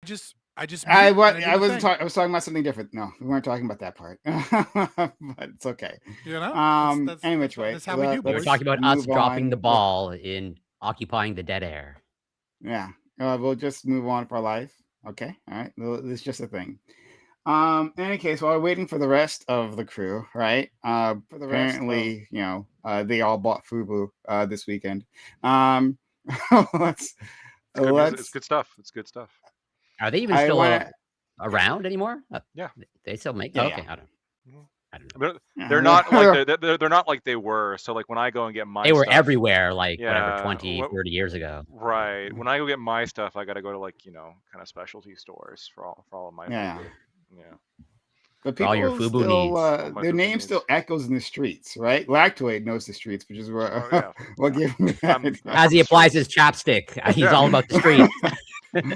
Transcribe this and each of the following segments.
I just I muted what and I I did the wasn't thing. talking. I was talking about something different. No, we weren't talking about that part, but it's okay. You know, Any that's which fine. way, That's how we do, We were boys. talking let's about us move dropping the on with ball in occupying the dead air. yeah. We'll just move on for life. Okay, all right. Well, it's just a thing. In any case, while we're waiting for the rest of the crew, right? Apparently, they all bought FUBU this weekend. Um, let's It's good music. It's let's. good stuff. It's good stuff. Are they even I still want to. around anymore? Yeah. They still make. Yeah, Oh, yeah. okay, I don't. Mhm. I don't know. But they're Yeah, not like they're not like they were. So like when I go and get They my were stuff, everywhere, like whatever, yeah, 20, 30 years ago. right. When I go get my stuff, I got to go to like kind of specialty stores for all of my yeah. FUBU. Yeah, But For all your people FUBU still, needs. all my their FUBU name still needs. echoes in the streets, right? Lactoid knows the streets, which is Oh yeah, what yeah. gave me I'm As from he the applies streets. his chapstick, he's Yeah, all about the streets.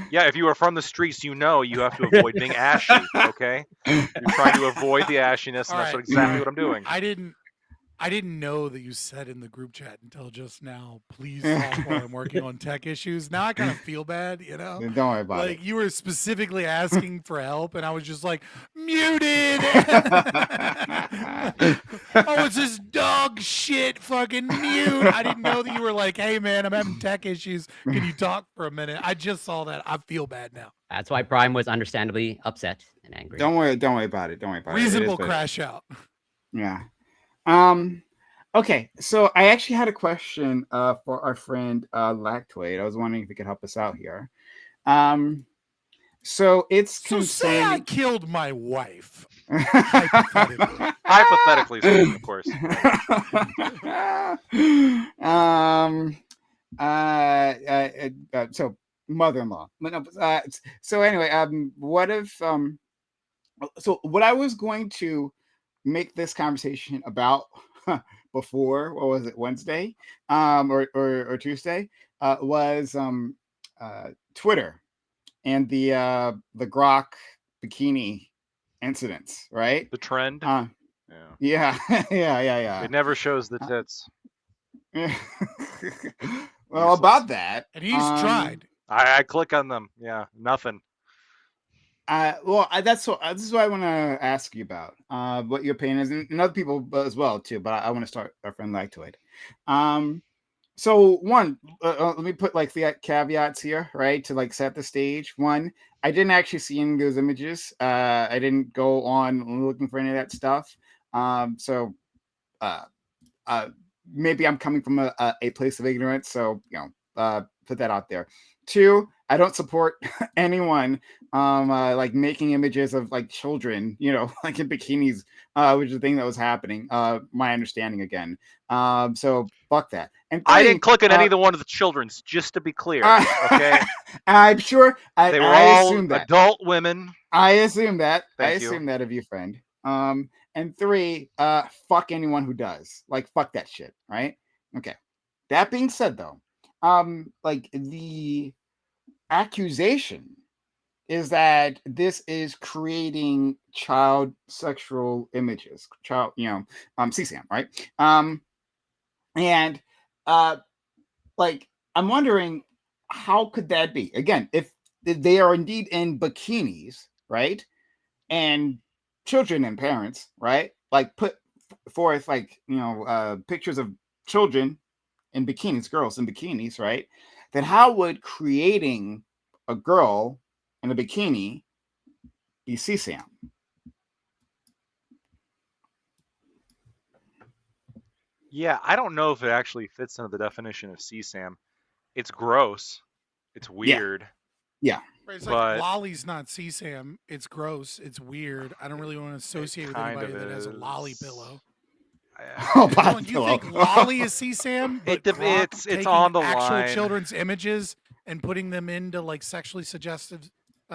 yeah. If you are from the streets, you know you have to avoid being ashy. Okay, you're trying to avoid the ashiness, All and that's right, what all exactly right. what I'm doing. I didn't know that you said in the group chat until just now, please talk while I'm working on tech issues. Now I kind of feel bad, you know? Then don't worry about Like you were specifically asking for help and I was just like, muted. it. Oh, it's this dog shit fucking mute. I didn't know that you were like, hey man, I'm having tech issues. Can you talk for a minute? I just saw that. I feel bad now. That's why Prime was understandably upset and angry. Don't worry about it. Don't worry about it. It is Reasonable what it is. crash out. Yeah. Um. Okay, so I actually had a question for our friend Lactoid. I was wondering if you could help us out here. Um, so it's So say I concerning. killed my wife. Hypothetically. Hypothetically speaking, of course. um. So mother-in-law. No, so anyway, what if so what I was going to make this conversation about before, what was it, Wednesday, or Tuesday, was Twitter and the Grok bikini incidents, right? The trend. Uh, Yeah. yeah, yeah, It never shows the tits. yeah. Well, Useless. about that, And he's tried. I click on them. Yeah, nothing. this is what I want to ask you about. What your opinion is, and other people as well too. But I want to start our friend Lactoid. Um, so one, let me put like the caveats here, right, to like set the stage. One, I didn't actually see any of those images. I didn't go on looking for any of that stuff. So uh, uh, maybe I'm coming from a place of ignorance. So put that out there. Two, I don't support anyone like making images of like children, like in bikinis, which is the thing that was happening. My understanding again. So fuck that. And I didn't three, click on any of the one of the children's, just to be clear. Okay, I'm sure they were I all assume that. adult women. I assume that. Thank you. Of you, friend. And three, fuck anyone who does. Like, fuck that shit, right? Okay. That being said, though, like the accusation is that this is creating child sexual images, CSAM, right? And uh, like I'm wondering how could that be? Again, if they are indeed in bikinis, right? And children and parents, right? Like put forth like, pictures of children in bikinis, girls in bikinis, right? Then how would creating a girl in a bikini be CSAM? Yeah, I don't know if it actually fits into the definition of CSAM. It's gross. It's Yeah, weird. yeah. It's like But lolly's not CSAM. It's gross. It's weird. I don't really want to it associate with kind anybody of that has a lolly is. pillow. Oh, I- Hold body on, you pillow. think lolly is CSAM, but Grok it's taking on the actual line. children's images and putting them into like sexually suggestive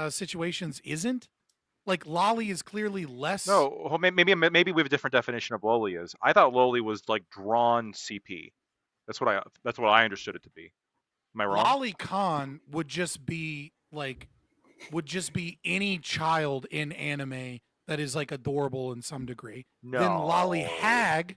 situations isn't? Like lolly is clearly less. No, well, maybe we have a different definition of loli is. I thought loli was like drawn CP. That's what I understood it to be. Am I wrong? Lolly Con would just be any child in anime that is like adorable in some degree. Then No. Lolly Hag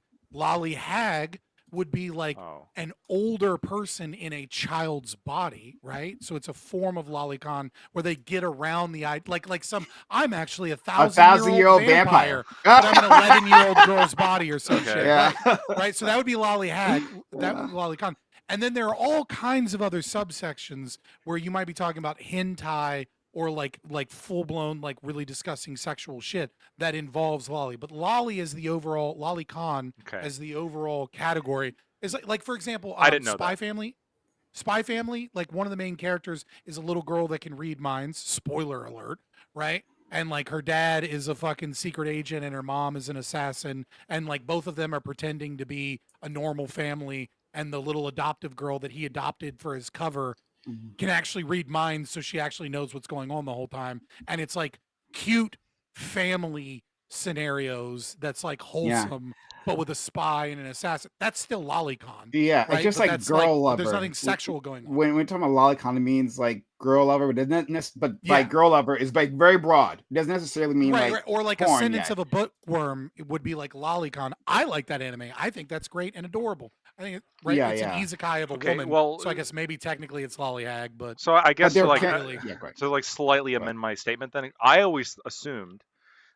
would be like Oh. an older person in a child's body, right? So it's a form of lolicon where they get around the like some. I'm actually a 1,000-year-old vampire, but I'm an 11-year-old girl's body or some Okay. shit. Yeah. Right. So that would be lollihag. That would be lolicon. And then there are all kinds of other subsections where you might be talking about hentai or like full blown like really disgusting sexual shit that involves lolly. But lolly is the overall lolicon Okay. as the overall category is like for example, I didn't know Spy that. Family. Spy Family, like one of the main characters is a little girl that can read minds. Spoiler alert, right? And like her dad is a fucking secret agent and her mom is an assassin. And like both of them are pretending to be a normal family. And the little adoptive girl that he adopted for his cover can actually read minds. So she actually knows what's going on the whole time. And it's like cute family scenarios that's like wholesome, but with a spy and an assassin. That's still lolicon. Yeah, Right? it's just But like that's girl lover. there's nothing sexual going on. When we're talking about lolicon, it means like girl lover, but doesn't but Yeah. like girl lover is like very broad. It doesn't necessarily mean Right, like right. Or like a porn sentence yet. of a bookworm it would be like lolicon. I like that anime. I think that's great and adorable. I think right. Yeah, It's yeah. an isekai of a Okay, woman. well, So I guess maybe technically it's lollihag, but So I guess they're to like kind- really- yeah, right. to like slightly Go ahead. amend my statement, then I always assumed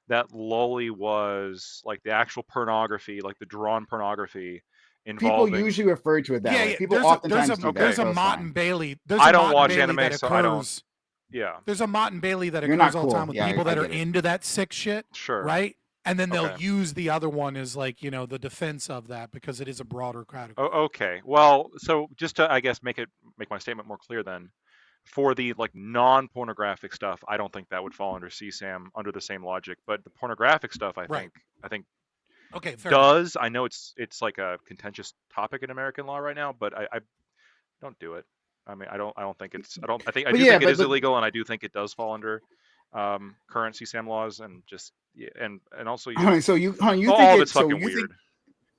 that loli was like the actual pornography, like the drawn pornography People involving. usually refer to it that way. People oftentimes do that. there's a so it's Mott fine. and Bailey. There's I a don't Mott watch and Bailey anime, that so I don't- occurs. Yeah, There's a Mott and Bailey that You're occurs not all the cool. time with Yeah, people I that are get it. into that sick shit, sure. right? And then they'll Okay. use the other one as like, you know, the defense of that because it is a broader category. Okay. Well, so just to I guess make my statement more clear then, for the like non-pornographic stuff, I don't think that would fall under CSAM under the same logic, but the pornographic stuff, I Right. think Okay, fair enough. does. I know it's like a contentious topic in American law right now, but I don't do it. I mean, I don't think it's. I But do yeah, think it is but- illegal, and I do think it does fall under current CSAM laws, and just and also you, So you all think of it, it's so fucking you weird. think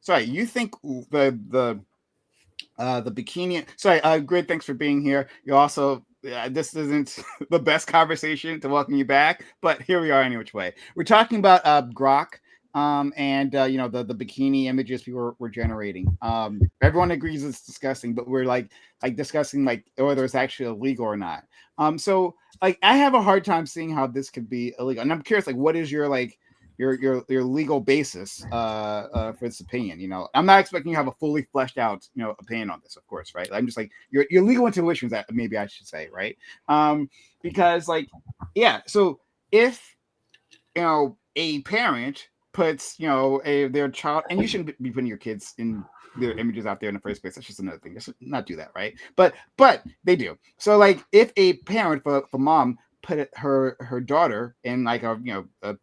sorry, you think the bikini. Sorry, Grid, thanks for being here. You also this isn't the best conversation to welcome you back, but here we are any which way. We're talking about Grok. And you know the bikini images people were generating. Everyone agrees it's disgusting, but we're like discussing like whether it's actually illegal or not. So like I have a hard time seeing how this could be illegal, and I'm curious like what is your like your legal basis for this opinion? You know, I'm not expecting you to have a fully fleshed out opinion on this, of course, right? I'm just like your legal intuitions, that maybe I should say, right? Because like yeah, so if a parent puts their child, and you shouldn't be putting your kids in their images out there in the first place. That's just another thing. Just not do that, right? But they do. So like if a parent for mom put her daughter in like a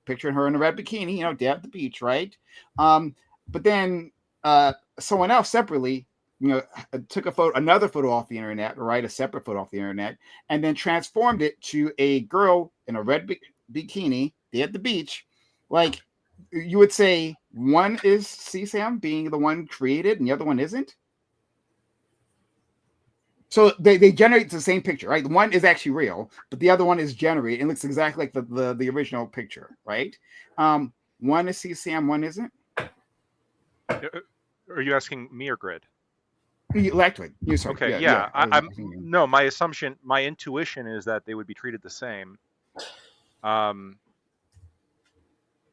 picture of her in a red bikini, day at the beach, right? But then someone else separately took another photo off the internet, right? A separate photo off the internet, and then transformed it to a girl in a red bikini day at the beach. Like, you would say one is CSAM being the one created and the other one isn't? So they generate the same picture, right? One is actually real, but the other one is generated. It looks exactly like the original picture, right? One is CSAM, one isn't? Are you asking me or Grid? Electric. You sorry. Okay, Yeah. I'm no. My assumption, my intuition is that they would be treated the same.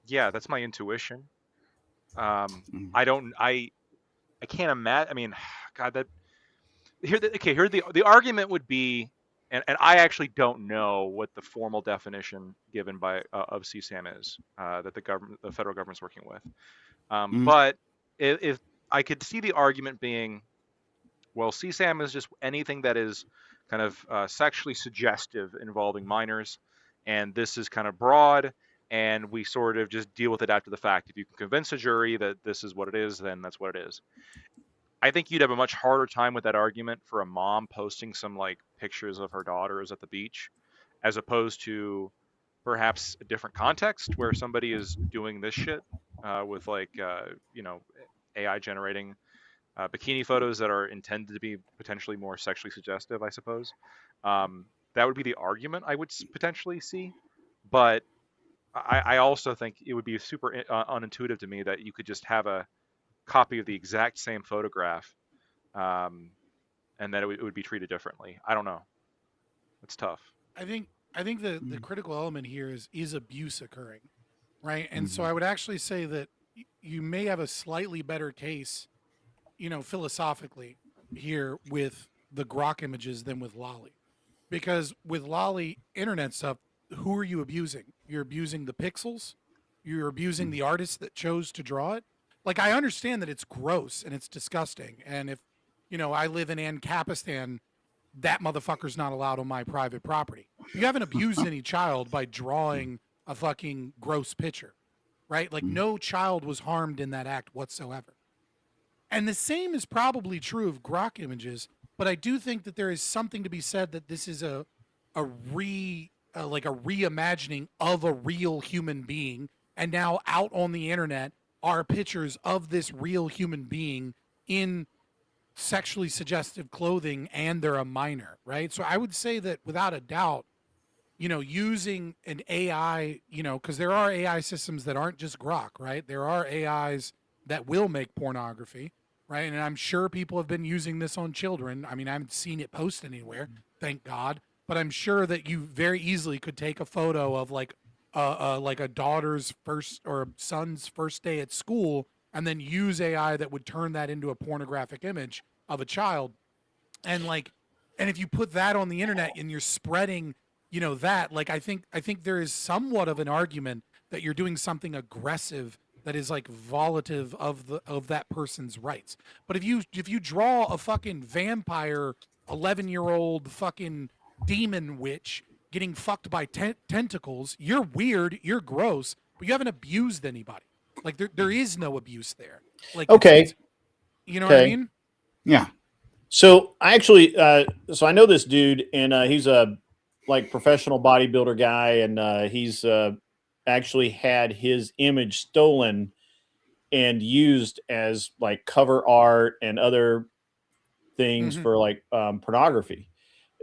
Yeah, that's my intuition. I can't imagine. I mean, God, that here. Here the argument would be, and I actually don't know what the formal definition given by of CSAM is that the federal government's working with. But if I could see the argument being, well, CSAM is just anything that is kind of sexually suggestive involving minors, and this is kind of broad, and we sort of just deal with it after the fact. If you can convince a jury that this is what it is, then that's what it is. I think you'd have a much harder time with that argument for a mom posting some like pictures of her daughters at the beach, as opposed to perhaps a different context where somebody is doing this shit with like AI generating bikini photos that are intended to be potentially more sexually suggestive, I suppose. That would be the argument I would potentially see. But I also think it would be super unintuitive to me that you could just have a copy of the exact same photograph, and that it would be treated differently. I don't know. It's tough. I think the critical element here is abuse occurring, right? And so Mhm. I would actually say that you may have a slightly better case, philosophically here with the Grok images than with Lolly, because with Lolly internet stuff, who are you abusing? You're abusing the pixels, you're abusing the artist that chose to draw it. Like, I understand that it's gross and it's disgusting, and if I live in Ancapistan, that motherfucker's not allowed on my private property. You haven't abused any child by drawing a fucking gross picture, right? Like, no child was harmed in that act whatsoever. And the same is probably true of Grok images, but I do think that there is something to be said that this is a reimagining of a real human being, and now out on the internet are pictures of this real human being in sexually suggestive clothing, and they're a minor, right? So I would say that without a doubt, using an AI, because there are AI systems that aren't just Grok, right? There are AIs that will make pornography, right? And I'm sure people have been using this on children. I mean, I haven't seen it post anywhere, thank God. But I'm sure that you very easily could take a photo of like a daughter's first or a son's first day at school, and then use AI that would turn that into a pornographic image of a child. And if you put that on the internet and you're spreading, that, like, I think there is somewhat of an argument that you're doing something aggressive that is like violative of that person's rights. But if you draw a fucking vampire 11-year-old fucking demon witch getting fucked by tentacles, you're weird, you're gross, but you haven't abused anybody. Like, there is no abuse there. Like, Okay. You know what I Okay. mean? Yeah. So I actually, so I know this dude, and he's a professional bodybuilder guy, and he's actually had his image stolen and used as like cover art and other things Mhm. for like pornography,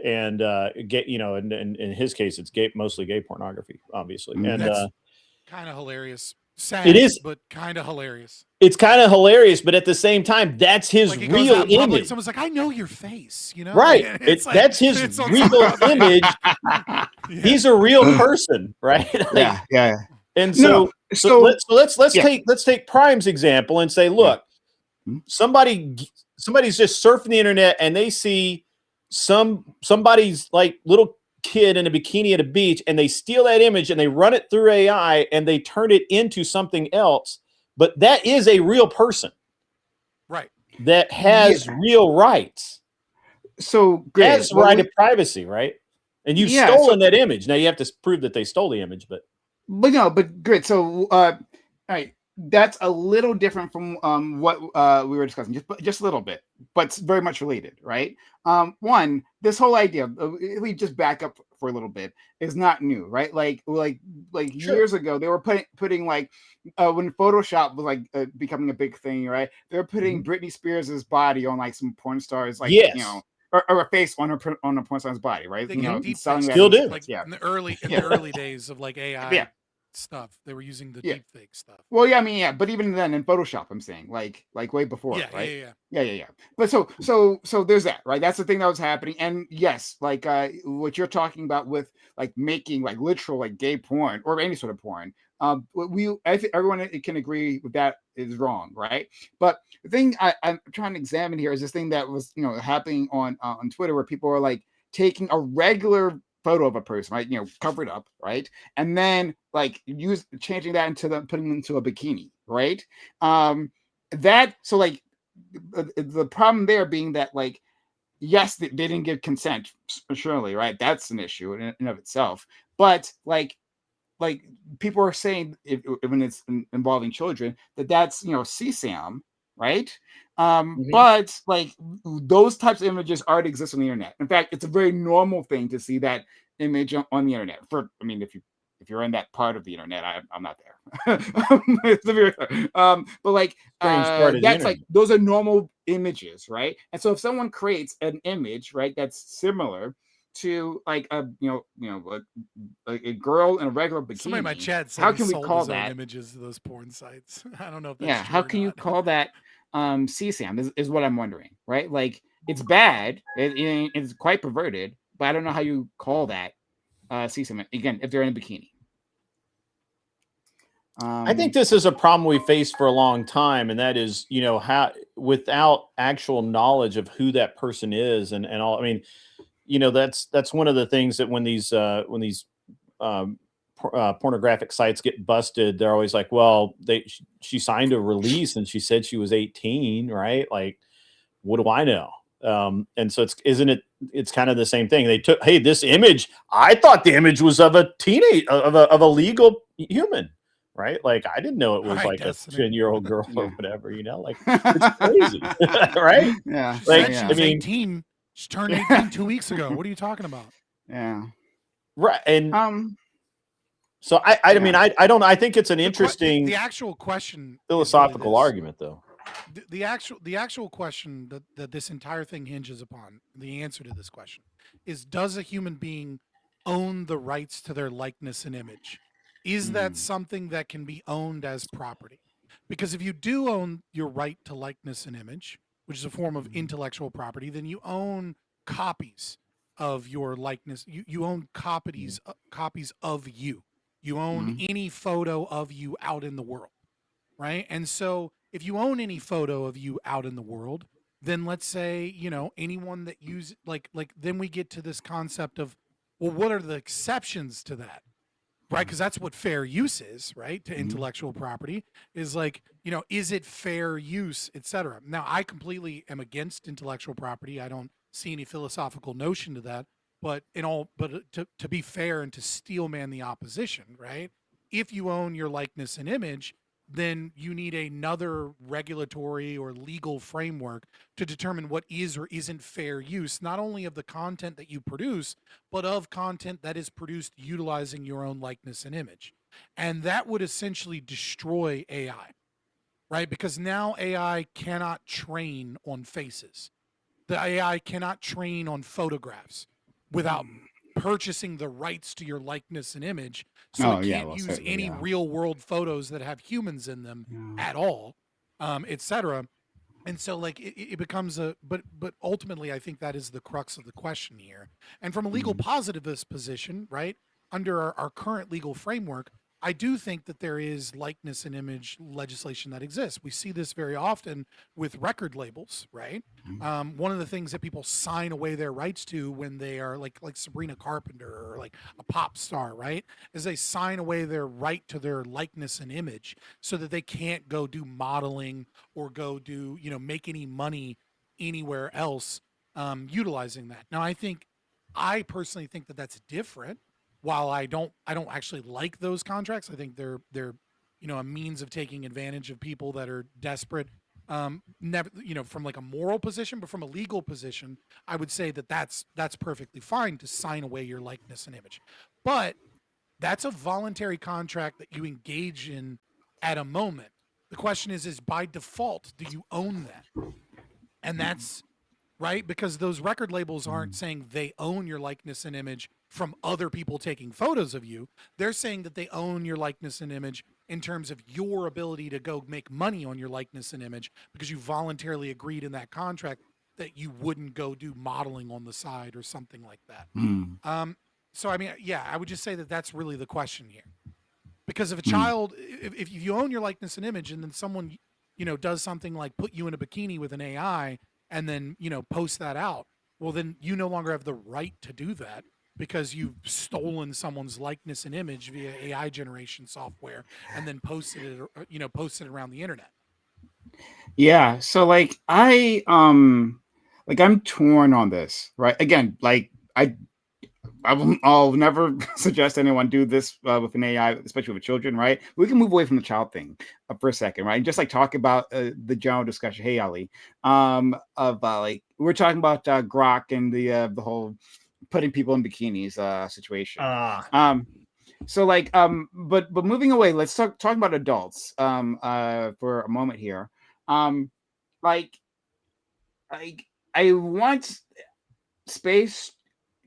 and in his case, it's mostly gay pornography, obviously, Mhm. and That's kind of hilarious. Sad, it is. but kind of hilarious. It's kind of hilarious, but at the same time, that's his Like, he goes real out in public, image. someo's like, I know your face, Right. Like, it's like, That's his it's on real top of it. image. Yeah. He's a real person, right? Like, Yeah. and No, so let's yeah. take Prime's example and say, look, Mhm. somebody's just surfing the internet and they see somebody's like little kid in a bikini at a beach, and they steal that image and they run it through AI and they turn it into something else. But that is a real person Right. that has real rights. So great. Has right of privacy, right? And you've Yeah, stolen that image. Now you have to prove that they stole the image, but But great. So, all right, that's a little different from what we were discussing, just a little bit, but it's very much related, right? One, this whole idea, if we just back up for a little bit, is not new, right? Like Sure. years ago, they were putting like when Photoshop was like becoming a big thing, right? They were putting Britney Spears' body on like some porn stars, like Yes. or a face on a porn star's body, right? They You get know, deep selling fakes, that. Still do. like Yeah. in the early days of like AI Yeah. stuff. They were using the Yeah. deep fake stuff. Well, yeah, I mean, yeah, but even then in Photoshop, I'm saying like way before, Yeah, right? yeah. Yeah. But so there's that, right? That's the thing that was happening. And yes, like what you're talking about with like making like literal like gay porn or any sort of porn. I think everyone can agree with that is wrong, right? But the thing I'm trying to examine here is this thing that was happening on Twitter where people are like taking a regular photo of a person, right? Covered up, right? And then like changing that putting them into a bikini, right? So like the problem there being that like yes, they didn't give consent, surely, right? That's an issue in and of itself. But like people are saying when it's involving children that's CSAM, right? But like those types of images already exist on the internet. In fact, it's a very normal thing to see that image on the internet. If you're in that part of the internet, I'm not there. But like that's like those are normal images, right? And so if someone creates an image, right, that's similar, to like a a girl in a regular bikini. Somebody in my chat said How he can we sold call his own that? images to those porn sites. I don't know if that's Yeah, true how or can you not. call that CSAM is what I'm wondering, right? Like it's bad, it's quite perverted, but I don't know how you call that CSAM again if they're in a bikini. I think this is a problem we faced for a long time, and that is, how without actual knowledge of who that person is and all. I mean, that's one of the things that when these pornographic sites get busted, they're always like, well, she signed a release and she said she was 18, right? Like, what do I know? And so it's kind of the same thing. They took, hey, this image, I thought the image was of a teenage, of a legal human, right? Like, I didn't know it was Right, like Destiny. a 10-year-old girl or Yeah. whatever, like it's crazy, right? Yeah, She Like, said she I was mean- 18. She turned 18 2 weeks ago. What are you talking about? yeah. Right. And Um, so I mean, yeah. I think it's an The que- interesting The actual question, is really philosophical this. argument, though. The actual question that this entire thing hinges upon, the answer to this question, is: does a human being own the rights to their likeness and image? Is that something that can be owned as property? Because if you do own your right to likeness and image, which is a form of intellectual property, then you own copies of your likeness. You own copies of you. You own any photo of you out in the world, right? And so if you own any photo of you out in the world, then let's say, anyone that use like then we get to this concept of, well, what are the exceptions to that? Right? Because that's what fair use is, right? To intellectual property is like, is it fair use, etc. Now, I completely am against intellectual property. I don't see any philosophical notion to that. But to be fair and to steel man the opposition, right? If you own your likeness and image, then you need another regulatory or legal framework to determine what is or isn't fair use, not only of the content that you produce, but of content that is produced utilizing your own likeness and image. And that would essentially destroy AI, right? Because now AI cannot train on faces. The AI cannot train on photographs without purchasing the rights to your likeness and image. So it can't use certainly, any yeah. real world photos that have humans in them at all, etc. And so like it becomes but ultimately I think that is the crux of the question here. And from a legal positivist position, right, under our current legal framework, I do think that there is likeness and image legislation that exists. We see this very often with record labels, right? One of the things that people sign away their rights to when they are like Sabrina Carpenter or like a pop star, right, is they sign away their right to their likeness and image so that they can't go do modeling or go do make any money anywhere else utilizing that. Now, I personally think that that's different. While I don't actually like those contracts, I think they're a means of taking advantage of people that are desperate. Never, from like a moral position, but from a legal position, I would say that that's perfectly fine to sign away your likeness and image. But that's a voluntary contract that you engage in at a moment. The question is by default, do you own that? And that's right, because those record labels aren't saying they own your likeness and image from other people taking photos of you. They're saying that they own your likeness and image in terms of your ability to go make money on your likeness and image because you voluntarily agreed in that contract that you wouldn't go do modeling on the side or something like that. So I mean, yeah, I would just say that that's really the question here. Because if a child, if you own your likeness and image and then someone, does something like put you in a bikini with an AI and then, post that out, well, then you no longer have the right to do that because you've stolen someone's likeness and image via AI generation software and then posted it around the internet. Yeah. So like I'm torn on this, right? Again, like I'll never suggest anyone do this with an AI, especially with children, right? We can move away from the child thing for a second, right? Just like talk about the general discussion. Hey, Ali, of like we're talking about Grok and the whole putting people in bikinis situation. So like but moving away, let's talk about adults for a moment here. Like I want space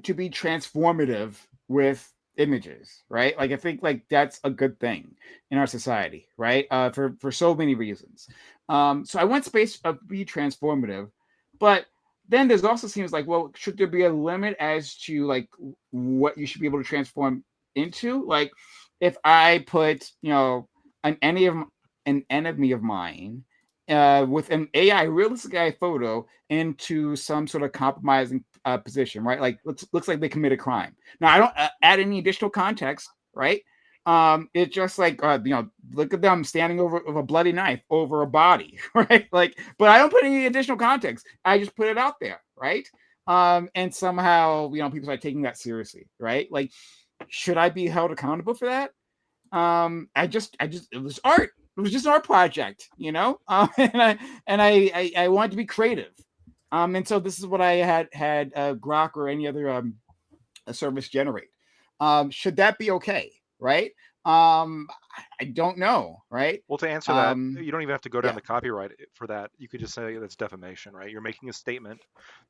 to be transformative with images, right? Like I think like that's a good thing in our society, right? For so many reasons. So I want space to be transformative, but then there's also seems like, well, should there be a limit as to like what you should be able to transform into? Like if I put, an enemy of mine with an AI realistic AI photo into some sort of compromising position, right? Like looks like they committed crime. Now I don't add any additional context, right? It's just like look at them standing over with a bloody knife over a body, right? Like, but I don't put any additional context. I just put it out there, right? And somehow people are taking that seriously, right? Like, should I be held accountable for that? I just it was art. It was just an art project, and I wanted to be creative. And so this is what I had Grok or any other a service generate. Should that be okay? Right? I don't know. Right? Well, to answer that, Um, you don't even have to go down yeah. the copyright for that. You could just say that's defamation, right? You're making a statement.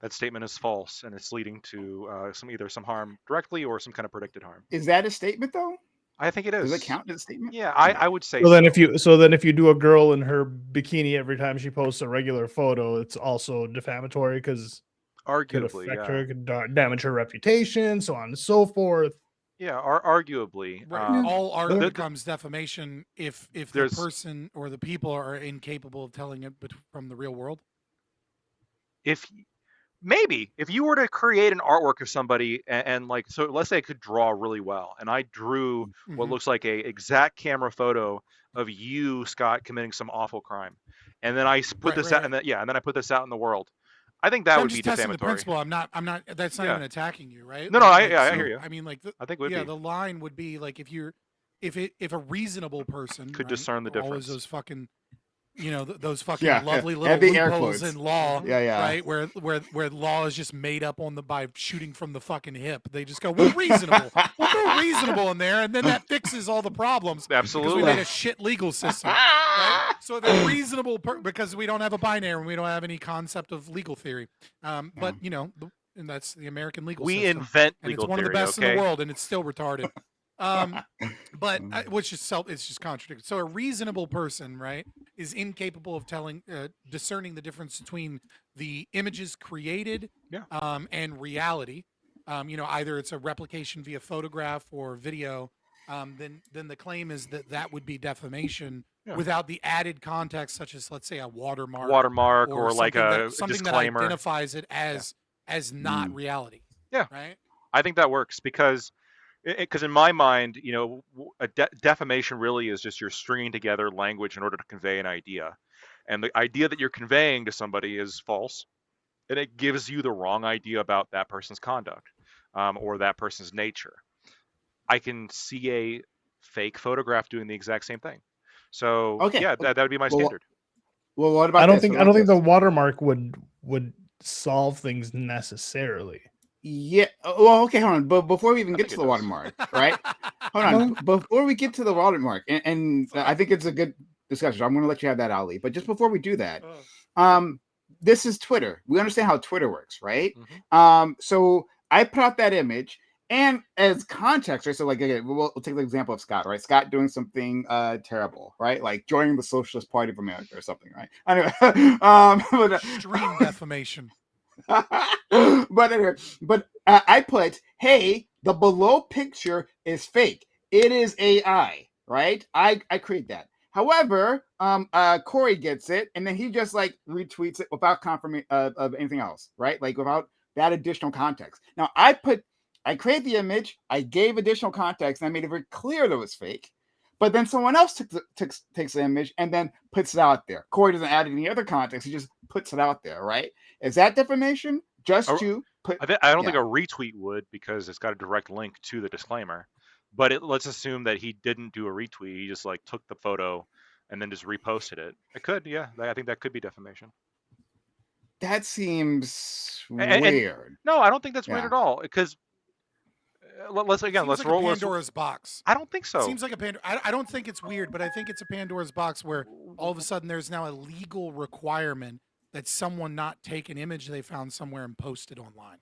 That statement is false, and it's leading to either some harm directly or some kind of predicted harm. Is that a statement though? I think it is. Does it count as a statement? Yeah, I would say So then, so. if you do a girl in her bikini every time she posts a regular photo, it's also defamatory because could Arguably, affect yeah. her, could damage her reputation, so on and so forth. Yeah, arguably. Right. All art the- becomes defamation if the There's- person or the people are incapable of telling it from the real world. if you were to create an artwork of somebody and like, so let's say I could draw really well, and I drew what Mhm. looks like a exact camera photo of you, Scott, committing some awful crime, and then I put Right, this right, out, and then I put this out in the world. I think that I'm would be just testing the defamatory. principle. I'm not. That's not Yeah. even attacking you, right? No, I so, hear you. I mean, like, I think it would be. the line would be like if a reasonable person Could right, discern the always difference. those fucking, those fucking Yeah, lovely yeah. little Heavy air loopholes quotes. in law, Yeah. right? Where law is just made up by shooting from the fucking hip. They just go, we're reasonable. We'll throw reasonable in there, and then that fixes all the problems. Because we Absolutely. made a shit legal system, right? So they're reasonable because we don't have a binary and we don't have any concept of legal theory. But and that's the American legal We system. invent And legal it's one theory, of the best okay? in the world, and it's still retarded. But which is it's just contradictory. So a reasonable person, right, is incapable of discerning the difference between the images created, Yeah. and reality. Either it's a replication via photograph or video. Then the claim is that would be defamation Yeah. without the added context, such as let's say a watermark, or like something that disclaimer. identifies it as not reality. Yeah. Right. I think that works because in my mind, a defamation really is just you're stringing together language in order to convey an idea, and the idea that you're conveying to somebody is false, and it gives you the wrong idea about that person's conduct, or that person's nature. I can see a fake photograph doing the exact same thing. So Okay. yeah, that would be my Well, standard. Well, what about I don't this? think What I don't about think the this? watermark would solve things necessarily. Yeah. Well, okay, hold on. But before we even I get think to it the does. watermark, right? Hold on. Before we get to the watermark, and I think it's a good discussion. I'm going to let you have that, Ali. But just before we do that, this is Twitter. We understand how Twitter works, right? So I put out that image, and as context, right? So like, okay, we'll take the example of Scott, right? Scott doing something terrible, right? Like joining the Socialist Party of America or something, right? Anyway, Extreme defamation. but anyway, I put, hey, the below picture is fake. It is AI, right? I create that. However, Corey gets it, and then he just like retweets it without confirmation of anything else, right? Like without that additional context. Now I create the image, I gave additional context, and I made it very clear that it was fake. But then someone else takes the image and then puts it out there. Corey doesn't add any other context; he just puts it out there, right? Is that defamation? Just to put? I don't think a retweet would, because it's got a direct link to the disclaimer. But let's assume that he didn't do a retweet; he just like took the photo and then just reposted it. It could, yeah. I think that could be defamation. That seems And weird. no, I don't think that's weird Yeah. at all. Because let's Seems roll. like a Pandora's box. I don't think so. Seems like a Pandora. I don't think it's weird, but I think it's a Pandora's box where all of a sudden there's now a legal requirement that someone not take an image they found somewhere and post it online.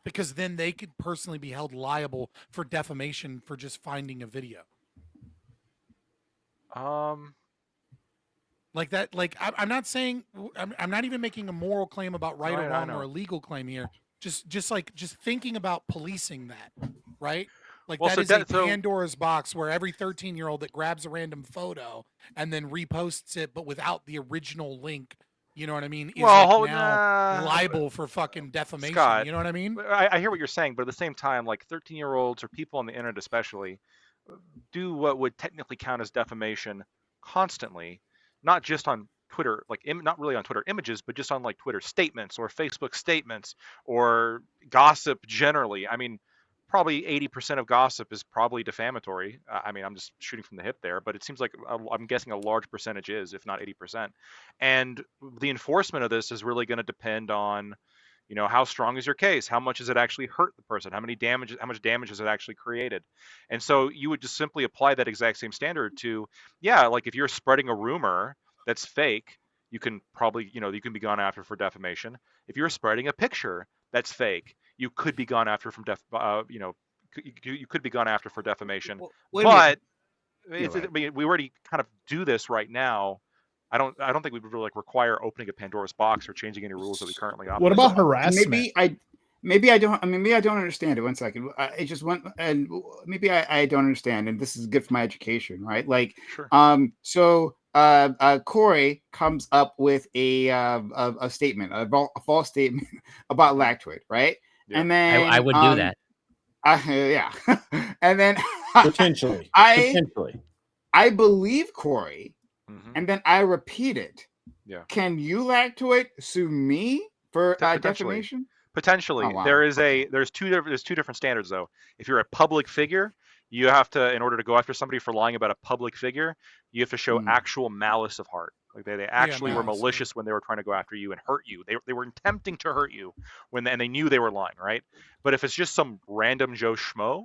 because then they could personally be held liable for defamation for just finding a video. Like that, like I'm not saying I'm not even making a moral claim about right or I wrong know. or a legal claim here. Just thinking about policing that, right? Like Well, that so is a so Pandora's box where every 13-year-old that grabs a random photo and then reposts it, but without the original link, you know what I mean, is well, like now nah, liable for fucking defamation. Scott, You know what I mean? I hear what you're saying, but at the same time, like 13-year-olds or people on the internet especially do what would technically count as defamation constantly, not just on Twitter, like not really on Twitter images, but just on like Twitter statements or Facebook statements or gossip generally. I mean, probably 80% of gossip is probably defamatory. I mean, I'm just shooting from the hip there, but it seems like I'm guessing a large percentage is, if not 80%. And the enforcement of this is really going to depend on, you know, how strong is your case? How much does it actually hurt the person? How much damage has it actually created? And so you would just simply apply that exact same standard to, yeah, like if you're spreading a rumor that's fake, you can probably, you know, you can be gone after for defamation. If you're spreading a picture that's fake, you could be gone after from you could be gone after for defamation. Well, wait a minute. But I mean, we already kind of do this right now. I don't think we would really like require opening a Pandora's box or changing any rules that we currently operate. What about And harassment? maybe I don't understand it. One second. It just went, and maybe I don't understand, and this is good for my education, right? Like, Sure. so Corey comes up with a statement, a false statement about lactoid, right? Yeah. And then I would do that. Yeah. And then Potentially. Potentially. I believe Corey, Mhm. and then I repeat it. Yeah. Can you lactoid sue me for Potentially. defamation? Potentially. Oh, wow. There's two different standards though. If you're a public figure, you have to, in order to go after somebody for lying about a public figure, you have to show actual malice of heart. Like they actually were malice, malicious when they were trying to go after you and hurt you. They were attempting to hurt you and they knew they were lying, right? But if it's just some random Joe Schmo,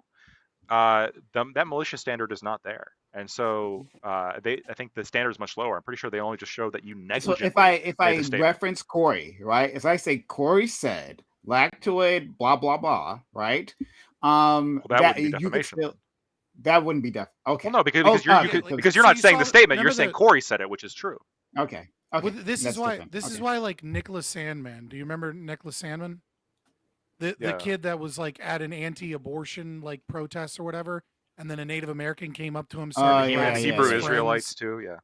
that malicious standard is not there. And so I think the standard is much lower. I'm pretty sure they only just show that you So negligently. if I reference Corey, right? If I say Corey said lactoid, blah blah blah, right? That wouldn't be you could defamation. still, that wouldn't be okay. Well, no, because you're not saying the statement. You're saying Corey said it, which is true. Okay. Well, this That's is why different. this is why like Nicholas Sandman. Do you remember Nicholas Sandman? The Yeah. kid that was like at an anti-abortion like protest or whatever, and then a Native American came up to him. Started yeah, harassing Hebrew his Israelites friends. too. Yeah.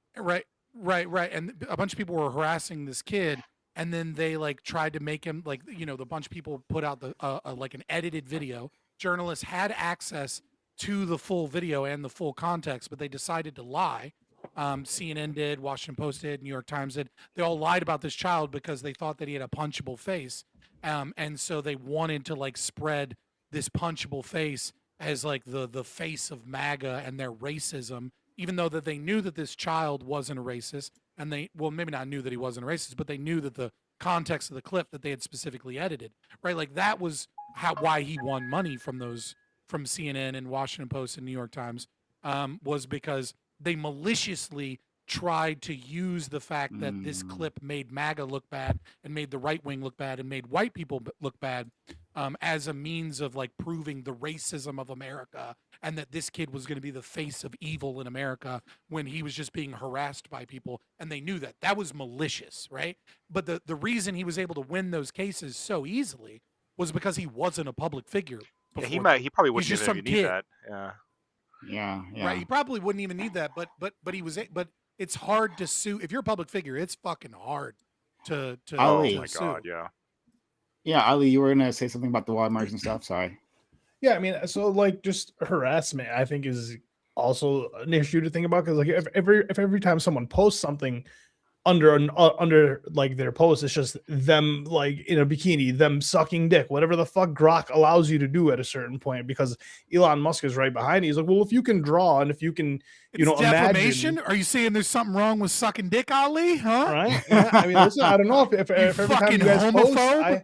Right. And a bunch of people were harassing this kid, and then they like tried to make him like, you know, the bunch of people put out the like an edited video. Journalists had access to the full video and the full context, but they decided to lie. CNN did, Washington Post did, New York Times did. They all lied about this child because they thought that he had a punchable face, and so they wanted to like spread this punchable face as like the face of MAGA and their racism, even though that they knew that this child wasn't a racist, and they, well, maybe not knew that he wasn't a racist, but they knew that the context of the clip that they had specifically edited, right? Like that was why he won money from those, from CNN and Washington Post and New York Times, was because they maliciously tried to use the fact that this clip made MAGA look bad and made the right wing look bad and made white people look bad, as a means of like proving the racism of America, and that this kid was going to be the face of evil in America when he was just being harassed by people, and they knew that that was malicious, right? But the reason he was able to win those cases so easily was because he wasn't a public figure. Yeah, before he probably wouldn't just even some need kid. that. Yeah. Yeah. Right, he probably wouldn't even need that, but he was. But it's hard to sue if you're a public figure. It's fucking hard to Ali. Oh my sue. God, yeah. Yeah, Ali, you were gonna say something about the watermarks and stuff. Sorry. Yeah, I mean, so like just harassment, I think is also an issue to think about, because like if every time someone posts something under like their post, it's just them like in a bikini, them sucking dick, whatever the fuck Grok allows you to do at a certain point, because Elon Musk is right behind you. He's like, well, if you can draw and if you can, It's defamation. imagine. Are you saying there's something wrong with sucking dick, Ali? Huh? Right? Yeah, I mean, listen, I don't know if every time you guys post, I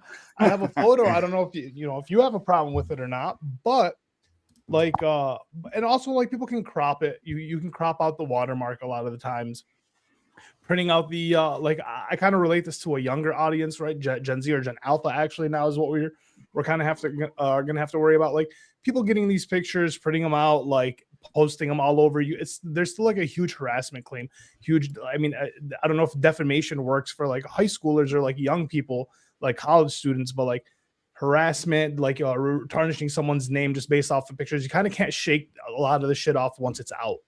have a photo. I don't know if if you have a problem with it or not, but like and also like people can crop it. You can crop out the watermark a lot of the times. Printing out the like I kind of relate this to a younger audience, right? Gen Z or Gen Alpha actually now is what we're we're kind of gonna have to worry about like people getting these pictures, printing them out, like posting them all over you. There's still like a huge harassment claim. I mean, I don't know if defamation works for like high schoolers or like young people, like college students, but like harassment, like tarnishing someone's name just based off of pictures, you kind of can't shake a lot of the shit off once it's out,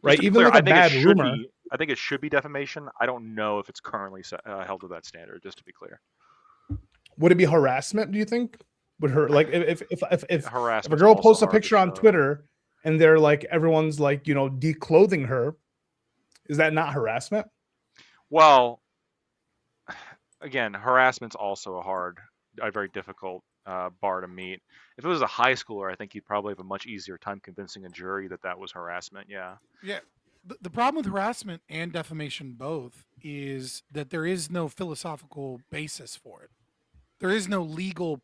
right? Even like a bad rumor. I think it should be defamation. I don't know if it's currently held to that standard. Just to be clear, would it be harassment? Do you think? Would her like if a harassment? girl posts a picture on Twitter and they're like everyone's like declothing her, is that not harassment? Well, again, harassment's also a very difficult bar to meet. If it was a high schooler, I think you'd probably have a much easier time convincing a jury that was harassment. Yeah. Yeah. The problem with harassment and defamation both is that there is no philosophical basis for it. There is no legal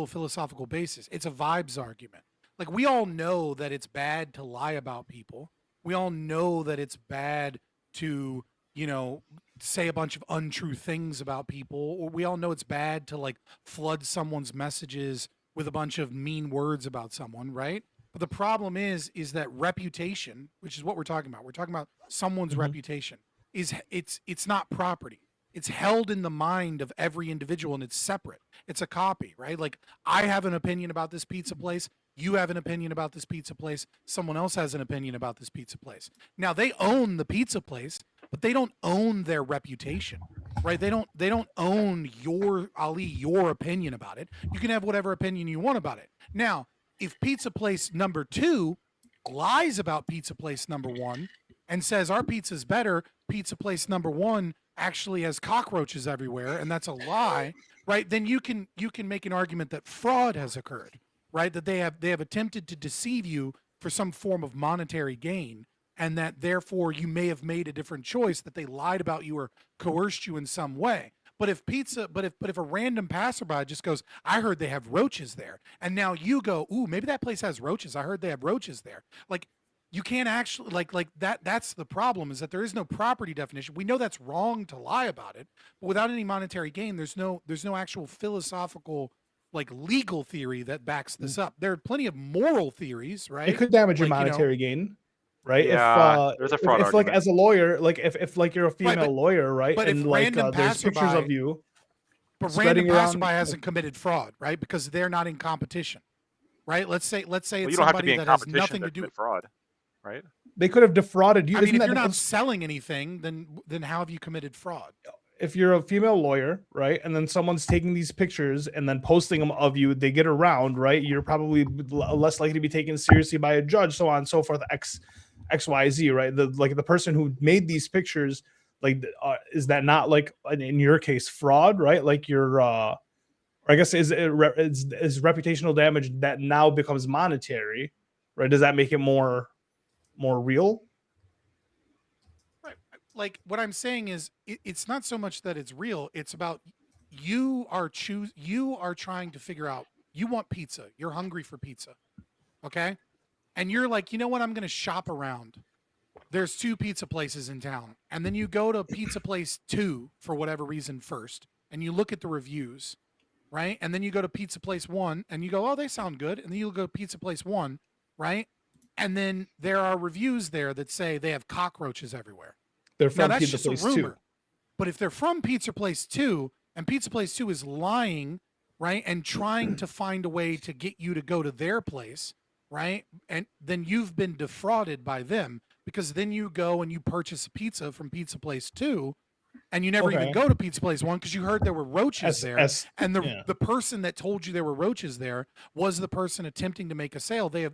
philosophical basis. It's a vibes argument. Like, we all know that it's bad to lie about people. We all know that it's bad to, say a bunch of untrue things about people. Or we all know it's bad to like flood someone's messages with a bunch of mean words about someone, right? But the problem is that reputation, which is what we're talking about. We're talking about someone's reputation. It's not property. It's held in the mind of every individual and it's separate. It's a copy, right? Like, I have an opinion about this pizza place. You have an opinion about this pizza place. Someone else has an opinion about this pizza place. Now, they own the pizza place, but they don't own their reputation, right? They don't own your opinion about it. You can have whatever opinion you want about it. Now, if pizza place number 2 lies about pizza place number 1 and says our pizza's better, pizza place number 1 actually has cockroaches everywhere, and that's a lie, right? Then you can make an argument that fraud has occurred, right? That they have attempted to deceive you for some form of monetary gain, and that therefore you may have made a different choice, that they lied about you or coerced you in some way. But if a random passerby just goes, I heard they have roaches there, and now you go, ooh, maybe that place has roaches. I heard they have roaches there. Like, you can't actually like that. That's the problem, is that there is no property definition. We know that's wrong to lie about it, but without any monetary gain, there's no actual philosophical, like, legal theory that backs this up. There are plenty of moral theories, right? It could damage your monetary gain, right? Yeah, there's a fraud if like, as a lawyer, like if like you're a female but- lawyer, right? but And if like random there's pictures passerby- of you. But spreading random around- passerby hasn't committed fraud, right? Because they're not in competition, right? Let's say Well, it's you don't have to be somebody in that has competition nothing to to do. commit fraud, right? They could have defrauded you. I mean, Isn't if that you're not different? selling anything, then how have you committed fraud? If you're a female lawyer, right, and then someone's taking these pictures and then posting them of you, they get around, right? You're probably less likely to be taken seriously by a judge, so on and so forth. XYZ, right? The person who made these pictures, like, is that not, like, in your case, fraud, right? Like, you're, or I guess is reputational damage that now becomes monetary, right? Does that make it more real? Right. Like, what I'm saying is, it's not so much that it's real. It's about you are trying to figure out, you want pizza. You're hungry for pizza. Okay. And you're like, you know what? I'm going to shop around. There's 2 pizza places in town. And then you go to pizza place 2 for whatever reason first. And you look at the reviews, right? And then you go to pizza place 1 and you go, oh, they sound good. And then you go to pizza place 1, right? And then there are reviews there that say they have cockroaches everywhere. They're Now, from that's Pizza just Place a rumor. 2. But if they're from Pizza Place 2 and Pizza Place 2 is lying, right, and trying to find a way to get you to go to their place, right, and then you've been defrauded by them, because then you go and you purchase a pizza from Pizza Place 2 and you never even Okay. go to Pizza Place 1 because you heard there were roaches there. And yeah. the person that told you there were roaches there was the person attempting to make a sale. They've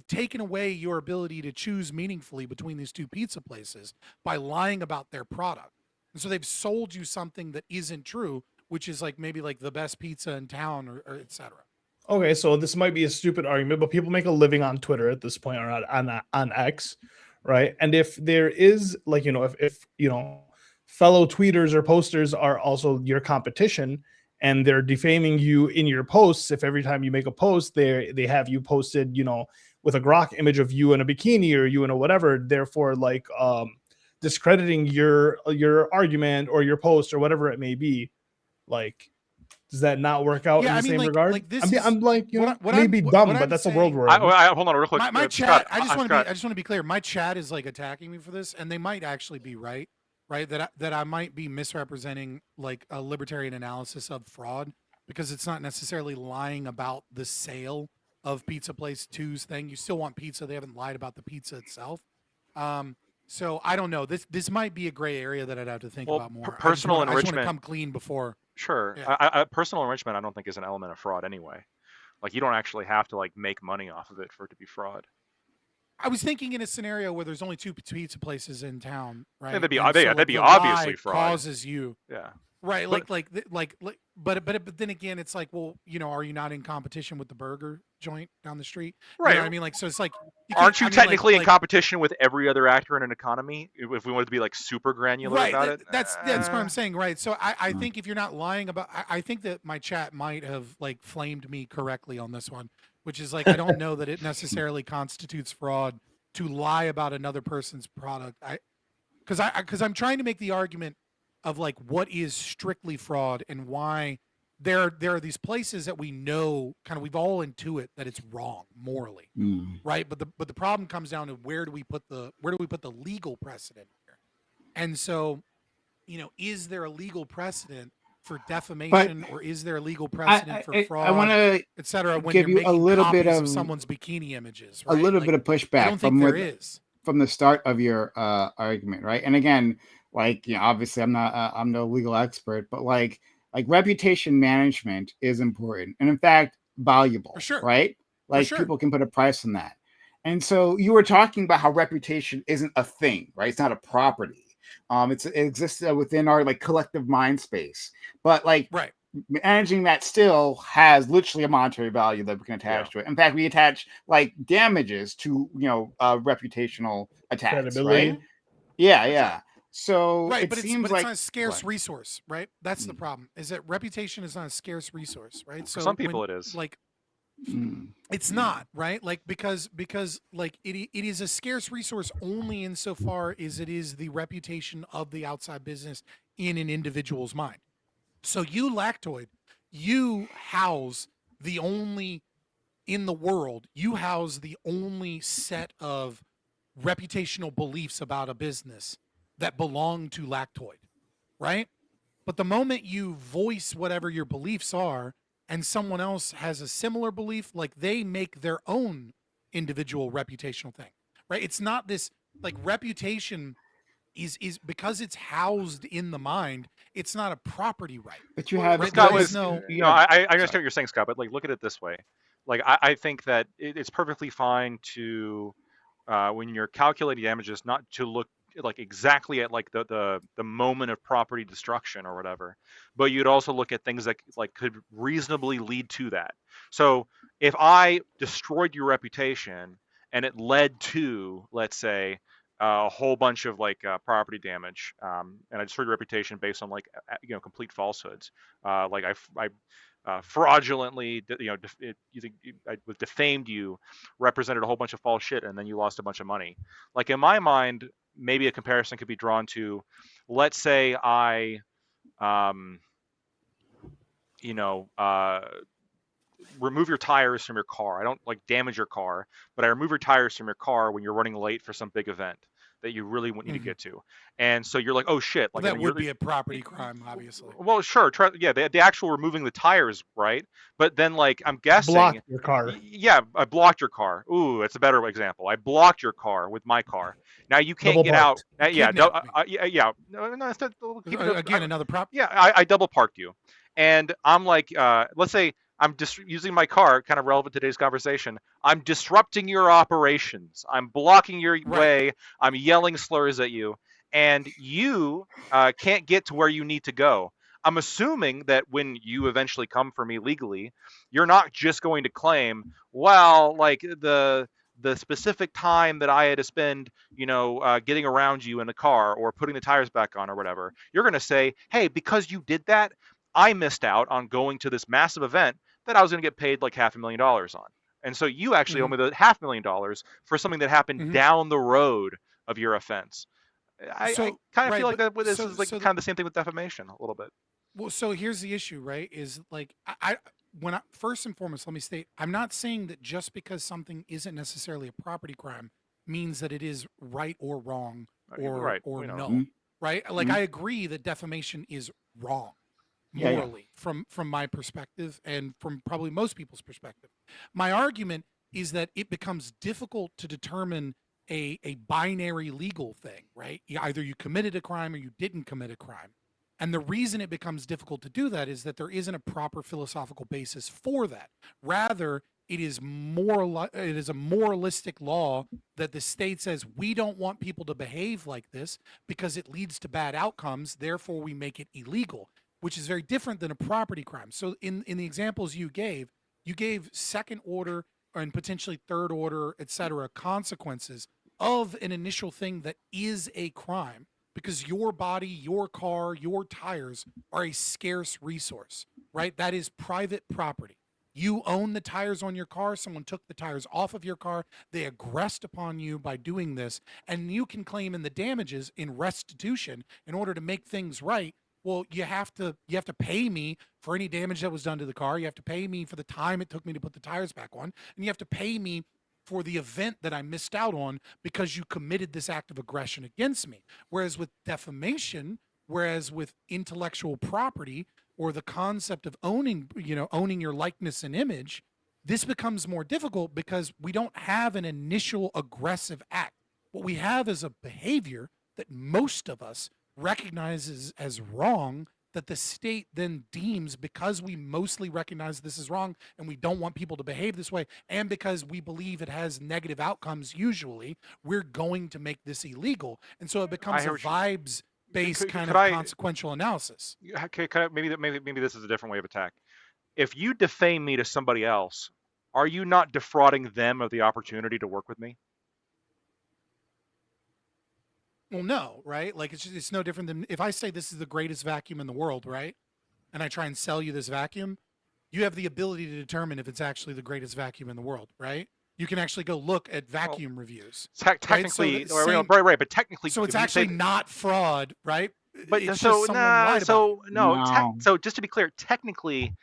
taken away your ability to choose meaningfully between these 2 pizza places by lying about their product. And so they've sold you something that isn't true, which is like maybe like the best pizza in town or et cetera. Okay, so this might be a stupid argument, but people make a living on Twitter at this point, or on X, right? And if there is, like, if fellow tweeters or posters are also your competition and they're defaming you in your posts, if every time you make a post they have you posted, with a grok image of you in a bikini or you in a whatever, therefore, like, discrediting your argument or your post or whatever it may be, like, Does that not work out Yeah, in I the mean, same like- regard? like, this I mean, is- I'm like, you what know, I- what I'm- maybe what- dumb, what but I'm that's a world saying- we're in. Hold on, real quick. my Scott, chat. I just want Scott, to be clear. My chat is like attacking me for this, and they might actually be right. That I might be misrepresenting like a libertarian analysis of fraud, because it's not necessarily lying about the sale of Pizza Place 2's thing. You still want pizza. They haven't lied about the pizza itself. So I don't know. This might be a gray area that I'd have to think Well, about more. personal I just want to enrichment- come clean before. Sure. Yeah. Personal enrichment, I don't think is an element of fraud anyway. Like you don't actually have to like make money off of it for it to be fraud. I was thinking in a scenario where there's only 2 pizza places in town, right? that'd be- And yeah, so, that'd be the obviously lie fraud. Causes you. Yeah. Right, But- but then again, it's like, well, you know, are you not in competition with the burger joint down the street? Right. You know what I mean, like, so it's like, can't- Aren't you I mean, like- technically in like- competition with every other actor in an economy? If we wanted to be like super granular Right, about it, that's what I'm Uh, saying, right? So I think if you're not lying about, I think that my chat might have like flamed me correctly on this one, which is like I don't know that it necessarily constitutes fraud to lie about another person's product. Because I'm trying to make the argument of like what is strictly fraud and why there are these places that we know kind of we've all intuit that it's wrong morally, right? But the problem comes down to where do we put the legal precedent here? And so, you know, is there a legal precedent for defamation, or is there a legal precedent for fraud, I want to et cetera, when give you're you a making little bit copies of someone's bikini images, a right? little Like, bit of I pushback don't from think there what is. from the start of your argument, right? And again, like, you know, obviously I'm no legal expert, but like reputation management is important and in fact valuable, For sure. right? Like sure. people can put a price on that. And so you were talking about how reputation isn't a thing, right? It's not a property. It exists within our like collective mind space, but like Right. managing that still has literally a monetary value that we can attach to it. In fact, we attach like damages to, you know, reputational attacks, Credibility. right? Yeah. So Right, it but it's seems not like a scarce Right. resource, right? That's the problem. Is that reputation is not a scarce resource, right? For some people it is. Like Mm. it's not, right? Like because like it is a scarce resource only insofar as it is the reputation of the outside business in an individual's mind. So you, Lactoid, you house the only in the world, you house the only set of reputational beliefs about a business that belong to Lactoid, right? But the moment you voice whatever your beliefs are and someone else has a similar belief, like they make their own individual reputational thing, right? It's not this like reputation is because it's housed in the mind, it's not a property right. But you have Right, Scott, there was, is no- you know, I understand what you're saying, Scott, but like look at it this way. Like I think that it's perfectly fine to when you're calculating damages, not to look like exactly at like the moment of property destruction or whatever, but you'd also look at things that like could reasonably lead to that. So if I destroyed your reputation and it led to, let's say, a whole bunch of like property damage, and I destroyed your reputation based on like you know complete falsehoods, like I fraudulently, you know, I defamed you, represented a whole bunch of false shit, and then you lost a bunch of money. Like in my mind, maybe a comparison could be drawn to, let's say I, you know, remove your tires from your car. I don't like damage your car, but I remove your tires from your car when you're running late for some big event that you really need to get to. And so you're like, oh shit. Like that I mean, would be a property crime, obviously. well, sure. Yeah, the actual removing the tires, right? But then, like, I'm guessing. Block your car. Yeah, I blocked your car. Ooh, that's a better example. I blocked your car with my car. Now you can't Double get out. parked. Yeah, Kidnapped me. yeah. No, it's not, keep it- Again, another prop. yeah, I double parked you, and I'm like, let's say I'm just using my car, kind of relevant to today's conversation. I'm disrupting your operations. I'm blocking your way. I'm yelling slurs at you, and you can't get to where you need to go. I'm assuming that when you eventually come for me legally, you're not just going to claim, well, like the specific time that I had to spend, you know, getting around you in the car or putting the tires back on or whatever. You're going to say, hey, because you did that, I missed out on going to this massive event that I was going to get paid like $500,000 on. And so you actually owe me the $500,000 for something that happened down the road of your offense. I kind of feel like that. This is like kind of the same thing with defamation a little bit. Well, so here's the issue, right? Is like when I first and foremost, let me state, I'm not saying that just because something isn't necessarily a property crime means that it is right or wrong Right, or we know. no, Mhm. right? Like Mhm. I agree that defamation is wrong Yeah, yeah. morally from my perspective and from probably most people's perspective. My argument is that it becomes difficult to determine a binary legal thing, right? Either you committed a crime or you didn't commit a crime. And the reason it becomes difficult to do that is that there isn't a proper philosophical basis for that. Rather, it is it is a moralistic law that the state says we don't want people to behave like this because it leads to bad outcomes, therefore we make it illegal, which is very different than a property crime. So in the examples you gave second order and potentially third order, et cetera, consequences of an initial thing that is a crime because your body, your car, your tires are a scarce resource, right? That is private property. You own the tires on your car. Someone took the tires off of your car. They aggressed upon you by doing this. And you can claim in the damages in restitution in order to make things right. Well, you have to pay me for any damage that was done to the car. You have to pay me for the time it took me to put the tires back on. And you have to pay me for the event that I missed out on because you committed this act of aggression against me. Whereas with defamation, whereas with intellectual property or the concept of owning your likeness and image, this becomes more difficult because we don't have an initial aggressive act. What we have is a behavior that most of us recognizes as wrong that the state then deems, because we mostly recognize this is wrong and we don't want people to behave this way, and because we believe it has negative outcomes usually, we're going to make this illegal. And so it becomes a hear what you- vibes based Could- kind could of I- consequential analysis. Okay, maybe this is a different way of attack. If you defame me to somebody else, are you not defrauding them of the opportunity to work with me? Well, no, right? Like it's no different than if I say this is the greatest vacuum in the world, right? And I try and sell you this vacuum, you have the ability to determine if it's actually the greatest vacuum in the world, right? You can actually go look at vacuum reviews. Technically, So the same- right, but technically, So it's if you say actually that- not fraud, right? But It's so just someone lied about it. so no, No. so just to be clear, technically,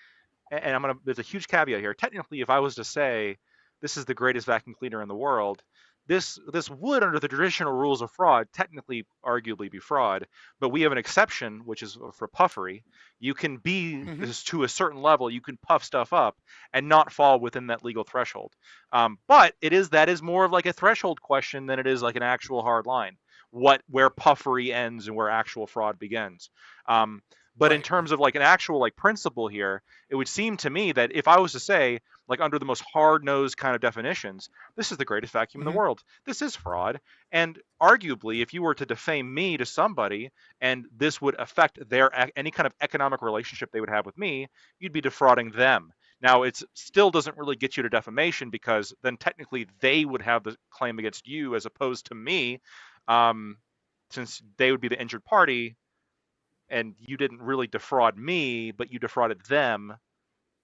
and there's a huge caveat here. Technically, if I was to say this is the greatest vacuum cleaner in the world, this would, under the traditional rules of fraud, technically, arguably be fraud. But we have an exception, which is for puffery. You can be Mhm. to a certain level, you can puff stuff up and not fall within that legal threshold. But that is more of like a threshold question than it is like an actual hard line. Where puffery ends and where actual fraud begins. But in Right. terms of like an actual like principle here, it would seem to me that if I was to say, like under the most hard-nosed kind of definitions, this is the greatest vacuum in Mhm. the world, this is fraud. And arguably, if you were to defame me to somebody and this would affect any kind of economic relationship they would have with me, you'd be defrauding them. Now, it still doesn't really get you to defamation because then technically they would have the claim against you as opposed to me, since they would be the injured party and you didn't really defraud me, but you defrauded them.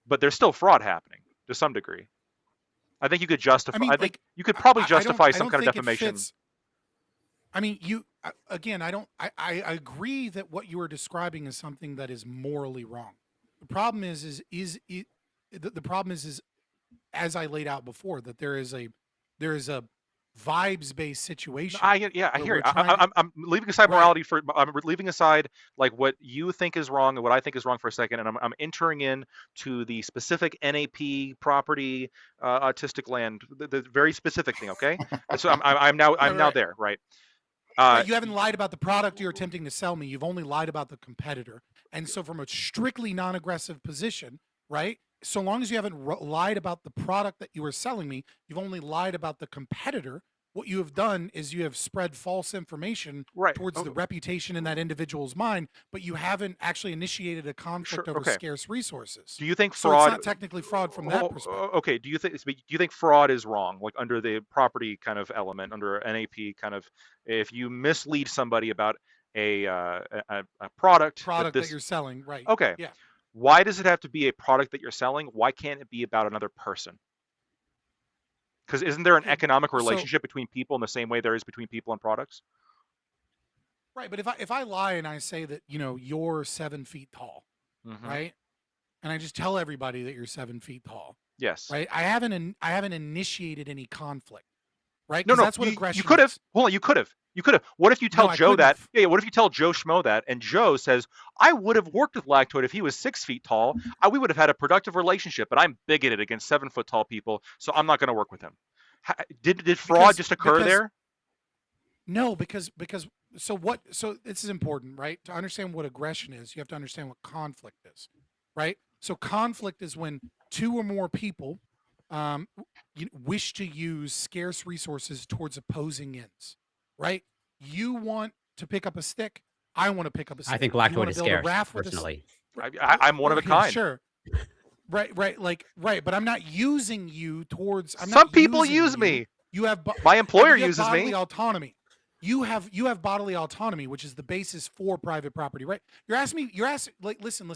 But there's still fraud happening to some degree. I think you could justify. I mean, I think like, you could probably I don't- justify I some don't kind of think it defamation. fits- I mean, again, I agree that what you are describing is something that is morally wrong. The problem the problem is as I laid out before, that there is a vibes based situation. I where hear we're you. trying to- I'm leaving aside Right. morality I'm leaving aside like what you think is wrong and what I think is wrong for a second, and I'm entering in to the specific NAP property, autistic land, the very specific thing. Okay, so I'm now Right. there, right? Right, you haven't lied about the product you're attempting to sell me. You've only lied about the competitor. And so, from a strictly non aggressive position, right? So long as you haven't lied about the product that you were selling me, you've only lied about the competitor. What you have done is you have spread false information Right. towards Oh, the reputation in that individual's mind, but you haven't actually initiated a conflict over okay. scarce resources. do you think So fraud? it's not technically fraud from that perspective. Okay. Do you think fraud is wrong, like under the property kind of element, under NAP kind of, if you mislead somebody about a product, Product that you're selling, right? okay. Yeah. Why does it have to be a product that you're selling? Why can't it be about another person? Because isn't there an economic So- relationship between people in the same way there is between people and products? Right, but if I lie and I say that you're 7 feet tall, Mhm. right? And I just tell everybody that you're 7 feet tall, Yes. right? I haven't initiated any conflict, right? No, 'Cause no. that's what You aggression could have. is. Hold on. You could have. You could have. What if you tell No, I Joe couldn't that? have. Yeah. What if you tell Joe Schmo that, and Joe says, "I would have worked with Lactoid if he was 6 feet tall. We would have had a productive relationship, but I'm bigoted against 7 foot tall people, so I'm not going to work with him." Did fraud just occur there? No, because so this is important, right? To understand what aggression is, you have to understand what conflict is, right? So conflict is when 2 or more people wish to use scarce resources towards opposing ends, right? You want to pick up a stick, I want to pick up a stick. I think You Lactoid wanna is build a scarce, raft with a personally. I'm one of a yeah, kind. sure. Right, but I'm not using you towards. I'm Some not people using use you. me. You have My employer you have uses bodily me. autonomy. You have bodily autonomy, which is the basis for private property, right? You're asking like listen.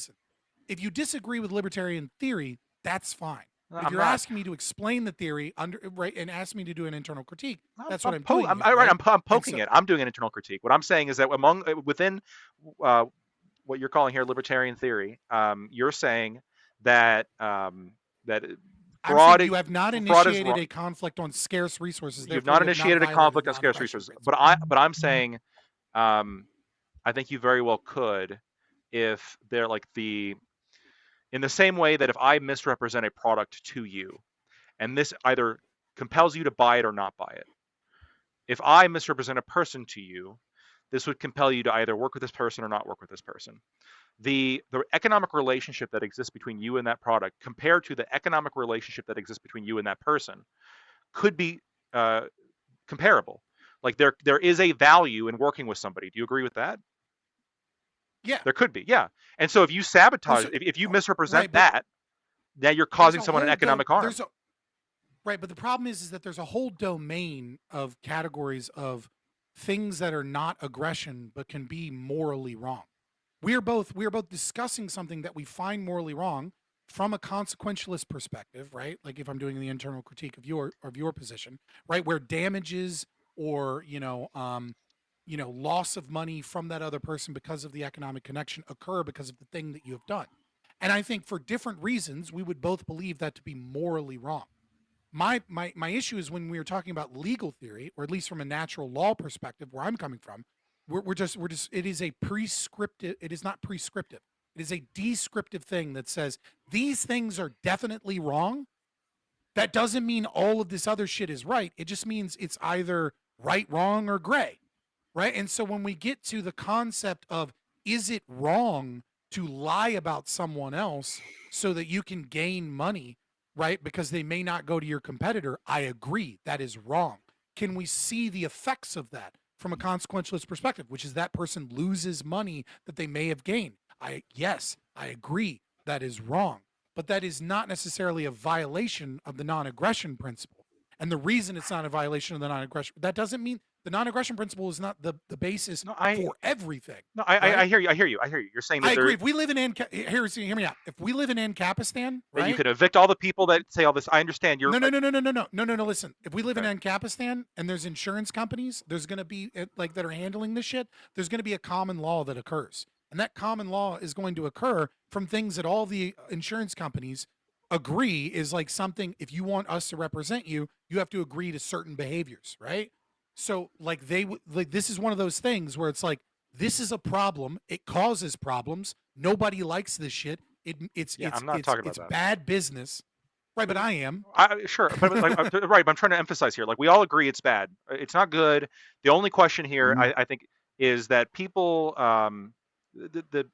If you disagree with libertarian theory, that's fine. If I'm you're not. asking me to explain the theory and ask me to do an internal critique, that's I'm what I'm doing. I'm, here, right, right? I'm poking it. I'm doing an internal critique. What I'm saying is that within what you're calling here libertarian theory, you're saying that that I'm fraud saying you have not fraud is initiated wrong. a conflict on scarce resources. You've Therefore, not you have initiated a violated conflict the on scarce non-aggression resources, principle. but I'm saying, I think you very well could, if they're like in the same way that if I misrepresent a product to you, and this either compels you to buy it or not buy it. If I misrepresent a person to you, this would compel you to either work with this person or not work with this person. The economic relationship that exists between you and that product compared to the economic relationship that exists between you and that person could be comparable. Like there is a value in working with somebody. Do you agree with that? Yeah. There could be, yeah. And so if you sabotage, so- if you misrepresent right, but that, now you're causing someone an economic harm. Right, but the problem is that there's a whole domain of categories of things that are not aggression but can be morally wrong. We are both discussing something that we find morally wrong from a consequentialist perspective, right? Like if I'm doing the internal critique of your position, right, where damages or loss of money from that other person because of the economic connection occur because of the thing that you have done. And I think for different reasons, we would both believe that to be morally wrong. My issue is when we were talking about legal theory, or at least from a natural law perspective, where I'm coming from, we're just it is a prescriptive. It is not prescriptive. It is a descriptive thing that says these things are definitely wrong. That doesn't mean all of this other shit is right. It just means it's either right, wrong, or gray, right? And so when we get to the concept of is it wrong to lie about someone else so that you can gain money, right? Because they may not go to your competitor. I agree. That is wrong. Can we see the effects of that from a consequentialist perspective, which is that person loses money that they may have gained? Yes, I agree. That is wrong. But that is not necessarily a violation of the non-aggression principle. And the reason it's not a violation of the non-aggression, that doesn't mean the non-aggression principle is not the basis for everything. No, right? I hear you. You're saying that I agree. If we live in hear me out. If we live in Ancapistan, right? You could evict all the people that say all this. I understand. You're No. Listen, if we live in Ancapistan and there's insurance companies, there's going to be like that are handling this shit. There's going to be a common law that occurs, and that common law is going to occur from things that all the insurance companies agree is like something. If you want us to represent you, you have to agree to certain behaviors, right? So like this is one of those things where it's like this is a problem. It causes problems. Nobody likes this shit. It's bad business. Right, but I am. Sure, but right, but I'm trying to emphasize here. Like we all agree it's bad. It's not good. The only question here, I think, is that people, the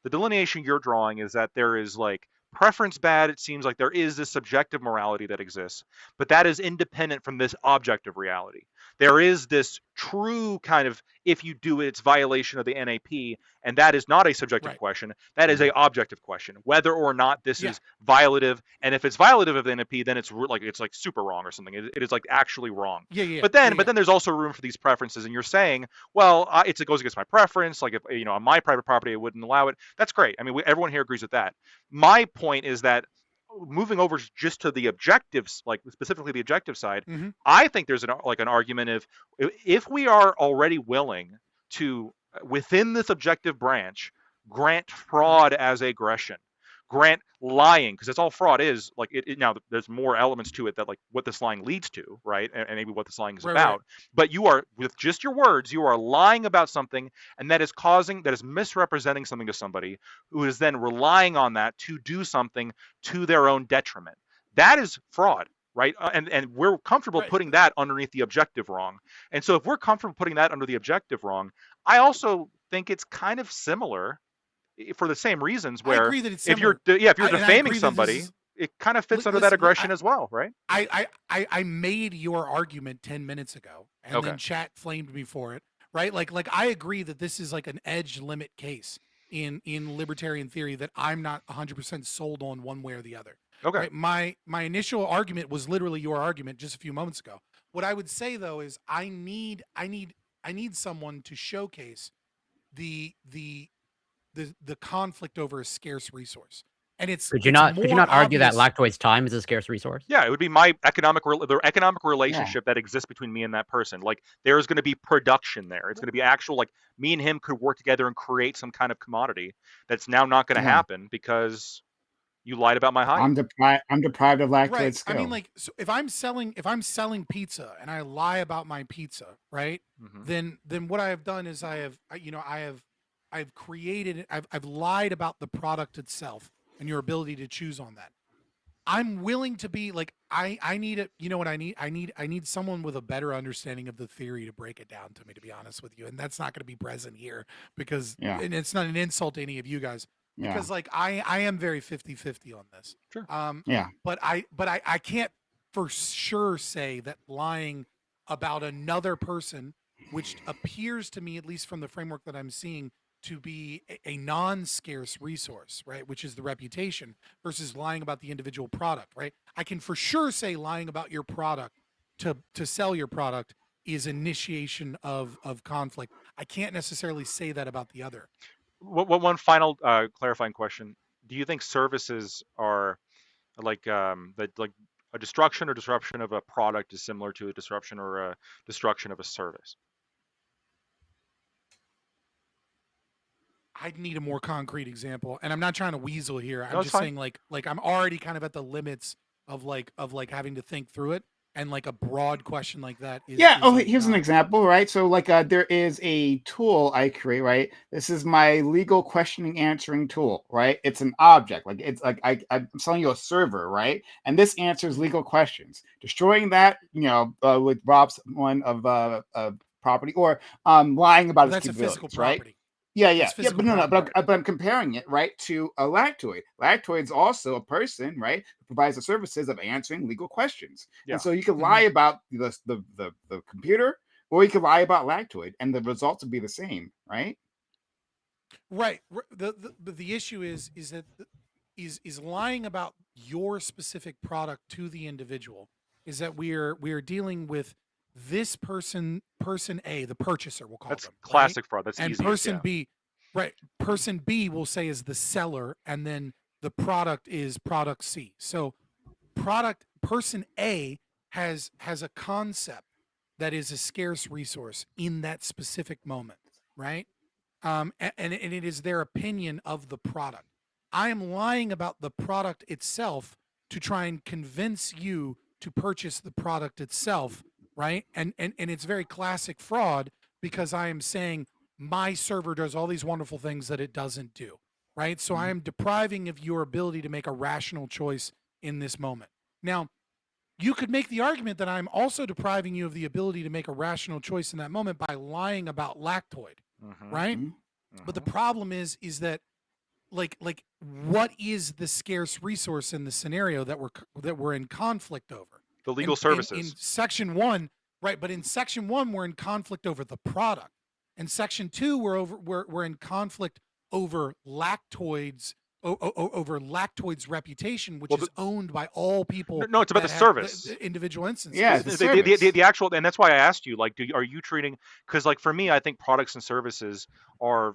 delineation you're drawing is that there is like preference bad. It seems like there is this subjective morality that exists, but that is independent from this objective reality. There is this true kind of, if you do it, it's violation of the NAP, and that is not a subjective question. That is a objective question, whether or not this is violative. And if it's violative of the NAP, then it's like super wrong or something. It is like actually wrong. But then there's also room for these preferences, and you're saying, well, it goes against my preference. Like if on my private property, I wouldn't allow it. That's great. I mean, everyone here agrees with that. My point is that moving over just to the objectives, like specifically the objective side, I think there's an argument if we are already willing to, within this objective branch, grant fraud as aggression, grant lying, because it's all fraud is like now there's more elements to it that like what this lying leads to, right? And maybe what this lying is Right, about. right. But you are, with just your words, you are lying about something, and that is misrepresenting something to somebody who is then relying on that to do something to their own detriment. That is fraud, right? And we're comfortable Right. putting that underneath the objective wrong. And so if we're comfortable putting that under the objective wrong, I also think it's kind of similar for the same reasons, I where agree that it's if you're similar. if you're And I defaming agree that somebody, this is, it kind of fits under that listen, aggression as well, right? I made your argument 10 minutes ago, and Okay. then chat flamed me for it, right? Like I agree that this is like an edge limit case in libertarian theory that I'm not 100% sold on one way or the other. Okay. Right? My initial argument was literally your argument just a few moments ago. What I would say though is I need someone to showcase the conflict over a scarce resource. And Could you it's not more argue that obvious- lactoid's time is a scarce resource? Yeah, it would be the economic relationship that exists between me and that person. Like there's going to be production there. It's going to be actual, like me and him could work together and create some kind of commodity that's now not going to happen because you lied about my height. I'm deprived of lactoid Right. skill. I mean, like, so if I'm selling pizza and I lie about my pizza, right? Mhm. Then what I have done is I've lied about the product itself and your ability to choose on that. I'm willing to be like, I need it. You know what I need? I need someone with a better understanding of the theory to break it down to me, to be honest with you. And that's not going to be present here because, and it's not an insult to any of you guys, because like I am very 50-50 on this. Sure. But I can't for sure say that lying about another person, which appears to me, at least from the framework that I'm seeing, to be a non-scarce resource, right? Which is the reputation, versus lying about the individual product, right? I can for sure say lying about your product to sell your product is initiation of conflict. I can't necessarily say that about the other. One final clarifying question: do you think services are like that, like a destruction or disruption of a product is similar to a disruption or a destruction of a service? I'd need a more concrete example, and I'm not trying to weasel here. I'm No, it's just fine. saying like I'm already kind of at the limits of having to think through it, and like a broad question like that is like, here's an example, right? So like there is a tool I create, right? This is my legal questioning answering tool, right? It's an object, like it's like I'm selling you a server, right? And this answers legal questions. Destroying that, with Rob's one of property, or lying about Well, his that's a physical capabilities, right? property. Yeah, That's but physical no, property. but I'm comparing it, right, to a lactoid. Lactoid's also a person, right, who provides the services of answering legal questions. Yeah. And so you can lie about the computer, or you can lie about lactoid, and the results would be the same, right? Right. The issue is that is lying about your specific product to the individual, is that we're dealing with this person A, the purchaser, we'll call That's them, classic fraud. That's and easiest, person yeah. B, right? Person B will say is the seller, and then the product is product C. So person A has a concept that is a scarce resource in that specific moment, right? And it is their opinion of the product. I am lying about the product itself to try and convince you to purchase the product itself, right? And it's very classic fraud, because I am saying my server does all these wonderful things that it doesn't do, right? So I am depriving of your ability to make a rational choice in this moment. Now, you could make the argument that I'm also depriving you of the ability to make a rational choice in that moment by lying about lactoid, right? But the problem is that like what is the scarce resource in the scenario that we're in conflict over? The legal services. In section 1, right? But in section 1, we're in conflict over the product. In section 2, we're in conflict over lactoid's reputation, which is owned by all people. No, it's about the service. The individual instances. Yeah, the actual, and that's why I asked you, like, are you treating? Because like for me, I think products and services are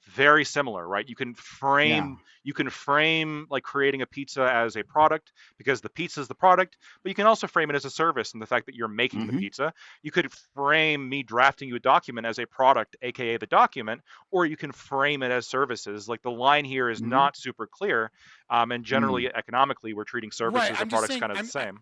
very similar, right? You can frame like creating a pizza as a product because the pizza is the product, but you can also frame it as a service and the fact that you're making the pizza. You could frame me drafting you a document as a product, aka the document, or you can frame it as services. Like the line here is not super clear, and generally economically, we're treating services and products kind of the same.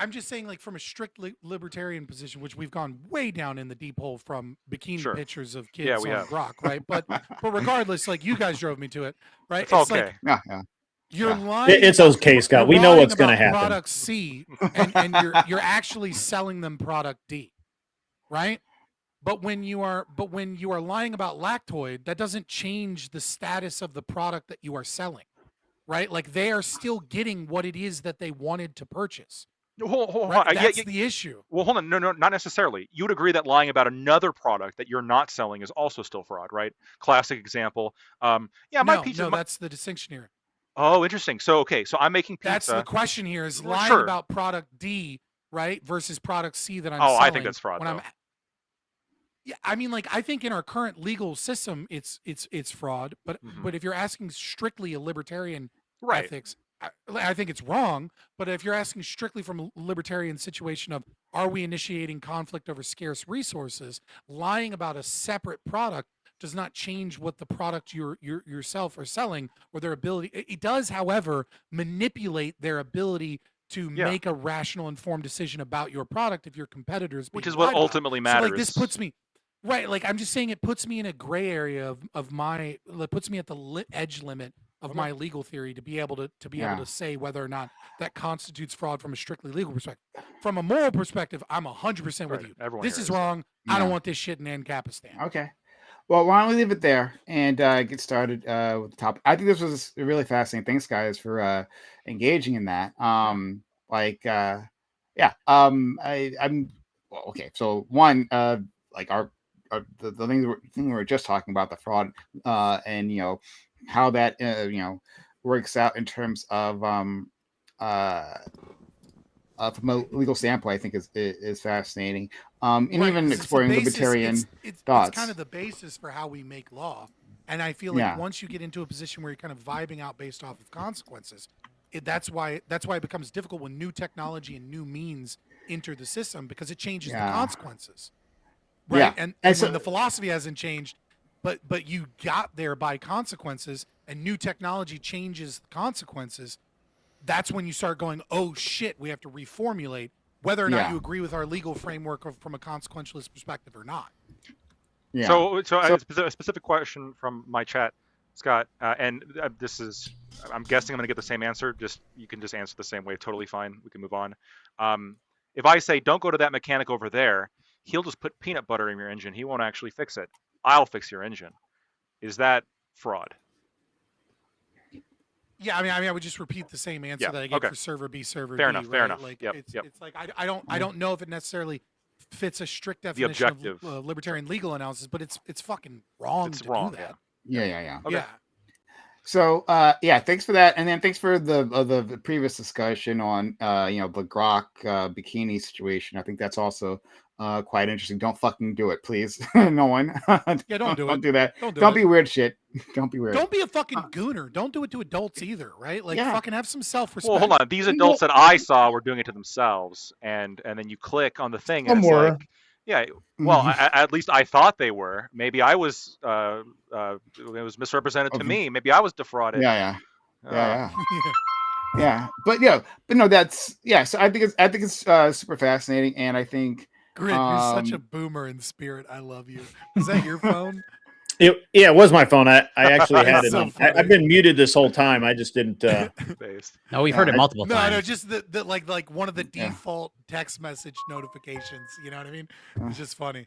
I'm just saying, like, from a strict libertarian position, which we've gone way down in the deep hole from bikini Sure. pictures of kids Yeah, we on have. Grok, right? But regardless, like, you guys drove me to it, right? It's okay. like Yeah. you're Yeah. lying. It's okay, Scott. you're We know lying what's going to about happen. Product C, and you're actually selling them product D, right? But when you are lying about Lactoid, that doesn't change the status of the product that you are selling, right? Like they are still getting what it is that they wanted to purchase. Hold Right? on. That's the issue. Well, hold on. No, not necessarily. You would agree that lying about another product that you're not selling is also still fraud, right? Classic example. My pizza. No, that's the distinction here. Oh, interesting. So, okay, so I'm making pizza. That's the question here: is lying Sure. about product D, right, versus product C that I'm Oh, selling. I think that's fraud. When yeah, I mean, like, I think in our current legal system, it's fraud. But if you're asking strictly a libertarian Right. ethics, I think it's wrong. But if you're asking strictly from a libertarian situation of are we initiating conflict over scarce resources, lying about a separate product does not change what the product yourself are selling or their ability. It does, however, manipulate their ability to make a rational, informed decision about your product if your competitors, Which is what ultimately matters. So, like, this puts me right. Like, I'm just saying, it puts me in a gray area of my. It puts me at the edge limit of my legal theory to be able to able to say whether or not that constitutes fraud from a strictly legal perspective. From a moral perspective, I'm 100% with you. Everyone This here is is. wrong. I don't want this shit in Ancapistan. Okay. Well, why don't we leave it there and get started with the topic? I think this was really fascinating. Thanks, guys, for engaging in that. I'm well, okay. So one, like the thing we were just talking about, the fraud, and how that works out in terms of from a legal standpoint, I think is fascinating. And Right, even 'cause it's the exploring basis- libertarian it's thoughts. kind of the basis for how we make law. And I feel like Yeah. once you get into a position where you're kind of vibing out based off of consequences, that's why it becomes difficult when new technology and new means enter the system because it changes the consequences. Right. Yeah. And And so- when the philosophy hasn't changed, but you got there by consequences and new technology changes the consequences, that's when you start going, oh shit, we have to reformulate whether or not Yeah. you agree with our legal framework from a consequentialist perspective or not. Yeah. So a specific question from my chat, Scott, and this is, I'm guessing I'm going to get the same answer. You can just answer the same way. Totally fine. We can move on. If I say, don't go to that mechanic over there, he'll just put peanut butter in your engine. He won't actually fix it. I'll fix your engine. Is that fraud? Yeah, I mean, I would just repeat the same answer Yeah, that I gave okay. for server B, server Fair D. enough, fair right? enough. Like, Yep, it's yep. like I don't know if it necessarily fits a strict definition objective. of libertarian legal analysis, but it's fucking wrong It's to wrong, do that. Yeah. Okay. Yeah. So thanks for that, and then thanks for the previous discussion on the Grok bikini situation. I think that's also quite interesting. Don't fucking do it, please. No one. Yeah, don't do Don't it. do that. Don't do Don't it. be weird shit. Don't be weird. Don't be a fucking gooner. Don't do it to adults either, right? Like, Yeah. fucking have some self-respect. Well, hold on. These adults that I saw were doing it to themselves, and then you click on the thing, and Some it's were. like, yeah. Well, Mhm. at least I thought they were. Maybe I was. It was misrepresented to Mhm. me. Maybe I was defrauded. Yeah. Uh, Yeah. But no, that's So I think it's super fascinating, and I think Grid, you're such a boomer in spirit. I love you. Is that your phone? It was my phone. I actually had it So on. funny. I've been muted this whole time. I just didn't. based. No, we've heard it multiple No, times. just the like one of the Yeah. default text message notifications. You know what I mean? It's just funny.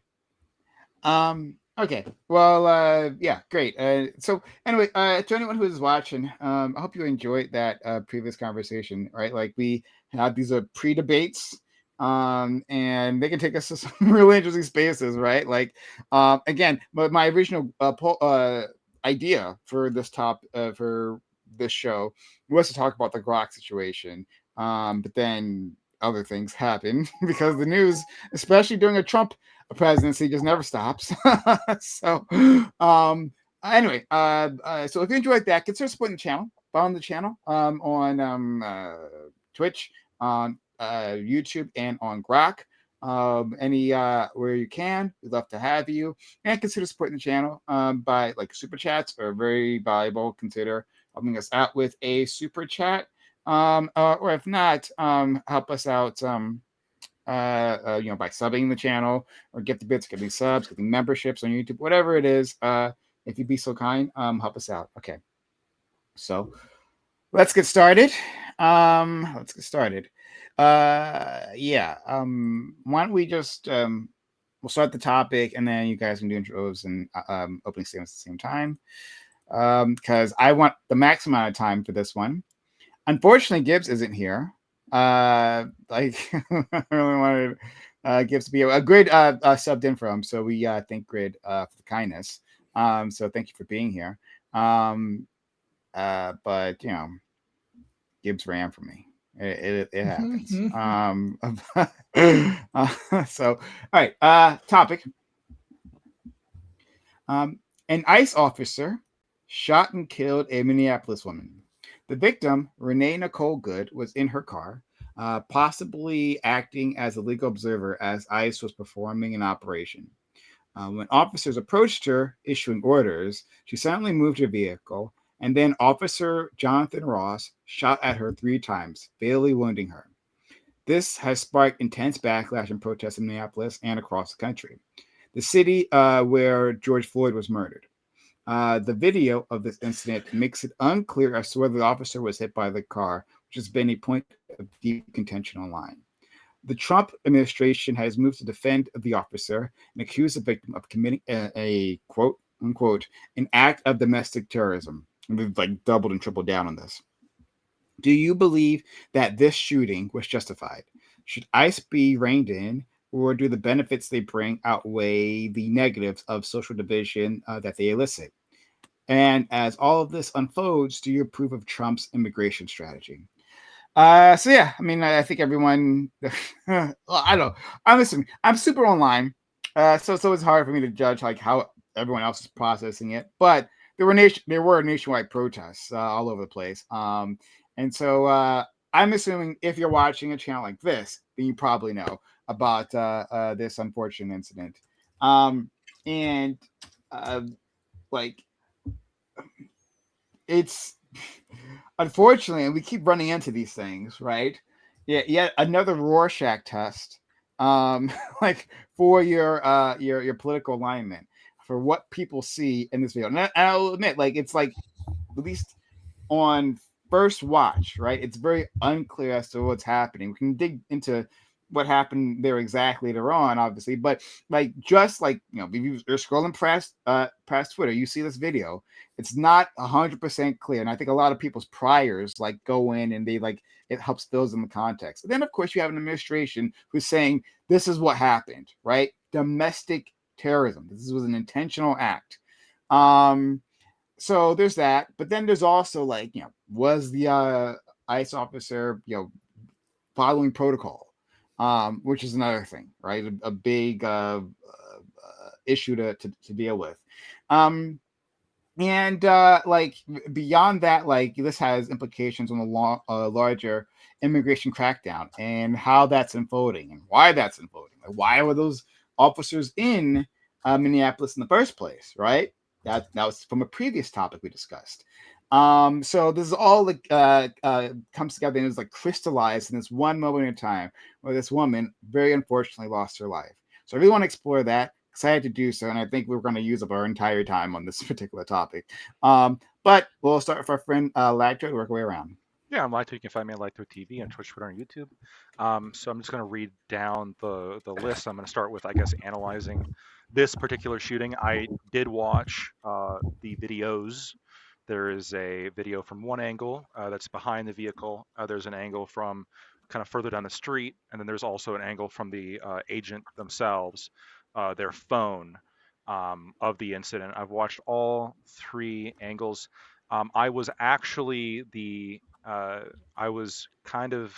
Okay. Well, great. So anyway, to anyone who is watching, I hope you enjoyed that previous conversation, right? Like we had these pre-debates, and they can take us to some really interesting spaces, right? Like, again, but my original idea for for this show was to talk about the Grok situation, but then other things happen because the news, especially during a Trump presidency, just never stops. So Anyway, so if you enjoyed that, consider supporting the channel. Follow the channel on Twitch, on YouTube, and on Grok. Any where you can, we'd love to have you. And consider supporting the channel by like super chats are very valuable. Consider helping us out with a super chat. Or if not, help us out by subbing the channel or get the bits, getting subs, getting memberships on YouTube, whatever it is. If you'd be so kind, help us out. Okay. So let's get started. Why don't we just we'll start the topic and then you guys can do intros and opening statements at the same time. Because I want the max amount of time for this one. Unfortunately, Gibbs isn't here. I really wanted Gibbs to be a Grid subbed in for him, so we thank Grid for the kindness. So thank you for being here. But Gibbs ran for me. It happens. So all right. Topic. An ICE officer shot and killed a Minneapolis woman. The victim, Renee Nicole Good, was in her car, possibly acting as a legal observer as ICE was performing an operation. When officers approached her, issuing orders, she suddenly moved her vehicle, and then Officer Jonathan Ross shot at her 3 times, fatally wounding her. This has sparked intense backlash and protests in Minneapolis and across the country, the city where George Floyd was murdered. The video of this incident makes it unclear as to whether the officer was hit by the car, which has been a point of deep contention online. The Trump administration has moved to defend the officer and accuse the victim of committing a quote unquote an act of domestic terrorism. And we've like doubled and tripled down on this. Do you believe that this shooting was justified? Should ICE be reined in, or do the benefits they bring outweigh the negatives of social division that they elicit? And as all of this unfolds, do you approve of Trump's immigration strategy? I think everyone. I don't know. I'm super online, so it's hard for me to judge like how everyone else is processing it. But there were nationwide protests all over the place, and so I'm assuming if you're watching a channel like this, then you probably know about this unfortunate incident, it's unfortunately, and we keep running into these things, right? Yeah, yet another Rorschach test, for your political alignment, for what people see in this video. And I'll admit, it's like at least on first watch, right? It's very unclear as to what's happening. We can dig into what happened there exactly later on, obviously, but if you're scrolling past Twitter, you see this video. It's not 100% clear, and I think a lot of people's priors go in and they it helps fills in the context. And then of course you have an administration who's saying this is what happened, right? Domestic terrorism. This was an intentional act. So there's that, but then there's also was the ICE officer following protocol? Which is another thing, right? A big issue to deal with. And beyond that, this has implications on the larger immigration crackdown and how that's unfolding and why that's unfolding. Why were those officers in Minneapolis in the first place, right? That was from a previous topic we discussed. So this is all comes together and is crystallized in this one moment in time where this woman very unfortunately lost her life. So I really want to explore that. Excited to do so, and I think we're going to use up our entire time on this particular topic. But we'll start with our friend Lacto to work our way around. Yeah, I'm Lacto. You can find me at Lacto TV on Twitch, Twitter, and YouTube. So I'm just going to read down the list. I'm going to start with, analyzing this particular shooting. I did watch the videos. There is a video from one angle that's behind the vehicle. There's an angle from kind of further down the street, and then there's also an angle from the agent themselves, their phone of the incident. I've watched all 3 angles. I was actually I was kind of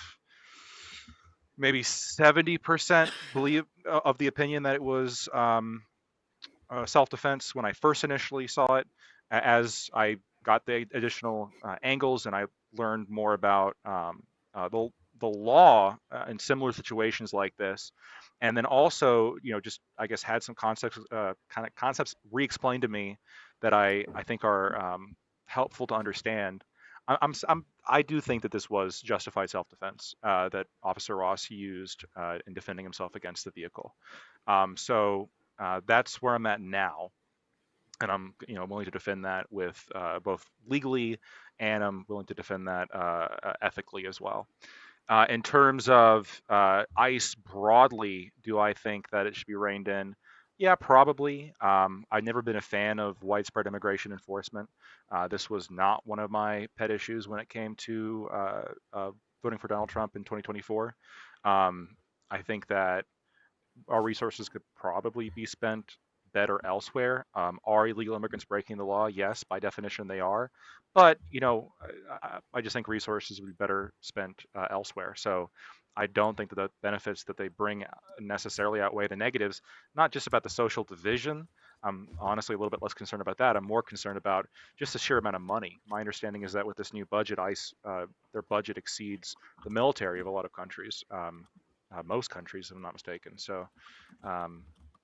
maybe 70% believe of the opinion that it was self-defense when I first initially saw it. as I got the additional angles and I learned more about the law in similar situations like this, and then also, just I guess had some concepts re-explained to me that I think are helpful to understand. I do think that this was justified self-defense that Officer Ross used in defending himself against the vehicle. So that's where I'm at now, and I'm willing to defend that with both legally, and I'm willing to defend that ethically as well. In terms of ICE broadly, do I think that it should be reined in? Yeah, probably. I've never been a fan of widespread immigration enforcement. This was not one of my pet issues when it came to voting for Donald Trump in 2024. I think that our resources could probably be spent better elsewhere. Are illegal immigrants breaking the law? Yes, by definition they are. But I just think resources would be better spent elsewhere. So I don't think that the benefits that they bring necessarily outweigh the negatives. Not just about the social division. I'm honestly a little bit less concerned about that. I'm more concerned about just the sheer amount of money. My understanding is that with this new budget, ICE, their budget exceeds the military of a lot of countries, most countries, if I'm not mistaken. So,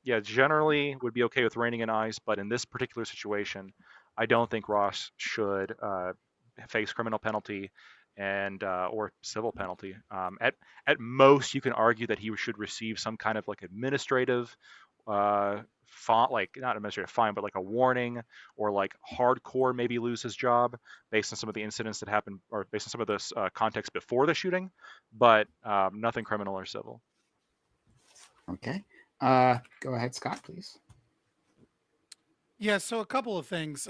yeah, generally would be okay with reining in ICE, but in this particular situation, I don't think Ross should face criminal penalty and or civil penalty. At most, you can argue that he should receive some kind of like administrative like not administrative fine, but like a warning, or like hardcore maybe lose his job based on some of the incidents that happened, or based on some of this context before the shooting, but nothing criminal or civil. Okay. Go ahead, Scott, please. Yeah, so a couple of things.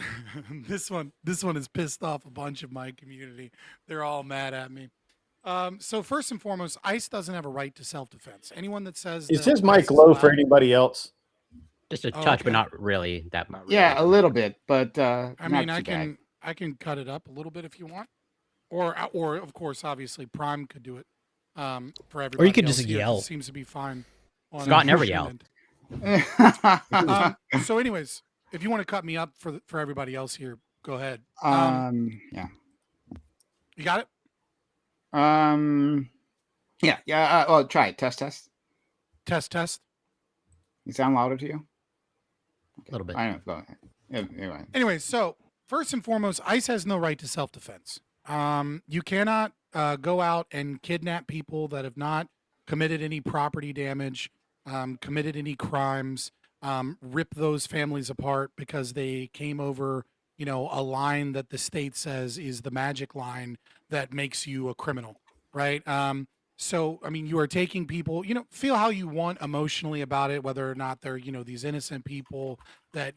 This one has pissed off a bunch of my community. They're all mad at me. So first and foremost, ICE doesn't have a right to self-defense. Anyone that says Is that his mic ICE low allowed- for anybody else? Just a Oh, touch, okay. but not really that much. Not really. Yeah, a little bit, but I not mean, too I bad. can cut it up a little bit if you want, or of course, obviously, Prime could do it for everybody. Or you could else just here, 'cause yell. it seems to be fine. on Scott never Christian yelled. end. So, anyways, if you want to cut me up for everybody else here, go ahead. Yeah. You got it. Yeah. Well, try it. Test. Test. You sound louder to you? A little bit. I don't know. Go ahead. Anyway. Anyways, so first and foremost, ICE has no right to self-defense. You cannot go out and kidnap people that have not committed any property damage, committed any crimes, rip those families apart because they came over, a line that the state says is the magic line that makes you a criminal, right? So, I mean, you are taking people, feel how you want emotionally about it, whether or not they're, these innocent people that,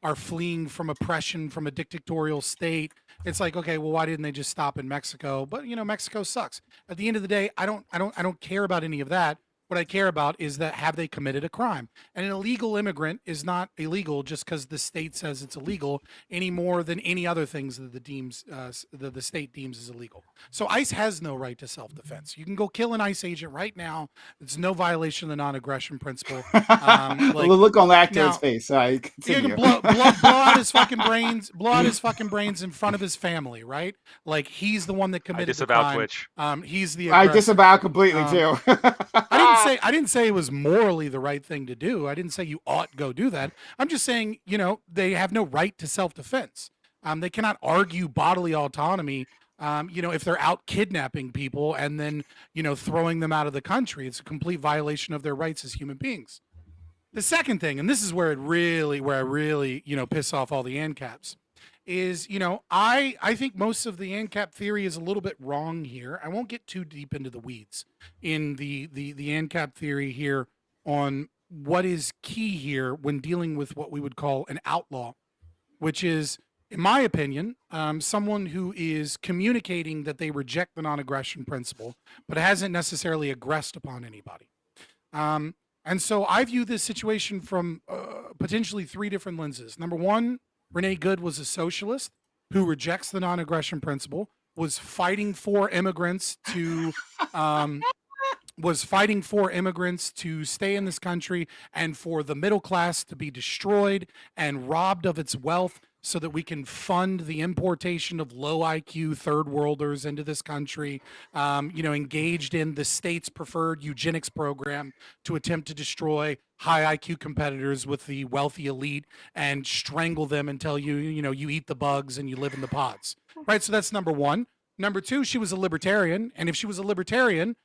are fleeing from oppression from a dictatorial state. It's like, okay, well, why didn't they just stop in Mexico? But, Mexico sucks. At the end of the day, I don't care about any of that. What I care about is that have they committed a crime? And an illegal immigrant is not illegal just because the state says it's illegal any more than any other things that the state deems is illegal. So ICE has no right to self-defense. You can go kill an ICE agent right now. It's no violation of the non-aggression principle. The look on the actor's now- face. Sorry, You continue. can blow out his fucking brains in front of his family, right? Like he's the one that I committed the disavow crime. Twitch. He's the I aggressor. disavow completely too. I didn't say it was morally the right thing to do. I didn't say you ought to go do that. I'm just saying, they have no right to self-defense. They cannot argue bodily autonomy, if they're out kidnapping people and then, throwing them out of the country. It's a complete violation of their rights as human beings. The second thing, and this is where I really, piss off all the ANCAPs, is, I think most of the ANCAP theory is a little bit wrong here. I won't get too deep into the weeds in the ANCAP theory here on what is key here when dealing with what we would call an outlaw, which is, in my opinion, someone who is communicating that they reject the non-aggression principle, but hasn't necessarily aggressed upon anybody. And so I view this situation from potentially three different lenses. Number one, Renee Good was a socialist who rejects the non-aggression principle, was fighting for immigrants to stay in this country and for the middle class to be destroyed and robbed of its wealth so that we can fund the importation of low IQ third worlders into this country, engaged in the state's preferred eugenics program to attempt to destroy high IQ competitors with the wealthy elite and strangle them until you eat the bugs and you live in the pods. Right. So that's number one. Number two, she was a libertarian. And if she was a libertarian,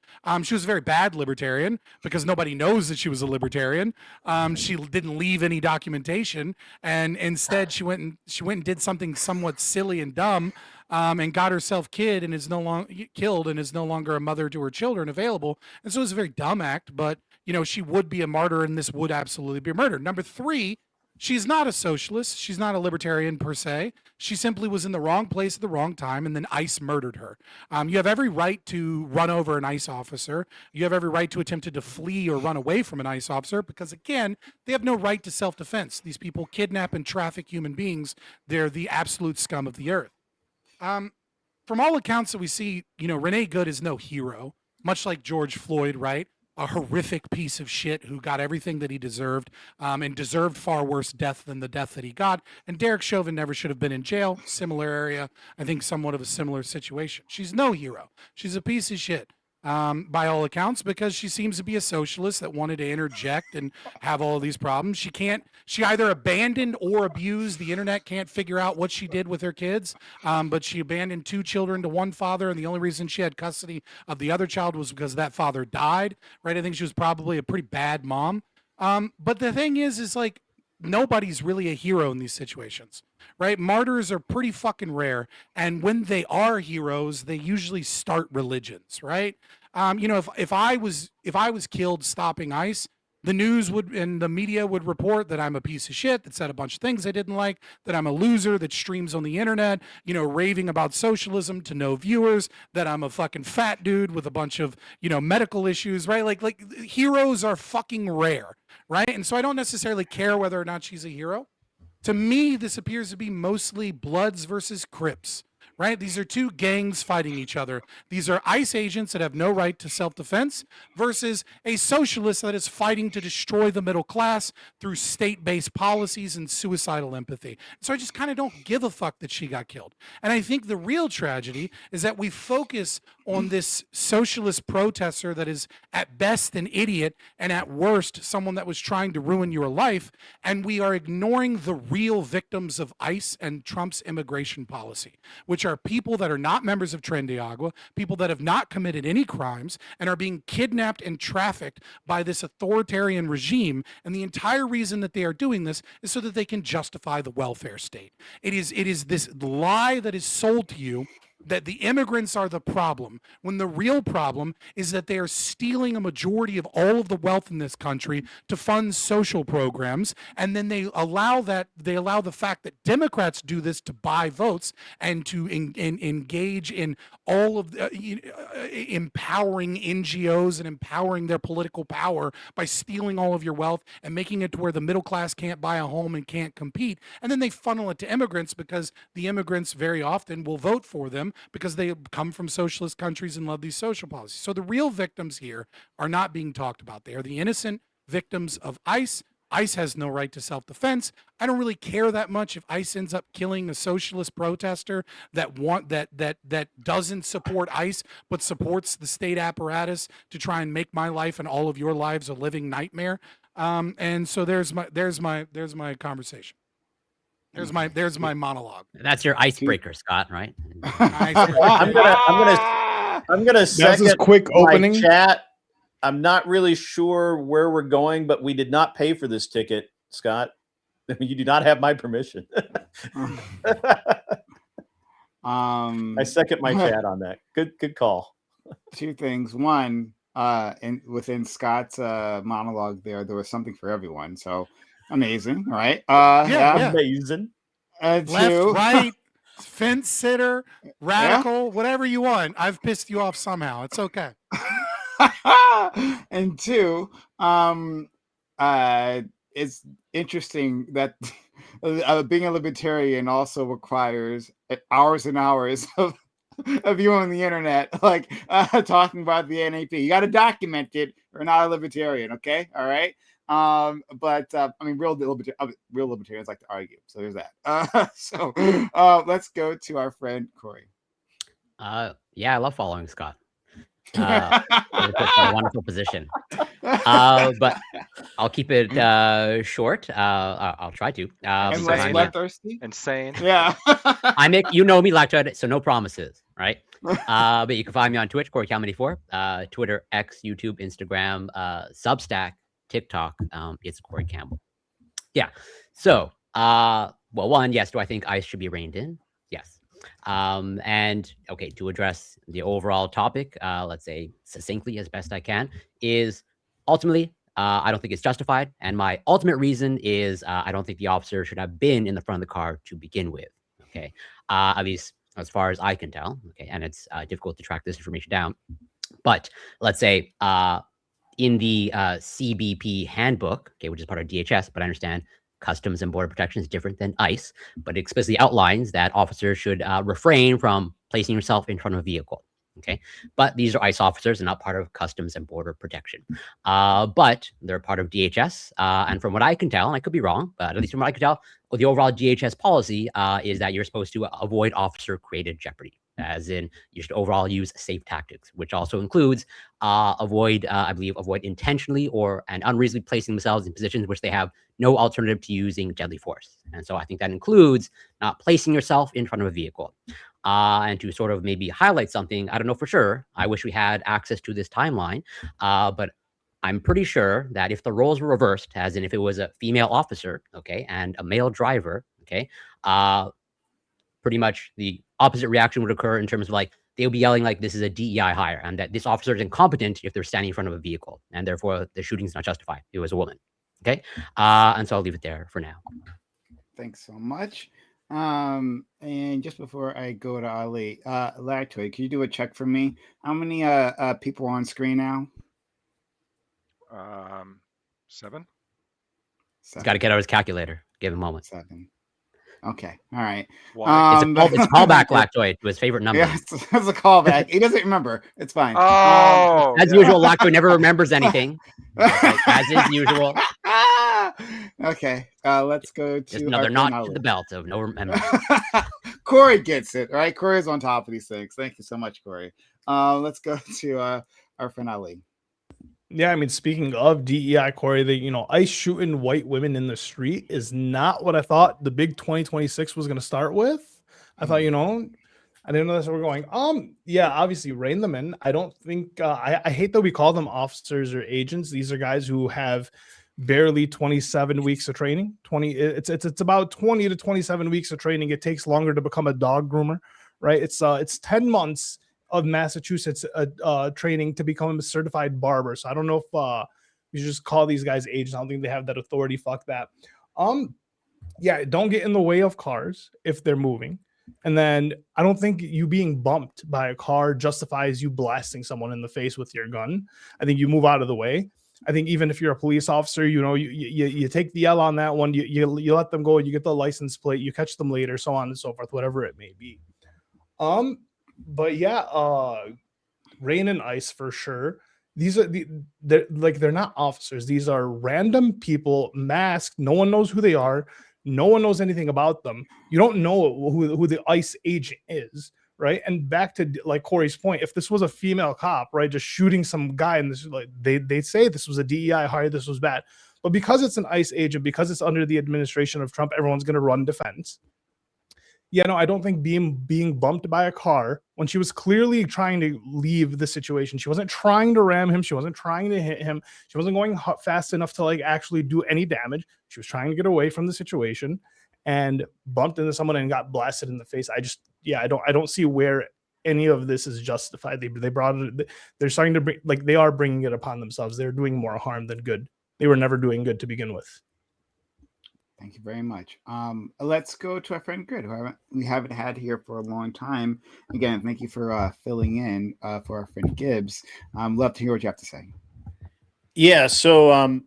she was a very bad libertarian because nobody knows that she was a libertarian. She didn't leave any documentation. And instead, she went and did something somewhat silly and dumb, and got herself killed and is no longer a mother to her children available. And so it was a very dumb act. But, she would be a martyr, and this would absolutely be a murder. Number three, she's not a socialist. She's not a libertarian per se. She simply was in the wrong place at the wrong time, and then ICE murdered her. You have every right to run over an ICE officer. You have every right to attempt to flee or run away from an ICE officer because, again, they have no right to self-defense. These people kidnap and traffic human beings. They're the absolute scum of the earth. From all accounts that we see, Renee Good is no hero, much like George Floyd, right? A horrific piece of shit who got everything that he deserved, and deserved far worse death than the death that he got. And Derek Chauvin never should have been in jail. Similar area, I think somewhat of a similar situation. She's no hero. She's a piece of shit. By all accounts, because she seems to be a socialist that wanted to interject and have all of these problems. She either abandoned or abused the internet, can't figure out what she did with her kids, but she abandoned 2 children to one father, and the only reason she had custody of the other child was because that father died, right? I think she was probably a pretty bad mom. But the thing is like, nobody's really a hero in these situations, right? Martyrs are pretty fucking rare. And when they are heroes, they usually start religions, right? If I was killed stopping ICE, the news would and the media would report that I'm a piece of shit that said a bunch of things I didn't like, that I'm a loser that streams on the internet, raving about socialism to no viewers, that I'm a fucking fat dude with a bunch of, medical issues, right? Like heroes are fucking rare, right? And so I don't necessarily care whether or not she's a hero. To me, this appears to be mostly Bloods versus Crips, right? These are 2 gangs fighting each other. These are ICE agents that have no right to self-defense versus a socialist that is fighting to destroy the middle class through state-based policies and suicidal empathy. So I just kind of don't give a fuck that she got killed. And I think the real tragedy is that we focus on this socialist protester that is at best an idiot and at worst someone that was trying to ruin your life, and we are ignoring the real victims of ICE and Trump's immigration policy, which are people that are not members of Tren de Agua, people that have not committed any crimes and are being kidnapped and trafficked by this authoritarian regime. And the entire reason that they are doing this is so that they can justify the welfare state. It is this lie that is sold to you that the immigrants are the problem, when the real problem is that they are stealing a majority of all of the wealth in this country to fund social programs, and then they allow the fact that Democrats do this to buy votes and to engage in all of the, empowering NGOs and empowering their political power by stealing all of your wealth and making it to where the middle class can't buy a home and can't compete. And then they funnel it to immigrants because the immigrants very often will vote for them because they come from socialist countries and love these social policies. So the real victims here are not being talked about. They are the innocent victims of ICE. ICE has no right to self-defense. I don't really care that much if ICE ends up killing a socialist protester that doesn't support ICE but supports the state apparatus to try and make my life and all of your lives a living nightmare. And so there's my conversation. There's my monologue. That's your icebreaker, Scott, right? I'm gonna That's his second quick my opening. chat. I'm not really sure where we're going, but we did not pay for this ticket, Scott. You do not have my permission. I second my chat on that. Good call. 2 things. One, within Scott's monologue there was something for everyone. So amazing, right? Yeah. Amazing. Left, 2, right, fence sitter, radical, whatever you want. I've pissed you off somehow. It's okay. and 2, it's interesting that being a libertarian also requires hours and hours of you on the internet, like talking about the NAP. You got to document it or not a libertarian, okay? All right. But I mean, real libertarians like to argue. So there's that. Let's go to our friend Corey. Yeah, I love following Scott. It puts me in a wonderful position. But I'll keep it short. I'll try to. And so less I'm, bloodthirsty. Insane. Yeah. I make me Lactoid, so no promises, right? But you can find me on Twitch, CoreyCal94, Twitter, X, YouTube, Instagram, Substack, TikTok. It's Corey Campbell. Yeah. So, well, one, yes. Do I think ICE should be reined in? Yes. And okay, to address the overall topic, let's say succinctly as best I can, is ultimately, I don't think it's justified. And my ultimate reason is I don't think the officer should have been in the front of the car to begin with. Okay. At least as far as I can tell. Okay. And it's difficult to track this information down. But let's say in the CBP handbook, okay, which is part of DHS, but I understand Customs and Border Protection is different than ICE, but it explicitly outlines that officers should refrain from placing yourself in front of a vehicle. Okay, but these are ICE officers and not part of Customs and Border Protection. But they're part of DHS, and from what I can tell, and I could be wrong, but at least from what I can tell, well, the overall DHS policy is that you're supposed to avoid officer-created jeopardy. As in, you should overall use safe tactics, which also includes avoid intentionally and unreasonably placing themselves in positions which they have no alternative to using deadly force. And so I think that includes not placing yourself in front of a vehicle. And to sort of maybe highlight something, I don't know for sure. I wish we had access to this timeline, but I'm pretty sure that if the roles were reversed, as in if it was a female officer, okay, and a male driver, okay, pretty much the opposite reaction would occur in terms of like, they would be yelling like this is a DEI hire and that this officer is incompetent if they're standing in front of a vehicle and therefore the shooting is not justified. It was a woman. Okay. And so I'll leave it there for now. Thanks so much. And just before I go to Ali, Lactoid, can you do a check for me? How many people are on screen now? 7. He's got to get out his calculator. Give him a moment. 7. Okay. All right. Why? It's a callback, Lactoid, to his favorite number. Yeah, it's a callback. He doesn't remember. It's fine. Oh, As usual, Lactoid never remembers anything. As is usual. Okay. Let's go to Just another knot to the belt of no remember. Corey gets it, right? Corey's on top of these things. Thank you so much, Corey. Let's go to our friend Ali. Yeah, I mean, speaking of DEI, Corey, ICE shooting white women in the street is not what I thought the big 2026 was going to start with. I thought, I didn't know that's where we're going. Yeah, obviously rein them in. I don't think I hate that we call them officers or agents. These are guys who have barely 27 weeks of training. It's about 20 to 27 weeks of training. It takes longer to become a dog groomer, right? It's 10 months of Massachusetts training to become a certified barber. So I don't know if you should just call these guys agents. I don't think they have that authority. Fuck that. Yeah, don't get in the way of cars if they're moving. And then I don't think you being bumped by a car justifies you blasting someone in the face with your gun. I think you move out of the way. I think even if you're a police officer, you take the L on that one. You let them go. You get the license plate. You catch them later, so on and so forth, whatever it may be. But yeah, Rain and Ice for sure. These are they're not officers. These are random people, masked. No one knows who they are. No one knows anything about them. You don't know who the ICE agent is, right? And back to like Corey's point, if this was a female cop, right, just shooting some guy, and this like they say this was a DEI hire, this was bad. But because it's an ICE agent, because it's under the administration of Trump, everyone's going to run defense. Yeah, no, I don't think being bumped by a car when she was clearly trying to leave the situation. She wasn't trying to ram him. She wasn't trying to hit him. She wasn't going fast enough to like actually do any damage. She was trying to get away from the situation and bumped into someone and got blasted in the face. I don't see where any of this is justified. They brought it. They're starting to bring, like, they are bringing it upon themselves. They're doing more harm than good. They were never doing good to begin with. Thank you very much. Let's go to our friend Grid, who we haven't had here for a long time. Again, thank you for filling in for our friend Gibbs. Love to hear what you have to say. Yeah, so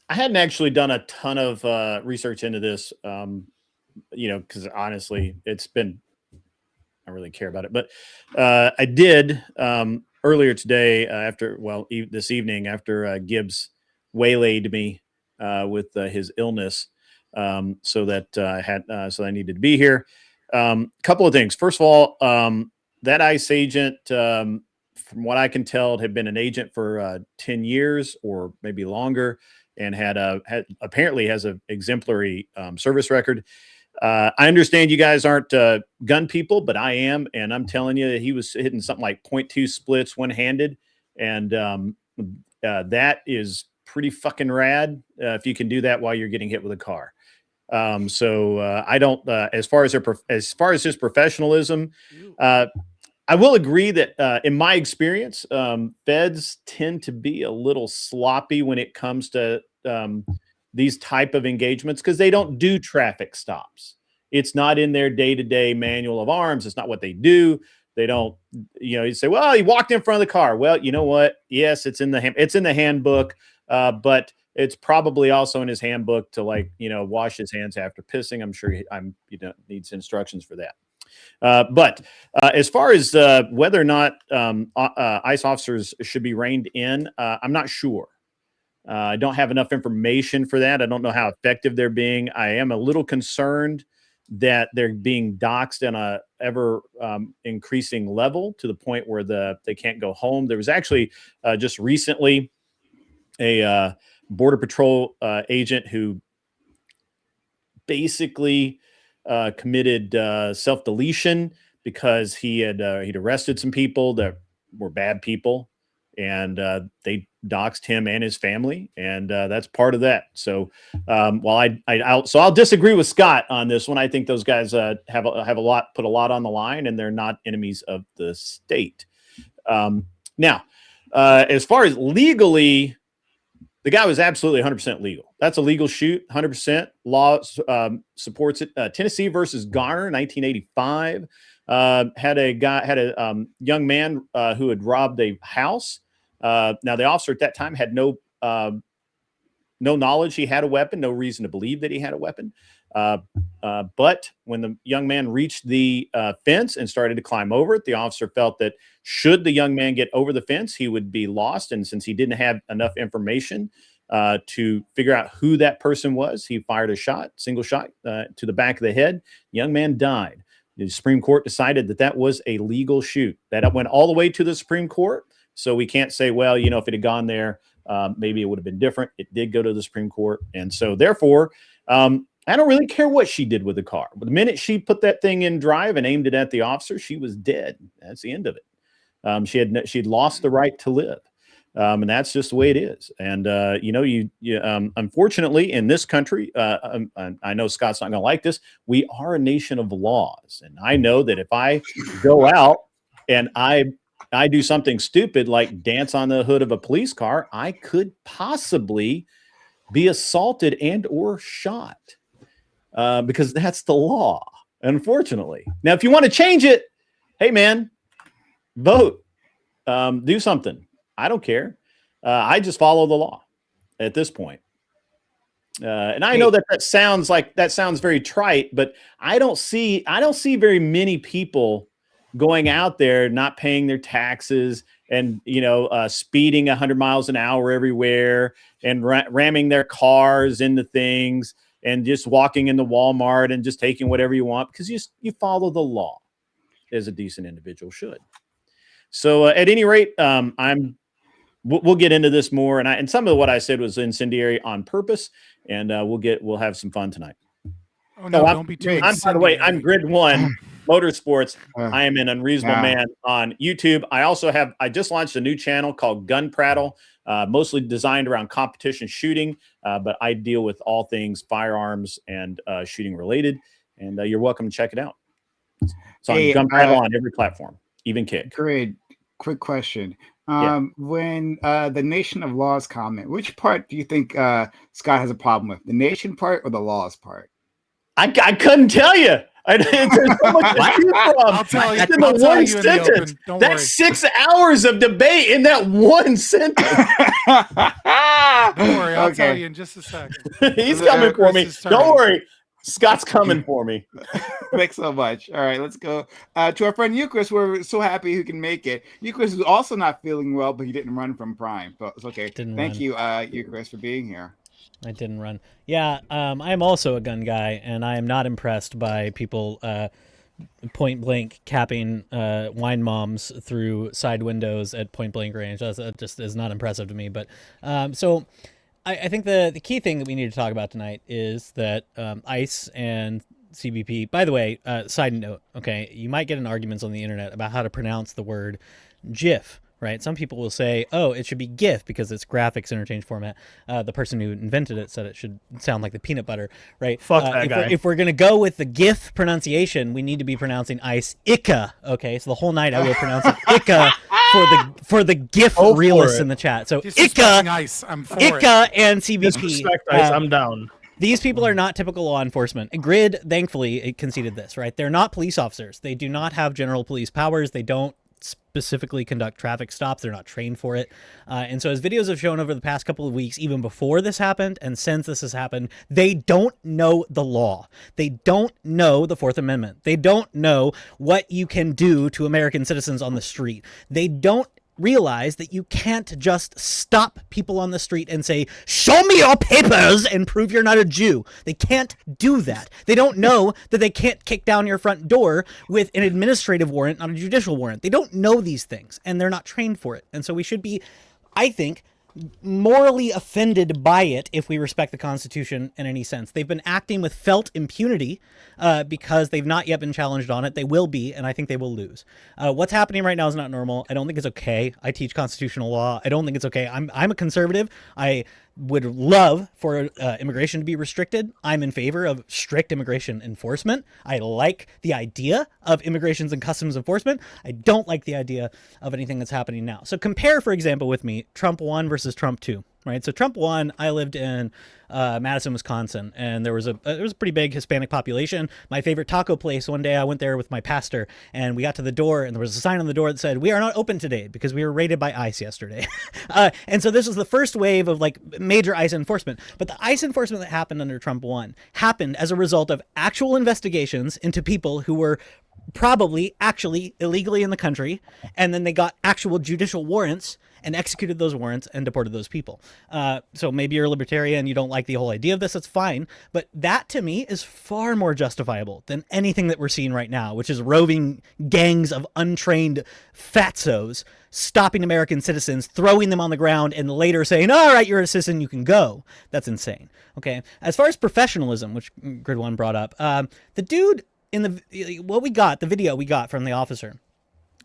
I hadn't actually done a ton of research into this, because honestly, it's been, I don't really care about it. But I did earlier today this evening after Gibbs waylaid me with his illness, so that I needed to be here. Couple of things. First of all, that ICE agent, from what I can tell, had been an agent for 10 years or maybe longer, and had apparently has an exemplary service record. I understand you guys aren't gun people, but I am, and I'm telling you, he was hitting something like 0.2 splits one-handed, and that is pretty fucking rad if you can do that while you're getting hit with a car. So I don't, as far as his professionalism, I will agree that in my experience, feds tend to be a little sloppy when it comes to these type of engagements, because they don't do traffic stops. It's not in their day-to-day manual of arms. It's not what they do. They don't, you say, well, he walked in front of the car. Well, you know what? Yes, it's in the handbook, but it's probably also in his handbook to wash his hands after pissing. I'm sure needs instructions for that. But as far as whether or not ICE officers should be reined in, I'm not sure. I don't have enough information for that. I don't know how effective they're being. I am a little concerned that they're being doxxed on a ever increasing level, to the point where they can't go home. There was actually just recently a Border Patrol agent who basically committed self-deletion because he'd arrested some people that were bad people, and they doxed him and his family, and that's part of that. So while I'll disagree with Scott on this one. I think those guys put a lot on the line, and they're not enemies of the state. Now, as far as legally, the guy was absolutely 100% legal. That's a legal shoot, 100%. Law supports it. Tennessee versus Garner, 1985, had a young man who had robbed a house. Now, the officer at that time had no knowledge he had a weapon, no reason to believe that he had a weapon. But when the young man reached the fence and started to climb over it, the officer felt that should the young man get over the fence, he would be lost. And since he didn't have enough information to figure out who that person was, he fired a single shot to the back of the head. The young man died. The Supreme Court decided that was a legal shoot. That went all the way to the Supreme Court. So we can't say, well, if it had gone there, maybe it would have been different. It did go to the Supreme Court. And so therefore, I don't really care what she did with the car. But the minute she put that thing in drive and aimed it at the officer, she was dead. That's the end of it. She'd lost the right to live. And that's just the way it is. And, unfortunately, in this country, I know Scott's not going to like this. We are a nation of laws. And I know that if I go out and I do something stupid like dance on the hood of a police car, I could possibly be assaulted and or shot. Because that's the law, unfortunately. Now, if you want to change it, hey, man, vote, do something. I don't care. I just follow the law at this point. And I know that sounds very trite, but I don't see very many people going out there not paying their taxes and speeding 100 miles an hour everywhere and ramming their cars into things. And just walking into Walmart and just taking whatever you want, because you follow the law as a decent individual should. So at any rate, we'll get into this more, and some of what I said was incendiary on purpose, and we'll have some fun tonight. Oh no, don't be too. By the way, I'm Grid One Motorsports. I am an Unreasonable Man on YouTube. I just launched a new channel called Gun Prattle. Mostly designed around competition shooting, but I deal with all things firearms and shooting related. And you're welcome to check it out. It's on Gun Prattle on every platform, even Kick. Great. Quick question. When the Nation of Laws comment, which part do you think Scott has a problem with? The nation part or the laws part? I couldn't tell you. There's so much to choose from. I'll tell you. It's in the one sentence. That's 6 hours of debate in that one sentence. Don't worry. I'll tell you in just a second. He's coming for me. Don't worry. Scott's coming for me. Thanks so much. All right, let's go to our friend Eucharist. We're so happy he can make it. Eucharist is also not feeling well, but he didn't run from Prime. So it's okay. Didn't Thank run. you, Eucharist, for being here. I didn't run. Yeah, I am also a gun guy, and I am not impressed by people point blank capping wine moms through side windows at point blank range. That just is not impressive to me. But so I think the key thing that we need to talk about tonight is that ICE and CBP. By the way, side note, okay, you might get in arguments on the internet about how to pronounce the word GIF. Right? Some people will say, oh, it should be GIF because it's graphics interchange format. The person who invented it said it should sound like the peanut butter, right? Fuck that guy. If we're going to go with the GIF pronunciation, we need to be pronouncing ICE ICA, okay? So the whole night I will pronounce it ICA for the GIF Go for realists it. in the chat. So Disrespecting ICA, ICE. I'm for it. ICA and CBP. Disrespect ICE, I'm down. These people are not typical law enforcement. Grid, thankfully, it conceded this, right? They're not police officers. They do not have general police powers. They don't specifically conduct traffic stops. They're not trained for it. And so as videos have shown over the past couple of weeks, even before this happened and since this has happened, they don't know the law. They don't know the Fourth Amendment. They don't know what you can do to American citizens on the street. They don't realize that you can't just stop people on the street and say, show me your papers and prove you're not a Jew. They can't do that. They don't know that they can't kick down your front door with an administrative warrant, not a judicial warrant. They don't know these things and they're not trained for it. And so we should be, I think, morally offended by it if we respect the Constitution in any sense. They've been acting with felt impunity because they've not yet been challenged on it. They will be, and I think they will lose. What's happening right now is not normal. I don't think it's okay. I teach constitutional law. I don't think it's okay. I'm a conservative. I would love for immigration to be restricted. I'm in favor of strict immigration enforcement. I like the idea of immigrations and customs enforcement. I don't like the idea of anything that's happening now. So compare, for example, with me, Trump 1 versus Trump 2. Right. So Trump 1, I lived in Madison, Wisconsin, and there was a pretty big Hispanic population. My favorite taco place, one day I went there with my pastor and we got to the door and there was a sign on the door that said, we are not open today because we were raided by ICE yesterday. And so this was the first wave of like major ICE enforcement. But the ICE enforcement that happened under Trump 1 happened as a result of actual investigations into people who were probably actually illegally in the country. And then they got actual judicial warrants and executed those warrants and deported those people. So maybe you're a libertarian, you don't like the whole idea of this, that's fine. But that to me is far more justifiable than anything that we're seeing right now, which is roving gangs of untrained fatzos stopping American citizens, throwing them on the ground, and later saying, all right, you're a citizen, you can go. That's insane. Okay. As far as professionalism, which Grid One brought up, the dude in the video we got from the officer,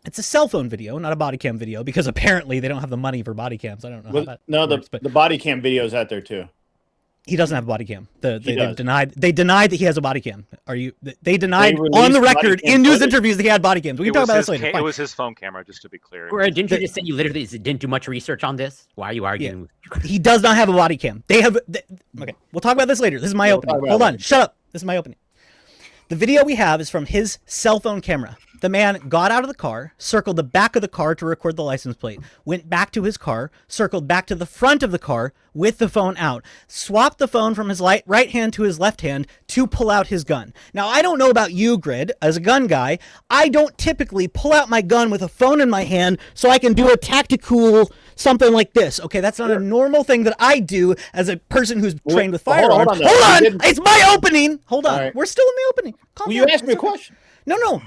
it's a cell phone video, not a body cam video, because apparently they don't have the money for body cams. I don't know how that works, but the body cam video is out there too. he doesn't have a body cam. They does. denied that he has a body cam. They denied released on the body record cam in news footage. interviews that he had body cams. We can talk about this later. It Fine. was his phone camera, just to be clear. Didn't you just say you literally didn't do much research on this? Why are you arguing? He does not have a body cam. Okay, we'll talk about this later. This is my opening. talk about Hold it on, later. shut up. This is my opening. The video we have is from his cell phone camera. The man got out of the car, circled the back of the car to record the license plate, went back to his car, circled back to the front of the car with the phone out, swapped the phone from his right hand to his left hand to pull out his gun. Now, I don't know about you, Grid, as a gun guy. I don't typically pull out my gun with a phone in my hand so I can do a tactical something like this. Okay, that's not a normal thing that I do as a person who's trained with hold on, firearms. hold on, though. Hold You on, didn't- it's my opening. Hold on, All right. we're still in the opening. Calm Well, down. you asked me a It's okay. question. No.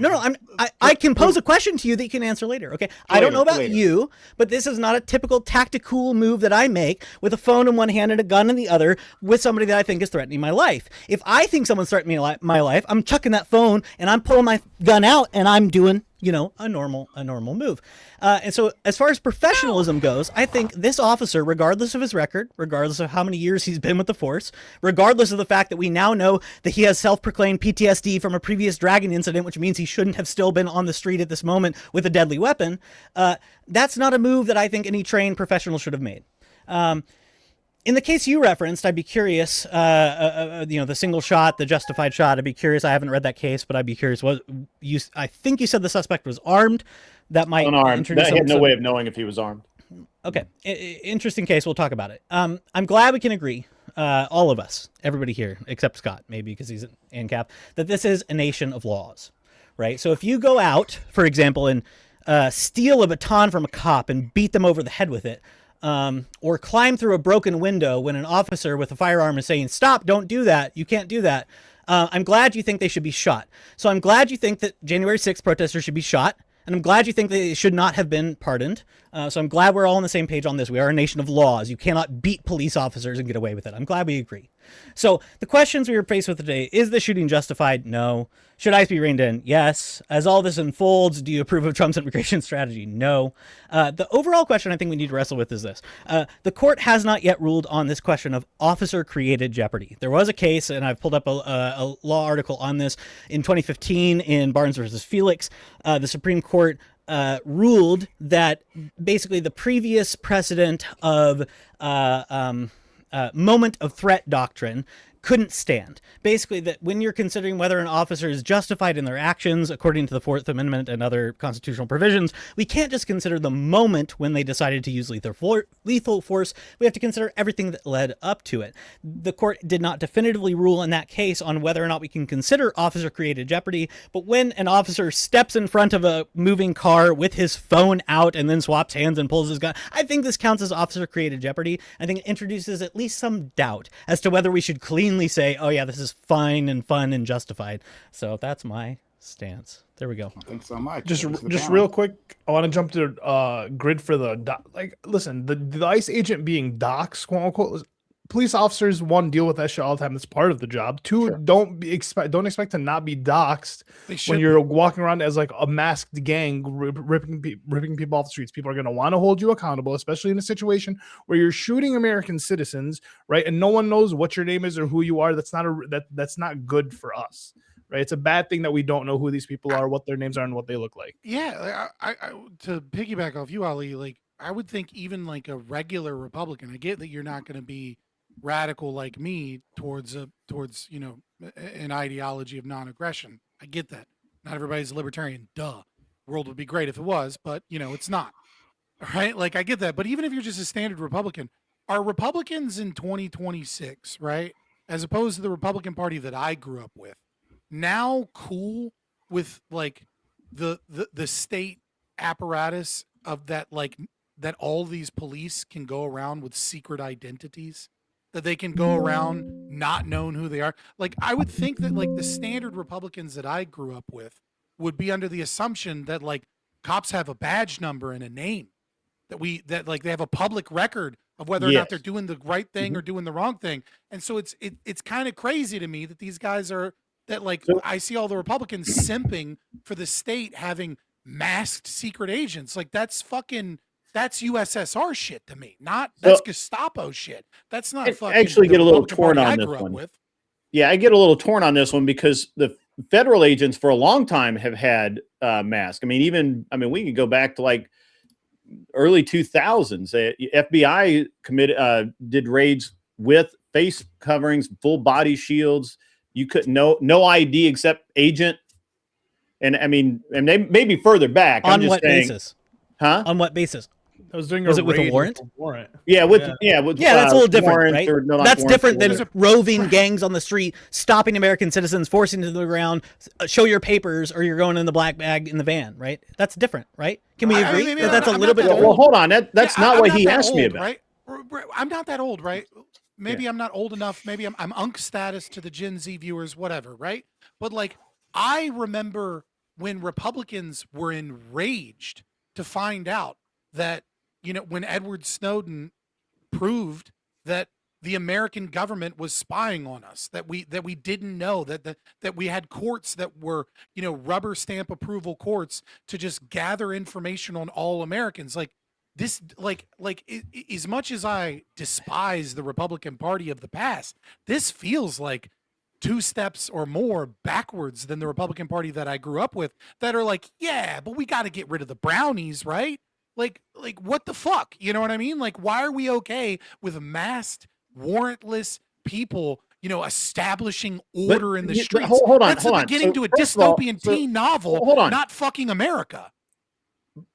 I can pose a question to you that you can answer later. Okay. I don't know about later. you, but this is not a typical tactical move that I make with a phone in one hand and a gun in the other with somebody that I think is threatening my life. If I think someone's threatening my life, I'm chucking that phone and I'm pulling my gun out and I'm doing, a normal move. And so as far as professionalism goes, I think this officer, regardless of his record, regardless of how many years he's been with the force, regardless of the fact that we now know that he has self-proclaimed PTSD from a previous dragon incident, which means he shouldn't have still been on the street at this moment with a deadly weapon, that's not a move that I think any trained professional should have made. In the case you referenced, I'd be curious, the single shot, the justified shot, I'd be curious. I haven't read that case, but I'd be curious. I think you said the suspect was armed. That might Unarmed. introduce He had no some- way of knowing if he was armed. Okay, interesting case. We'll talk about it. I'm glad we can agree all of us, everybody here, except Scott, maybe because he's an ANCAP, that this is a nation of laws, right? So if you go out, for example, and steal a baton from a cop and beat them over the head with it, or climb through a broken window when an officer with a firearm is saying, stop, don't do that, you can't do that. I'm glad you think they should be shot. So I'm glad you think that January 6th protesters should be shot. And I'm glad you think they should not have been pardoned. So I'm glad we're all on the same page on this. We are a nation of laws. You cannot beat police officers and get away with it. I'm glad we agree. So the questions we were faced with today, is the shooting justified? No. Should ICE be reined in? Yes. As all this unfolds, do you approve of Trump's immigration strategy? No. The overall question I think we need to wrestle with is this. The court has not yet ruled on this question of officer-created jeopardy. There was a case, and I've pulled up a law article on this in 2015 in Barnes versus Felix. The Supreme Court ruled that basically the previous precedent of moment of threat doctrine couldn't stand. Basically, that when you're considering whether an officer is justified in their actions according to the Fourth Amendment and other constitutional provisions, we can't just consider the moment when they decided to use lethal force. We have to consider everything that led up to it. The court did not definitively rule in that case on whether or not we can consider officer-created jeopardy, but when an officer steps in front of a moving car with his phone out and then swaps hands and pulls his gun, I think this counts as officer-created jeopardy. I think it introduces at least some doubt as to whether we should cleanly say, oh yeah, this is fine and fun and justified. So that's my stance. There we go. Thanks so much. Just Thanks for the just panel. real quick, I want to jump to Grid for listen, the ICE agent being doxxed, quote unquote. Police officers, one, deal with that shit all the time. It's part of the job. Two, Sure. don't expect to not be doxxed They should when you're walking around as like a masked gang ripping people off the streets. People are going to want to hold you accountable, especially in a situation where you're shooting American citizens, right? And no one knows what your name is or who you are. That's not good for us, right? It's a bad thing that we don't know who these people are, what their names are, and what they look like. Yeah, I to piggyback off you, Ali, like I would think even like a regular Republican. I get that you're not going to be radical like me towards an ideology of non-aggression. I get that. Not everybody's a libertarian. Duh. The world would be great if it was, but it's not. Right? Like I get that. But even if you're just a standard Republican, are Republicans in 2026, right? As opposed to the Republican Party that I grew up with, now cool with like the state apparatus of that, like that all these police can go around with secret identities, that they can go around not knowing who they are. Like I would think that like the standard Republicans that I grew up with would be under the assumption that like cops have a badge number and a name, that like they have a public record of whether or not they're doing the right thing or doing the wrong thing. And so it's kind of crazy to me that these guys are that like I see all the Republicans simping for the state having masked secret agents. Like that's USSR shit to me. That's Gestapo shit. That's not I fucking. actually get a little Republican torn Party on I this grew up one. with. Yeah, I get a little torn on this one because the federal agents for a long time have had masks. I mean, we can go back to like early 2000s. FBI did raids with face coverings, full body shields. You couldn't no ID except agent. And I mean, and they maybe further back. I'm On just what saying, basis? huh? On what basis? I was doing Was it with a raid warrant? Yeah, with Yeah, that's a little different, warrants right? or no, not That's warrants, different than whatever. roving gangs on the street, stopping American citizens, forcing them to the ground, show your papers, or you're going in the black bag in the van, right? That's different, right? Can we I agree mean, that that's a I'm little not bit that different? Well, hold on. That's Yeah, not I'm what he that asked me old, about. right? I'm not that old, right? Maybe I'm not old enough. Maybe I'm unk status to the Gen Z viewers, whatever, right? But like, I remember when Republicans were enraged to find out that, when Edward Snowden proved that the American government was spying on us, that we didn't know, that we had courts that were, rubber stamp approval courts to just gather information on all Americans. Like this, as much as I despise the Republican Party of the past, this feels like 2 steps or more backwards than the Republican Party that I grew up with, that are like, yeah, but we got to get rid of the brownies, right? Like what the fuck? You know what I mean? Like, why are we okay with masked, warrantless people, establishing order in the streets? Hold on, That's hold the on. beginning So, to a first of all, dystopian teen novel, hold on. not fucking America.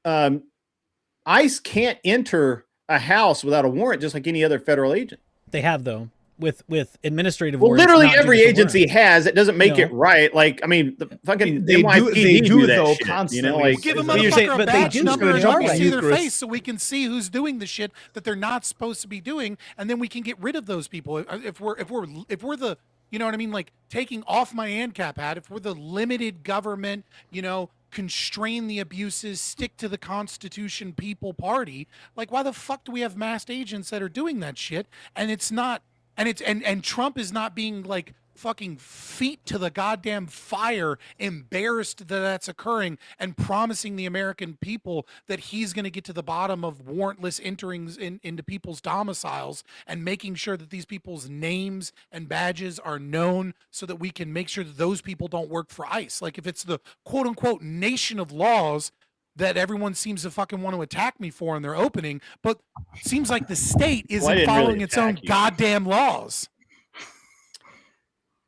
ICE can't enter a house without a warrant, just like any other federal agent. They have though. with administrative Well, words, literally not every judicial agency words. has. It doesn't make No. it right. Like, I mean, the fucking They do- NYPD they do, that though, shit, constantly. You know, like, Give a But you're saying- motherfucker a but they badge do number and scrutinize let me right. see their Eucharist. face so we can see who's doing the shit that they're not supposed to be doing, and then we can get rid of those people. If we're the, you know what I mean, like taking off my ANCAP hat, if we're the limited government, you know, constrain the abuses, stick to the Constitution people party, like why the fuck do we have masked agents that are doing that shit? And it's not, and it's and Trump is not being like fucking feet to the goddamn fire, embarrassed that that's occurring, and promising the American people that he's going to get to the bottom of warrantless enterings into people's domiciles and making sure that these people's names and badges are known so that we can make sure that those people don't work for ICE. Like if it's the quote unquote nation of laws that everyone seems to fucking want to attack me for in their opening, but seems like the state Well, I isn't didn't following really its own attack you. goddamn laws.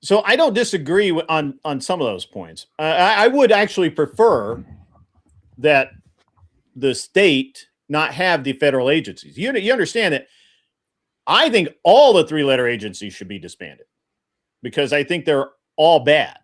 So I don't disagree on some of those points. I would actually prefer that the state not have the federal agencies. You understand that? I think all the three-letter agencies should be disbanded because I think they're all bad.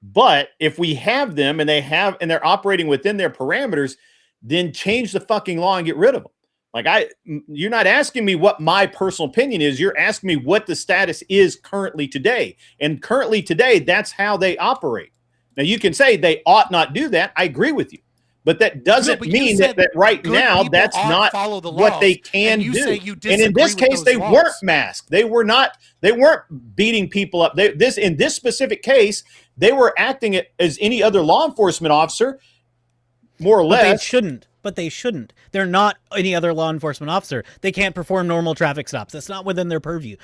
But if we have them and they're operating within their parameters, then change the fucking law and get rid of them. Like you're not asking me what my personal opinion is. You're asking me what the status is currently today. And currently today, that's how they operate. Now you can say they ought not do that. I agree with you. But that doesn't but you mean said that right good now, people that's ought not follow the what laws, they can and you do. say you And in this disagree with case, those they laws. weren't masked. They weren't beating people up. In this specific case, they were acting as any other law enforcement officer, more or But they less. shouldn't. But they shouldn't. They're not any other law enforcement officer. They can't perform normal traffic stops. That's not within their purview.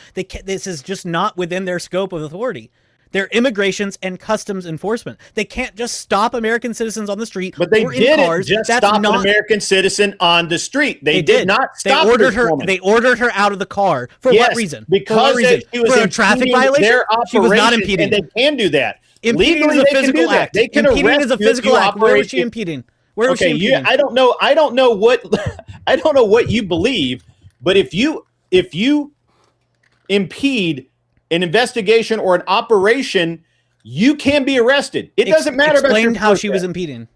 This is just not within their scope of authority. They're immigrations and customs enforcement. They can't just stop American citizens on the street But they or in didn't cars. just That's stop not, an American citizen on the street. They did not They stop ordered this her. woman. They ordered her out of the car for Yes, what reason? Because for what reason? she was For a traffic impeding violation. their She was not operations, impeding. and they can do that. Impeding Legally, is a they can physical do that. act. They can Impeding arrest is a you if physical you act. Where was operate- she impeding? Where was Okay, she impeding? I don't know what I don't know what you believe, but if you impede an investigation or an operation, you can be arrested. It doesn't matter about Explain your how she birthday. was impeding.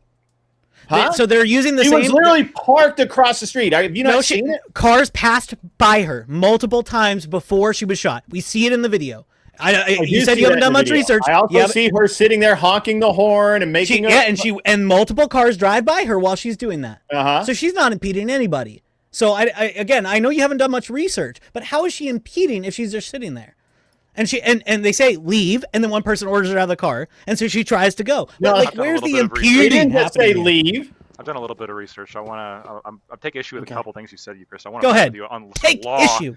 Huh? So they're using the She same. was literally parked across the street. Have you not No, seen it? cars passed by her multiple times before she was shot. We see it in the video. I You do said see you haven't that done in the much video. research. I also You haven't- see her sitting there honking the horn and making and multiple cars drive by her while she's doing that. Uh-huh. So she's not impeding anybody. So again, I know you haven't done much research, but how is she impeding if she's just sitting there? And and they say leave, and then one person orders her out of the car, and so she tries to go. No, But I've like, done a where's little the bit of research. They impeding didn't just say happening? leave. I've done a little bit of research. I'm take issue with Okay. a couple things you said, Chris. I want Go to ahead. with you on Take law. issue.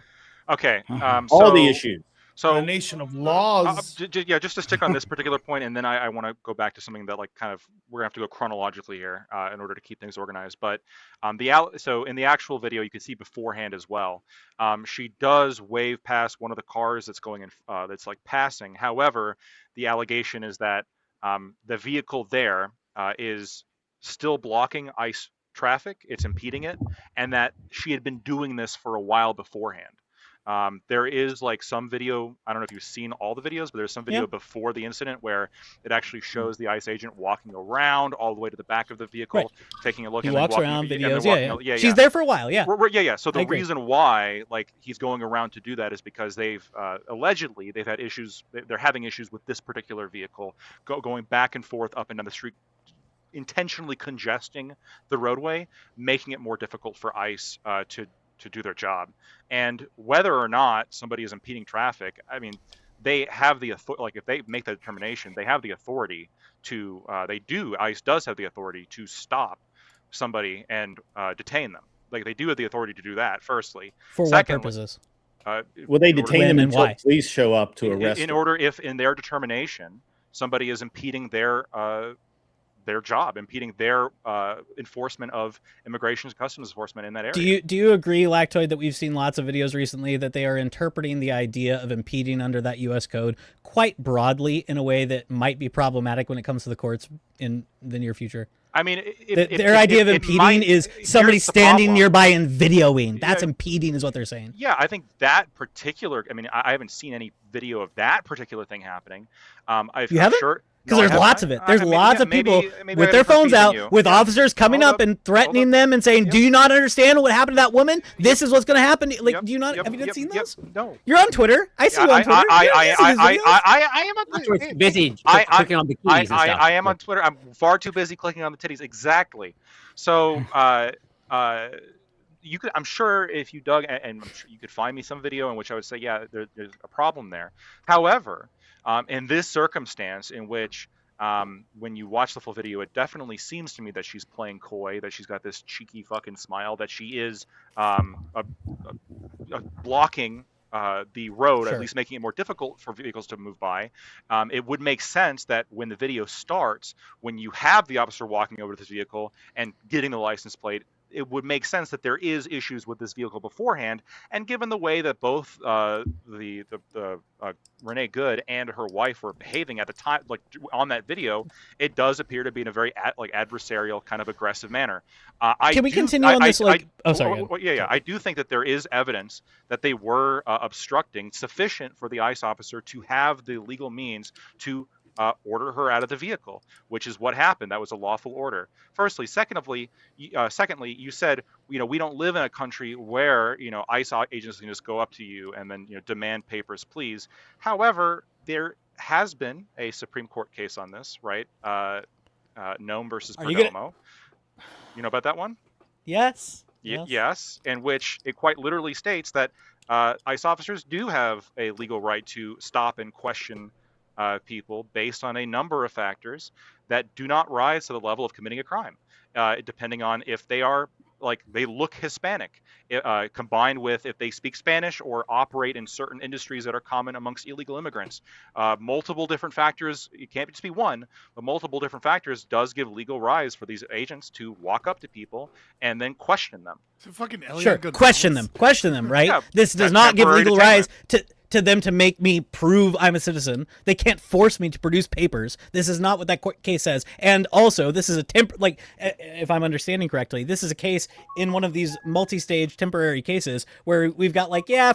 Okay. All the issues. So a nation of laws. yeah, just to stick on this particular point, and then I want to go back to something that like kind of we're gonna have to go chronologically here in order to keep things organized. But so in the actual video, you can see beforehand as well. She does wave past one of the cars that's going in, that's like passing. However, the allegation is that the vehicle there is still blocking ICE traffic. It's impeding it, and that she had been doing this for a while beforehand. There is like some video, I don't know if you've seen all the videos, but there's some video before the incident where it actually shows the ICE agent walking around all the way to the back of the vehicle, Right. taking a look. He and then walks walking, around and then videos. walking Yeah. out. She's there for a while. Yeah. Yeah. So I the agree. reason why like he's going around to do that is because they've allegedly they've had issues. They're having issues with this particular vehicle going back and forth up and down the street, intentionally congesting the roadway, making it more difficult for ICE to do their job. And whether or not somebody is impeding traffic, I mean, they have the authority. Like if they make that determination, they have the authority to. ICE does have the authority to stop somebody and detain them. Like they do have the authority to do that. Firstly, For what Secondly, purposes? Well, they in order- detain When them and until why? police show up to arrest in them. order if in their determination somebody is impeding their their job, impeding their enforcement of immigration and customs enforcement in that area. Do you agree, Lactoid, that we've seen lots of videos recently that they are interpreting the idea of impeding under that U.S. code quite broadly in a way that might be problematic when it comes to the courts in the near future? I mean, Their idea of impeding is somebody standing nearby and videoing. That's impeding, is what they're saying. Yeah, I think that particular. I mean, I haven't seen any video of that particular thing happening. You haven't? Sure, because there's lots of it. There's lots of people with their phones out, with officers coming up and threatening them and saying, "Do you not understand what happened to that woman? This is what's going to happen." Like, do you not? Have you not seen those? No. You're on Twitter. I see you on Twitter. I am on Twitter. Busy clicking on bikinis and stuff. I am on Twitter. I'm far too busy clicking on the titties. Exactly. So, you could. I'm sure if you dug, and I'm sure you could find me some video in which I would say, yeah, there's a problem there. However, in this circumstance, in which when you watch the full video, it definitely seems to me that she's playing coy, that she's got this cheeky fucking smile, that she is blocking the road, Sure. at least making it more difficult for vehicles to move by. It would make sense that when the video starts, when you have the officer walking over to this vehicle and getting the license plate, it would make sense that there is issues with this vehicle beforehand. And given the way that both Renee Good and her wife were behaving at the time, like on that video, it does appear to be in a very adversarial, kind of aggressive manner. Can we continue on this? I do think that there is evidence that they were obstructing sufficient for the ICE officer to have the legal means to order her out of the vehicle, which is what happened. That was a lawful order. Firstly, secondly, you said, we don't live in a country where, ICE agents can just go up to you and then, demand papers, please. However, there has been a Supreme Court case on this, right? Nome versus Perdomo. You know about that one? Yes. Yes, in which it quite literally states that ICE officers do have a legal right to stop and question people based on a number of factors that do not rise to the level of committing a crime, depending on if they are, they look Hispanic, combined with if they speak Spanish or operate in certain industries that are common amongst illegal immigrants. Multiple different factors, it can't just be one, but multiple different factors does give legal rise for these agents to walk up to people and then question them. So fucking sure, question them, right? Yeah, this does not give legal rise to them to make me prove I'm a citizen. They can't force me to produce papers. This is not what that court case says. And also, this is if I'm understanding correctly, this is a case in one of these multi-stage temporary cases where we've got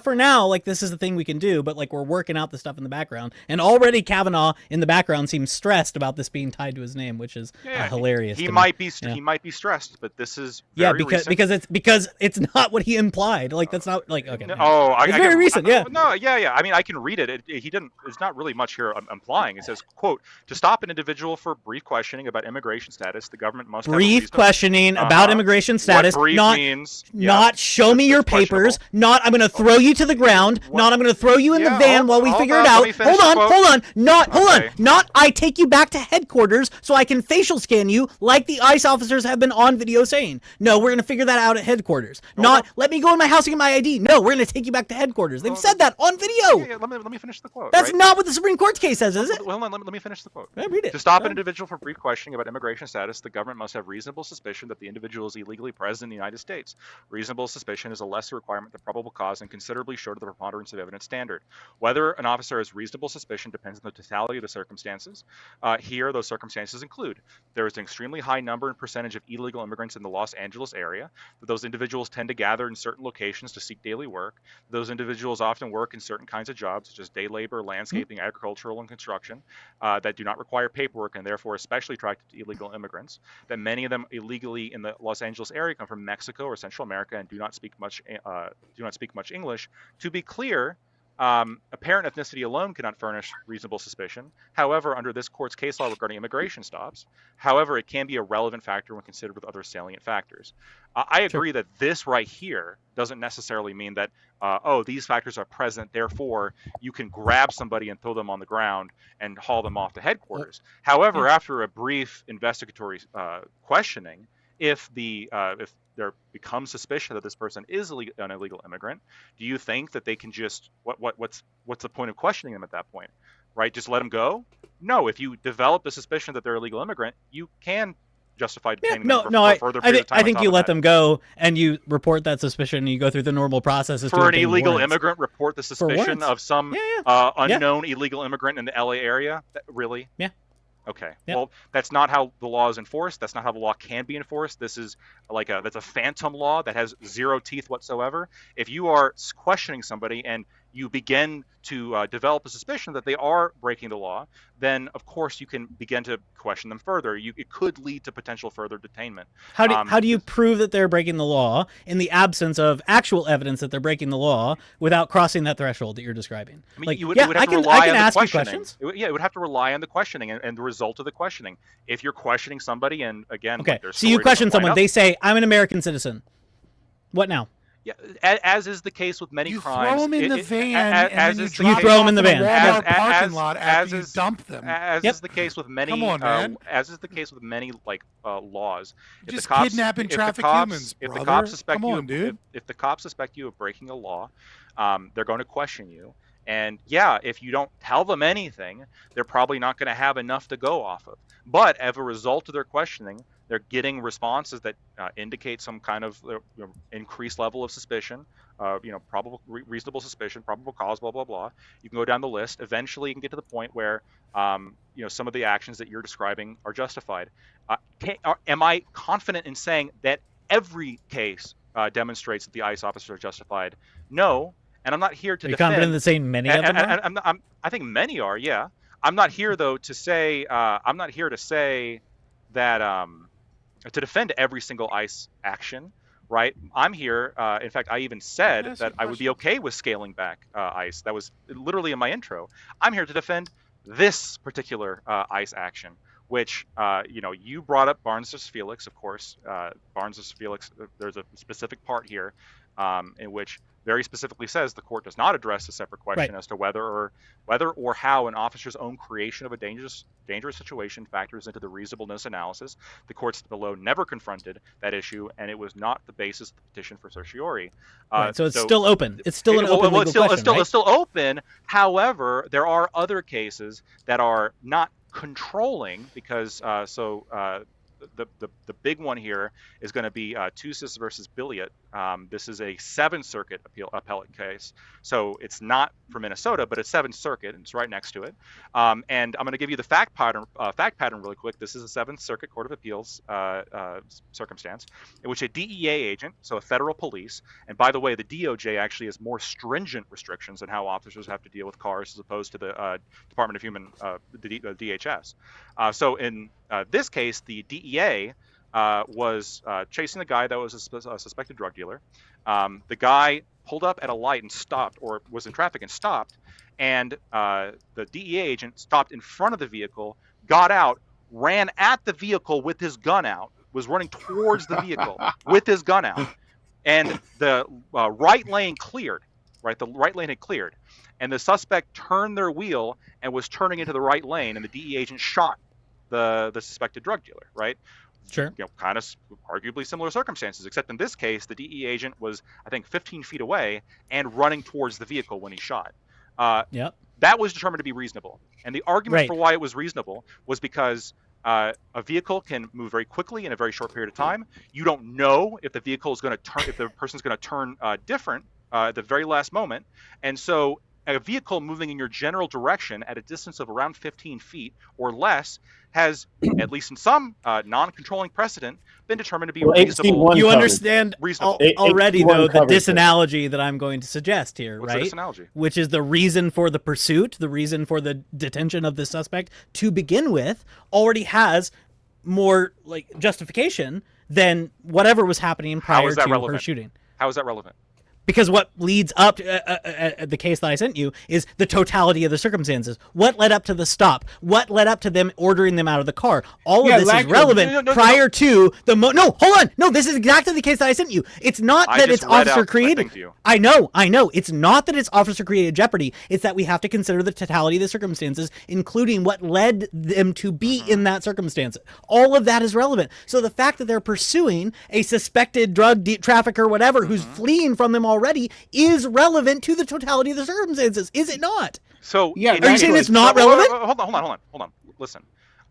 for now, this is the thing we can do, but we're working out the stuff in the background. And already Kavanaugh in the background seems stressed about this being tied to his name, which is hilarious. He might be stressed, but he is very recent. because it's not what he implied. That's not okay. It's very recent. I mean, I can read it. He didn't. There's not really much here implying. It says, "quote To stop an individual for brief questioning about immigration status, the government must have questioning about immigration status. What brief means, not show me your papers. Not I'm going to throw you to the ground. Not I'm going to throw you in the van while we figure it out. Hold on. Not I take you back to headquarters so I can facial scan you like the ICE officers have been on video saying. No, we're going to figure that out at headquarters. Not let me go in my house and get my ID. No, we're going to take you back to headquarters. They've said that on video. Let me finish the quote. That's not what the Supreme Court case says, is it? Well, let me finish the quote. Read it. To stop an individual for brief questioning about immigration status, the government must have reasonable suspicion that the individual is illegally present in the United States. Reasonable suspicion is a lesser requirement than probable cause and considerably short of the preponderance of evidence standard. Whether an officer has reasonable suspicion depends on the totality of the circumstances. Here, those circumstances include there is an extremely high number and percentage of illegal immigrants in the Los Angeles area. That those individuals tend to gather in certain locations to seek daily work. Those individuals often work in certain kinds of jobs, such as day labor, landscaping, agricultural, and construction, that do not require paperwork and therefore especially attracted to illegal immigrants. That many of them illegally in the Los Angeles area come from Mexico or Central America and do not speak much English. To be clear, apparent ethnicity alone cannot furnish reasonable suspicion. However, under this court's case law regarding immigration stops, it can be a relevant factor when considered with other salient factors. I agree that this right here doesn't necessarily mean that, these factors are present, therefore you can grab somebody and throw them on the ground and haul them off to headquarters. However, after a brief investigatory questioning, if there becomes suspicion that this person is an illegal immigrant, do you think that they can just what's the point of questioning them at that point, right? Just let them go? no, if you develop the suspicion that they're a illegal immigrant, you can justify Yeah, detaining no, them no. for a further period of time. I think on you top let of that. them go and you report that suspicion. And you go through the normal processes to For an obtain illegal warrants. immigrant, report the suspicion warrants. of some Yeah, yeah. unknown illegal immigrant in the LA area. Really? Yeah. Okay. Yep. Well, that's not how the law is enforced. That's not how the law can be enforced. This is that's a phantom law that has zero teeth whatsoever. If you are questioning somebody and you begin to develop a suspicion that they are breaking the law, then of course you can begin to question them further. It could lead to potential further detainment. How do you prove that they're breaking the law in the absence of actual evidence that they're breaking the law without crossing that threshold that you're describing? I mean, Like, you would yeah, have I to can rely on the ask you questioning. questions. It would have to rely on the questioning and the result of the questioning. If you're questioning somebody, and again, Okay, like, their so you story question doesn't line someone. up- They say, "I'm an American citizen." What now? Yeah, as is the case with many You crimes. throw them in the van, and as then you is the drop case- throw 'em off in the a van. Walmart As- parking as- lot as after you is- dump them. As Yep. is the case with many, Come on, man. as is the case with many laws. If Just the cops, kidnap and if the traffic cops- humans, If the brother. cops suspect Come you, on, dude. If the cops suspect you of breaking a law, they're going to question you. And yeah, if you don't tell them anything, they're probably not going to have enough to go off of. But as a result of their questioning, they're getting responses that indicate some kind of increased level of suspicion, probable reasonable suspicion, probable cause, blah blah blah. You can go down the list. Eventually, you can get to the point where some of the actions that you're describing are justified. Am I confident in saying that every case demonstrates that the ICE officers are justified? No, and I'm not here to Are you defend. confident in saying many of them are? I think many are. Yeah, I'm not here though to say. I'm not here to say that to defend every single ICE action. Right, I'm here. In fact, I even said ask that you I would be okay with scaling back ICE. That was literally in my intro. I'm here to defend this particular ICE action, which you brought up Barnes v. Felix, of course. Barnes v. Felix. There's a specific part here in which very specifically says the court does not address a separate question as to whether or how an officer's own creation of a dangerous situation factors into the reasonableness analysis. The courts below never confronted that issue, and it was not the basis of the petition for certiorari. Right, so it's still open. It's still an open legal question, It's still open. However, there are other cases that are not controlling because the big one here is going to be Tussis versus Billiot. This is a Seventh Circuit appellate case, so it's not for Minnesota, but it's Seventh Circuit, and it's right next to it. And I'm going to give you the fact pattern really quick. This is a Seventh Circuit Court of Appeals circumstance in which a DEA agent, so a federal police, and by the way, the DOJ actually has more stringent restrictions on how officers have to deal with cars as opposed to the Department of Human, the DHS. So in this case, the DEA was chasing the guy that was a suspected drug dealer. The guy pulled up at a light and stopped, or was in traffic and stopped, and the DEA agent stopped in front of the vehicle, got out, ran at the vehicle with his gun out, was running towards the vehicle with his gun out, and the right lane cleared. Right, the right lane had cleared, and the suspect turned their wheel and was turning into the right lane, and the DEA agent shot the suspected drug dealer. Right. Sure. Kind of arguably similar circumstances, except in this case, the DEA agent was, I think, 15 feet away and running towards the vehicle when he shot. Yep. That was determined to be reasonable. And the argument Right. for why it was reasonable was because a vehicle can move very quickly in a very short period of time. You don't know if the vehicle is going to turn, if the person's going to turn different at the very last moment. And so a vehicle moving in your general direction at a distance of around 15 feet or less has, at least in some non-controlling precedent, been determined to be Well, reasonable. HC1 You covered. understand Reasonable. already, HC1 though, the covered this. disanalogy that I'm going to suggest here, What's the right? disanalogy? Which is the reason for the pursuit, the reason for the detention of the suspect to begin with, already has more like justification than whatever was happening How prior is that to her relevant? shooting. How is that relevant? Because what leads up to the case that I sent you is the totality of the circumstances. What led up to the stop? What led up to them ordering them out of the car? All Yeah, of this is like- relevant No, prior to the no, hold on. No, this is exactly the case that I sent you. It's not I that just it's read officer out my created. thing to you. I know. It's not that it's officer created jeopardy. It's that we have to consider the totality of the circumstances, including what led them to be in that circumstance. All of that is relevant. So the fact that they're pursuing a suspected drug trafficker, whatever, who's fleeing from them already is relevant to the totality of the circumstances, is it not? So Yeah, in Are you that saying case- it's not Wait, wait, relevant? wait, hold on. Listen,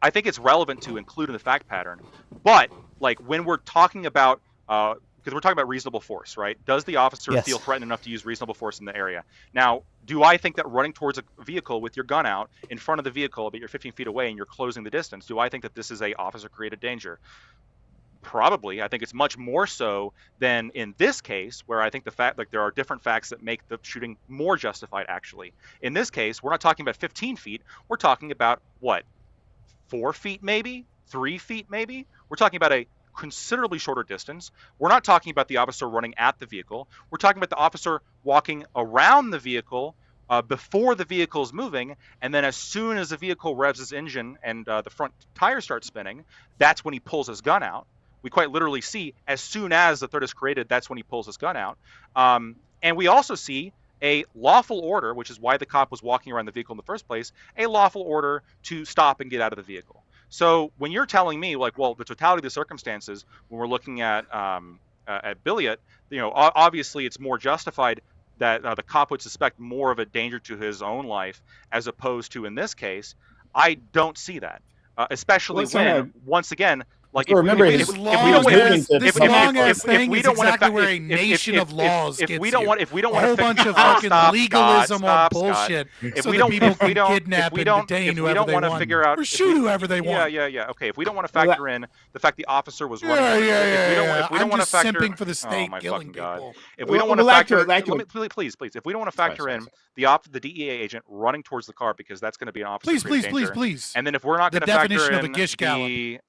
I think it's relevant to include in the fact pattern, but like when we're talking about, because we're talking about reasonable force, right? Does the officer Yes. feel threatened enough to use reasonable force in the area? Now, do I think that running towards a vehicle with your gun out in front of the vehicle, but you're 15 feet away and you're closing the distance, do I think that this is a officer-created danger? Probably. I think it's much more so than in this case, where I think the fact, like, there are different facts that make the shooting more justified, actually. In this case, we're not talking about 15 feet. We're talking about, what, 4 feet maybe? 3 feet maybe? We're talking about a considerably shorter distance. We're not talking about the officer running at the vehicle. We're talking about the officer walking around the vehicle before the vehicle is moving, and then as soon as the vehicle revs its engine and the front tires start spinning, that's when he pulls his gun out. We quite literally see as soon as the threat is created, that's when he pulls his gun out. And we also see a lawful order, which is why the cop was walking around the vehicle in the first place, a lawful order to stop and get out of the vehicle. So when you're telling me, like, well, the totality of the circumstances, when we're looking at Billiot, obviously it's more justified that the cop would suspect more of a danger to his own life as opposed to in this case. I don't see that, especially Well, when, once again, like, So remember, This his- long moving to this public long park. ass thing is exactly where a nation of laws if gets we don't you. want if we don't a want whole to bunch of Scott, fucking stop, legalism Scott, on bullshit, If so we that don't, people if we can don't, kidnap if we and don't, detain if we whoever don't they want to want, figure out, or if shoot we- whoever they want. Yeah. Okay, if we don't want to factor in the fact the officer was running, Yeah, if we don't, yeah. if we don't I'm want to just factor, simping for the oh state my killing fucking God. people. If we don't want Well, to back to factor, it, back to let me, it. please, if we don't want to Sorry, factor sorry, in sorry. the DEA agent running towards the car, because that's going to be an officer Please, created please, danger. please. And then if we're not The going to factor definition of a in gish gallop. the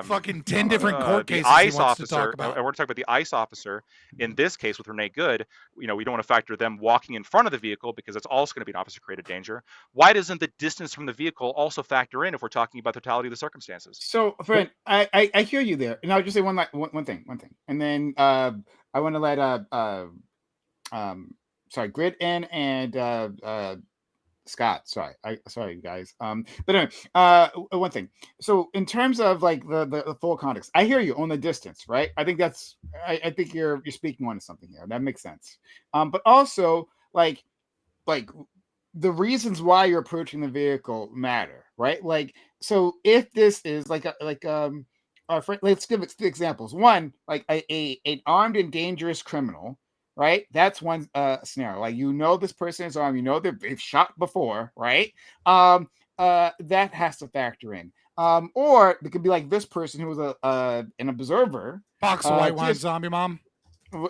Fucking 10 different court the cases he ICE wants to officer, talk about. and we're talking about the ICE officer in this case with Renee Good, we don't want to factor them walking in front of the vehicle because that's also going to be an officer created danger. Why doesn't the distance from the vehicle also factor in if we're talking about the totality of the circumstances? So, friend, I hear you there, and I'll just say one thing, and then I want to let Grid in and Scott. Sorry guys. But anyway, one thing. So in terms of like the full context, I hear you on the distance, right? I think that's I think you're speaking on to something here. That makes sense. But also like the reasons why you're approaching the vehicle matter, right? Like, so if this is let's give examples. One, like an armed and dangerous criminal, right? That's one scenario. Like, this person is armed, they've shot before, right? That has to factor in. Or it could be like this person who was an observer. Box of white wine, zombie mom.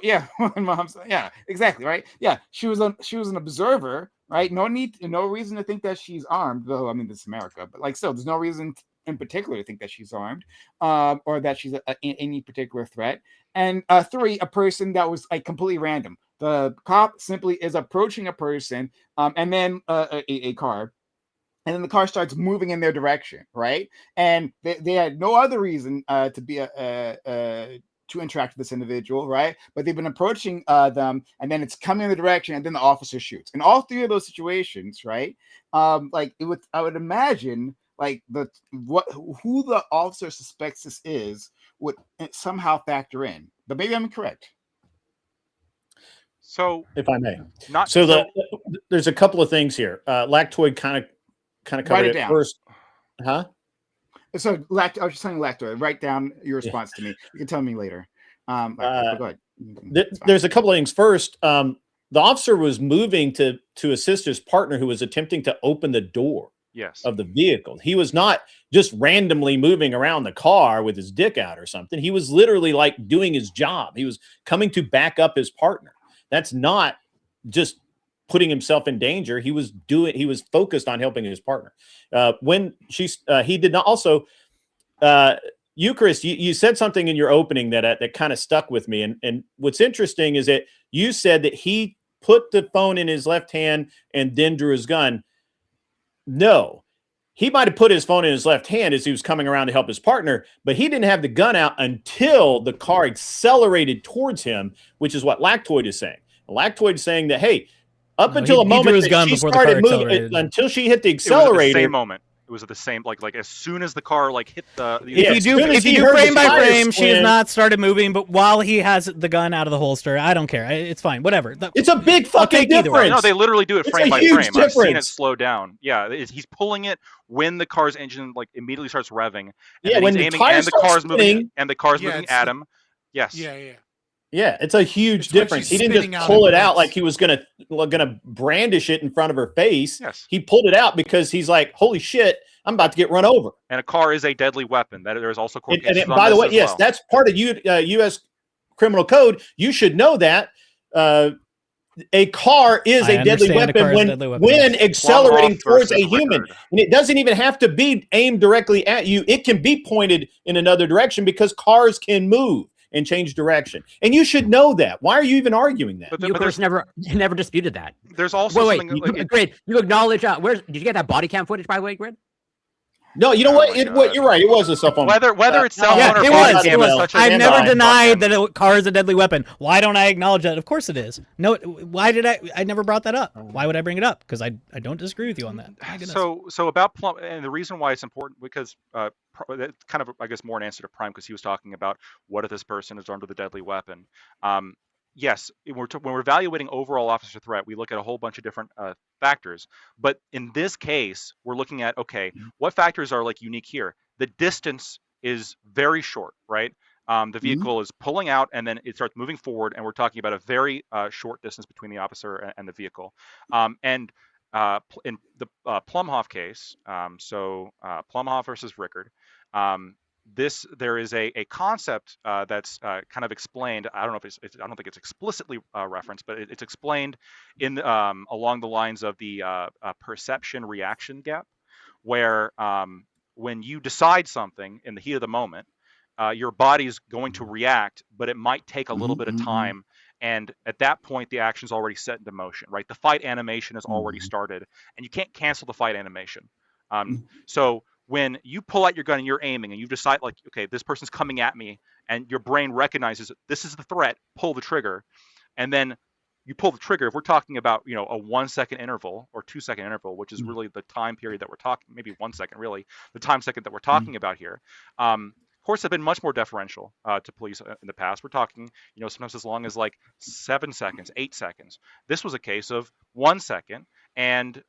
Yeah, mom's, yeah, exactly, right. Yeah, she was an observer, right? No reason to think that she's armed, though. I mean, this is America, but like, still, there's no reason in particular to think that she's armed, or that she's any particular threat. And 3, a person that was like completely random. The cop simply is approaching a person, and then a car. And then the car starts moving in their direction, right? And they had no other reason to be to interact with this individual, right? But they've been approaching them, and then it's coming in the direction, and then the officer shoots. In all 3 of those situations, right? I would imagine like who the officer suspects this is would somehow factor in. But maybe I'm incorrect. So, if I may, so there's a couple of things here. Lactoid kind of covered it down. first, huh? So, I was just saying, Lactoid, write down your response to me. You can tell me later. But go ahead. There's a couple of things. First, the officer was moving to assist his partner who was attempting to open the door of the vehicle. He was not just randomly moving around the car with his dick out or something. He was literally like doing his job. He was coming to back up his partner. That's not just putting himself in danger. He was focused on helping his partner. He did not also, Eucharist, you said something in your opening that kind of stuck with me. And what's interesting is that you said that he put the phone in his left hand and then drew his gun. No, he might have put his phone in his left hand as he was coming around to help his partner, but he didn't have the gun out until the car accelerated towards him, which is what Lactoid is saying. Lactoid is saying that, hey, until the moment that she started moving, until she hit the accelerator. It was it the same? Like as soon as the car like hit the Yeah, If as you soon do, as if you he do heard the frame by tires frame, she has squint- not started moving. But while he has the gun out of the holster, I don't care. It's fine. Whatever. It's a big I'll fucking take either one. difference. No, they literally do it It's frame a by huge frame. I've seen it difference. slow down. Yeah, he's pulling it when the car's engine like immediately starts revving. And Yeah, then when he's the aiming tires and the start car's moving spinning- and the car's Yeah, moving it's at the- him. Yes. Yeah. Yeah, it's a huge It's when difference. she's He didn't spinning just out pull in it out place. like he was gonna brandish it in front of her face. Yes. He pulled it out because he's like, "Holy shit, I'm about to get run over." And a car is a deadly weapon. That there's also court And, and cases on by the this way, as yes, well. that's part of U.S. criminal code. You should know that. A car is I a deadly understand a car weapon is a when deadly weapon, when yes. accelerating Plumhoff towards a versus human. Rickard. And it doesn't even have to be aimed directly at you. It can be pointed in another direction because cars can move and change direction. And you should know that. Why are you even arguing that? But You, of course, never disputed that. there's also Wait, something. you, Grid, you acknowledge. Where did you get that body cam footage, by the way, Grid? No, you know Oh what? my What God. you're right. It was a cell phone. Whether it's cell Yeah, phone or it body was. cam It was. is such a I've never hands-on denied fucking- that a car is a deadly weapon. Why don't I acknowledge that? Of course it is. No, why did I never brought that up. Why would I bring it up? Because I don't disagree with you on that. My goodness. So about Plum, and the reason why it's important because that's kind of I guess more an answer to Prime because he was talking about what if this person is armed with a deadly weapon. Yes, when we're evaluating overall officer threat, we look at a whole bunch of different factors. But in this case, we're looking at okay, what factors are like unique here? The distance is very short, right? The vehicle is pulling out and then it starts moving forward, and we're talking about a very short distance between the officer and the vehicle. In the Plumhoff case, Plumhoff versus Rickard, there is a concept that's kind of explained. I don't know if I don't think it's explicitly referenced, but it's explained in along the lines of the perception reaction gap, where when you decide something in the heat of the moment, your body's going to react, but it might take a little bit of time. And at that point, the action's already set into motion, right? The fight animation has already started, and you can't cancel the fight animation. So when you pull out your gun and you're aiming and you decide like, okay, this person's coming at me, and your brain recognizes this is the threat, pull the trigger, and then you pull the trigger. If we're talking about, a 1 second interval or 2 second interval, which is really the time period that we're talking, maybe 1 second, really the time second that we're talking about here. Courts have been much more deferential to police in the past. We're talking, sometimes as long as like 7 seconds, 8 seconds. This was a case of 1 second. And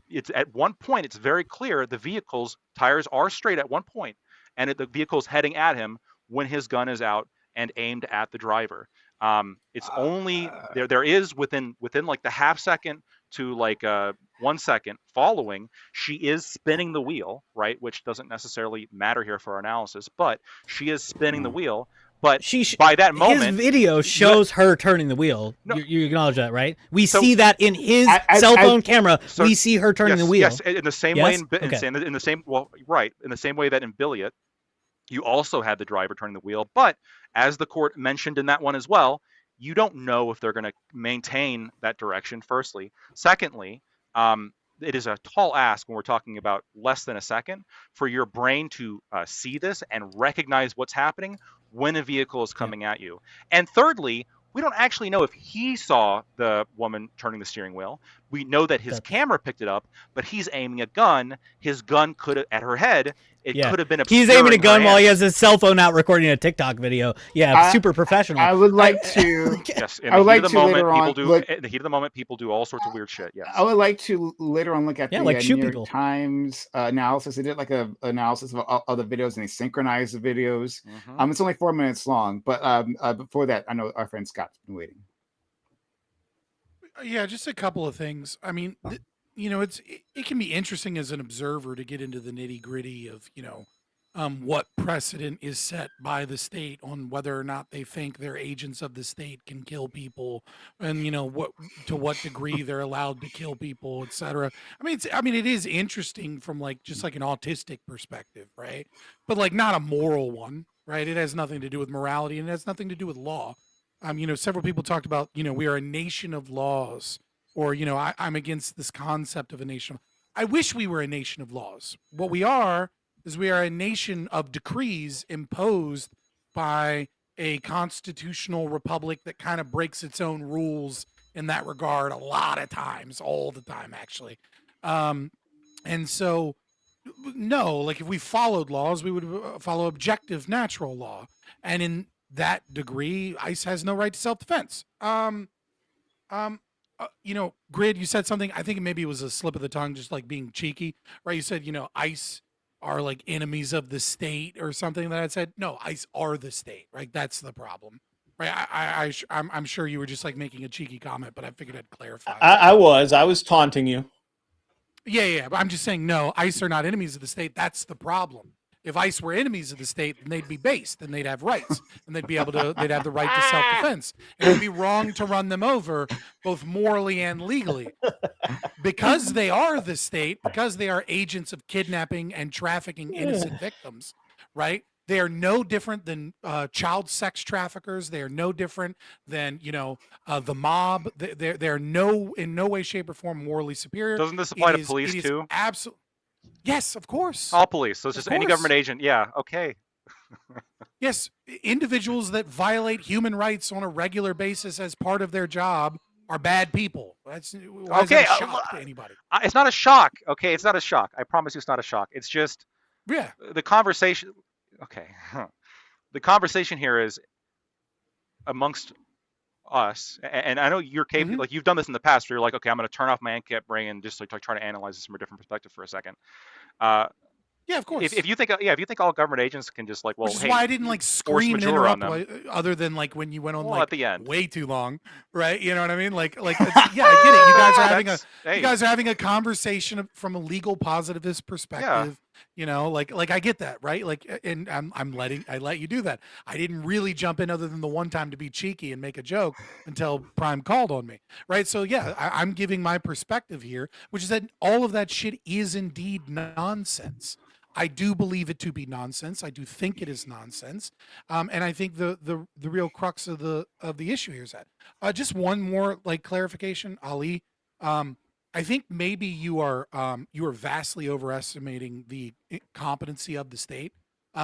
it's at one point, it's very clear the vehicle's tires are straight at one point, and the vehicle's heading at him when his gun is out and aimed at the driver. It's only there is within like the half second to like 1 second following, she is spinning the wheel, right? Which doesn't necessarily matter here for our analysis, but she is spinning the wheel. But by that moment, his video shows her turning the wheel. No. You acknowledge that, right? We So- see that in his I- cell phone camera. so- we see her turning the wheel. Yes, in the same way, Yes? Okay. in the same in the same way that in Billiot, you also had the driver turning the wheel. But as the court mentioned in that one as well, you don't know if they're going to maintain that direction. Firstly, secondly, it is a tall ask when we're talking about less than a second for your brain to see this and recognize what's happening when a vehicle is coming at you. And thirdly, we don't actually know if he saw the woman turning the steering wheel. We know that his camera picked it up, but he's aiming a gun. His gun could have, at her head, it Yeah. could have been He's aiming a obscuring her gun while he hands. has his cell phone out recording a TikTok video. Yeah, super professional. I would like to. Yes, in I the would heat like of the to moment, later on people do. look- In the heat of the moment, people do all sorts of weird shit. Yes. I would like to later on look at Yeah, the like shoot New York people. Times analysis. They did like a analysis of all the videos, and they synchronized the videos. Mhm. It's only 4 minutes long, but before that, I know our friend Scott's been waiting. Yeah, just a couple of things. I mean, it can be interesting as an observer to get into the nitty gritty of what precedent is set by the state on whether or not they think they're agents of the state can kill people, and to what degree they're allowed to kill people, etc. I mean, it is interesting from like just like an autistic perspective, right? But like not a moral one, right? It has nothing to do with morality, and it has nothing to do with law. Several people talked about, we are a nation of laws, or, I'm against this concept of a nation. I wish we were a nation of laws. What we are is we are a nation of decrees imposed by a constitutional republic that kind of breaks its own rules in that regard a lot of times, all the time, actually. And so No, like if we followed laws, we would follow objective natural law, and in that degree, ICE has no right to self-defense. Grid, you said something. I think maybe it was a slip of the tongue, just like being cheeky, right? You said, ICE are like enemies of the state or something. That I said, no, ICE are the state, right? That's the problem, right? I'm sure you were just like making a cheeky comment, but I figured I'd clarify. I was taunting you. Yeah. But I'm just saying, no, ICE are not enemies of the state. That's the problem. If ICE were enemies of the state, then they'd be based and they'd have rights and they'd have the right to self-defense. It would be wrong to run them over both morally and legally. Because they are the state, because they are agents of kidnapping and trafficking innocent victims, right? They are no different than child sex traffickers. They are no different than, the mob. They're in no way, shape, or form morally superior. Doesn't this apply to police too? Absolutely. Yes, of course. All police. So it's just any government agent. Yeah. Okay. Yes, individuals that violate human rights on a regular basis as part of their job are bad people. That's why okay. Is that a shock to anybody? It's not a shock. Okay, it's not a shock. I promise you, it's not a shock. It's just the conversation. Okay, the conversation here is amongst us, and I know you're capable. Like you've done this in the past, where you're like, okay, I'm going to turn off my ANCAP brain and just like try to analyze this from a different perspective for a second. Yeah, of course. If you think all government agents can just like, well, which is why I didn't like scream and interrupt, other than like when you went on like at the end way too long, right? You know what I mean? Like yeah, I get it. You guys are having a conversation from a legal positivist perspective. Yeah. Like I get that, right? Like, and I let you do that. I didn't really jump in other than the one time to be cheeky and make a joke until Prime called on me, right? So yeah, I'm giving my perspective here, which is that all of that shit is indeed nonsense. I do believe it to be nonsense. I do think it is nonsense, and I think the real crux of the issue here is that just one more like clarification, Ali. I think maybe you are vastly overestimating the competency of the state,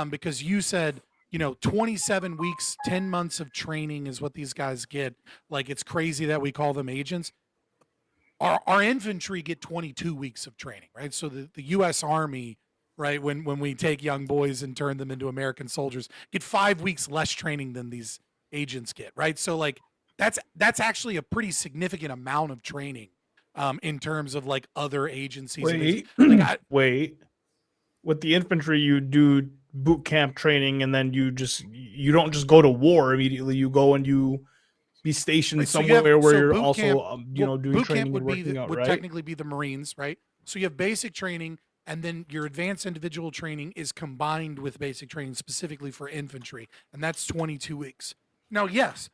because you said 27 weeks, 10 months of training is what these guys get. Like it's crazy that we call them agents. Our infantry get 22 weeks of training, right? So the U.S. Army. Right, when we take young boys and turn them into American soldiers, get 5 weeks less training than these agents get. Right, so like that's actually a pretty significant amount of training, in terms of like other agencies. Wait. With the infantry, you do boot camp training, and then you don't just go to war immediately. You go and you be stationed somewhere where you're also doing training and working out. Would technically be the Marines, right? So you have basic training. And then your advanced individual training is combined with basic training specifically for infantry, and that's 22 weeks. Now, yes,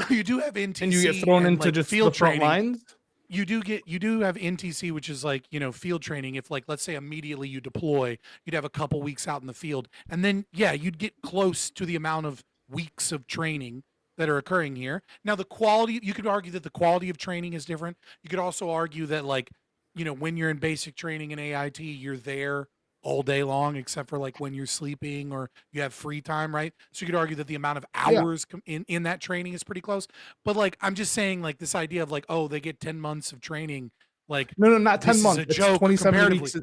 you do have NTC, and you get thrown into like just field the front training. lines. You do have NTC, which is like field training. If like let's say immediately you deploy, you'd have a couple weeks out in the field, and then you'd get close to the amount of weeks of training that are occurring here. Now, the quality, you could argue that the quality of training is different. You could also argue that like. When you're in basic training in AIT, you're there all day long, except for like when you're sleeping or you have free time, right? So you could argue that the amount of hours in that training is pretty close. But like, I'm just saying like this idea of like, oh, they get 10 months of training. Like, no, not 10 months. It's a joke. 27 weeks.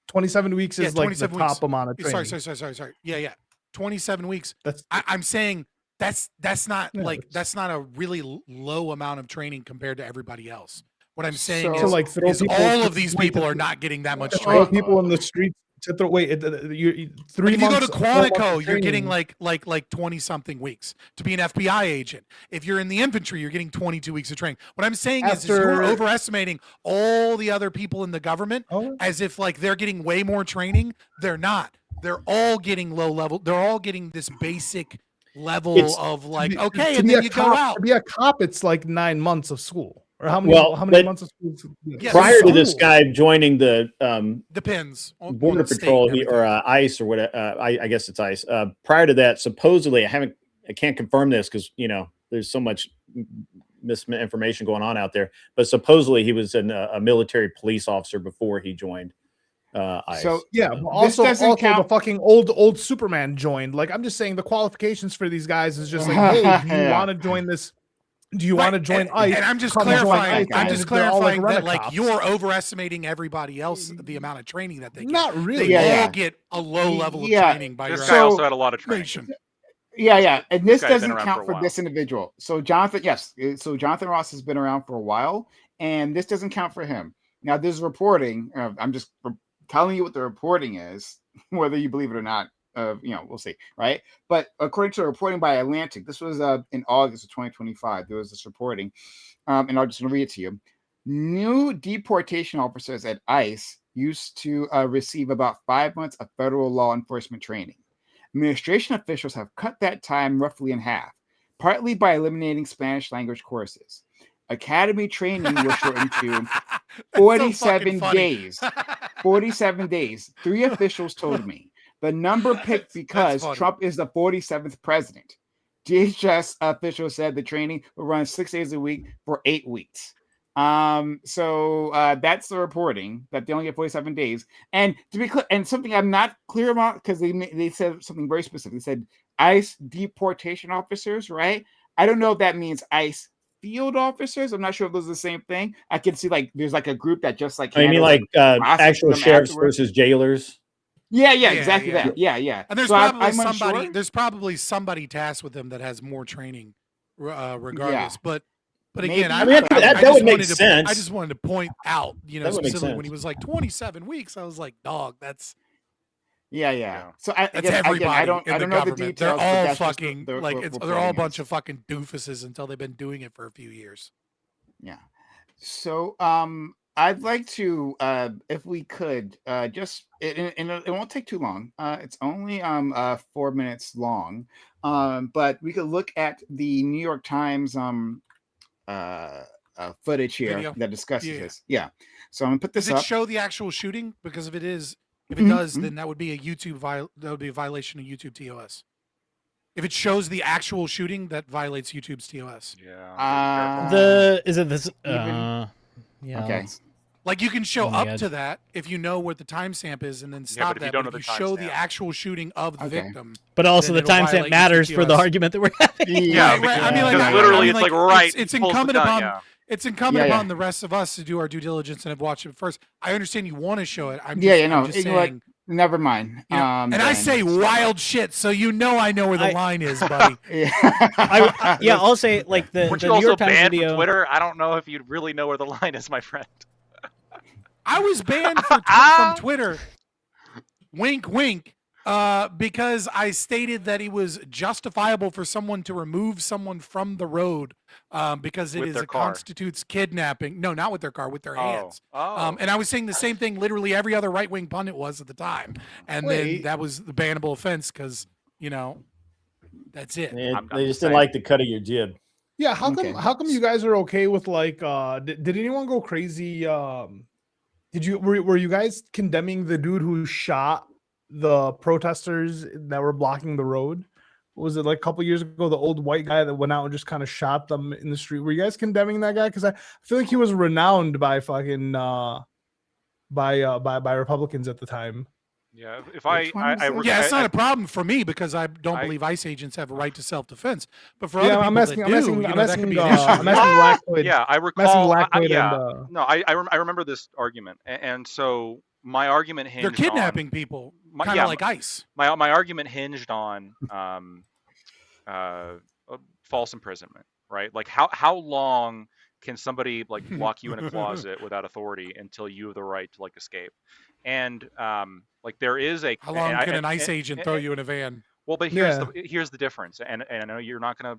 27 weeks is like the top amount of training. Sorry. Yeah. 27 weeks. I'm saying that's not that's not a really low amount of training compared to everybody else. What I'm saying is all of these people are not getting that much training. People in the streets to throw. Wait, 3 months. If you go to Quantico, you're getting like 20 something weeks to be an FBI agent. If you're in the infantry, you're getting 22 weeks of training. What I'm saying is you're overestimating all the other people in the government as if like they're getting way more training. They're not. They're all getting low level. They're all getting this basic level of like okay, and then you go out. To be a cop, it's like 9 months of school. Or how many months of school? Prior to this guy joining the depends on Border Patrol or ICE or whatever, I guess it's ICE. Prior to that, supposedly I can't confirm this because there's so much misinformation going on out there. But supposedly he was a military police officer before he joined ICE. So also the fucking old Superman joined. Like I'm just saying, the qualifications for these guys is just like, hey, do you want to join this Do you Right, want to join and, ICE? and I'm just come join clarifying. ICE, I'm and just they're all, like, clarifying that like rent-a-cops. you're overestimating everybody else the amount of training that they get. Not They really. Yeah, all yeah. get a low level of Yeah, training by This your guy also So- had a lot of training. nation. Yeah, and This this guy's been doesn't around for count a for while. this individual. So Jonathan, yes, so Jonathan Ross has been around for a while, and this doesn't count for him. Now, this reporting, I'm just telling you what the reporting is, whether you believe it or not. We'll see, right? But according to a reporting by Atlantic, this was in August of 2025. There was this reporting, and I'll just read it to you. New deportation officers at ICE used to receive about 5 months of federal law enforcement training. Administration officials have cut that time roughly in half, partly by eliminating Spanish language courses. Academy training was shortened to 47 days. 47 days. 3 officials told me. The number picked because funny. Trump is the 47th president. DHS officials said the training will run 6 days a week for 8 weeks. So that's the reporting, that they only get 47 days. And to be clear, and something I'm not clear about, because they said something very specific. They said ICE deportation officers, right? I don't know if that means ICE field officers. I'm not sure if those are the same thing. I can see like there's like a group that just like Oh, you mean handles, like process actual them sheriffs afterwards. versus jailers? Yeah, Yeah, exactly yeah. that. Yeah. And there's So probably I'm somebody. unsure. There's probably somebody tasked with them that has more training, regardless. But Maybe. again, I I mean, I that just would make wanted to- sense. I just wanted to point out, That would make specifically when sense. he was like 27 weeks, I was like, dog, that's Yeah. So that's everybody I don't in the know the government. details. They're but all that's just fucking the like they're all a reporting bunch is. of fucking doofuses until they've been doing it for a few years. Yeah. So I'd like to if we could just it won't take too long. It's only 4 minutes long. But we could look at the New York Times footage here Video. that discusses Yeah. this. Yeah. So I'm gonna put Does this it up. show the actual shooting? Because if it does, Mhm. then that would be that would be a violation of YouTube TOS. If it shows the actual shooting, that violates YouTube's TOS. Yeah. Is it this? even- Yeah. Okay. let's- Like you can show Oh my up God. to that if you know what the timestamp is, and then stop but if you that. don't But know if the you show the timestamp. actual shooting of the Okay. victim, But also then the it'll timestamp violate matters for the TOS. argument that we're having. Yeah, right, right. I mean, like, because I literally mean, it's like like, right. it's he pulls the incumbent gun, upon- yeah. it's incumbent Yeah. upon the rest of us to do our due diligence and have watched it first. I understand you want to show it. I'm Yeah, just, no, I'm just you know what? saying. Never mind. And I then. say wild shit, so you know I know where the I- line is, buddy. Yeah, I'll say like the Weren't New you also York Times banned video. from Twitter? I don't know if you really know where the line is, my friend. I was banned from Twitter. Wink, wink. Because I stated that it was justifiable for someone to remove someone from the road, because With it their car. constitutes kidnapping. No, not with their car, with their hands. Oh. And I was saying the same thing literally every other right wing pundit was at the time. And then Wait. that was the bannable offense because, that's it. I'm They just just didn't saying. like the cut of your jib. Yeah, Okay. how come you guys are okay with like did anyone go crazy were you guys condemning the dude who shot the protesters that were blocking the road? Was it like a couple years ago, the old white guy that went out and just kind of shot them in the street? Were you guys condemning that guy? Because I feel like he was renowned by fucking by Republicans at the time. Yeah, if Which one is this? Yeah, it's I- not a problem for me because I don't I- believe ICE agents have a right to self-defense. But for Yeah, other people that do, I'm that could asking be an issue. I'm asking Blackwood. yeah, I I'm asking recall. Blackwood yeah, and no, I remember this argument, and so my argument hinged. They're kidnapping people, My- kind yeah, of like ICE. My argument hinged on false imprisonment, right? Like how long can somebody like lock you in a closet without authority until you have the right to like escape? And like there is a How long and I- can an and- ICE and- agent and- throw you in a van? Well, but here's the difference, and I know you're not gonna.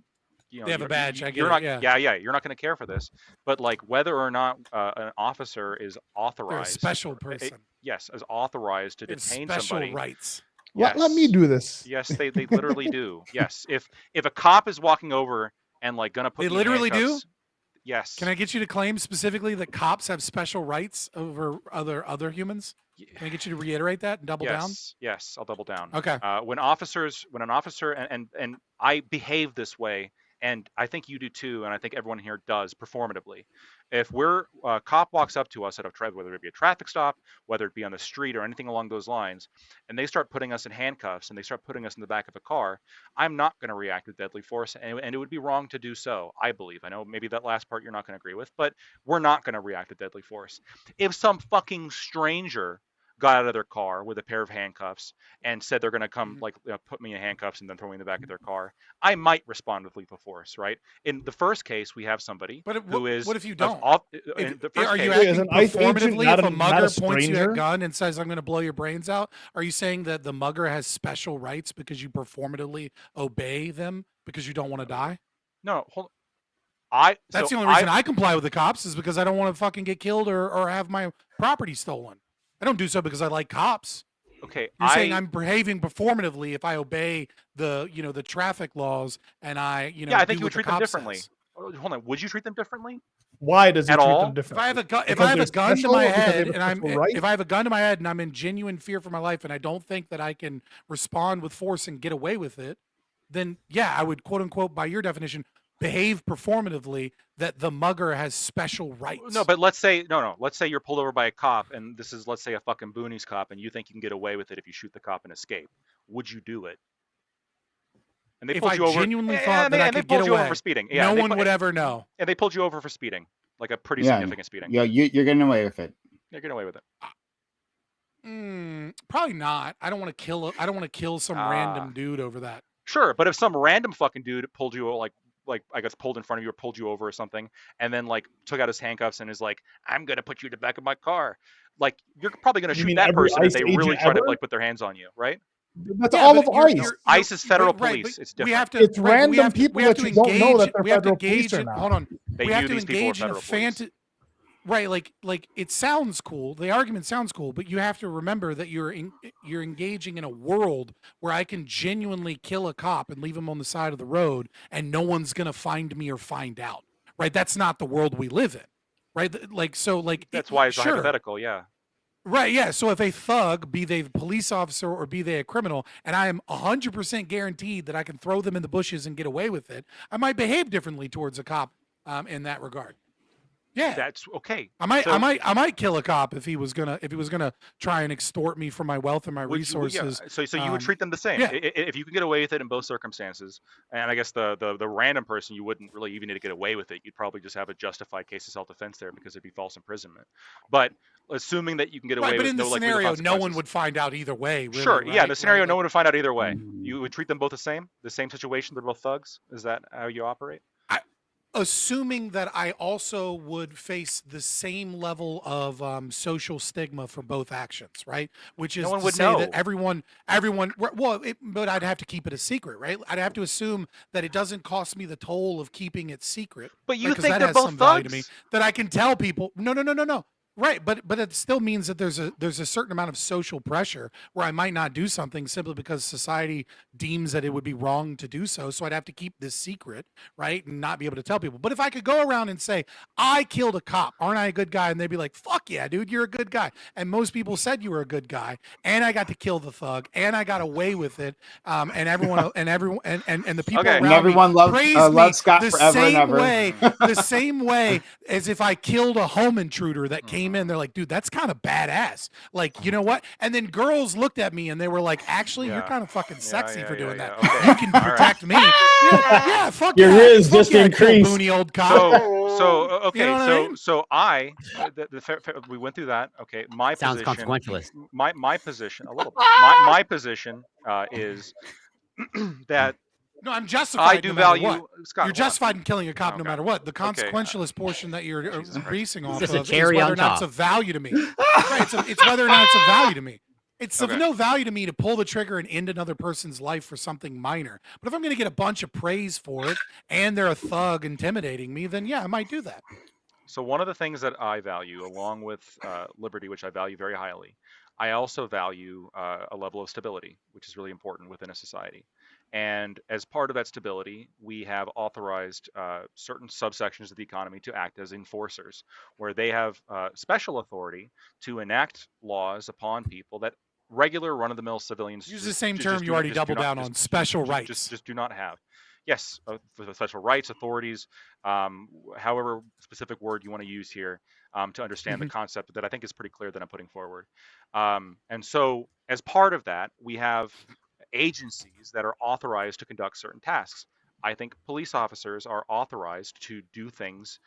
They have a you're- badge, I get You're it, not. yeah. You're not going to care for this, but like whether or not an officer is They're authorized. a special person. Yes, is authorized to They have detain special somebody. rights. let me do this. Yes, they literally do. Yes, if a cop is walking over and like gonna put They me in literally do? handcuffs- Yes. Can I get you to claim specifically that cops have special rights over other humans? Can I get you to reiterate that and double down? Yes, I'll double down. Okay. When an officer and I behave this way and I think you do too, and I think everyone here does performatively. If a cop walks up to us at whether it be a traffic stop, whether it be on the street or anything along those lines, and they start putting us in handcuffs and they start putting us in the back of a car, I'm not going to react with deadly force, and it would be wrong to do so, I believe. I know maybe that last part you're not going to agree with, but we're not going to react with deadly force. If some fucking stranger got out of their car with a pair of handcuffs and said they're going to come put me in handcuffs and then throw me in the back of their car, I might respond with lethal force, right? In the first case, we have somebody who is. What if you don't? In the first Are you case, As acting an ICE agent, performatively not if a- a not mugger a points you stranger? a gun and says, I'm going to blow your brains out? Are you saying that the mugger has special rights because you performatively obey them because you don't want to die? no, hold. That's the only reason I comply with the cops is because I don't want to fucking get killed or have my property stolen. I don't do so because I like cops. Okay, You're saying I'm behaving performatively if I obey the the traffic laws and I yeah, I think do you would what the treat them cop differently. says. Hold on, would you treat them differently? Why does he At treat all? them If differently? I have a gun, if Because I have a they're gun to special my or because they head have a and I'm special right? if I have a gun to my head and I'm in genuine fear for my life and I don't think that I can respond with force and get away with it, then yeah, I would quote unquote by your definition behave performatively that the mugger has special rights. No, but let's say let's say you're pulled over by a cop, and this is, let's say, a fucking boonies cop, and you think you can get away with it if you shoot the cop and escape. Would you do it? And they if pulled I you over. genuinely thought that I they could get pulled you over away, for speeding. Yeah, no and they one pu- would ever know. And they pulled you over for speeding, like a pretty Yeah, significant speeding. yeah, you're getting away with it. You're getting away with it. Probably not. I don't want to kill. I don't want to kill some random dude over that. Sure, but if some random fucking dude pulled you like I guess pulled in front of you or pulled you over or something, and then like took out his handcuffs and is like, I'm gonna put you in the back of my car, like you're probably gonna You shoot mean that every person if ICE they really agent try to ever? like put their hands on you, right? That's Yeah, all but of you're- ICE. ICE is federal but- right, police. but It's we different. have to. It's right, but we random have to- people we have that to you don't know engage- that they're we have to federal police or engage- not. Hold on. They we have view to these people as engage in a federal police. right, like it sounds cool. The argument sounds cool, but you have to remember that you're engaging in a world where I can genuinely kill a cop and leave him on the side of the road, and no one's gonna find me or find out. Right? That's not the world we live in. Right? That's why it's a sure. hypothetical, yeah. Right, yeah. So if a thug, be they a police officer or be they a criminal, and I am 100% guaranteed that I can throw them in the bushes and get away with it, I might behave differently towards a cop in that regard. Yeah, That's okay. I might, So- I might kill a cop if he was gonna try and extort me for my wealth and my Would you- yeah, resources. So you would treat them the same. yeah. If you can get away with it in both circumstances, and I guess the random person, you wouldn't really even need to get away with it. You'd probably just have a justified case of self-defense there because it'd be false imprisonment. But assuming that you can get away Right, but with in no the legal scenario, no one consequences. would find out either way. Really, Sure, yeah. right? In the scenario, Right, no like- one would find out either way. You would treat them both the same situation. They're both thugs. Is that how you operate? Assuming that I also would face the same level of social stigma for both actions, right? Which is No one to would say know. that everyone, but I'd have to keep it a secret, right? I'd have to assume that it doesn't cost me the toll of keeping it secret. But you right? 'Cause think that they're has both some value to me. thugs? That I can tell people, no. Right, but it still means that there's a certain amount of social pressure where I might not do something simply because society deems that it would be wrong to do so. So I'd have to keep this secret, right, and not be able to tell people. But if I could go around and say, I killed a cop, aren't I a good guy? And they'd be like, fuck yeah, dude, you're a good guy. And most people said you were a good guy, and I got to kill the thug, and I got away with it. And everyone and the people Okay. around And everyone me loves praised love me Scott the forever and same ever. way, the same way as if I killed a home intruder that came in. They're like, dude, that's kind of badass. Like, you know what? And then girls looked at me and they were like, actually, you're Yeah. kind of fucking sexy for doing that. Okay. You can All right. protect me. Yeah, fuck Your yeah. riz Fuck just yeah, increased. Booney old cop. Okay, You know what I mean? we went through that. Okay, my Sounds position. consequentialist. My position a little bit. My position is that No, I'm justified. I do no matter value what. Scott. You're hold on. justified in killing a cop no Okay. matter what. The Okay, consequentialist portion that you're Jesus Christ. basing off Just a of is cherry whether on or not it's top. of value to me. Right, it's whether or not it's of value to me. It's Okay. of no value to me to pull the trigger and end another person's life for something minor. But if I'm going to get a bunch of praise for it and they're a thug intimidating me, then yeah, I might do that. So one of the things that I value, along with liberty, which I value very highly, I also value a level of stability, which is really important within a society. And as part of that stability, we have authorized certain subsections of the economy to act as enforcers, where they have special authority to enact laws upon people that regular run-of-the-mill civilians Use the same term you already doubled down on, special rights. Just do not have. yes, for the special rights, authorities, however specific word you want to use here to understand the concept that I think is pretty clear that I'm putting forward. And so as part of that, we have agencies that are authorized to conduct certain tasks. I think police officers are authorized to do things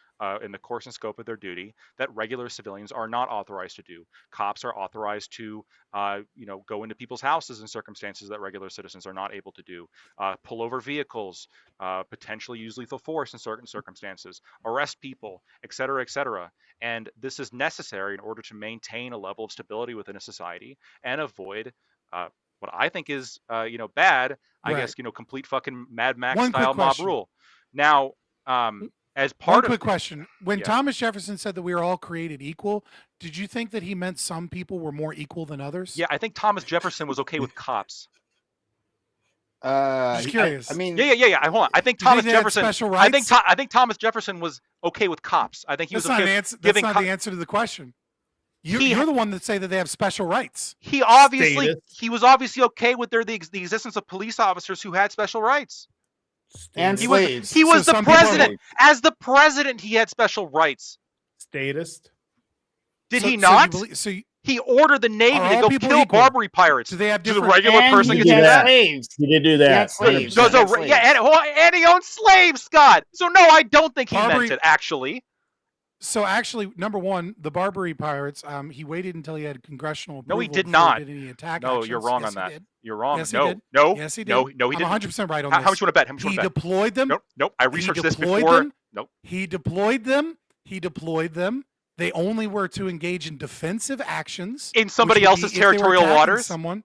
in the course and scope of their duty that regular civilians are not authorized to do. Cops are authorized to, go into people's houses in circumstances that regular citizens are not able to do. Pull over vehicles, potentially use lethal force in certain circumstances, arrest people, et cetera, et cetera. And this is necessary in order to maintain a level of stability within a society and avoid what I think is, bad, I Right. guess, complete fucking Mad Max One quick style mob question. rule. Now, as One part quick of, question. When Yeah. Thomas Jefferson said that we are all created equal, did you think that he meant some people were more equal than others? yeah, I think Thomas Jefferson was okay with cops. Just curious. I mean, Yeah. Hold on. I think Do you Thomas think they had Jefferson. special I think rights? I think Thomas Jefferson was okay with cops. I think he That's was not okay. an answer. That's giving not co- the answer to the question. You're, He- you're the one that say that they have special rights. He obviously Statist. he was obviously okay with the existence of police officers who had special rights. and He was slaves. he was So the some people are president. As the president, he had special rights. Statist. Did So- he so you not? believe- So, He ordered the Navy Are to all go people kill equal? Barbary pirates. do they have Does a different? regular And person he get to had do that? slaves. He did do He that. had slaves. Does He a had re- yeah, slaves. and he owned slaves, Scott. So no, I don't think he Barbary- meant it actually. So actually, number one, the Barbary pirates. He waited until he had congressional approval. No, he did before not. Did any attack No, actions. you're wrong Yes, on he that. did. You're wrong. Yes, he no, did. no, Yes, he did. no, he I'm didn't. 100% right on How this. much you want to bet? How much you He want to bet? deployed them. Nope. I researched this deployed before. them? Nope. He deployed them. He deployed them. They only were to engage in defensive actions In somebody which would be else's if they were territorial attacking waters? Someone.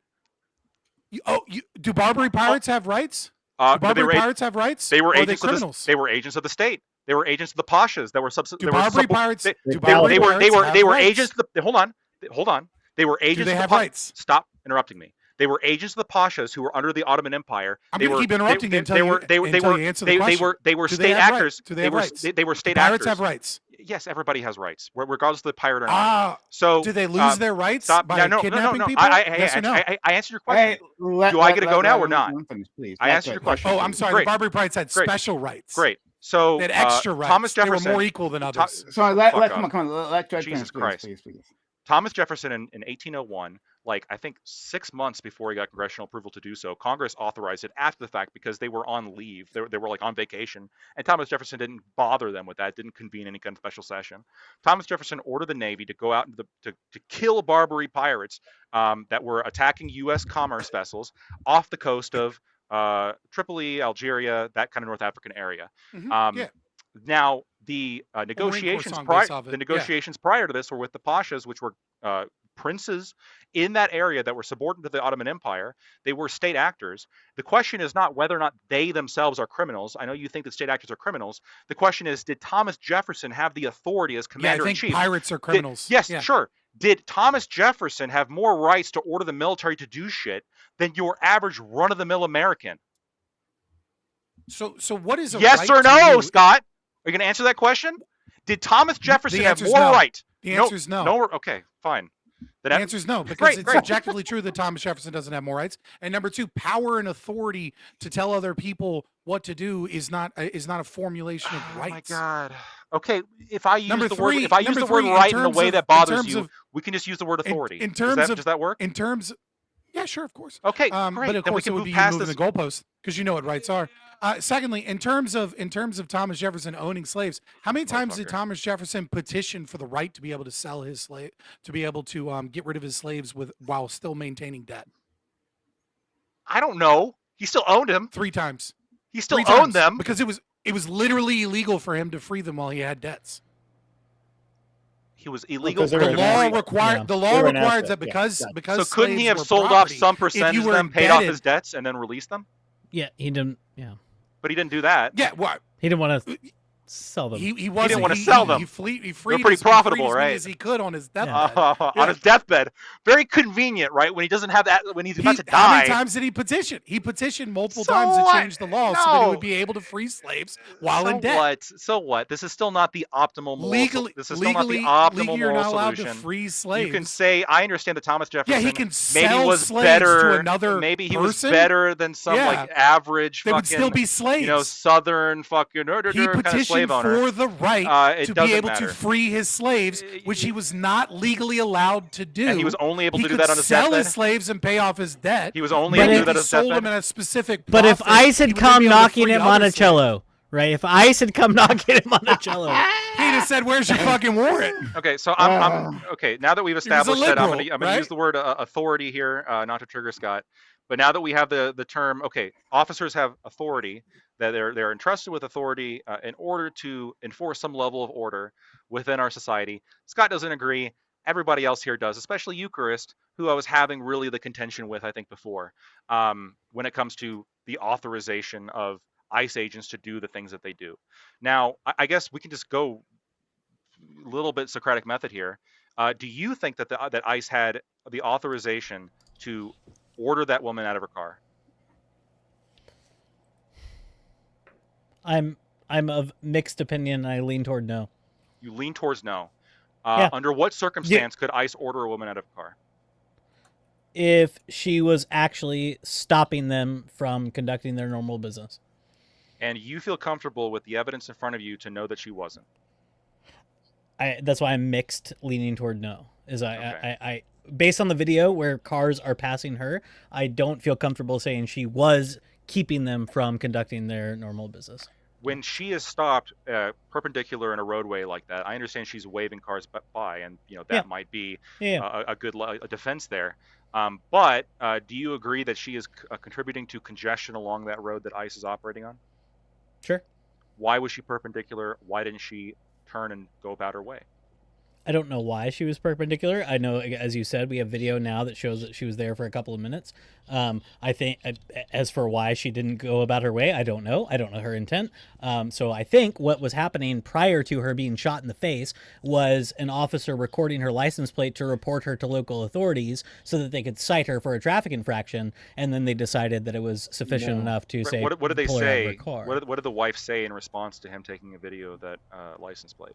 Do Barbary pirates have rights? Do No, Barbary pirates have rights? they were Or are agents they of the, criminals? they were agents of the state. They were agents of the pashas. That were Do Barbary pirates? They, do they, Barbary they were pirates have they were rights? agents of the. Hold on. They were agents. Do they of the have pa- rights? Stop interrupting me. They were agents of the pashas who were under the Ottoman Empire. I'm They gonna were keep interrupting they, you until they you were they were they until were you answer they, the they question. were they were Do they state have rights? actors. Do they have were rights? they were Do state pirates actors. have rights? Yes, everybody has rights, regardless of the pirate or not. Ah, So do they lose their rights stop. by Yeah, no, kidnapping no. people? Yes or no? I answered your question. Hey, Do I get to go now or not? Finish, please. I answered your question. Oh, I'm sorry. Great. The Barbary pirates had Great. special rights. Great. So They had extra rights. Thomas They Jefferson. were more equal than others. So Fuck come up. on, come on. Let Judge Jesus finish, please, Christ. please. Thomas Jefferson in 1801, like I think 6 months before he got congressional approval to do so, Congress authorized it after the fact because they were on leave. They were like on vacation, and Thomas Jefferson didn't bother them with that. Didn't convene any kind of special session. Thomas Jefferson ordered the Navy to go out to kill Barbary pirates that were attacking U.S. commerce vessels off the coast of Tripoli, Algeria, that kind of North African area. Mhm, yeah. Now the Corps negotiations song prior based off it, the yeah. negotiations prior to this were with the pashas, which were princes in that area that were subordinate to the Ottoman Empire. They were state actors. The question is not whether or not they themselves are criminals. I know you think that state actors are criminals. The question is, did Thomas Jefferson have the authority as Yeah, I commander in think chief? pirates are criminals. Yes, Yeah. sure. Did Thomas Jefferson have more rights to order the military to do shit than your average run-of-the-mill American? So what is a Yes right or to no, you? Scott? Are you going to answer that question? Did Thomas Jefferson have answer's more no. right? The answer is no. No. Okay, fine. The Then answer is no, because Great, it's great. objectively true that Thomas Jefferson doesn't have more rights. And number two, power and authority to tell other people what to do is not a formulation of Oh my rights. God. Okay, if I use Number the word three- if I use number the word three, in right in a terms way of- that in bothers terms you, of- we can just use the word authority. in terms of- does that work? In terms, yeah, sure, of course. Okay, But great. of Then we course, it can would move be you past moving this. the goalposts because you know what rights are. Secondly, in terms of Thomas Jefferson owning slaves, how many times did Motherfucker. Thomas Jefferson petition for the right to be able to sell his slave, to be able to get rid of his slaves while still maintaining debt? I don't know. He still owned him. 3 times. He still 3 owned times, them. because it was literally illegal for him to free them while he had debts. He was illegal. Because they for were The an him to law asset. free- required Yeah. the law They were an requires asset. that Yeah, because got it. because So couldn't he slaves have were sold off property, some if percentage you of were them, paid off indebted- his debts, and then released them? Yeah, he didn't. Yeah, But he didn't do that. Yeah, what? he didn't want to. sell them. He wasn't. wanna sell them. He freed pretty as profitable, many right? as he could on his deathbed. Yeah. On his deathbed. Very convenient, right? When he doesn't have that, when he's about to How many die. times did he petition? He petitioned multiple So times to what? change the law so that he No. would be able to free slaves while So in debt. what? So what? This is still not the optimal moral. Legally, This is still not the legally, optimal legally, you're moral not allowed solution. to free slaves. You can say, I understand that Thomas Jefferson Yeah, he can maybe sell was slaves better. to another maybe he was person. better than some Yeah. like average They fucking, would still be slaves. you know, southern fucking he kind of slave petitioned owner. for the right It to be doesn't able matter. to free his slaves, which he was not legally allowed to do. And he was only able He to do could that on his sell deathbed. his slaves and pay off his debt. He was only But able to if do that he on his sold them deathbed. in a specific But if profit, ICE he had would then come be able to knocking free at other slaves. Monticello, right? If ICE had come knocking at Monticello, He'd have said, "Where's your fucking warrant?" Okay, so I'm okay. Now that we've established that, I'm liberal, going to right? use the word authority here, not to trigger Scott. But now that we have the term, okay, officers have authority, that they're entrusted with authority in order to enforce some level of order within our society. Scott doesn't agree. Everybody else here does, especially Eucharist, who I was having really the contention with, I think, before, when it comes to the authorization of ICE agents to do the things that they do. Now, I guess we can just go a little bit Socratic method here. Do you think that that ICE had the authorization to order that woman out of her car? I'm of mixed opinion. I lean toward no. You lean towards no. Yeah. Under what circumstance could ICE order a woman out of a car? If she was actually stopping them from conducting their normal business. And you feel comfortable with the evidence in front of you to know that she wasn't? That's why I'm mixed, leaning toward no. Okay. I based on the video where cars are passing her, I don't feel comfortable saying she was keeping them from conducting their normal business. When she is stopped perpendicular in a roadway like that, I understand she's waving cars by, and that Yeah. might be Yeah. a good a defense there. But do you agree that she is contributing to congestion along that road that ICE is operating on? Sure. Why was she perpendicular? Why didn't she turn and go about her way? I don't know why she was perpendicular. I know, as you said, we have video now that shows that she was there for a couple of minutes. I think, as for why she didn't go about her way, I don't know. I don't know her intent. So I think what was happening prior to her being shot in the face was an officer recording her license plate to report her to local authorities so that they could cite her for a traffic infraction. And then they decided that it was sufficient enough to say, What did they pull her out of her say? car. What did the wife say in response to him taking a video of that license plate?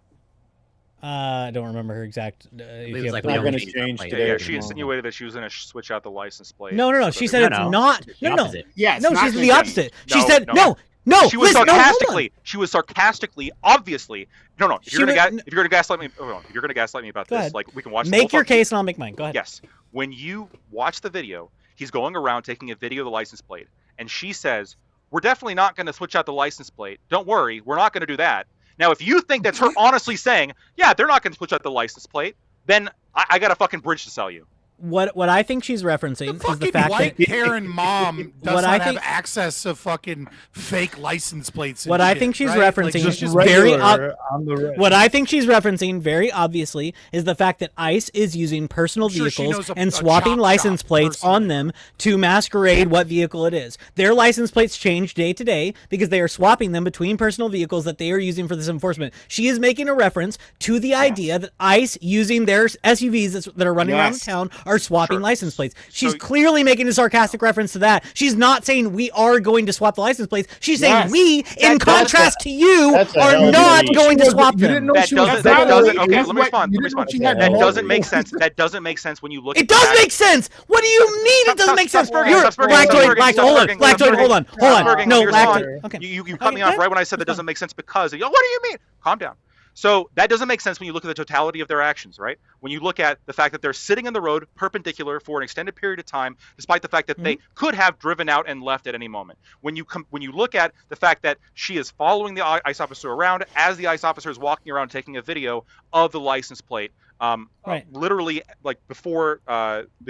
I don't remember her exact. It if was you have like the we not don't gonna change change that plate. today Yeah, or she tomorrow. insinuated that she was going to switch out the license plate. No. so She that said they- it's not. The No. opposite. Yes. No, not she's gonna the change. opposite. She No, said no. no. She was listen, no, hold on. sarcastically. She was sarcastically, obviously. No. If She you're gonna was- if you're gonna gaslight me, hold on. If you're gonna gaslight me about Go this, ahead. like we can watch. the Make whole your fucking- case and I'll make mine. Go ahead. Yes. When you watch the video, he's going around taking a video of the license plate, and she says, "We're definitely not going to switch out the license plate. Don't worry, we're not going to do that." Now, if you think that's her honestly saying, "Yeah, they're not going to switch out the license plate," then I got a fucking bridge to sell you. What I think she's referencing is the Fucking fact white that Karen mom does What not I have think- access to fucking fake license plates. And What I shit, think she's right? Like, referencing she's is just very regular on the road. what I think she's referencing very obviously is the fact that ICE is using personal I'm sure she vehicles knows a and swapping chop license shop plates person. on them to masquerade what vehicle it is. Their license plates change day to day because they are swapping them between personal vehicles that they are using for this enforcement. She is making a reference to the idea that ICE using their SUVs that are running around Yes. town are swapping Sure. license plates. She's So- clearly making a sarcastic reference to that. She's not saying we are going to swap the license plates. She's saying Yes. we, in That's contrast to you, that's a are hell of a not lead. going to You swap didn't them. know That she was doesn't. that's That not doesn't. right. Okay, That's let me what- respond. you Let me didn't know respond. she had That multiple- doesn't make sense. That doesn't make sense when you look. It at the does fact- make sense. What do you mean it doesn't make Stop sense? spurging, You're stop spurging, stop Lactoid, spurging, Lactoid, stop hold on, spurging, Lactoid, stop hold on, spurging, hold stop on. spurging, No, let me respond. Lactoid. Okay. You cut me off Okay, right when I said that that's doesn't make sense because what do you mean? Calm down. So that doesn't make sense when you look at the totality of their actions, right? When you look at the fact that they're sitting in the road perpendicular for an extended period of time, despite the fact that they could have driven out and left at any moment. When you look at the fact that she is following the ICE officer around as the ICE officer is walking around taking a video of the license plate, Right. literally like before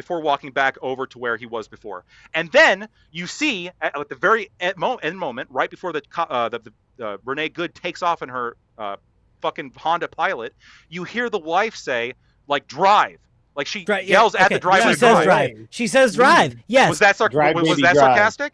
walking back over to where he was before, and then you see at the very end moment, right before the Renee Good takes off in her fucking Honda Pilot, you hear the wife say like drive, like she yells at the driver. She to says drive. drive. She says drive. Yes. Was that Drive, was baby, that drive. sarcastic?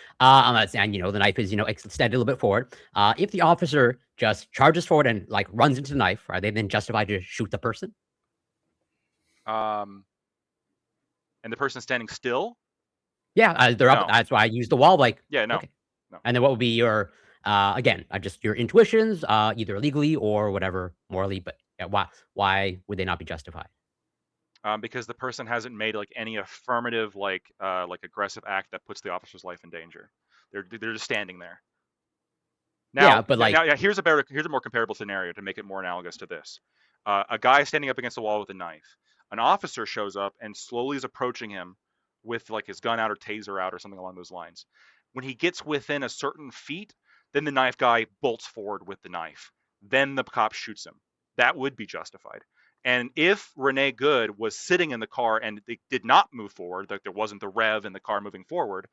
And the knife is extended a little bit forward. If the officer just charges forward and like runs into the knife, are they then justified to shoot the person? and the person's standing still. Yeah, they're up. No. That's why I use the wall. Like, Yeah, no. okay. And then what would be your again, just your intuitions, either legally or whatever morally, but why would they not be justified? Because the person hasn't made like any affirmative like aggressive act that puts the officer's life in danger. They're just standing there. Now, Yeah, but, like- now here's a more comparable scenario to make it more analogous to this. A guy standing up against the wall with a knife. An officer shows up and slowly is approaching him with like his gun out or taser out or something along those lines. When he gets within a certain feet, then the knife guy bolts forward with the knife. Then the cop shoots him. That would be justified. And if Renee Good was sitting in the car and they did not move forward, like there wasn't the rev in the car moving forward,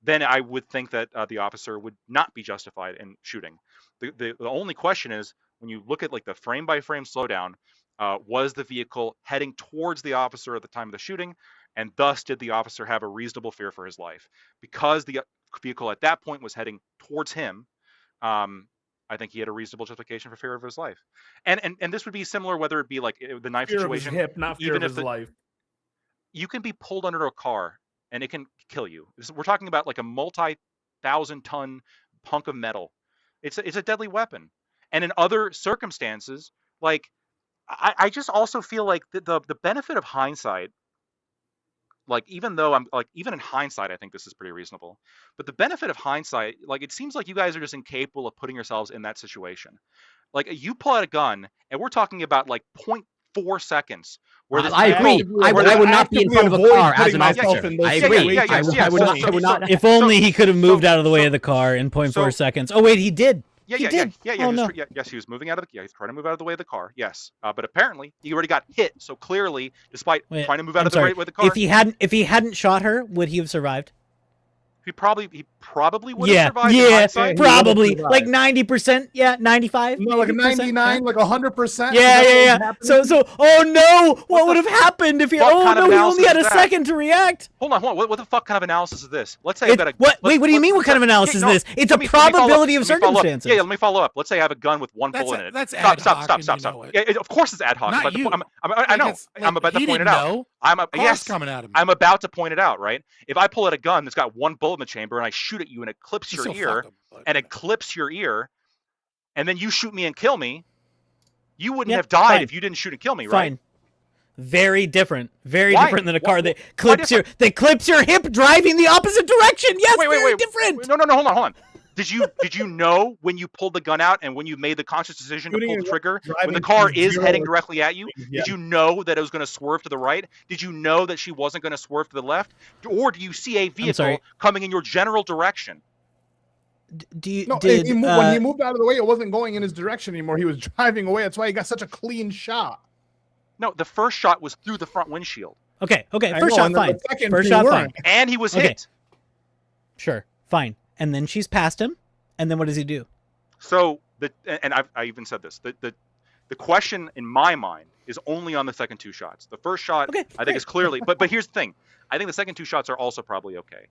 then I would think that the officer would not be justified in shooting. The only question is, when you look at like the frame by frame slowdown, was the vehicle heading towards the officer at the time of the shooting? And thus did the officer have a reasonable fear for his life? Because the vehicle at that point was heading towards him, I think he had a reasonable justification for fear of his life. And this would be similar whether it be like the knife Fear of his situation. hip, not fear even of if his life. You can be pulled under a car and it can kill you. We're talking about like a multi-thousand-ton hunk of metal. It's a deadly weapon. And in other circumstances, like I just also feel like the benefit of hindsight, like even though I'm like even in hindsight, I think this is pretty reasonable. But the benefit of hindsight, like it seems like you guys are just incapable of putting yourselves in that situation. Like you pull out a gun, and we're talking about like 0.4 seconds. Where this I agree. I would not be in front of a car as an officer. I agree. Yeah, I would not. If only he could have moved out of the way of the car in 0.4 seconds. Oh wait, he did. Yeah, He yeah, did. yeah. Oh, no. Yes, he was moving out of the. Yeah, he's trying to move out of the way of the car. Yes, but apparently he already got hit. So clearly, despite Wait, trying to move out I'm of the sorry. way of the car, If he hadn't shot her, would he have survived? he probably would have Yeah, survived. in yeah, hindsight. probably survived. like 90%. Yeah, 95. No, like a 80%, 99, like 100%. Yeah, That's what yeah. happened. So, oh no, what would have happened if he? what Oh kind of no, he only analysis had a is that? second to react. Hold on. What the fuck kind of analysis is this? Let's say I got a. What? Wait, let's- what do you let's- mean? What kind of let's- analysis no, is this? It's a let me follow up, probability of let me follow up. circumstances. Yeah, let me follow up. Let's say I have a gun with one bullet in it. That's Stop, ad stop, hoc stop, and stop, you stop. know it. Yeah, of course it's ad hoc. Not but you. I know. I'm about to he point it didn't out. know. I'm Cars coming at him. I'm about to point it out, right? If I pull out a gun that's got one bullet in the chamber and I shoot at you and it clips You your still ear, fucked him, but- and it clips your ear, and then you shoot me and kill me, you wouldn't Yep, have died fine. if you didn't shoot and kill me, right? Fine. Very different. Very Why? different than a Why- car that why clips your hip driving the opposite direction. Yes, very different. No, hold on. Did you know when you pulled the gun out and when you made the conscious decision to Shooting pull the and trigger, when driving the car to is zero heading or- directly at you? Yeah. Did you know that it was going to swerve to the right? Did you know that she wasn't going to swerve to the left? Or do you see a vehicle sorry. coming in your general direction? Do you No, did when he moved out of the way, it wasn't going in his direction anymore. He was driving away. That's why he got such a clean shot. No, the first shot was through the front windshield, okay, I first know, shot and then fine. the second First two shot fine. weren't. and he was Okay. hit. Sure, fine. And then she's past him, and then what does he do? So I even said this. The question in my mind is only on the second two shots. The first shot Okay, I think great. is clearly, but here's the thing. I think the second two shots are also probably okay.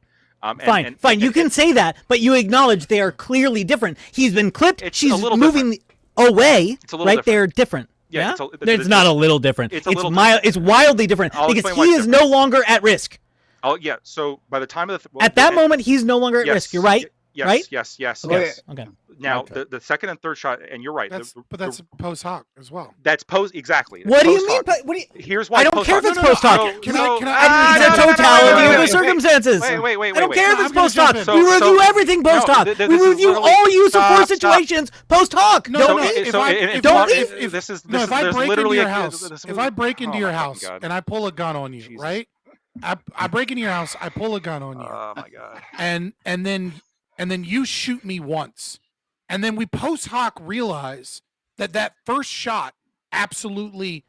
Fine, fine. You can say that, but you acknowledge they are clearly different. He's been clipped. It's She's a little moving away. It's a little right, different. they're different. Yeah, Yeah, it's it's not a little different. it's a little It's wildly different I'll because explain why he it's is no longer at risk. Oh yeah. So by the time of the At that moment, he's no longer at yes, risk. You're right. Yes, right? Yes. Okay. Yes. Okay. Now Okay. the second and third shot, and you're right. But that's post hoc as well. that's post exactly. What do you post-hoc. mean? What do you? Here's why. I don't post care if hoc. it's post hoc. Can I- It's a no, totality of the wait, circumstances. Wait. I don't care if I'm it's gonna post hoc. jump in. We So- review so- everything post hoc. th- We this is review literally- all use of force Stop. situations post hoc. No, Don't no, leave. if I- if don't I- leave. if I there's break into literally your a- house, this if I break into oh your my house God. and I pull a gun on you, Jesus. right? I break into your house, I pull a gun on you, Oh my god. and then you shoot me once, and then we post hoc realize that first shot absolutely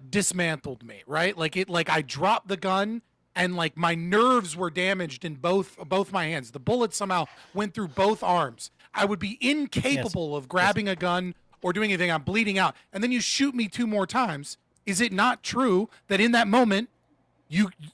dismantled me, right? Like I dropped the gun and like my nerves were damaged in both my hands. The bullet somehow went through both arms. I would be incapable of grabbing a gun or doing anything. I'm bleeding out. And then you shoot me 2 more times. Is it not true that in that moment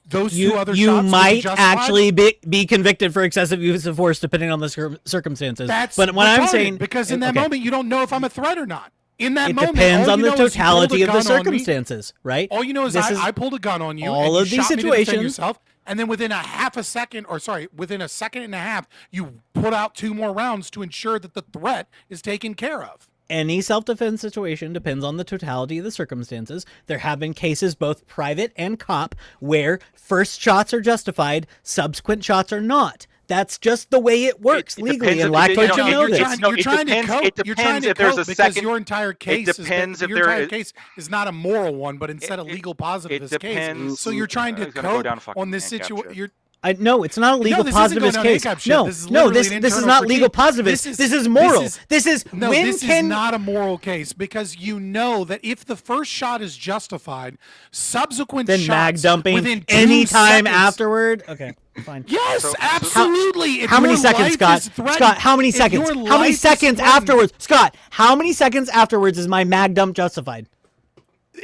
those two other You shots would be might justified? actually be convicted for excessive use of force depending on the circumstances. That's but when I'm retarded, saying because in that okay. moment you don't know if I'm a threat or not. In that It moment, depends all on you the know is you pulled totality a of the gun on me. circumstances, right? All you know is This is I pulled a gun on you. all and of you these shot me to defend situations. yourself, and then within within a second and a half, you put out 2 more rounds to ensure that the threat is taken care of. Any self-defense situation depends on the totality of the circumstances. There have been cases, both private and cop, where first shots are justified, subsequent shots are not. That's just the way it works It legally, depends and if- Lactoid no, should no, know you're this. trying- no, You're it trying depends- to cope. it You're trying depends to if there's cope a because second- your entire case depends if your there entire is- case is not a moral one, but instead a legal positivist case. depends- So you're trying to It's gonna go cope down fucking on this handicap situation. shit. You're No, it's not a legal this isn't going positivist down case. handicap shit. No, This is no, literally this an this is internal not legal critique. positivist. This is moral. This is no, when this can is not a moral case because you know that if the first shot is justified, subsequent then shots mag dumping within 2 anytime seconds, afterward. Okay, fine. Yes, So- absolutely. If How many your seconds, life Scott? is threatened- Scott, how many if seconds? your How many life is seconds threatened- afterwards? Scott, how many seconds afterwards is my mag dump justified?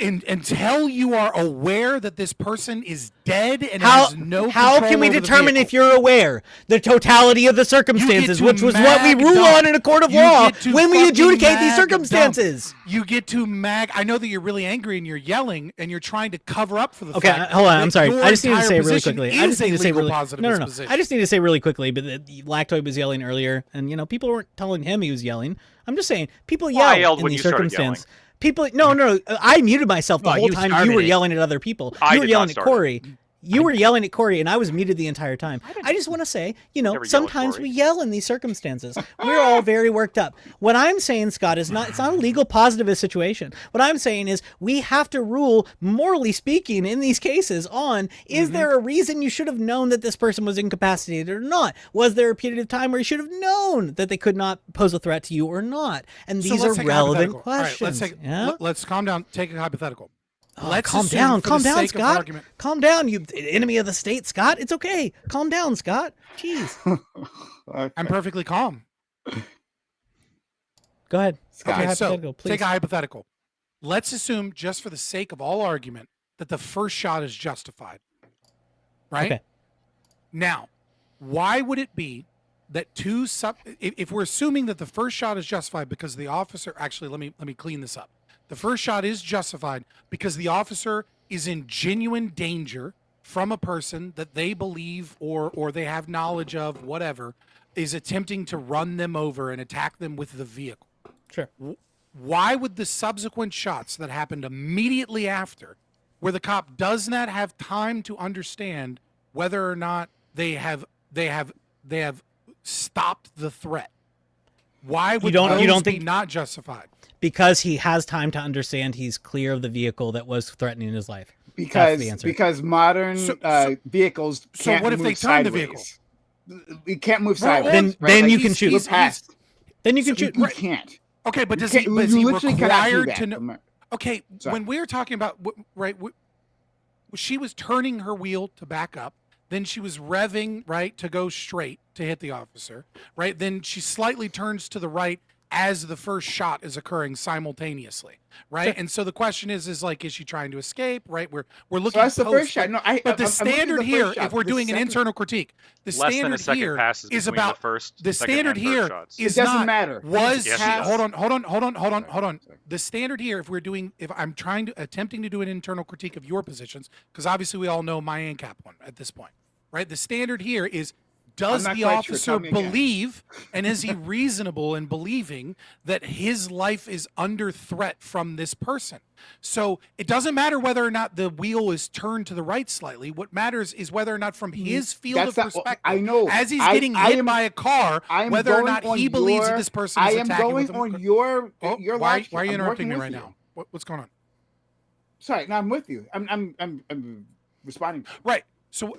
Until you are aware that this person is dead and How has no how control can we over the determine vehicle. if you're aware? The totality of the circumstances, to which was what we mag rule dump. on in a court of You law get to when we fucking adjudicate these mag dump. circumstances. You get to mag. I know that you're really angry and you're yelling and you're trying to cover up for the Okay, fact hold on. that I'm sorry. your I just need to entire say really position quickly. I is just need a to say legal really positivist no. position. I just need to say really quickly. But Lactoid was yelling earlier, and people weren't telling him he was yelling. I'm just saying people Well, I yell yelled in when these you started circumstances. People, no. I muted myself the Oh, whole you time you started were it. yelling at other people. I You were did not yelling at start it. Corey. You were yelling at Corey, and I was muted the entire time. I just want to say, Never yell at sometimes Corey. we yell in these circumstances. We're all very worked up. What I'm saying, Scott, it's not a legal positivist situation. What I'm saying is we have to rule, morally speaking, in these cases on, is there a reason you should have known that this person was incapacitated or not? Was there a period of time where you should have known that they could not pose a threat to you or not? And So these let's are take a relevant hypothetical. All right, questions. Yeah? let's calm down. Take a hypothetical. Oh, Let's calm assume down, for calm the down, sake of Scott. argument- Calm down, you enemy of the state, Scott. It's okay. Calm down, Scott. Jeez. I'm perfectly calm. Go ahead. Scott, Okay, Okay, so hypothetical, please. take a hypothetical. Let's assume, just for the sake of all argument, that the first shot is justified. Right? Okay. Now, why would it be that if we're assuming that the first shot is justified because the officer actually let me clean this up. The first shot is justified because the officer is in genuine danger from a person that they believe or they have knowledge of, whatever, is attempting to run them over and attack them with the vehicle. Sure. Why would the subsequent shots that happened immediately after, where the cop does not have time to understand whether or not they have stopped the threat, why would don't- you those don't be think- not justified? Because he has time to understand he's clear of the vehicle that was threatening his life. because the answer. because modern So vehicles can't what if move they turn the sideways. You can't move Well, sideways. Then- right? then Like, you can shoot. Look past. Then you can So shoot. You right. can't. Okay, but You does he, can't- is you he literally cannot do required that. to know? Okay, Sorry. when we're talking about she was turning her wheel to back up, then she was revving right to go straight to hit the officer, right? Then she slightly turns to the right as the first shot is occurring simultaneously, right? And so the question is like, is she trying to escape? Right? We're looking. So that's the post, first shot. No, but the I'm looking at standard the here, first shot, if we're the doing an second- internal critique, the Less than a standard second here passes is between about the first, the second, standard and third here shots. is It doesn't not matter. was Yes, it does. hold on. Sorry. The standard here, if I'm attempting to do an internal critique of your positions, because obviously we all know my ANCAP one at this point, right? The standard here is, does not the quite sure. officer Tell me again. believe, and is he reasonable in believing that his life is under threat from this person? So it doesn't matter whether or not the wheel is turned to the right slightly. What matters is whether or not from his field That's of not- perspective, I know. as he's I- getting I hit am- by a car, I am whether or going not on he believes that your- this person I is am attacking going with on a, your Oh, your why logic. are you I'm interrupting me working right with now? What's going on? Sorry, no, I'm with you. I'm responding. Right. So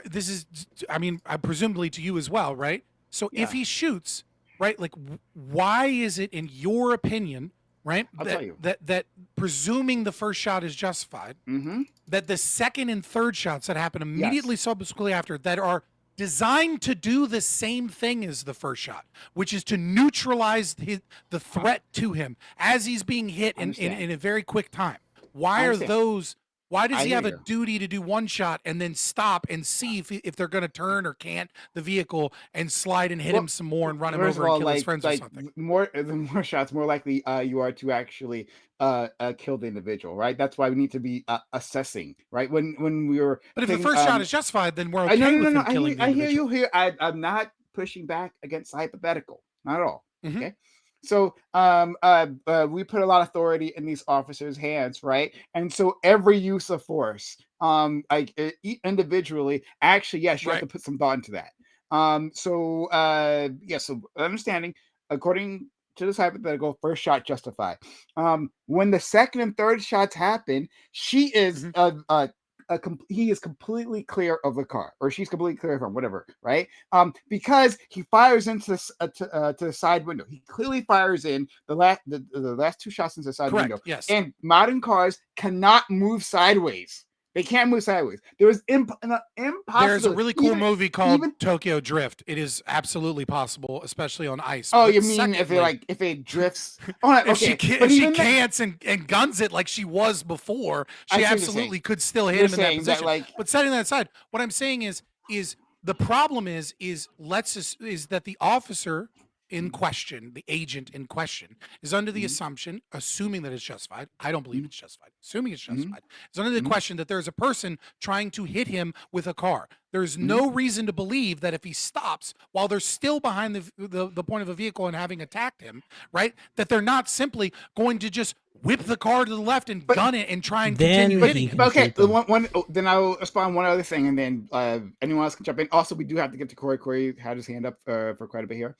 this is, I mean, presumably to you as well, right? So if Yeah. he shoots, right, like why is it, in your opinion, right, I'll tell you. that presuming the first shot is justified, Mm-hmm. that the second and third shots that happen immediately subsequently after that are designed to do the same thing as the first shot, which is to neutralize the threat to him as he's being hit in Understand. a very quick time. Why I are understand. those Why does I he hear have a you. duty to do one shot and then stop and see if they're going to turn or can't the vehicle and slide and hit Well, him some more and run him First over of all, and kill his friends or something? the more shots, more likely you are to actually kill the individual, right? That's why we need to be assessing, right? When we were But if the thinking, first shot is justified, then we're I okay no, with no, him no. killing the I hear individual. you here. I'm not pushing back against the hypothetical, not at all. Mhm. Okay. So we put a lot of authority in these officers' hands, right? And so every use of force, individually, actually, yes, you have Right. to put some thought into that. So understanding, according to this hypothetical, first shot justified. When the second and third shots happen, she is he is completely clear of the car, or she's completely clear from whatever, right? Because he fires into to the side window. He clearly fires in the last two shots into the side Correct. window. Yes. And modern cars cannot move sideways. They can't move sideways. There is impossible. There's a really cool movie called even- Tokyo Drift. It is absolutely possible, especially on ice. Oh, But you mean secondly, if it drifts? Oh, okay. if she can't, But if she even that- cants and guns it like she was before, I she see what you're absolutely saying. could still hit You're him in that saying that, position. like, But setting that aside, what I'm saying is the problem is that the officer in question, the agent in question, is under the Mhm. assumption, assuming that it's justified. I don't believe Mhm. it's justified. Assuming it's Mhm. justified, is under the Mhm. question that there's a person trying to hit him with a car. There's Mhm. no reason to believe that if he stops while they're still behind the point of a vehicle and having attacked him, right, that they're not simply going to just whip the car to the left and But- gun it and try and Then continue he hitting can him. Okay, shoot them. then I'll respond one other thing, and then anyone else can jump in. Also, we do have to get to Corey. Corey had his hand up for quite a bit here.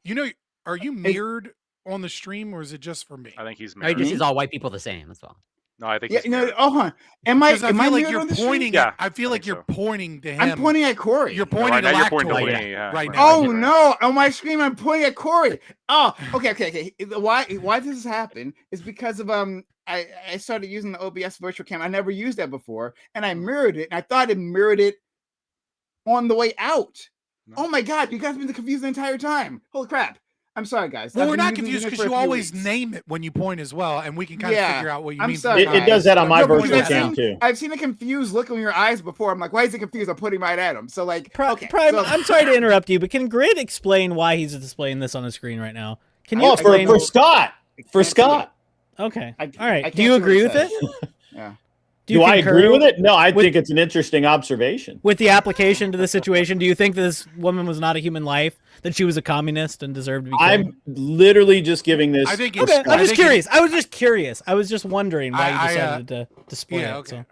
You know, are you mirrored on the stream or is it just for me? I think he's No, he married. just Me? sees all white people the same. That's all. No, I think Yeah, he's no, married. huh? Am I Because I feel like mirrored you're on the stream? pointing. Yeah, I feel I like think you're so. pointing to him. I'm pointing at Corey. You're No, pointing right to now you're pointing to Lactoid me. Yeah, right right. now. Oh no! On my screen, I'm pointing at Corey. Oh, okay. Why this has happened is because of I started using the OBS virtual cam. I never used that before, and I mirrored it, and I thought it mirrored it on the way out. No. Oh my god, you guys have been confused the entire time. Holy crap! I'm sorry, guys. Well, I've we're been not using confused Unity because for a you few always weeks. name it when you point as well, and we can kind of Yeah, figure out what you I'm mean. sorry, It does that on my No, but virtual I've cam seen- too. I've seen a confused look in your eyes before. I'm like, why is he confused? I'm putting right at him. So like, okay, Prime, so- I'm sorry to interrupt you, but can Grid explain why he's displaying this on the screen right now? Can you Oh, explain? for Scott. For can't see Scott. Okay. I- All I right. can't Do you see what agree it with it? says. Yeah. Do I concur agree with it? No, I with- think it's an interesting observation. With the application to the situation, do you think this woman was not a human life, that she was a communist and deserved to be killed? I'm literally just giving this. I think it's. Okay, I I'm just think it- curious. I was just curious. I was just wondering why I- you decided to display Yeah. it. Okay.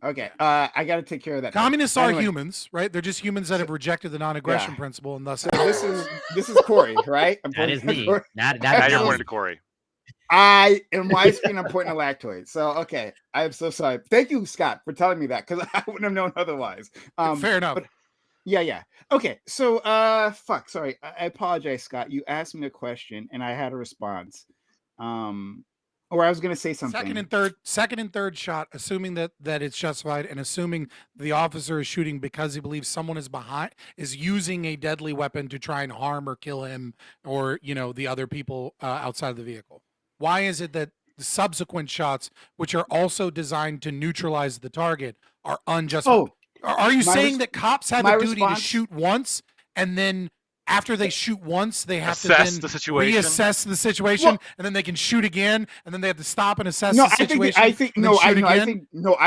So. Okay. I got to take care of that. Communists are Anyway, humans, right? They're just humans that have rejected the non-aggression Yeah. principle, and thus. So this is Corey, right? I'm That pointing is at me. Corey. Now Now you're tells pointing me. to Corey. In my screen, I'm pointing at Lactoid. So okay, I am so sorry. Thank you, Scott, for telling me that because I wouldn't have known otherwise. Fair enough. but- Yeah. Okay. So fuck. Sorry. I apologize, Scott. You asked me a question and I had a response. Or I was gonna say something. Second and third shot, assuming that it's justified, and assuming the officer is shooting because he believes someone is using a deadly weapon to try and harm or kill him, or the other people outside of the vehicle. Why is it that the subsequent shots, which are also designed to neutralize the target, are unjustified? Oh, Are you my saying res- that cops have my a duty response- to shoot once, and then after they shoot once, they have to Assess then the situation? reassess the situation, Well- and then they can shoot again, and then they have to stop and assess no, the situation? I think and then no, I shoot know, I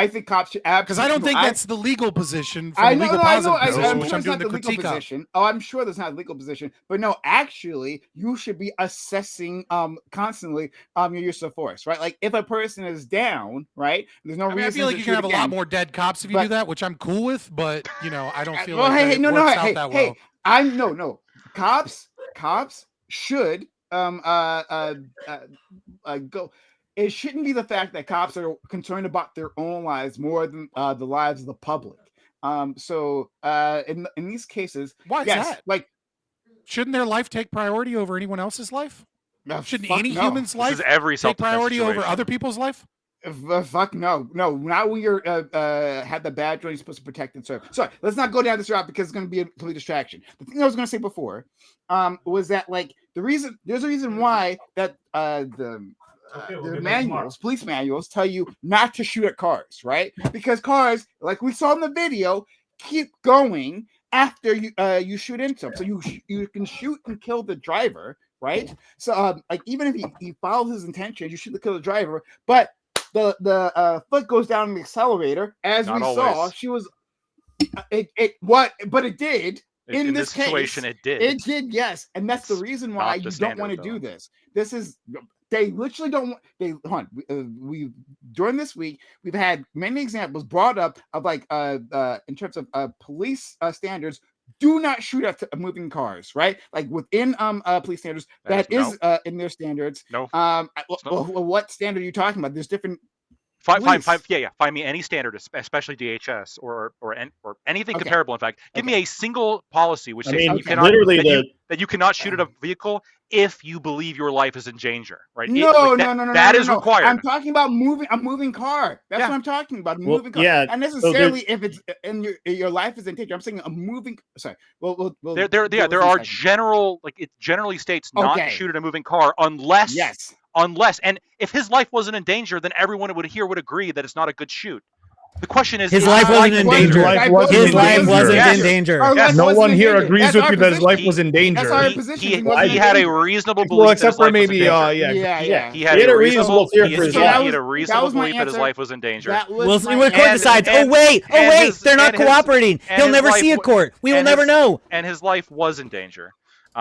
again? think cops should Because I absolutely. don't think no, that's the legal position from I a know, legal no, I know. positive position, I'm which sure I'm it's doing not the the legal critique of. position. Oh, I'm sure that's not a legal position. But no, actually, you should be assessing constantly your use of force, right? Like if a person is down, right? There's no I mean, I reason feel like to you shoot can have a lot again. more dead cops if you do But- that, which I'm cool with, but I don't feel Well, like hey, it no, works out hey, that hey, well. I'm no. Cops should go. It shouldn't be the fact that cops are concerned about their own lives more than the lives of the public. So in these cases, Why is yes, that? like Shouldn't their life take priority over anyone else's life? Shouldn't fuck any no. human's This life is every take self-defense priority over situation. other people's life? Fuck no, not when you're have the badge when you're supposed to protect and serve. Sorry, let's not go down this route because it's going to be a complete distraction. The thing I was going to say before was that like there's a reason why that the the manuals, police manuals, tell you not to shoot at cars, right? Because cars, like we saw in the video, keep going after you shoot into them. So you can shoot and kill the driver, right? So like even if he follows his intention, you shoot to kill the driver, but the foot goes down in the accelerator, as Not we always. saw. She was but it did. In this situation, case, it did. It did, yes, and that's the It's reason not why the you don't standard, want to though. do this. This is they literally don't want. They hold on. We during this week we've had many examples brought up of like in terms of police standards. Do not shoot at moving cars, right? Like within police standards, that is in their standards. No. What standard are you talking about? There's different. Find police. me any standard, especially DHS or anything Okay. comparable. In fact, give me a single policy which I says mean, you cannot literally that you cannot shoot at a vehicle if you believe your life is in danger. Right? No. That is required. I'm talking about a moving car. That's Yeah. what I'm talking about. A Well, moving car. yeah, Not necessarily if it's in your life is in danger. I'm saying a moving. Sorry. Well, There are general, like it generally states not to Okay. shoot at a moving car unless Yes. and if his life wasn't in danger, then everyone would agree that it's not a good shoot. The question is, His is life wasn't in danger. His life wasn't Yes. in danger. Our life No wasn't one in here danger. agrees That's with our you that his position. life was in danger. That's our He, position. he, He wasn't he in had a danger. reasonable belief Well, that except his life for maybe, was in danger. Yeah. He had a reasonable fear for his So life. that He had a was reasonable my belief that his answer. life was in danger. That was We'll my see when court answer. decides. and- Oh wait, and his- they're not and his- cooperating. and He'll his never life see a wa- court. We will and never his- know. And his life was in danger.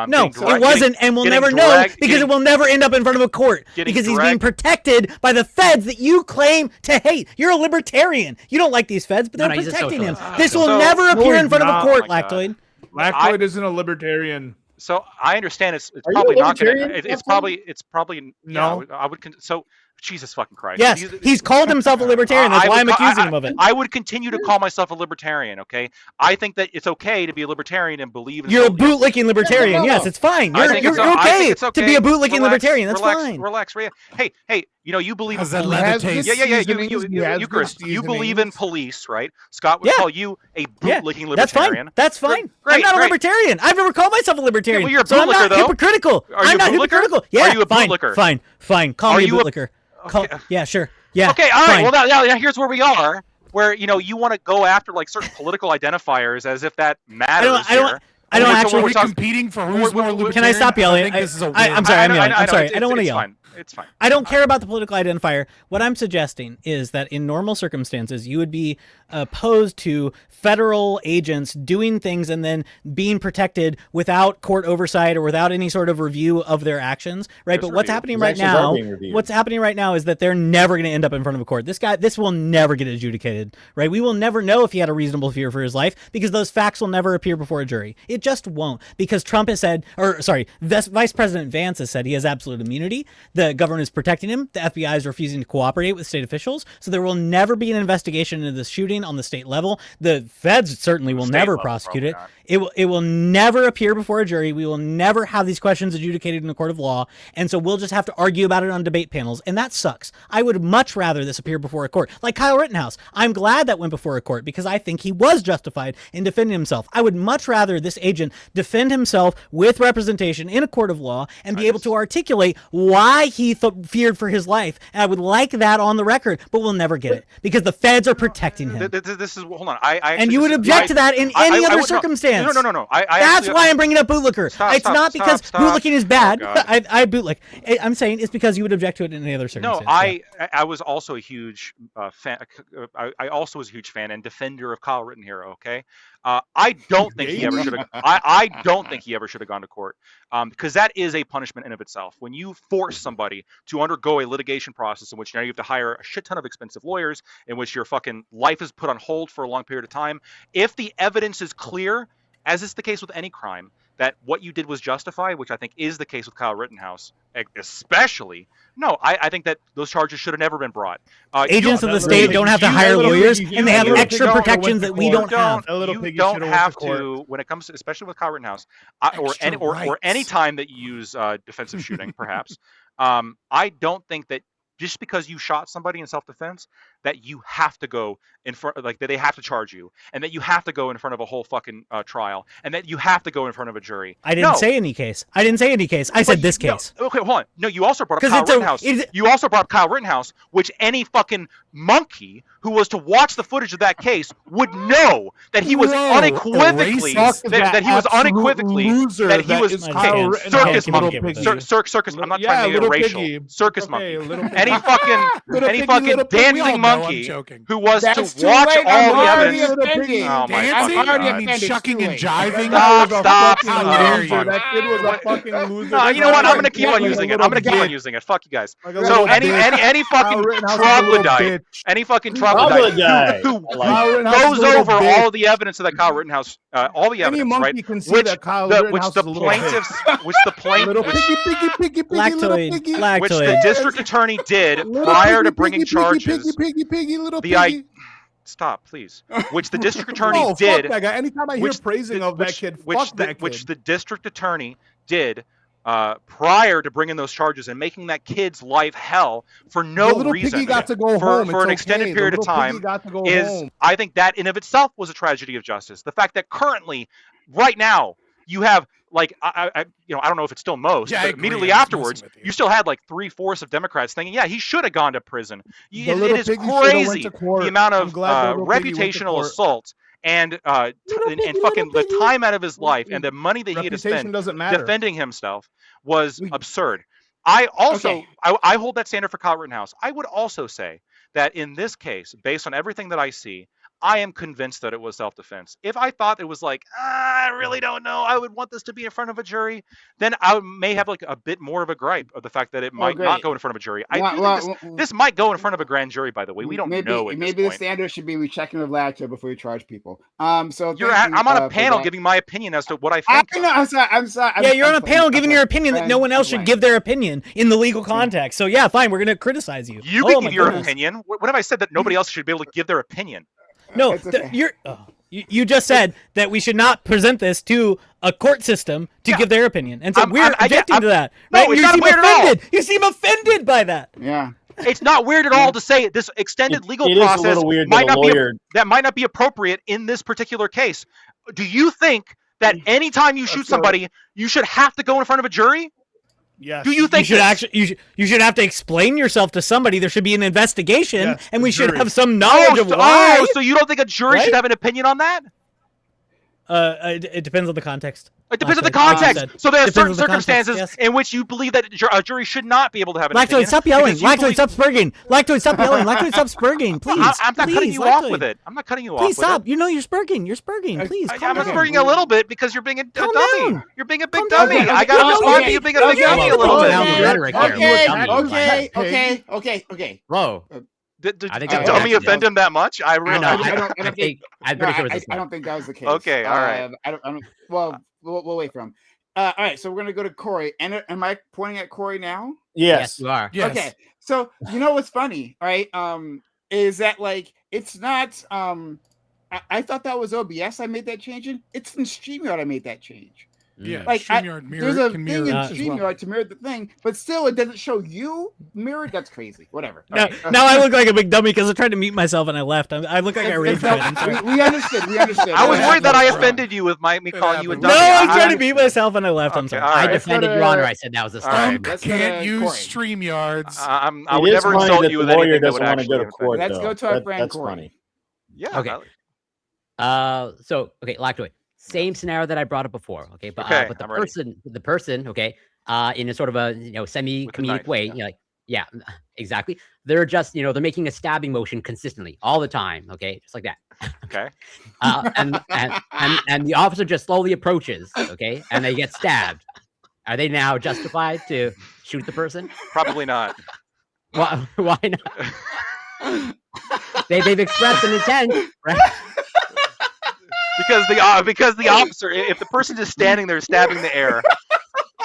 No, Getting it wasn't, and we'll getting never know dragged- because getting- it will never end up in front of a court getting because he's being dragged- protected by the feds that you claim to hate. You're a libertarian. You don't like these feds, but No, they're no, he's a protecting him. socialist. This will So- never No, appear he's in front of a not. court, Oh my God. Lactoid. Lactoid isn't a libertarian. So I understand it's Are you probably a not going libertarian, to. It's Lactoid? probably No. Yeah, I would. So Jesus fucking Christ. Yes, he's called himself a libertarian. That's I why would I'm ca- accusing him of it. I would continue to call myself a libertarian. Okay, I think that it's okay to be a libertarian and believe in. You're a social- bootlicking libertarian. no, Yes, no. it's fine. I You're, think you're it's o- I think okay it's to be a bootlicking Relax, libertarian. That's relax, fine. Relax. Hey, you believe in Has that police. leather has taste? good Yeah. seasonings, he has Chris, good you believe in seasonings. police, right? Scott would Yeah. call you a Yeah, bootlicking that's libertarian. fine. That's fine. Great, I'm not a great. libertarian. I've never called myself a libertarian. well, you're a so I'm bootlicker, not though. hypocritical. Are you I'm a not bootlicker? hypocritical. Are Yeah, you a fine, bootlicker? fine. Call Are me a you a- bootlicker. Okay. Yeah, sure. Yeah. Okay, all right. fine. Well, now here's where we are, where you want to go after like certain political identifiers as if that matters. I don't here. I don't We're- actually. Are we're we talking- competing for we're- who's more we're- libertarian? Can I stop yelling? I think this is a win. I'm sorry. I'm yelling. I'm sorry. I don't want to it's yell. Fine. It's fine. I don't care about the political identifier. What I'm suggesting is that in normal circumstances, you would be opposed to federal agents doing things and then being protected without court oversight or without any sort of review of their actions, right? There's But what's review. happening His right actions are now, being reviewed. what's happening right now is that they're never going to end up in front of a court. This will never get adjudicated, right? We will never know if he had a reasonable fear for his life because those facts will never appear before a jury. It just won't, because Trump has said, Vice President Vance has said he has absolute immunity. The government is protecting him. The FBI is refusing to cooperate with state officials. So there will never be an investigation into this shooting on the state level. The feds certainly will State never level, prosecute probably it. not. It will never appear before a jury. We will never have these questions adjudicated in a court of law. And so we'll just have to argue about it on debate panels. And that sucks. I would much rather this appear before a court. Like Kyle Rittenhouse. I'm glad that went before a court because I think he was justified in defending himself. I would much rather this agent defend himself with representation in a court of law and be able to articulate why he feared for his life. And I would like that on the record, but we'll never get it because the feds are protecting him. This is hold on. I actually, And you would object to that in any other would- circumstance. No. I That's actually- why I'm bringing up bootlicker. Stop, It's stop, not because stop. bootlicking is bad. Oh, God. I bootlick. I'm saying it's because you would object to it in any other circumstance. No, I was also a huge fan. I also was a huge fan and defender of Kyle Rittenhouse. Okay, I don't think he ever should have. I don't think he ever should have gone to court, because that is a punishment in of itself. When you force somebody to undergo a litigation process in which now you have to hire a shit ton of expensive lawyers, in which your fucking life is put on hold for a long period of time, if the evidence is clear, as is the case with any crime, that what you did was justified, which I think is the case with Kyle Rittenhouse, especially. No, I think that those charges should have never been brought. Agents of the that state little- don't have to you- hire that little lawyers, piggy- and they you have little extra piggy protections should've that went we to don't court. have. A little You piggy don't should've went have to court. to, when it comes to, especially with Kyle Rittenhouse, or Extra rights. any time that you use defensive shooting, perhaps. I don't think that just because you shot somebody in self-defense, that you have to go in front, like that they have to charge you, and that you have to go in front of a whole fucking trial, and that you have to go in front of a jury. I didn't No. say any case. I didn't say any case. I But said this no, case. okay, hold on. No, you also brought up 'Cause Kyle it's a- Rittenhouse. it's- You also brought up Kyle Rittenhouse, which any fucking monkey who was to watch the footage of that case would know that he was Whoa, unequivocally racist. that he was unequivocally that he was Kyle okay, Rittenhouse, circus give me monkey, a piggy. circus. I'm not trying to make it racial. piggy. Circus Okay, monkey. little piggy. Any fucking Little any piggy, fucking little piggy. We all dancing know I'm monkey joking. who was That's to too watch late. all I'm the already evidence. offended. Oh my Dancing? fucking already I God. mean, offended. shucking Too and late. jiving. Stop. How Oh, dare you? fuck. That kid was a What? fucking loser. No, you know what? I'm gonna keep on Like a using it. little I'm gonna keep on bitch. using it. Fuck you guys. Like a So little any bitch. any Kyle fucking Rittenhouse is a little troglodyte, bitch. any fucking troglodyte Troglodyte. who I like Kyle it. Rittenhouse is goes a little over bitch. all the evidence of that Kyle Rittenhouse, all the Any evidence, monkey right? can see Which that Kyle the Rittenhouse is a little plaintiffs, which the Little plaintiff, piggy, little Lactoid. piggy. which the Lactoid. district attorney did Little prior to piggy, bringing piggy, charges. piggy, little The piggy. Stop, please. Which the district attorney No, did. fuck that guy. Anytime I hear which praising the- of that which- kid, which fuck the, that kid. which the district attorney did prior to bringing those charges and making that kid's life hell for the no little reason piggy got to go for home. an It's extended okay. period The of little piggy time got to go is, home. I think that in of itself was a tragedy of justice. The fact that currently, right now, you have like I don't know if it's still most, Yeah, I but agree. immediately I'm just afterwards, messing with you. you still had like 3/4 of Democrats thinking, yeah, he should have gone to prison. The It little is piggy shoulda went crazy to court. the amount I'm of glad the little piggy went to reputational court. assault and Little piggy, and fucking little the piggy. time out of his life and the money that he had to Reputation spend doesn't matter. defending himself was We- absurd. I also Okay. I hold that standard for Kyle Rittenhouse. I would also say that in this case, based on everything that I see, I am convinced that it was self-defense. If I thought it was like, I really don't know, I would want this to be in front of a jury, then I may have like a bit more of a gripe of the fact that it might not great. go in front of a jury. I Well, do think well, this might go in front of a grand jury, by the way. We don't maybe, know at maybe this the point. standard should be we checking with Lacto before you charge people. So I'm thank on you, a for panel that. giving my opinion as to what I I think. know. I'm sorry. Yeah, you're on a I'm panel playing- giving I'm your opinion that no playing- one else I'm should playing. give their opinion in the legal context. So yeah, fine, we're gonna criticize you. You Oh, can my give your goodness. opinion. What have I said that nobody else should be able to give their opinion? No, It's okay. you just said that we should not present this to a court system to Yeah. give their opinion, and so I'm- we're I'm- I- yeah, objecting I'm- to that. No, Right? it's You not seem weird at all. offended. You seem offended by that. Yeah. It's not weird at all to say this extended legal It is a process little weird might that a not be lawyer. that might not be appropriate in this particular case. Do you think that anytime you shoot That's all right. somebody, you should have to go in front of a jury? Yes. Do you You think should this? actually you should have to explain yourself to somebody. There should be an investigation, Yes, and the we should jury. have some knowledge of so, why. so you don't think a jury Right? should have an opinion on that? It depends on the context. It depends on the Lactoid, like you context. said. So there are Depends certain on the context, circumstances yes. in which you believe that a jury should not be able to have an opinion. Lactoid, stop yelling. because you Lactoid, believe- stop spurging. Lactoid, stop yelling. Lactoid, stop spurging. Please. I'm not cutting Please, you off Lactoid. with it. I'm not cutting you off Please with stop. it. You know you're spurging. You're spurging. Please, calm I'm down. spurring a little bit because you're being a Calm dummy. down. You're being a big Calm down. dummy. Okay, I gotta okay, respond to okay, you being a big okay, dummy a little okay, bit. okay. Rhetoric here. Okay. Dummy. Okay. Whoa. Did I think did that's dummy what offend him that much? I I really know. I I, don't- I I don't think I'm No, pretty sure it was this I one. don't think that was the case. Okay, all right. I don't. Well, we'll wait for him. All right, so we're gonna go to Corey. And am I pointing at Corey now? Yes. you are. Yes. Okay. So you know what's funny, right? Is that like it's not I thought that was OBS I made that change in. It's in StreamYard I made that change. Yeah. Like, StreamYard mirror There's a can thing mirror in as well. StreamYard to mirror the thing, but still it doesn't show you mirrored. That's crazy. Whatever. Now, All right. now I look like a big dummy because I tried to mute myself and I left. I look like I rage quit. I'm sorry. we understood. We understood. I was It worried that I happens. offended you with me calling you a No, dummy. No, I I- tried to mute myself and I left. I'm Okay, sorry. all I right. defended Let's your go to- honor. I said that was a all right. start. Let's go Can't to use Corey. StreamYards. I It would is never funny insult that you the with lawyer anything that doesn't would want to actually go to offend court. you. Let's though. go to our friend That's Corey. funny. Yeah. Okay. So okay, Lactoid. Same scenario that I brought up before. Okay, but Okay, but the I'm ready. person, okay, in a sort of a semi With the comedic knife, way, yeah. yeah, exactly. They're just they're making a stabbing motion consistently all the time. Okay, just like that. Okay. And the officer just slowly approaches. Okay, and they get stabbed. Are they now justified to shoot the person? Probably not. Why not? They've expressed an intent, right? Because the officer, if the person is standing there stabbing the air,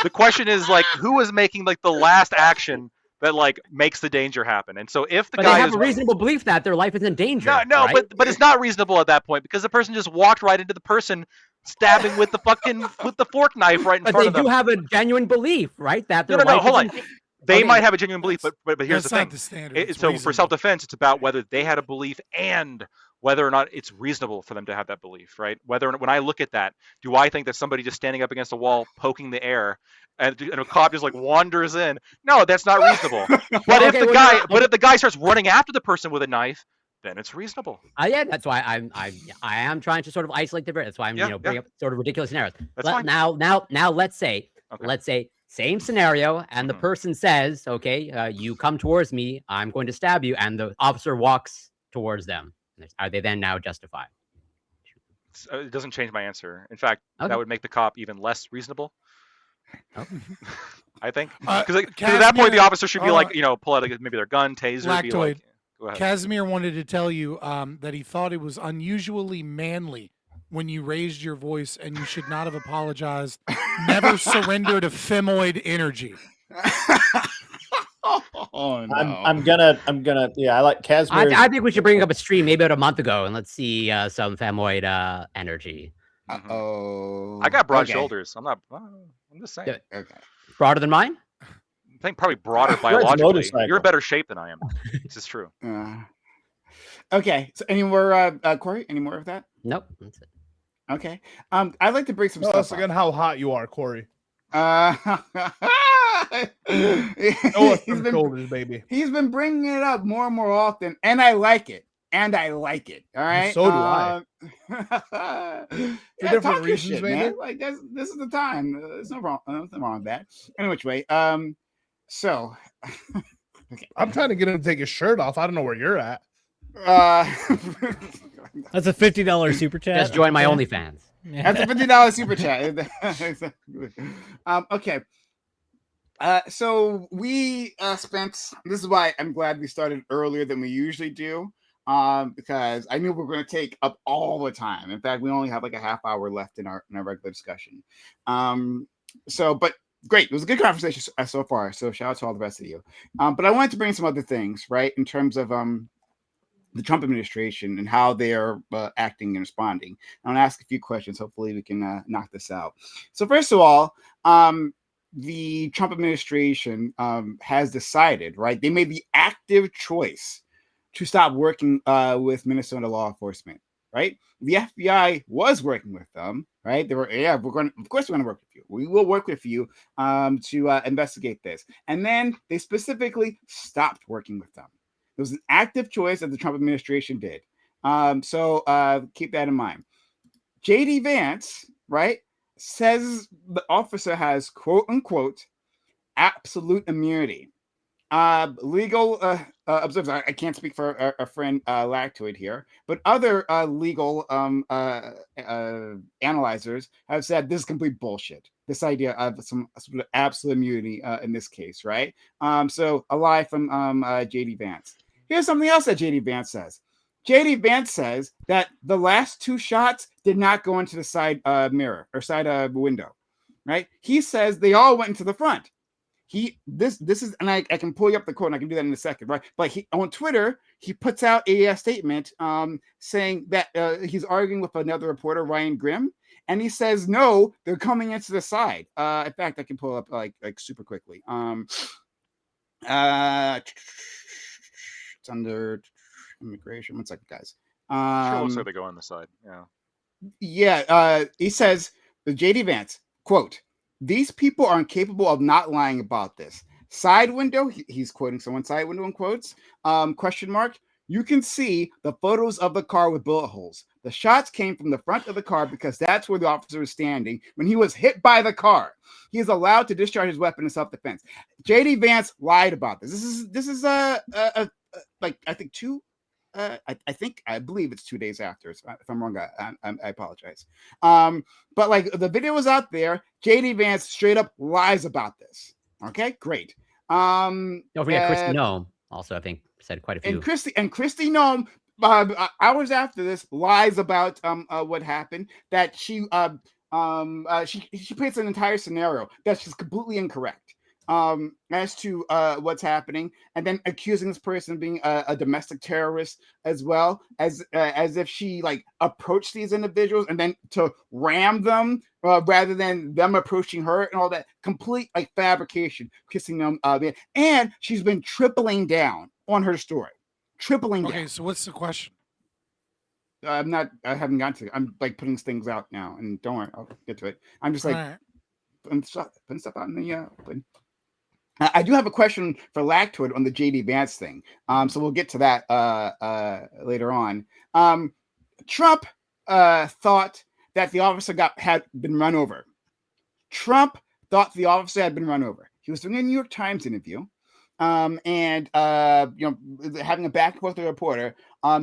the question is like, who is making like the last action that like makes the danger happen? And so if the But they guy have is a reasonable belief that their life is in danger. no, right? but it's not reasonable at that point because the person just walked right into the person stabbing with the fork knife right in But front they of them. do have a genuine belief, right? That their No, life hold is on. in they Okay, might have a genuine belief, that's- but here's the That's not thing. the standard. It's So for reasonable. self-defense, it's about whether they had a belief and whether or not it's reasonable for them to have that belief, right? Whether when I look at that, do I think that somebody just standing up against a wall, poking the air, and a cop just like wanders in? No, that's not reasonable. But if Okay, the well, guy, no, but if the guy starts running after the person with a knife, then it's reasonable. Yeah, that's why I am trying to sort of isolate the variant. That's why I'm Yeah, bringing up sort of ridiculous scenarios. That's fine. Now let's say Okay. same scenario, and the Mhm. person says, okay, you come towards me, I'm going to stab you, and the officer walks towards them. Are they then now justified? It doesn't change my answer. In fact, Okay. that would make the cop even less reasonable. Okay. I think Uh, because at that point the Casimir, officer should be like, pull out maybe their gun, taser, be like, Lactoid. go ahead. Casimir wanted to tell you that he thought it was unusually manly when you raised your voice, and you should not have apologized. Never surrender to femoid energy. Oh no. I'm gonna I like Casimir. I think we should bring up a stream maybe about a month ago, and let's see some femoid energy. Mhm. Oh. I got broad okay. shoulders. I'm just saying. Yeah. Okay. Broader than mine? I think probably broader Fred's biologically. motorcycle. You're in better shape than I am. This is true. Okay. So any more Corey? Any more of that? Nope. That's it. Okay. I'd like to bring some Tell stuff us again how hot you are, Corey. up. Show us he's them been shoulders, baby. he's been bringing it up more and more often, and I like it. All right. So do I. For different talk your reasons, shit, maybe? man. Like this is the time. There's nothing wrong with that. Any which way. So I'm trying to get him to take his shirt off. I don't know where you're at. That's a $50 super chat. Just join my Okay. OnlyFans. That's a $50 super chat. Okay. So we spent. This is why I'm glad we started earlier than we usually do. Because I knew we were going to take up all the time. In fact, we only have like a half hour left in our regular discussion. But great. It was a good conversation so far. So shout out to all the rest of you. But I wanted to bring some other things, right, in terms of the Trump administration and how they are acting and responding. I want to ask a few questions. Hopefully we can knock this out. So first of all, the Trump administration has decided, right? They made the active choice to stop working with Minnesota law enforcement, right? The FBI was working with them, right? They were, of course, we're going to work with you. We will work with you to investigate this. And then they specifically stopped working with them. It was an active choice that the Trump administration did. So keep that in mind. JD Vance, right, says the officer has, quote unquote, absolute immunity. Legal observers, I can't speak for our friend Lactoid here, but other legal analyzers have said this is complete bullshit. This idea of some sort of absolute immunity in this case, right? So a lie from JD Vance. Here's something else that JD Vance says. JD Vance says that the last two shots did not go into the side mirror or side window, right? He says they all went into the front. This is, and I can pull you up the quote, and I can do that in a second, right? But on Twitter, he puts out a statement saying that he's arguing with another reporter, Ryan Grimm, and he says no, they're coming into the side. In fact, I can pull up like super quickly. It's under immigration. One second, guys. Sure, looks like they go on the side. He says, JD Vance, quote, "These people are incapable of not lying about this. Side window," he's quoting someone, side window in quotes, question mark. "You can see the photos of the car with bullet holes. The shots came from the front of the car because that's where the officer was standing when he was hit by the car. He is allowed to discharge his weapon in self-defense." JD Vance lied about this. This is like I think I believe it's 2 days after. If I'm wrong, I apologize. But like the video was out there. JD Vance straight up lies about this. Okay, great. Don't forget Kristi Noem also, I think, said quite a few. And Kristi Noem, hours after this, lies about what happened. That she paints an entire scenario that's just completely incorrect. as to what's happening, and then accusing this person of being a domestic terrorist as well, as if she like approached these individuals and then to ram them rather than them approaching her and all that. Complete like fabrication, kissing them. And she's been tripling down on her story, tripling Okay, down. so what's the question? I haven't gotten to it. I'm like putting things out now, and don't worry, I'll get to it. I'm just like Alright. putting stuff out in the open. I do have a question for Lactoid on the JD Vance thing. So we'll get to that later on. Trump thought that the officer had been run over. Trump thought the officer had been run over. He was doing a New York Times interview, and having a back and forth with a reporter.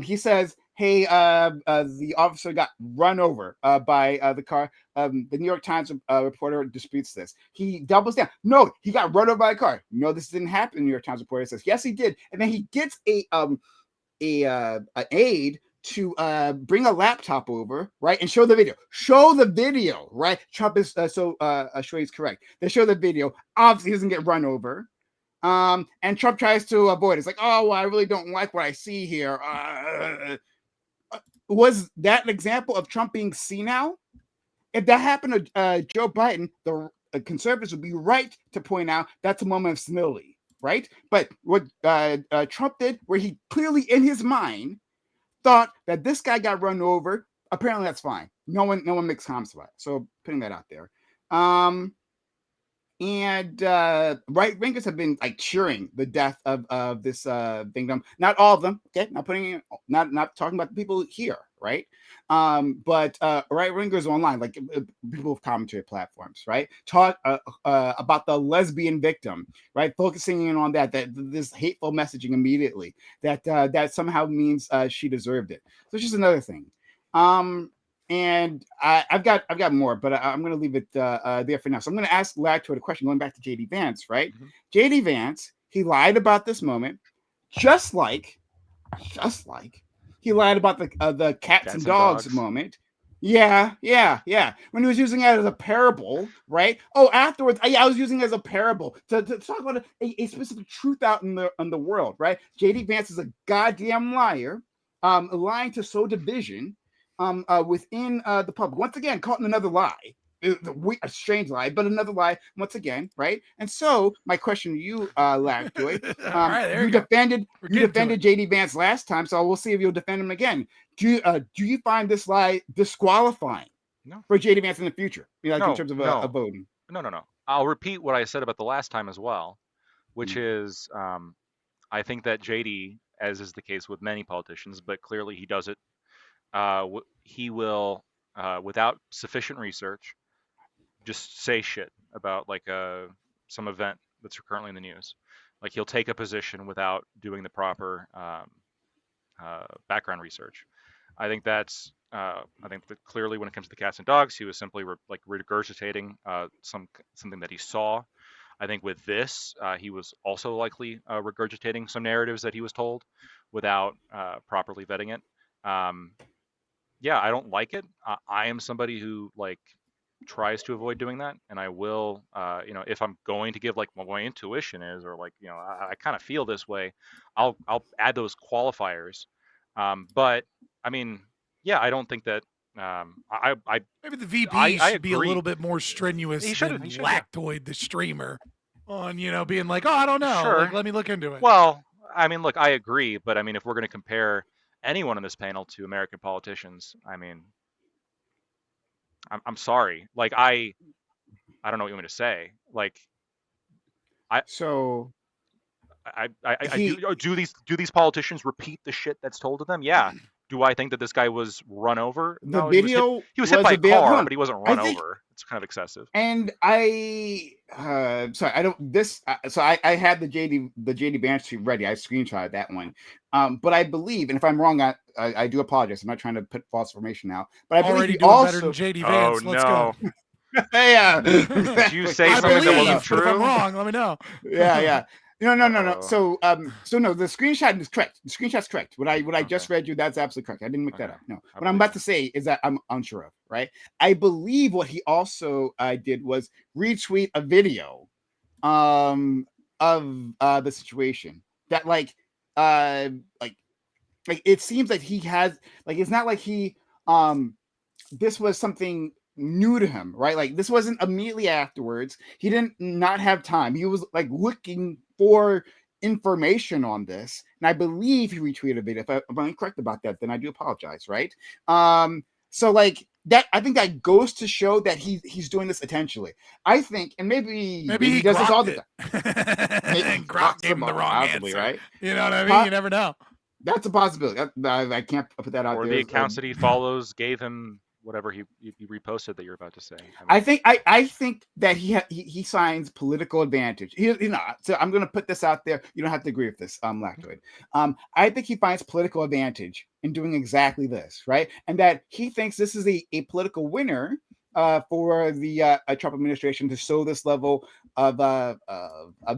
He says, "Hey, the officer got run over by the car." The New York Times reporter disputes this. He doubles down. No, he got run over by a car. No, this didn't happen. The New York Times reporter says, "Yes, he did." And then he gets an aide to bring a laptop over, right, and show the video. Show the video, right? Trump is sure he's correct. They show the video. Obviously, he doesn't get run over. And Trump tries to avoid it. It's like, oh, well, I really don't like what I see here. Was that an example of Trump being senile? If that happened to Joe Biden, the conservatives would be right to point out that's a moment of senility, right? But what Trump did, where he clearly in his mind thought that this guy got run over, apparently that's fine. No one makes comments about it. So putting that out there. And right wingers have been like cheering the death of this Bingdom. Not all of them, okay? Not talking about the people here, right? But right wingers online, like people with commentary platforms, right? Talk about the lesbian victim, right? Focusing in on that this hateful messaging immediately that somehow means she deserved it. So it's just another thing. And I've got more, but I'm going to leave it there for now. So I'm going to ask Lactoid a question going back to JD Vance, right? Mhm. JD Vance, he lied about this moment, just like he lied about the cats and dogs moment. Yeah. When he was using it as a parable, right? Oh, afterwards, I was using it as a parable to talk about a specific truth out in the world, right? JD Vance is a goddamn liar, lying to sow division within the public. Once again, caught in another lie. A strange lie, but another lie once again, right? And so my question to you, Lactoid, All right, there you you go. defended We're you getting to defended JD Vance last time, so we'll see if you'll defend him again. Do you find this lie disqualifying No. for JD Vance in the future? In No, terms of no. a voting. No. I'll repeat what I said about the last time as well, which is I think that JD, as is the case with many politicians, but clearly he does it. He will, without sufficient research, just say shit about like some event that's currently in the news. Like he'll take a position without doing the proper background research. I think that clearly when it comes to the cats and dogs, he was simply regurgitating something that he saw. I think with this, he was also likely regurgitating some narratives that he was told without properly vetting it. Yeah, I don't like it. I am somebody who like tries to avoid doing that, and I will, if I'm going to give like what my intuition is, or like I kind of feel this way, I'll add those qualifiers. But I mean, yeah, I don't think that. Maybe the VP I should be a agree. little bit more strenuous He should, than yeah. Lactoid, the streamer, on being like, oh, I don't know, Sure. like let me look into it. Well, I mean, look, I agree, but I mean, if we're going to compare anyone on this panel to American politicians, I mean, I'm sorry. Like I don't know what you want me to say. Like So do these politicians repeat the shit that's told to them? Yeah. Do I think that this guy was run over? the No, video he was hit by a available. car, but he wasn't run think- over. It's kind of excessive. And I sorry, I don't this so I had the JD Vance tweet ready. I screenshotted that one. But I believe, and if I'm wrong, I do apologize. I'm not trying to put false information out. But I believe Already he doing also better than JD Vance. Oh Let's no. go. yeah. Did you say I something that believe, wasn't but if I'm true? wrong, let me know. Yeah. No. Uh-oh. So no, the screenshot is correct. The screenshot's correct. What I just read you, that's absolutely correct. I didn't make that Okay. up. No. I What I'm believe about to say is that I'm unsure of, right? I believe what he also did was retweet a video of the situation. That like it seems like he has like it's not like he this was something new to him, right? Like this wasn't immediately afterwards. He didn't not have time. He was like looking for information on this, and I believe he retweeted it. If I'm incorrect about that, then I do apologize, right? So like that, I think that goes to show that he's doing this intentionally. I think, and maybe Maybe he does this all the grokked time. it. And Grok gave him the wrong Possibly, answer. right? You know what I mean? Po- You never know. That's a possibility. I can't put that out Or there. the accounts that he follows gave him whatever he reposted that you're about to say. I think that he signs political advantage. So I'm going to put this out there. You don't have to agree with this, Lactoid. I think he finds political advantage in doing exactly this, right? And that he thinks this is a political winner for the Trump administration to show this level of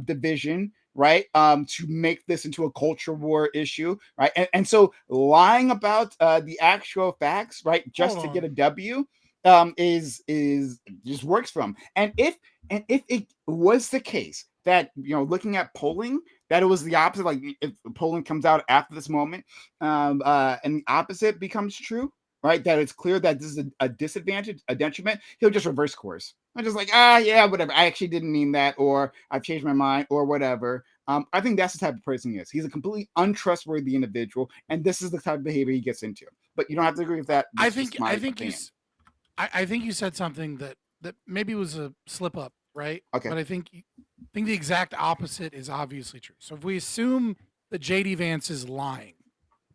division, right? To make this into a culture war issue, right? And so lying about the actual facts, right, just to get a W, is just works for him. And if it was the case that looking at polling, that it was the opposite, like if polling comes out after this moment, and the opposite becomes true, right? That it's clear that this is a disadvantage, a detriment, he'll just reverse course. I'm just like, yeah, whatever. I actually didn't mean that, or I've changed my mind, or whatever. I think that's the type of person he is. He's a completely untrustworthy individual, and this is the type of behavior he gets into. But you don't have to agree with that. I think you said something that maybe was a slip up, right? Okay. But I think the exact opposite is obviously true. So if we assume that JD Vance is lying,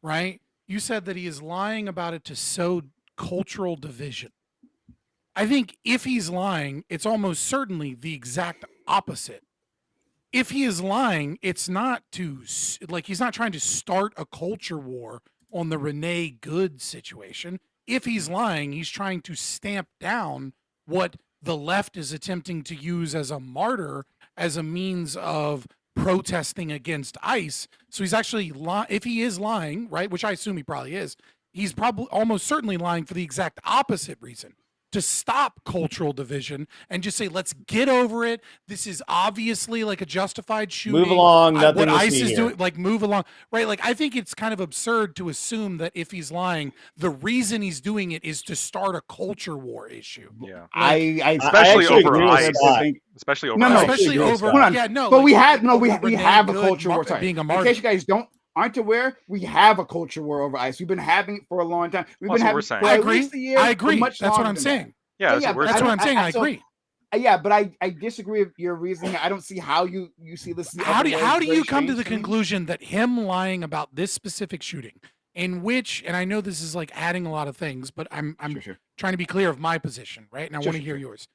right? You said that he is lying about it to sow cultural division. I think if he's lying, it's almost certainly the exact opposite. If he is lying, it's not he's not trying to start a culture war on the Renee Good situation. If he's lying, he's trying to stamp down what the left is attempting to use as a martyr, as a means of protesting against ICE. So he's actually if he is lying, right, which I assume he probably is, he's probably almost certainly lying for the exact opposite reason. To stop cultural division and just say, let's get over it. This is obviously like a justified shooting. Move along. Nothing What to ICE see is here. doing, like move along, right? Like I think it's kind of absurd to assume that if he's lying, the reason he's doing it is to start a culture war issue. Yeah. I Especially actually over agree with ICE. Scott. Especially over No, ICE. no, especially agree with over, Scott. Hold on. yeah, no. But like, we have Renee have a Good culture war. Sorry. being a In martyr. case you guys aren't aware, we have a culture war over ICE. We've been having it for a long time. We've Well, been that's what having we're it for saying. at I agree. least a year. I for agree. much That's what longer I'm than saying. that. Yeah, that's Yeah, what we're but That's saying. what I'm saying. I so- agree. Yeah, but I disagree with your reasoning. I don't see how you see this. How do It's you very come to the strange me. conclusion that him lying about this specific shooting, in which, and I know this is like adding a lot of things, but I'm Sure. trying to be clear of my position, right? And I Sure, want to sure, hear sure. yours.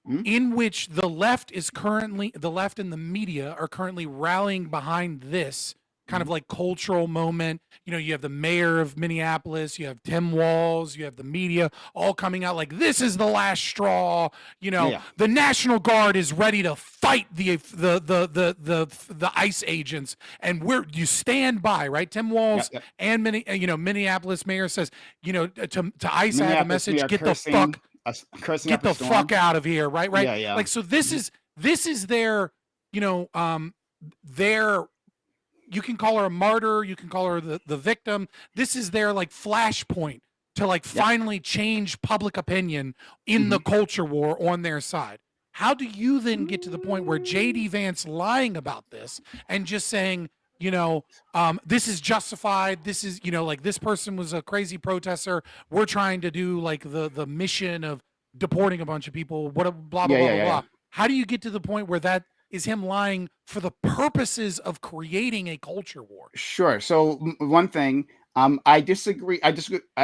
Mhm. In which the left and the media are currently rallying behind this kind of like cultural moment. You have the mayor of Minneapolis, you have Tim Walz, you have the media all coming out like this is the last straw. Yeah. The National Guard is ready to fight the ICE agents, and you stand by, right? Tim Walz Yep. and Minneapolis mayor says, to ICE, I have a Minneapolis, message: we are get the cursing- fuck cursing get up a the storm. fuck out of here, right? Yeah, yeah. Like, so this is their, their, you can call her a martyr, you can call her the victim. This is their like flashpoint to like finally change public opinion in the culture war on their side. How do you then get to the point where JD Vance lying about this and just saying, this is justified. This is, like this person was a crazy protester. We're trying to do like the mission of deporting a bunch of people. Blah, blah, blah, Yeah. blah. How do you get to the point where that is him lying for the purposes of creating a culture war? Sure. So one thing, I disagree. I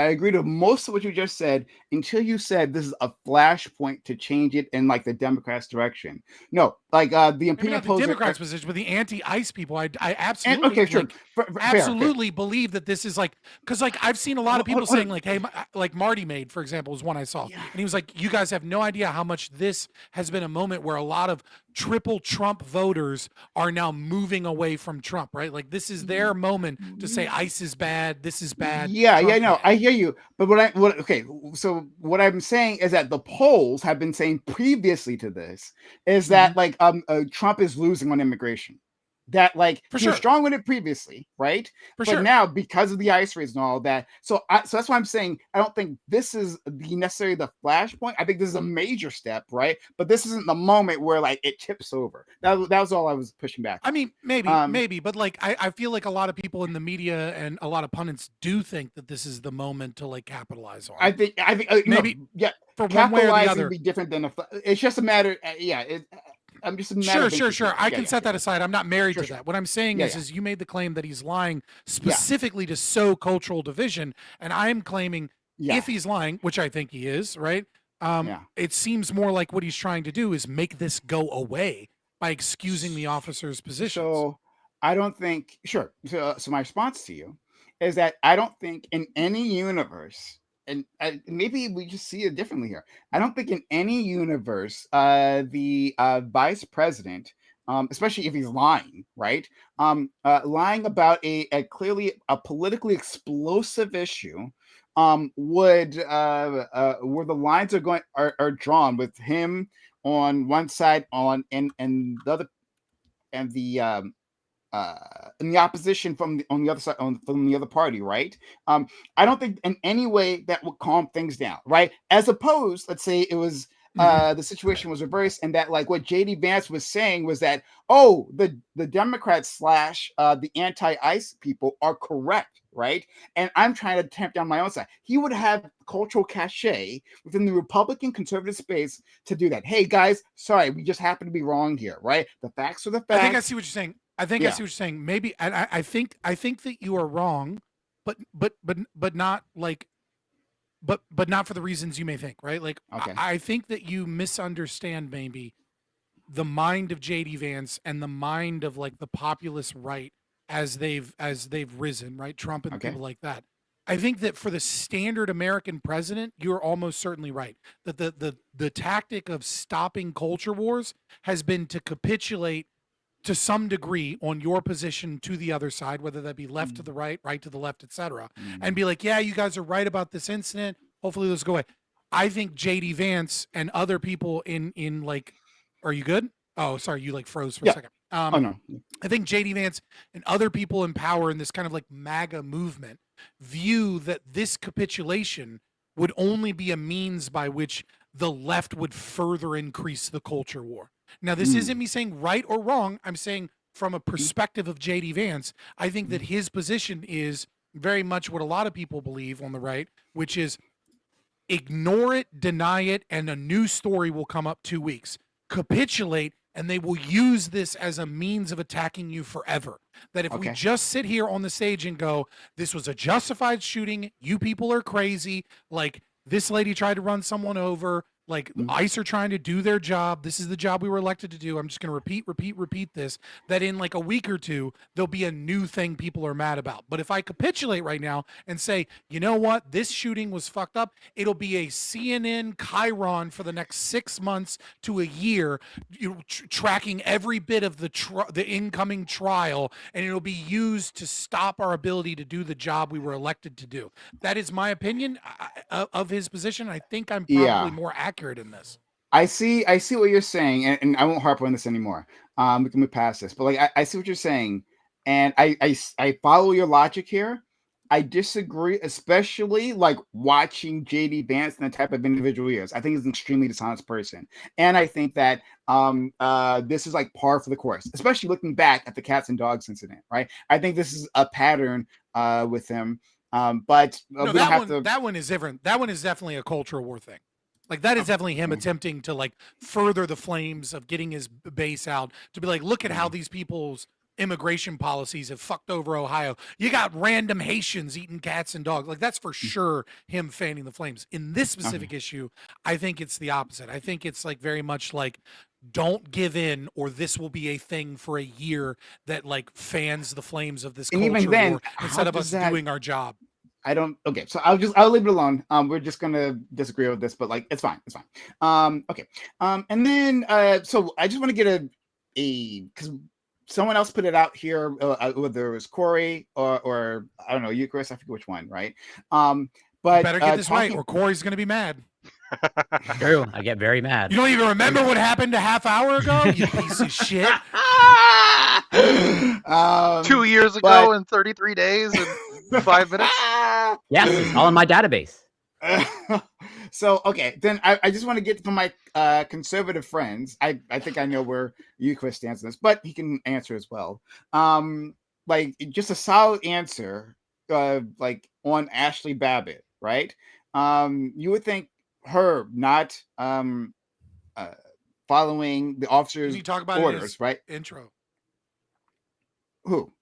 agree to most of what you just said until you said this is a flashpoint to change it in like the Democrats' direction. No, like the Maybe opinion not the polls. Democrats' position, but the anti-ICE people. I absolutely, Okay, sure. like, Fair. absolutely believe that this is like, because like I've seen a lot of people Hold on. saying like, hey, like Marty Made, for example, is one I saw, and he was like, you guys have no idea how much this has been a moment where a lot of triple Trump voters are now moving away from Trump, right? Like this is their moment to say ICE is bad, this is bad. Yeah, Trump no, bad. I hear you. But okay, so what I'm saying is that the polls have been saying previously to this is that like Trump is losing on immigration. That like For he was sure. strong with it previously, right? For but sure. now because of the ICE raids and all that, so that's why I'm saying I don't think this is necessarily the flashpoint. I think this is a major step, right? But this isn't the moment where like it tips over. That was all I was pushing back I on. mean, maybe, but like I feel like a lot of people in the media and a lot of pundits do think that this is the moment to like capitalize on. I think maybe yeah, for one way or the capitalizing other. would be different than it's just a matter. I'm just a matter Sure. I can set that aside. I'm not married to Sure. that. What I'm saying is you made the claim that he's lying specifically to sow cultural division, and I'm claiming if he's lying, which I think he is, right? It seems more like what he's trying to do is make this go away by excusing the officer's positions. So I don't think. Sure. So my response to you is that I don't think in any universe. And maybe we just see it differently here. I don't think in any universe, the vice president, especially if he's lying, right? Lying about a clearly a politically explosive issue, would where the lines are drawn with him on one side and the other and the in the opposition on the other side from the other party, right? I don't think in any way that would calm things down, right? As opposed, let's say it was the situation was reversed, and that like what JD Vance was saying was that the Democrats / the anti-ICE people are correct, right? And I'm trying to tamp down my own side. He would have cultural cachet within the Republican conservative space to do that. Hey guys, sorry, we just happen to be wrong here, right? The facts are the facts. I think I see what you're saying. I see what you're saying. Maybe I think that you are wrong, but not like but not for the reasons you may think, right? Like I think that you misunderstand maybe the mind of JD Vance and the mind of like the populist right as they've risen, right? Trump and people like that. I think that for the standard American president, you're almost certainly right. That the tactic of stopping culture wars has been to capitulate to some degree on your position to the other side, whether that be left to the right to the left, etc., and be like, yeah, you guys are right about this incident. Hopefully this go away. I think JD Vance and other people in like, are you good? Oh, sorry, you like froze for a second. No. I think JD Vance and other people in power in this kind of like MAGA movement view that this capitulation would only be a means by which the left would further increase the culture war. Now, this isn't me saying right or wrong. I'm saying from a perspective of JD Vance, I think that his position is very much what a lot of people believe on the right, which is ignore it, deny it, and a new story will come up 2 weeks. Capitulate, and they will use this as a means of attacking you forever. That if we just sit here on the stage and go, this was a justified shooting, you people are crazy, like this lady tried to run someone over, like ICE are trying to do their job. This is the job we were elected to do. I'm just going to repeat this, that in like a week or two, there'll be a new thing people are mad about. But if I capitulate right now and say, you know what, this shooting was fucked up, it'll be a CNN chyron for the next 6 months to a year, tracking every bit of the incoming trial, and it'll be used to stop our ability to do the job we were elected to do. That is my opinion of his position. I think I'm probably more accurate in this. I see what you're saying, and I won't harp on this anymore. We can move past this, but like I see what you're saying, and I follow your logic here. I disagree, especially like watching JD Vance and the type of individual he is. I think he's an extremely dishonest person, and I think that this is like par for the course, especially looking back at the cats and dogs incident. Right? I think this is a pattern with him. But no, that one is different. That one is definitely a cultural war thing. Like that is definitely him attempting to like further the flames of getting his base out to be like, look at how these people's immigration policies have fucked over Ohio. You got random Haitians eating cats and dogs. Like that's for sure him fanning the flames. In this specific issue, I think it's the opposite. I think it's like very much like, don't give in, or this will be a thing for a year that like fans the flames of this culture war instead of us doing our job. I don't. Okay, so I'll leave it alone. We're just gonna disagree with this, but like it's fine. It's fine. Okay. And then so I just want to get a because someone else put it out here, whether it was Corey or I don't know, you, Chris, I forget which one, right? But Better get this right, talking- or Corey's gonna be mad. True. I get very mad. You don't even remember what happened a half hour ago, you piece of shit. 2 years ago but- in 33 days and 5 minutes. Yes, it's all in my database. So okay, then I just want to get from my conservative friends. I think I know where Chris stands on this, but he can answer as well. Like just a solid answer, like on Ashley Babbitt, right? You would think her not following the Can officer's you talk about it in orders, his right? intro? Who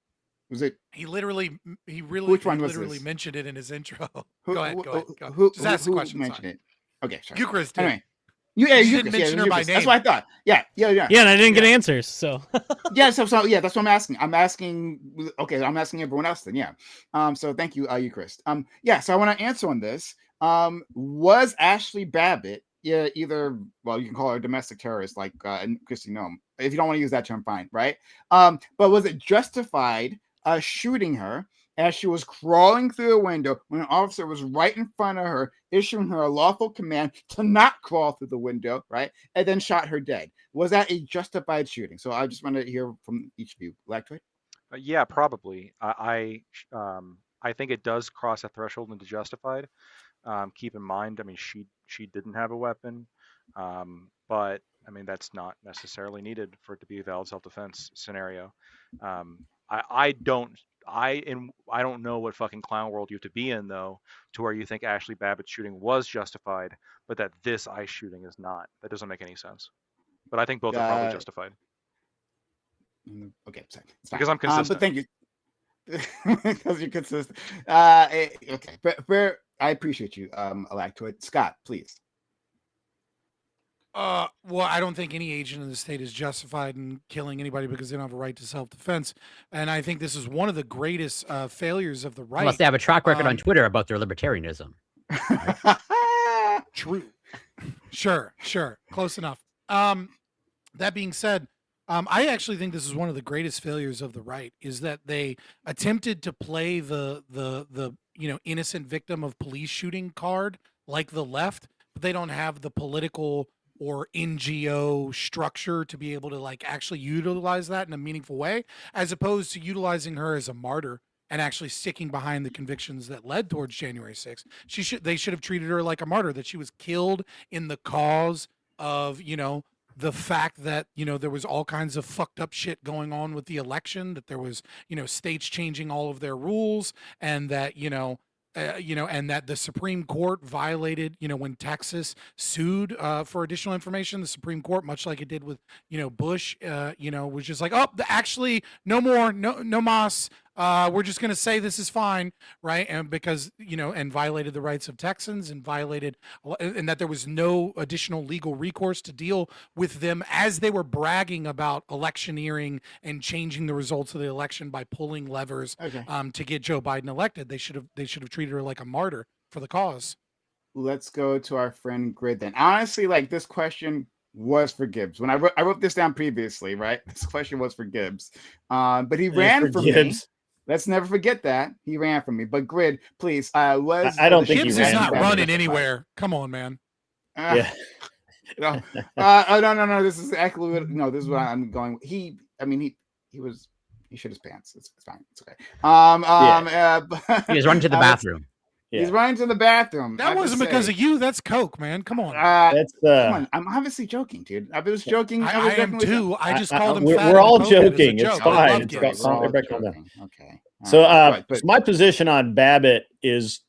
was it? He literally this? mentioned it in his intro. Who, Go ahead. Go. Who, Just ask the who question. mentioned it? Okay, sorry. Eucharist did. Anyway, You you didn't mention her by That's name. what I thought. Yeah. Yeah, and I didn't get answers. So Yeah, so yeah, that's what I'm asking. I'm asking everyone else then. Yeah. So thank you, Eucharist. Yeah, so I want to answer on this. Was Ashley Babbitt either, well, you can call her a domestic terrorist like Christy Nome. If you don't want to use that term, fine, right? But was it justified shooting her as she was crawling through a window when an officer was right in front of her, issuing her a lawful command to not crawl through the window, right? And then shot her dead. Was that a justified shooting? So I just want to hear from each of you. Lactoid? Yeah, probably. I think it does cross a threshold into justified. Keep in mind, I mean, she didn't have a weapon, but I mean that's not necessarily needed for it to be a valid self-defense scenario. I don't know what fucking clown world you have to be in though, to where you think Ashley Babbitt's shooting was justified, but that this ICE shooting is not. That doesn't make any sense. But I think both are probably justified. Okay, sorry. It's fine. Because I'm consistent. But thank you. Because you're consistent. Okay, but I appreciate you, Lactoid. Scott, please. Well, I don't think any agent in the state is justified in killing anybody because they don't have a right to self-defense, and I think this is one of the greatest failures of the right. Unless they have a track record on Um, Twitter about their libertarianism. True. Sure. Close enough. That being said, I actually think this is one of the greatest failures of the right is that they attempted to play the innocent victim of police shooting card like the left, but they don't have the political or NGO structure to be able to like actually utilize that in a meaningful way, as opposed to utilizing her as a martyr and actually sticking behind the convictions that led towards January 6th. They should have treated her like a martyr, that she was killed in the cause of, the fact that, there was all kinds of fucked up shit going on with the election, that there was, states changing all of their rules, and that, and that the Supreme Court violated, when Texas sued for additional information, the Supreme Court, much like it did with, Bush, was just like, oh, actually, no more, no mas. We're just going to say this is fine, right? And because, and violated the rights of Texans and and that there was no additional legal recourse to deal with them as they were bragging about electioneering and changing the results of the election by pulling levers Okay. to get Joe Biden elected. They should have treated her like a martyr for the cause. Let's go to our friend Grid then. Honestly, like this question was for Gibbs. When I wrote this down previously, right? This question was for Gibbs. But he ran from me. Let's never forget that. He ran from me. But Grid, please. I don't think he Gibbs ran is not from running me. anywhere. Come on, man. Yeah. No. No. This is exactly what. No, this is what I'm going. He shit his pants. It's fine. It's okay. He was running to the bathroom. He's running to the bathroom. That wasn't because of you. That's Coke, man. Come on. That's Come on. I'm obviously joking, dude. I was joking. I was am definitely too. I just called him we're fat. all and Coke as a joking. It's joke. I fine. love It's Gibbs. fine. Everybody calm down. Okay. So, but my position on Babbitt is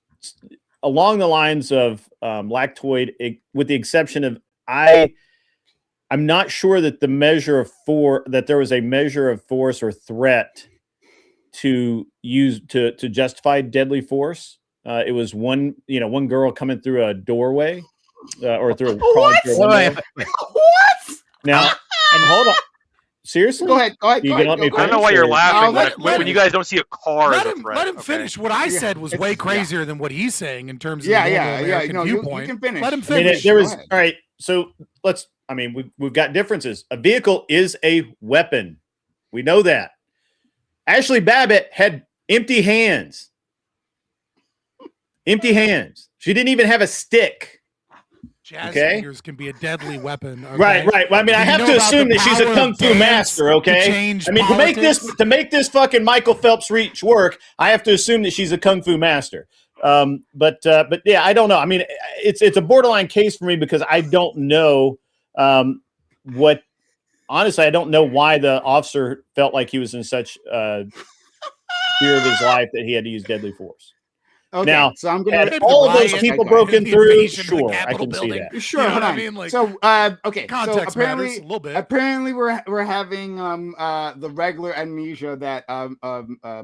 along the lines of Lactoid, with the exception of I'm not sure that there was a measure of force or threat to use to justify deadly force. It was one girl coming through a doorway or through a crawling through a window. what? Now, and hold on. Seriously? Go ahead. You can let me I don't know finish, why you're or- laughing let when him- you guys don't see a car as a threat. Let him okay? finish. What I Yeah, said was it's- way yeah. crazier than what he's saying in terms of Yeah, the normal yeah, yeah. American No, you viewpoint. can finish. Let him I mean, finish. there Go was ahead. all right. So let's. I mean, we've got differences. A vehicle is a weapon. We know that. Ashley Babbitt had empty hands. Empty hands. She didn't even have a stick. Jazz Okay. fingers can be a deadly weapon. Okay? Right. Well, I mean, I Do you have know to about assume the that she's a power kung of fu dance master. to Okay. change I mean, politics? to make this fucking Michael Phelps reach work, I have to assume that she's a kung fu master. But yeah, I don't know. I mean, it's a borderline case for me because I don't know what. Honestly, I don't know why the officer felt like he was in such fear of his life that he had to use deadly force. Okay, Now, so I'm gonna had all of those riot, people okay. broken the through, invasion of the sure, I Capitol can see building. that. Sure, You know hold what I on. mean? Like, So okay, so context apparently matters a little bit. apparently we're having the regular amnesia that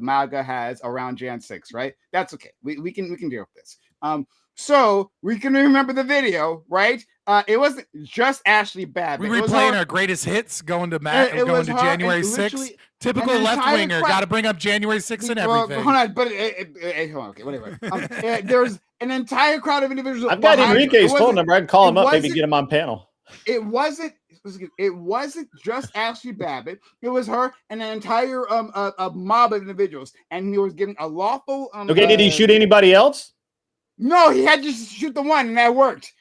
MAGA has around Jan 6, right? That's okay. We can deal with this. So we can remember the video, right? It wasn't just Ashley Babbitt. We It was replaying her- our greatest hits, going to it was her, January and 6th. literally Typical an left entire winger, crowd- got to bring up January 6th and Well, everything. hold on, but hold on, okay, whatever. There's an entire crowd of individuals. I've got behind her. It Enrique's phone wasn't- number. I can call it him up, maybe wasn't- get him on panel. It wasn't just Ashley Babbitt. It was her and an entire a mob of individuals, and he was giving a lawful. Okay, did he shoot anybody else? No, he had to just shoot the one, and that worked.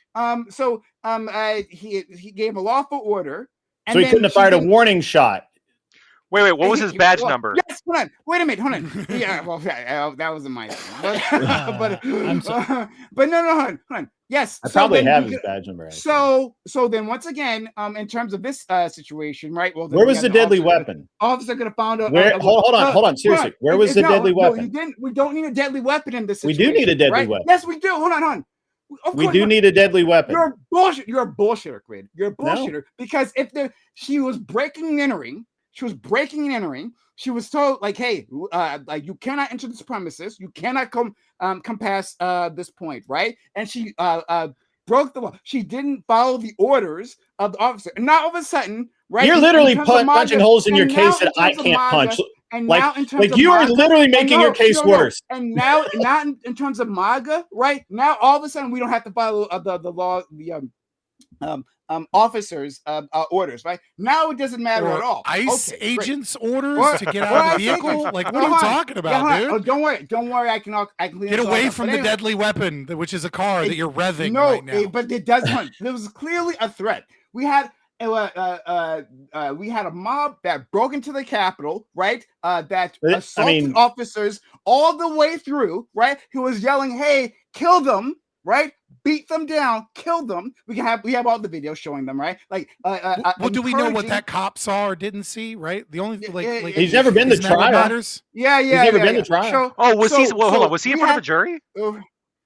He gave a lawful order, and So he then couldn't have she fired a didn't- warning shot. Wait, what was his badge well, number? Yes, hold on. Wait a minute, hold on. Yeah, well, that wasn't my thing. But I'm sorry. but no, hold on. Yes, I so probably then have we his could- badge number. actually. So then once again, in terms of this situation, right? Well, then Where we was got the an deadly officer- weapon? Officer could have found out. Where? Hold on. Seriously, where was the deadly No, weapon? we don't need a deadly weapon in this We situation. do need a deadly right? weapon. Yes, we do. Hold on. Of We course, do hold on. need a deadly weapon. You're a bullshit. You're a bullshitter, Grid. You're a No. bullshitter because if she was breaking and entering, she was told like, hey, like you cannot enter this premises. You cannot come past this point, right? And she broke the law. She didn't follow the orders of the officer. And now all of a sudden, right? You're in literally terms of punching MAGA, holes in your and case now that in I terms of can't MAGA, punch. And Like- now in terms Like of you are MAGA, literally making your case worse. And now, not in terms of MAGA, right? Now, all of a sudden, we don't have to follow the law, the officers' orders, right? Now it doesn't matter Or at all. ICE Okay, great. agents' orders Or- to get or out of ICE the vehicle? agents. Like, what Hold are you on. talking Yeah, about, hold on. dude? Oh, don't worry. I can clean Get this all away up. from But the anyway, deadly weapon, which is a car that you're revving no, right now. but it doesn't. There was clearly a threat. We had a mob that broke into the Capitol, right? That I assaulted mean- officers all the way through, right? Who was yelling, "Hey, kill them!" Right? Beat them down, kill them. We have all the videos showing them, right? Like, Well, do we know what encouraging- that cop saw or didn't see? Right? The only like He's never been to isn't that what trial. matters? Yeah, never been to trial. So- Oh, was he? so- Well, hold so on. Was he in we front of a had- jury?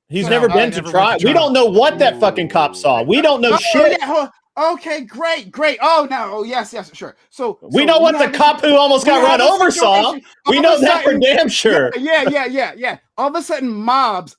He's So never now- been I to never went trial. to We trial. don't know what that fucking cop saw. We don't know Oh, shit. yeah, okay, great. Oh, no. Oh, yes, sure. So We know what the have a- cop who almost we got have run a over saw. situation. We All know of a that for sudden- damn sure. Yeah. All of a sudden, mobs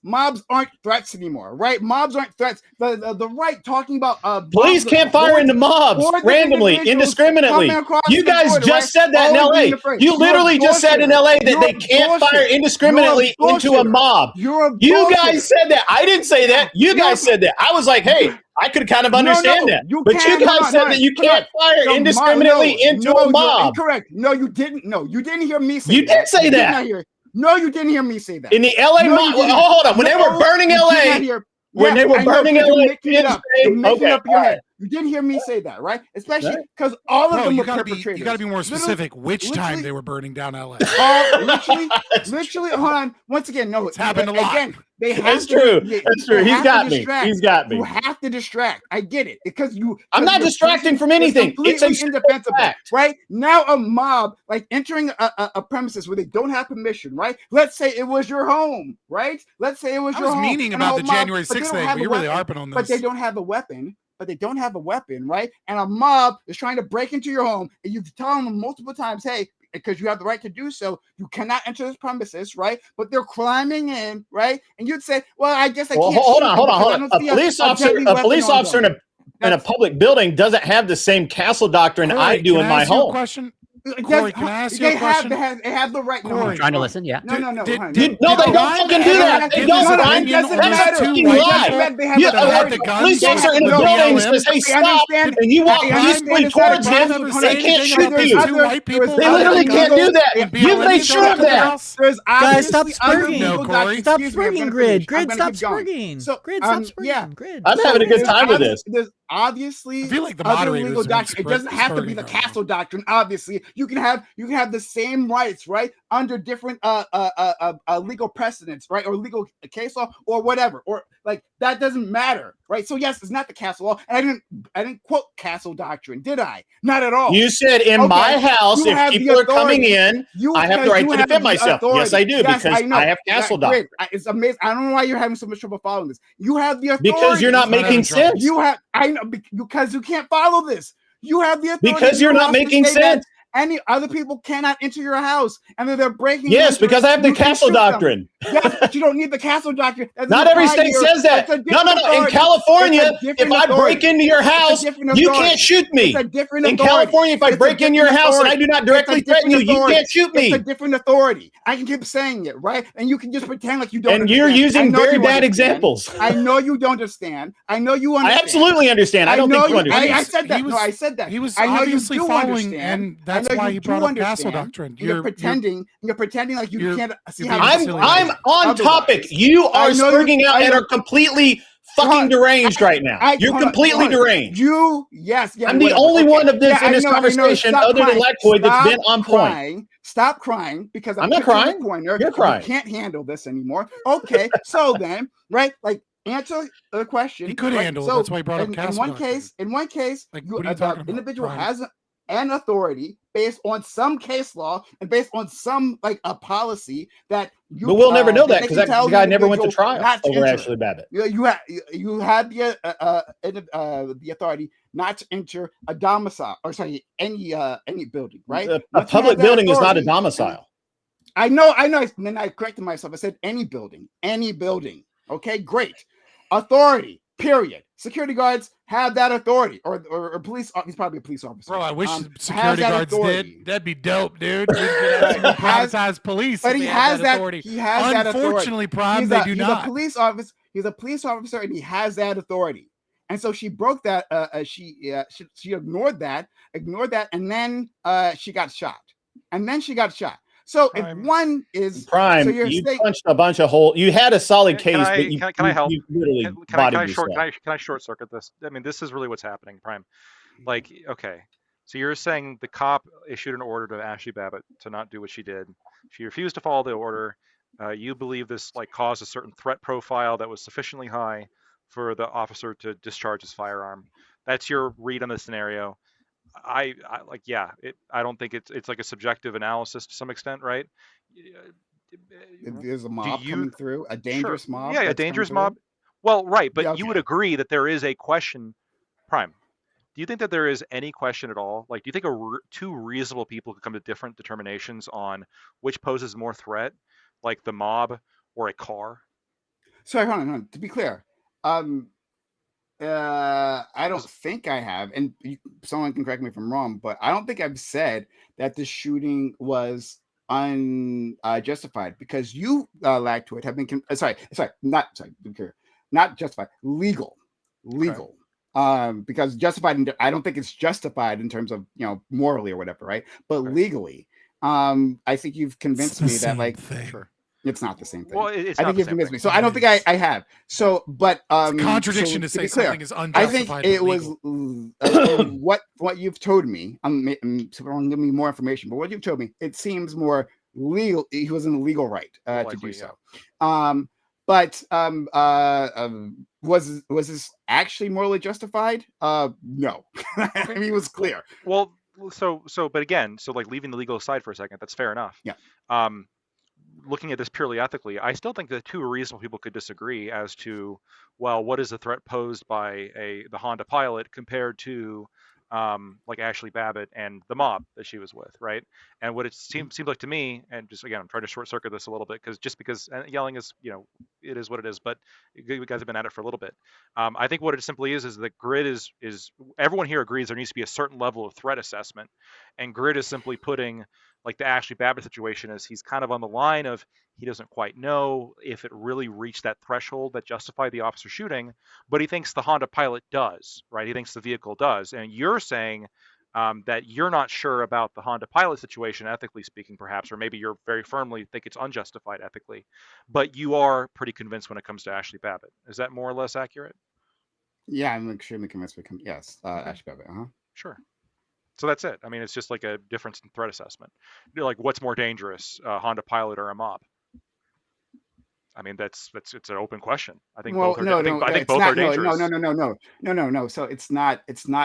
aren't threats anymore, right? Mobs aren't threats. The right talking about Police mobs can't fire into mobs or the randomly, individuals indiscriminately. coming across You the guys border, just right? said that in Always LA. being afraid. You You're literally just said in bullshitter. LA that You're they can't bullshit. fire indiscriminately You're a into a bullshitter. mob. You're a You bullshitter. guys said that. I didn't say that. You guys said that. I was like, hey, I could kind of No, understand no, that. you But you can't. Hold guys on, said hold that on, you hold can't fire No, indiscriminately into no, a you're mob. Incorrect. No, you didn't. No, you didn't hear me say You that. did say You did that. not hear- No, you didn't hear me say that. In the LA No, you mob. didn't. Hold on. When they were No, burning you did not LA, hear- when they were I know, burning 'cause LA, you're making you it didn't up. say- You're making okay, it up in your all head. right. You didn't hear me say that, right? Especially Right. because all of Bro, them you were gotta be perpetrators. more specific. Which time literally- they were burning down LA? Literally, hold on. Once again, no, It's happened a lot. Again, they have That's to, true. they- That's they true. He's have to got me. distract. He's got me. You have to distract. I get it because you. I'm not your distracting person from is anything. It's a completely simple indefensible, fact. right? Now a mob like entering a premises where they don't have permission, right? Let's say it was your home, right? Let's say it was I your was home. meaning and a about whole the mob, January but they 6th don't thing, have but a you're really weapon, harping on But they this. don't have a weapon. Right? And a mob is trying to break into your home, and you tell them multiple times, "Hey, because you have the right to do so, you cannot enter this premises, right?" But they're climbing in, right? And you'd say, "Well, I guess I Well, can't." hold shoot on. them because I don't A see police officer, deadly a weapon police on officer, them." and a in a public building doesn't have the same castle doctrine Corey, I do can in I my ask you a home. question? It Corey, does- can I ask you a they question? they have the right. Corey. I'm trying to listen. Yeah. No, Did- honey, did- No, did they don't Gun fucking do ever that. They give don't, his Brian. opinion Doesn't on That's matter. a two fucking white lie. people? They have Yeah, the that had authority. the guns police with officer in a the building BLM? says, "Hey, They stop!" understand- and you walk they peacefully understand towards it's him, not- Never they say can't anything shoot about you. these two white people. They literally can't do that. When You BLM made showed sure up of at the that. house? There's Guys, stop obviously other spurging. No, legal Corey. documents. Stop Excuse me, I'm spurging, gonna Grid. finish. I'm Grid, gonna stop keep going. spurging. So, Grid, stop spurging. yeah. Grid. I'm having a good there's time with obvi- this. There's obviously I feel like the other moderators legal have been doctrine. It doesn't have to be the spurting her. castle doctrine. Obviously, you can have the same rights, right, under different legal precedents, right, or legal case law, or whatever, or like that doesn't matter, right? So yes, it's not the castle law, and I didn't quote castle doctrine, did I? Not at all. You said in Okay, my house, you have if the people are coming authority. in, You I have the because right you to have defend the myself. Yes, I do, because know. I have castle That- doctrine. great. It's amazing. I don't know why you're having so much trouble following this. You have the authority. Because you're not He's not making having trouble. sense. You have. I know because you can't follow this. You have the authority. Because you're You not have to making say that sense. Any other people cannot enter your house, and then they're breaking. Yes, into because it, I have the you can castle shoot them. doctrine. Yes, but you don't need the castle doctrine. That Not doesn't every apply state here. says that. That's a No, no, different no. In authority. California, It's a if different I break authority. into your It's a house, different you authority. can't shoot me. It's a different In authority. California, if I It's a break in your different house and I authority. do not It's a directly threaten you, different you authority. can't shoot It's a me. different authority. I can keep saying it, right? And you can just pretend like you don't. And you're understand. using I know very you bad understand. examples. I know you don't understand. I know you I understand. absolutely understand. I don't know think you understand. I said that. He was- No, I said that. He was I know obviously you do following, understand. and that's I know why you he do brought up castle understand. doctrine. You're pretending. You're pretending like you you're- can't see you're how. being this silly. I'm on otherwise. topic. You are I know you- spurging out I and know- are completely fucking Hold on. deranged right now. You're hold on, completely hold on. deranged. Yes. I'm the whatever. only Okay. one of this Yeah, in this I know. conversation Stop other than crying. Lactoid that's been Stop on point. crying. Stop crying because I'm not put you in crying. the corner. You're crying. You can't handle this anymore. Okay, so then, right? Like, answer the question. He could right? handle it. So That's why he brought up in castle one doctrine. case, Like, you, what are you talking the about, individual Brian? has an authority based on some case law and based on some like a policy that you. But we'll never know that they because can that tell guy the never went to individual trial not to over enter. Ashley Babbitt. You had the authority not to enter a domicile or sorry any building, right? A Once you have public that building is not a authority- domicile. I know. And then I corrected myself. I said any building. Okay, great. Authority. Period. Security guards have that authority, or police. He's probably a police officer. Bro, I wish has security that guards authority. did. That'd be dope, dude. We could get out some Has- privatized police. But if he they had has that. authority. He has that authority. Unfortunately, Prime, He's they a, do he's not. a police officer. He's a police officer, and he has that authority. And so she broke that. She ignored that, and then she got shot. So Prime. if one is Prime, so you're you saying- punched a bunch of holes. You had a solid Can case, I- but you, can I help? you literally Can I bodied yourself. short circuit this? I mean, this is really what's happening, Prime. Like, okay, so you're saying the cop issued an order to Ashley Babbitt to not do what she did. She refused to follow the order. You believe this like caused a certain threat profile that was sufficiently high for the officer to discharge his firearm. That's your read on the scenario. I like, yeah. I don't think it's like a subjective analysis to some extent, right? if there's a mob you- coming through, a dangerous Sure. mob. Yeah, a that's coming dangerous through? mob. Well, right, but Yeah, you okay. would agree that there is a question, Prime. Do you think that there is any question at all? Like, do you think two reasonable people could come to different determinations on which poses more threat, like the mob or a car? Sorry, hold on. To be clear, I don't think I have, and someone can correct me if I'm wrong, but I don't think I've said that the shooting was unjustified because you, Lactoid, have been not justified, legal. Because justified, I don't think it's justified in terms of morally or whatever, right? But Okay. legally, I think you've convinced me that like thing. it's not the same thing. Well, it's I not think the you've same convinced thing. me. So I don't think I have. So, but It's a contradiction so to say be clear, something is I unjustified. think it but was legal. what you've told me. Someone give me more information, but what you've told me, it seems more legal. He was in the legal right to Likely, do yeah. so. Was this actually morally justified? No. I mean, it was clear. Well, but again, so like leaving the legal aside for a second, that's fair enough. Yeah. Looking at this purely ethically, I still think that two reasonable people could disagree as to, well, what is the threat posed by the Honda Pilot compared to like Ashley Babbitt and the mob that she was with, right? And what it seems like to me, and just again, I'm trying to short circuit this a little bit because yelling is, it is what it is, but you guys have been at it for a little bit. I think what it simply is that Grid is everyone here agrees there needs to be a certain level of threat assessment, and Grid is simply putting like the Ashley Babbitt situation is he's kind of on the line of he doesn't quite know if it really reached that threshold that justified the officer shooting, but he thinks the Honda Pilot does, right? He thinks the vehicle does. And you're saying that you're not sure about the Honda Pilot situation, ethically speaking, perhaps, or maybe you're very firmly think it's unjustified ethically, but you are pretty convinced when it comes to Ashley Babbitt. Is that more or less accurate? Yeah, I'm extremely convinced. Yes, Ashley Babbitt. Sure. So that's it. I mean, it's just like a difference in threat assessment. Like, what's more dangerous, a Honda Pilot or a mob? I mean, it's an open question. I think both are. I think both are dangerous. No. So it's not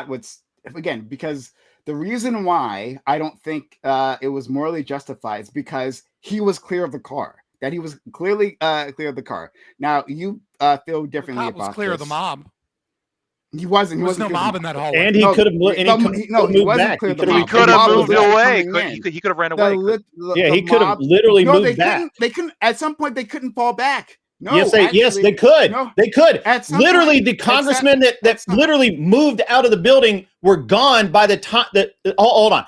what's again because the reason why I don't think it was morally justified is because he was clear of the car. That he was clearly clear of the car. Now you feel differently The cop was about clear this. of the mob. He wasn't. There was no mob in that hallway. And he could have. He wasn't clear of the mob. He could have moved away. He could have ran away. He could have literally moved back. They couldn't. At some point, they couldn't fall back. No, yes, they could. No. They could. Literally, point, the congressmen that literally moved out of the building were gone by the time that. Hold on.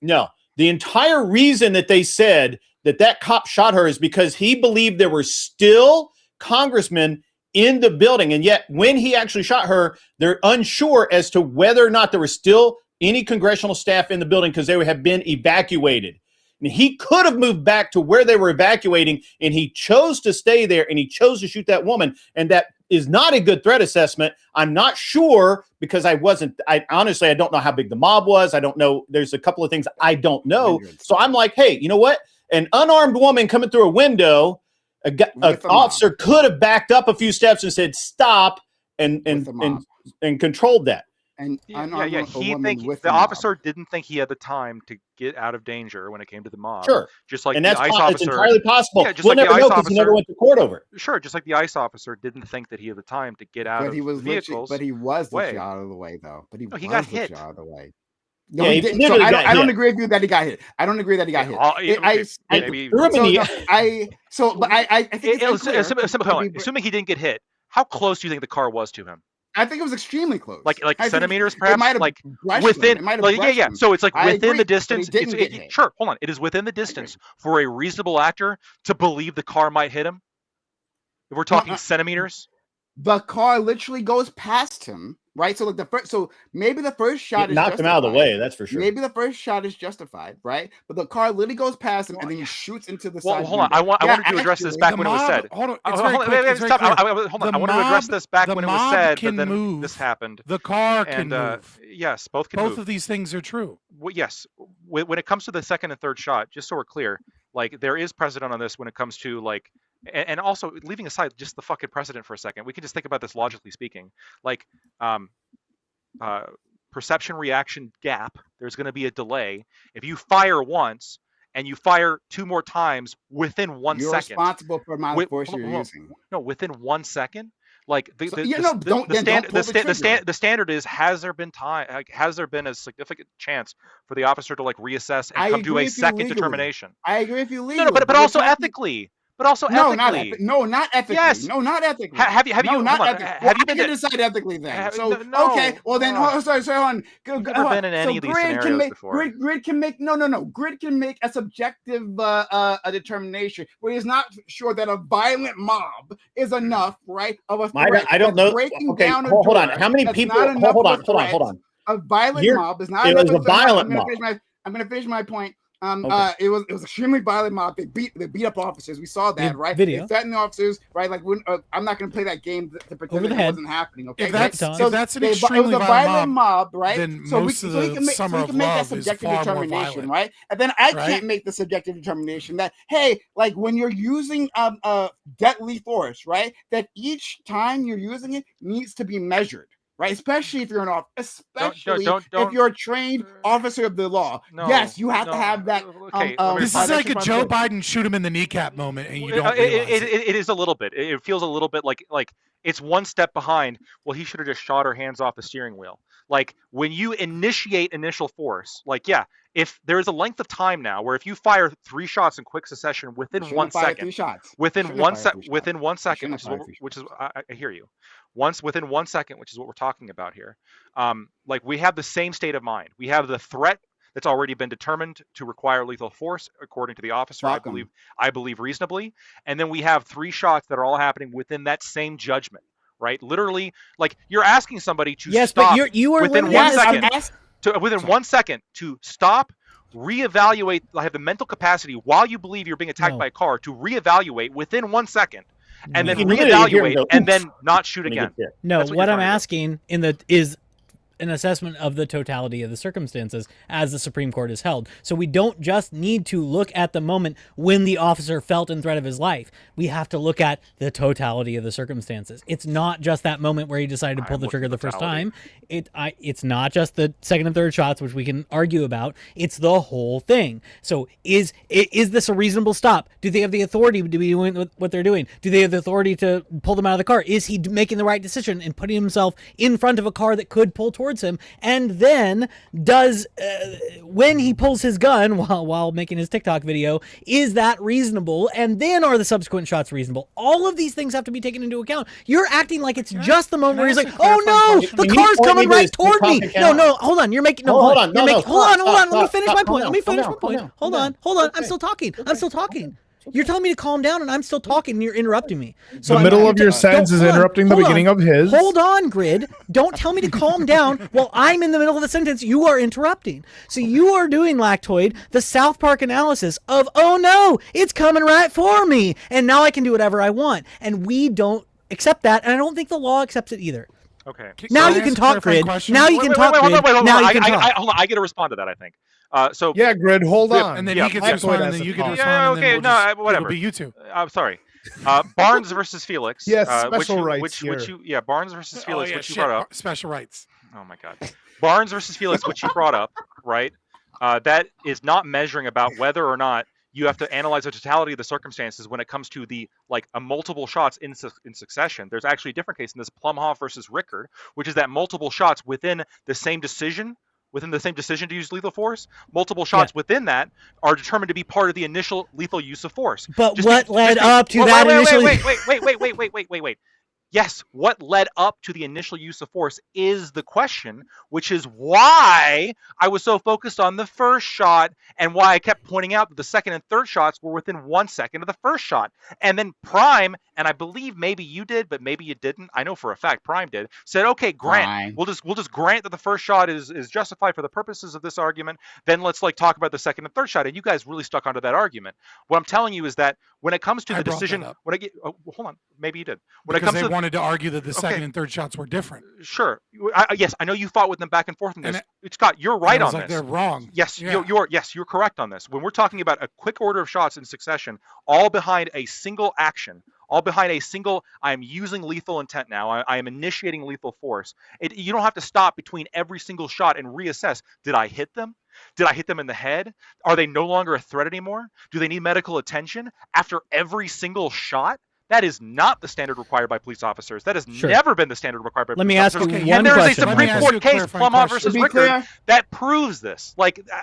No, the entire reason that they said that cop shot her is because he believed there were still congressmen in the building, and yet when he actually shot her, they're unsure as to whether or not there was still any congressional staff in the building because they have been evacuated. And he could have moved back to where they were evacuating, and he chose to stay there, and he chose to shoot that woman. And that is not a good threat assessment. I'm not sure because I honestly, I don't know how big the mob was. I don't know. There's a couple of things I don't know. So I'm like, hey, you know what? An unarmed woman coming through a window, an officer could have backed up a few steps and said, stop, and controlled that. And he the officer didn't think he had the time to get out of danger when it came to the mob. Sure, just like and the ICE officer, it's entirely possible. Yeah, just we'll like never the know ICE because he never went to court over it. Sure, just like the ICE officer didn't think that he had the time to get out of vehicles. But he was literally out of the way, though. But he got hit. Out of the way. No, he didn't. So I don't agree with you that he got hit. I don't agree that he got hit. Assuming he didn't get hit, how close do you think the car was to him? I think it was extremely close. Like centimeters, perhaps. Like within. Yeah. So it's like within the distance. Sure. Hold on. It is within the distance for a reasonable actor to believe the car might hit him. If we're talking centimeters. The car literally goes past him, right? So maybe the first shot is knocked him out of the way. That's for sure. Maybe the first shot is justified, right? But the car literally goes past him and then he shoots into the side. Hold on. I wanted to address this back when it was said. Hold on. Hold on. I wanted to address this back when it was said, but then this happened. The car can move. Yes, both can move. Both of these things are true. Well, yes. When it comes to the second and third shot, just so we're clear, like there is precedent on this when it comes to like. And also, leaving aside just the fucking precedent for a second, we can just think about this logically speaking. Like, perception reaction gap, there's going to be a delay. If you fire once and you fire 2 more times within 1 second. You're responsible for the amount of force you're using. No, within 1 second. Like the standard is, has there been a significant chance for the officer to like reassess and come to a second determination? I agree with you legally. No, but also ethically. But also ethically. Not ethically. Yes. No, not ethically. Have you decide ethically then. No. Okay. Well then, sorry. Hold on. Never been in any of these scenarios before. Grid can make Grid can make a subjective a determination where he's not sure that a violent mob is enough, right? Of a threat. I don't know. Okay, hold on. How many people? Hold on. A violent mob is not. It was a violent mob. I'm going to finish my point. It was extremely violent mob. They beat up officers. We saw that, right? Video. They threatened the officers, right? Like when I'm not going to play that game to pretend that it wasn't happening. Okay, if that's an extremely violent mob, right? Then so most of the Summer of Love is far more violent, right? And then I can't make the subjective determination that like when you're using deadly force, right? That each time you're using it needs to be measured. Right, especially if you're if you're a trained officer of the law. Yes, you have to have that. This is like a Joe Biden shoot him in the kneecap moment, and you don't. It is a little bit. It feels a little bit like it's one step behind. Well, he should have just shot her hands off the steering wheel. Like when you initiate initial force, like yeah, if there's a length of time now where if you fire 3 shots in quick succession within Shouldn't 1 have fired 3 second, shots. within Shouldn't have one fired sec, 3 shots. within 1 second, Shouldn't have fired 3 which is I hear you. Within 1 second, which is what we're talking about here. Like we have the same state of mind. We have the threat that's already been determined to require lethal force, according to the officer. Fuck 'em. I believe reasonably. And then we have 3 shots that are all happening within that same judgment, right? Literally, like you're asking somebody to Yes, stop but you are within limited 1 in this- second. Within 1 second to stop, reevaluate, have the mental capacity while you believe you're being attacked No. by a car to reevaluate within 1 second, and No. then You can literally hear him reevaluate, go, and "Oof," then not shoot when he again. gets hit. No, That's what what you're I'm trying to asking is an assessment of the totality of the circumstances as the Supreme Court has held. So we don't just need to look at the moment when the officer felt in threat of his life. We have to look at the totality of the circumstances. It's not just that moment where he decided to pull the what's trigger the the first totality? time. It's not just the second and third shots, which we can argue about. It's the whole thing. So is this a reasonable stop? Do they have the authority to be doing what they're doing? Do they have the authority to pull them out of the car? Is he making the right decision and putting himself in front of a car that could pull towards him? And then when he pulls his gun while making his TikTok video, is that reasonable? And then are the subsequent shots reasonable? All of these things have to be taken into account. You're acting like it's just the moment where he's I like, ask a "Oh clarifying no, question? the Can you car's point coming me to right his toward me." TikTok No, account? no, hold on. You're making Oh, hold on. You're No, making, hold on. Let me stop, finish stop, my calm point. down, Let me calm finish down, my calm point. down, Hold calm on. down. Hold on. I'm Okay. still talking. I'm still talking. Okay. You're telling me to calm down, and I'm still talking, and you're interrupting me. So The I'm- middle of your don't- sentence is hold on, interrupting the hold on. beginning of his. Hold on, Grid. Don't tell me to calm down while I'm in the middle of the sentence. You are interrupting. So you are doing, Lactoid, the South Park analysis of, "Oh no, it's coming right for me, and now I can do whatever I want." And we don't accept that, and I don't think the law accepts it either. Okay. Now Can I you can ask a talk, clarifying Grid. question? Now you can talk, hold on, Grid. hold Now on. you can talk. Hold on. I get to respond to that, I think. So Yeah, Grid, hold Yeah, on. And then Yeah, he gets yeah. to respond, and That's then you a get to call. respond. Yeah, and then okay, we'll no, just, whatever. It'll be you two. I'm sorry. Barnes versus Felix. Yes, which special you- rights which here. you, yeah, Barnes versus Felix, oh, yeah, which you shit, brought up. Special rights. Oh my God. Barnes versus Felix, which you brought up, right? That is not measuring about whether or not you have to analyze the totality of the circumstances when it comes to the multiple shots in succession. There's actually a different case in this, Plumhoff versus Rickard, which is that multiple shots within the same decision to use lethal force, multiple shots within that are determined to be part of the initial lethal use of force. But Just what be- led just be- up to Well, that wait, initially? wait. Yes, what led up to the initial use of force is the question, which is why I was so focused on the first shot and why I kept pointing out that the second and third shots were within 1 second of the first shot. And then Prime, and I believe maybe you did, but maybe you didn't. I know for a fact Prime did. Said, okay, grant. Fine. We'll just grant that the first shot is justified for the purposes of this argument. Then let's talk about the second and third shot. And you guys really stuck onto that argument. What I'm telling you is that when it comes to I the brought that decision, up. hold on, maybe you did. When Because it comes they to wanted to argue that the second Okay. and third shots were different. Sure. Yes, I know you fought with them back and forth on And this. Scott, you're right And I was on like, this. they're wrong. Yes, Yeah. you're correct on this. When we're talking about a quick order of shots in succession, all behind a single action, all behind a single, I am using lethal intent now. I am initiating lethal force. You don't have to stop between every single shot and reassess. Did I hit them? Did I hit them in the head? Are they no longer a threat anymore? Do they need medical attention after every single shot? That is not the standard required by police officers. That has Sure. never been the standard required by Let police me ask officers. you Okay, one And there is a question. Let me Supreme ask Court you a case, clarifying Plumhoff question. versus To be Rickard, clear, that proves this.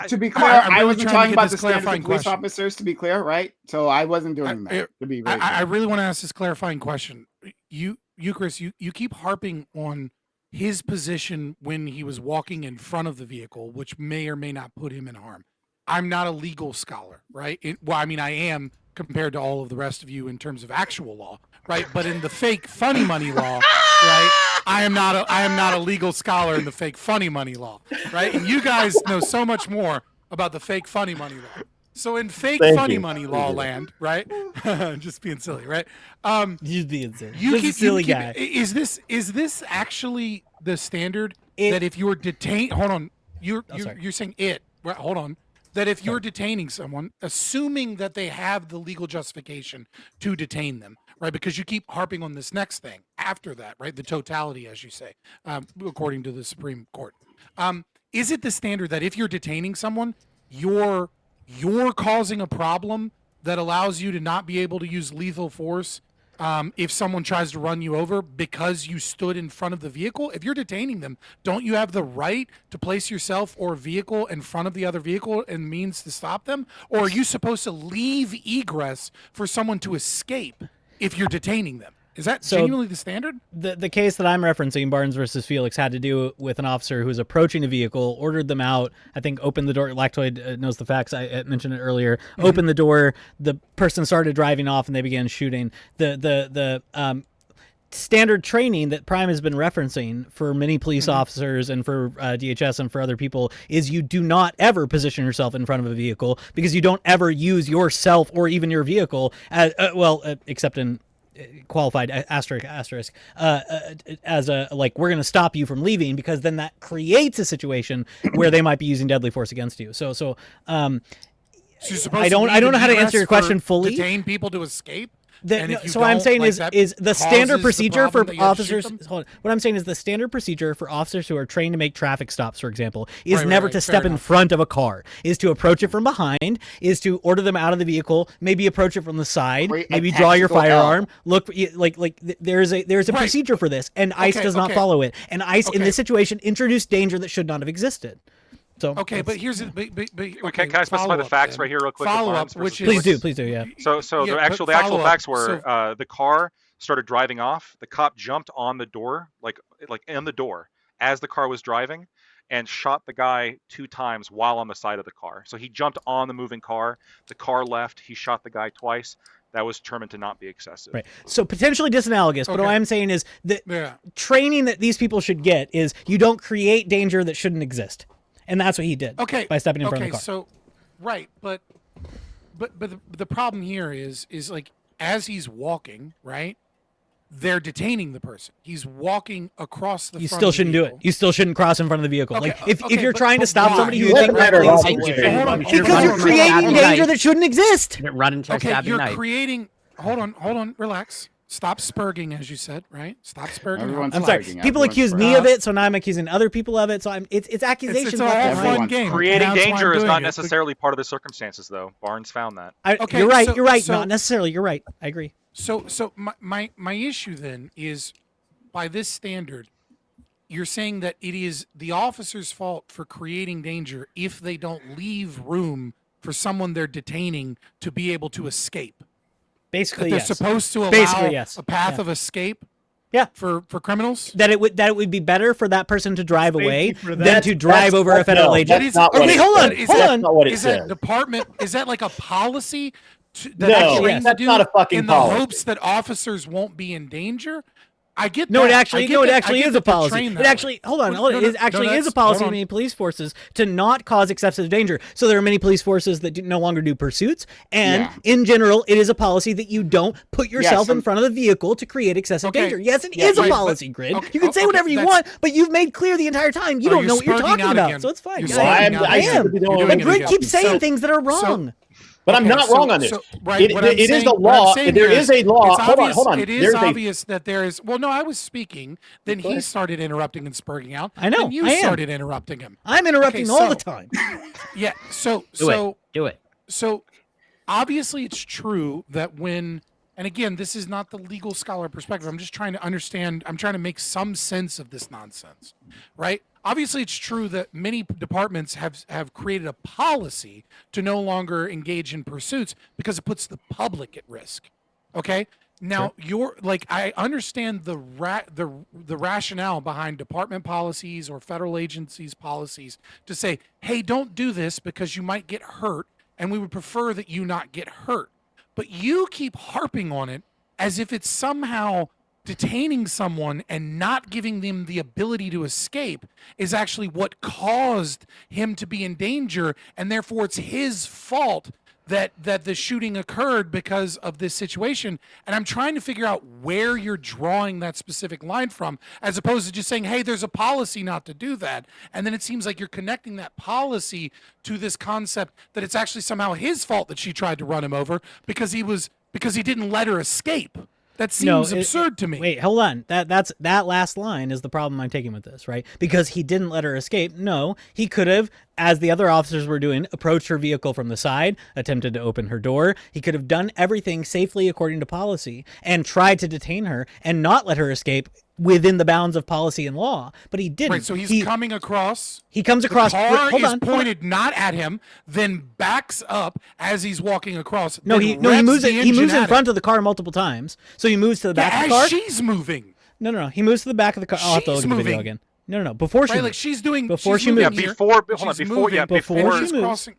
to be Come clear, on, I'm I really wasn't trying to talking get about this the standard of clarifying police question. officers, to be clear, right? So I wasn't doing that. To be very I clear. really want to ask this clarifying question. You Chris, you keep harping on his position when he was walking in front of the vehicle, which may or may not put him in harm. I'm not a legal scholar, right? Well, I mean, I am compared to all of the rest of you in terms of actual law, right? But in the fake funny money law, right? I am not a legal scholar in the fake funny money law, right? And you guys know so much more about the fake funny money law. So in fake Thank funny you. money law land, right? Just being silly, right? Just being silly. You Just a keep, silly you keep, guy. Is this actually the standard It- that if you were detained? Hold on, sorry. you're saying it. Right, hold on. That if you're detaining someone, assuming that they have the legal justification to detain them, right? Because you keep harping on this next thing after that, right? The totality, as you say, according to the Supreme Court. Is it the standard that if you're detaining someone, you're causing a problem that allows you to not be able to use lethal force if someone tries to run you over because you stood in front of the vehicle. If you're detaining them, don't you have the right to place yourself or vehicle in front of the other vehicle and means to stop them? Or are you supposed to leave egress for someone to escape if you're detaining them? Is that So- genuinely the standard? The case that I'm referencing, Barnes versus Felix, had to do with an officer who was approaching a vehicle, ordered them out. I think opened the door. Lactoid knows the facts. I mentioned it earlier. Opened the door. The person started driving off, and they began shooting. The standard training that Prime has been referencing for many police officers and for DHS and for other people is you do not ever position yourself in front of a vehicle, because you don't ever use yourself or even your vehicle as except in qualified asterisk as a like, we're going to stop you from leaving, because then that creates a situation where they might be using deadly force against you. So So you're supposed I to don't leave know how to egress answer your for question fully. Detain people to escape. And if you So what I'm don't, saying like, is that the standard causes the procedure for problem that you have to shoot officers. them? Hold on. What I'm saying is the standard procedure for officers who are trained to make traffic stops, for example, is Right, never right, to fair step in enough. front of a car, is to approach it from behind, is to order them out of the vehicle, maybe approach it from the side, Create a maybe draw your tactical L. firearm. Look, there's a Right. procedure for this, and ICE Okay, does not okay. follow it. And ICE in Okay. this situation introduced danger that should not have existed. So Okay, but that's- here's the. Can I specify the facts right here real quick? of Follow up, Barnes versus which is please do, yeah. So Yeah, the but actual follow up. facts were So- the car started driving off. The cop jumped on the door, like in the door, as the car was driving, and shot the guy 2 times while on the side of the car. So he jumped on the moving car. The car left. He shot the guy twice. That was determined to not be excessive. Right. So potentially disanalogous, but what Okay. I'm saying is that Yeah. training that these people should get is you don't create danger that shouldn't exist. And that's what he did. Okay. By stepping in front of Okay, the car. so right, but the problem here is like, as he's walking, right? They're detaining the person. He's walking across the You front still of the shouldn't do it. vehicle. You still shouldn't cross in front of the vehicle. Okay, Like if okay, you're but- trying to but stop why? somebody You who let thinks matter that of they- all You the shouldn't way. Hold on. you Because shouldn't because run you're into a creating Saturday danger night. that shouldn't exist. You shouldn't run into a Okay, Saturday you're night. creating. Hold on, relax. Stop spurging, as you said, right? Stop spurging. Everyone's I'm sorry. spurging, People everyone's accuse me spurging. of it, so now I'm accusing other people of it. So it's accusations. It's all left and fun right. Everyone's game. Creating and that's why danger I'm is doing not it. necessarily part of the circumstances, though. Barnes found that. Okay, You're right. so- You're right. so- Not necessarily. You're right. I agree. So my issue then is, by this standard, you're saying that it is the officer's fault for creating danger if they don't leave room for someone they're detaining to be able to escape. That Basically, they're yes. supposed to allow Basically, yes. a path Yeah. of escape. Yeah. For criminals. That it would be better for that person to drive Thank away you for than that. to drive over a federal agent. That's not what Okay, it hold on, says. Is hold that- on. Not what it Is that says. department? Is that like a policy that No, they're trained that's to do not a fucking in the policy. hopes that officers won't be in danger? I get No, that. it I actually, get no, it that- I actually get is a that they're policy. trained It that way. actually, hold on, Well, hold no, on. no, It actually no, is a that's- policy hold in on. many police forces to not cause excessive danger. So there are many police forces that no longer do pursuits, and Yeah. in general, it is a policy that you don't put yourself in some- front of the vehicle to create excessive Okay. danger. Yes, it Yeah, is a right, but- policy, Grid. okay, You can say okay, whatever you that's- want, but you've made clear the entire time you Oh, don't you're know what you're spurting talking out about. again. So it's fine. You're Yeah, spurting I out am. again. You're You're doing But it Grid again. keeps saying So- things that are wrong. But I'm Okay, not wrong on this. right, what I'm It is saying- a what I'm law. saying There here is a law. it's Hold on, obvious- hold on. It is There's a obvious that there is. Well, no, I was speaking. Then Go he ahead. started interrupting and spurging out. I know, And you I am. started interrupting him. I'm interrupting Okay, all the so- time. Yeah. So Do it. so obviously it's true that when, and again, this is not the legal scholar perspective. I'm just trying to understand. I'm trying to make some sense of this nonsense, right? Obviously, it's true that many departments have created a policy to no longer engage in pursuits because it puts the public at risk. Okay. Now you're like, I understand the rationale behind department policies or federal agencies policies to say, hey, don't do this because you might get hurt, and we would prefer that you not get hurt. But you keep harping on it as if it's somehow detaining someone and not giving them the ability to escape is actually what caused him to be in danger, and therefore it's his fault that the shooting occurred because of this situation. And I'm trying to figure out where you're drawing that specific line from, as opposed to just saying, hey, there's a policy not to do that. And then it seems like you're connecting that policy to this concept that it's actually somehow his fault that she tried to run him over because he didn't let her escape. That No, seems absurd to me. Wait, hold on. That last line is the problem I'm taking with this, right? Because he didn't let her escape. No, he could have, as the other officers were doing, approached her vehicle from the side, attempted to open her door. He could have done everything safely according to policy and tried to detain her and not let her escape within the bounds of policy and law, but he didn't. Right, so he's coming across. He comes across. The car hold is on. pointed not at him, then backs up as he's walking across. No, then he revs moves. the He engine moves in at front of the car multiple times. So he moves to the back yeah, of the car. as she's moving. No. He moves to the back of the car. I'll have to look She's at the video moving. again. No. Before she Right, like moves. she's doing. Before she's she moving moves. here, before she's before moving, yeah before she's she moves. crossing.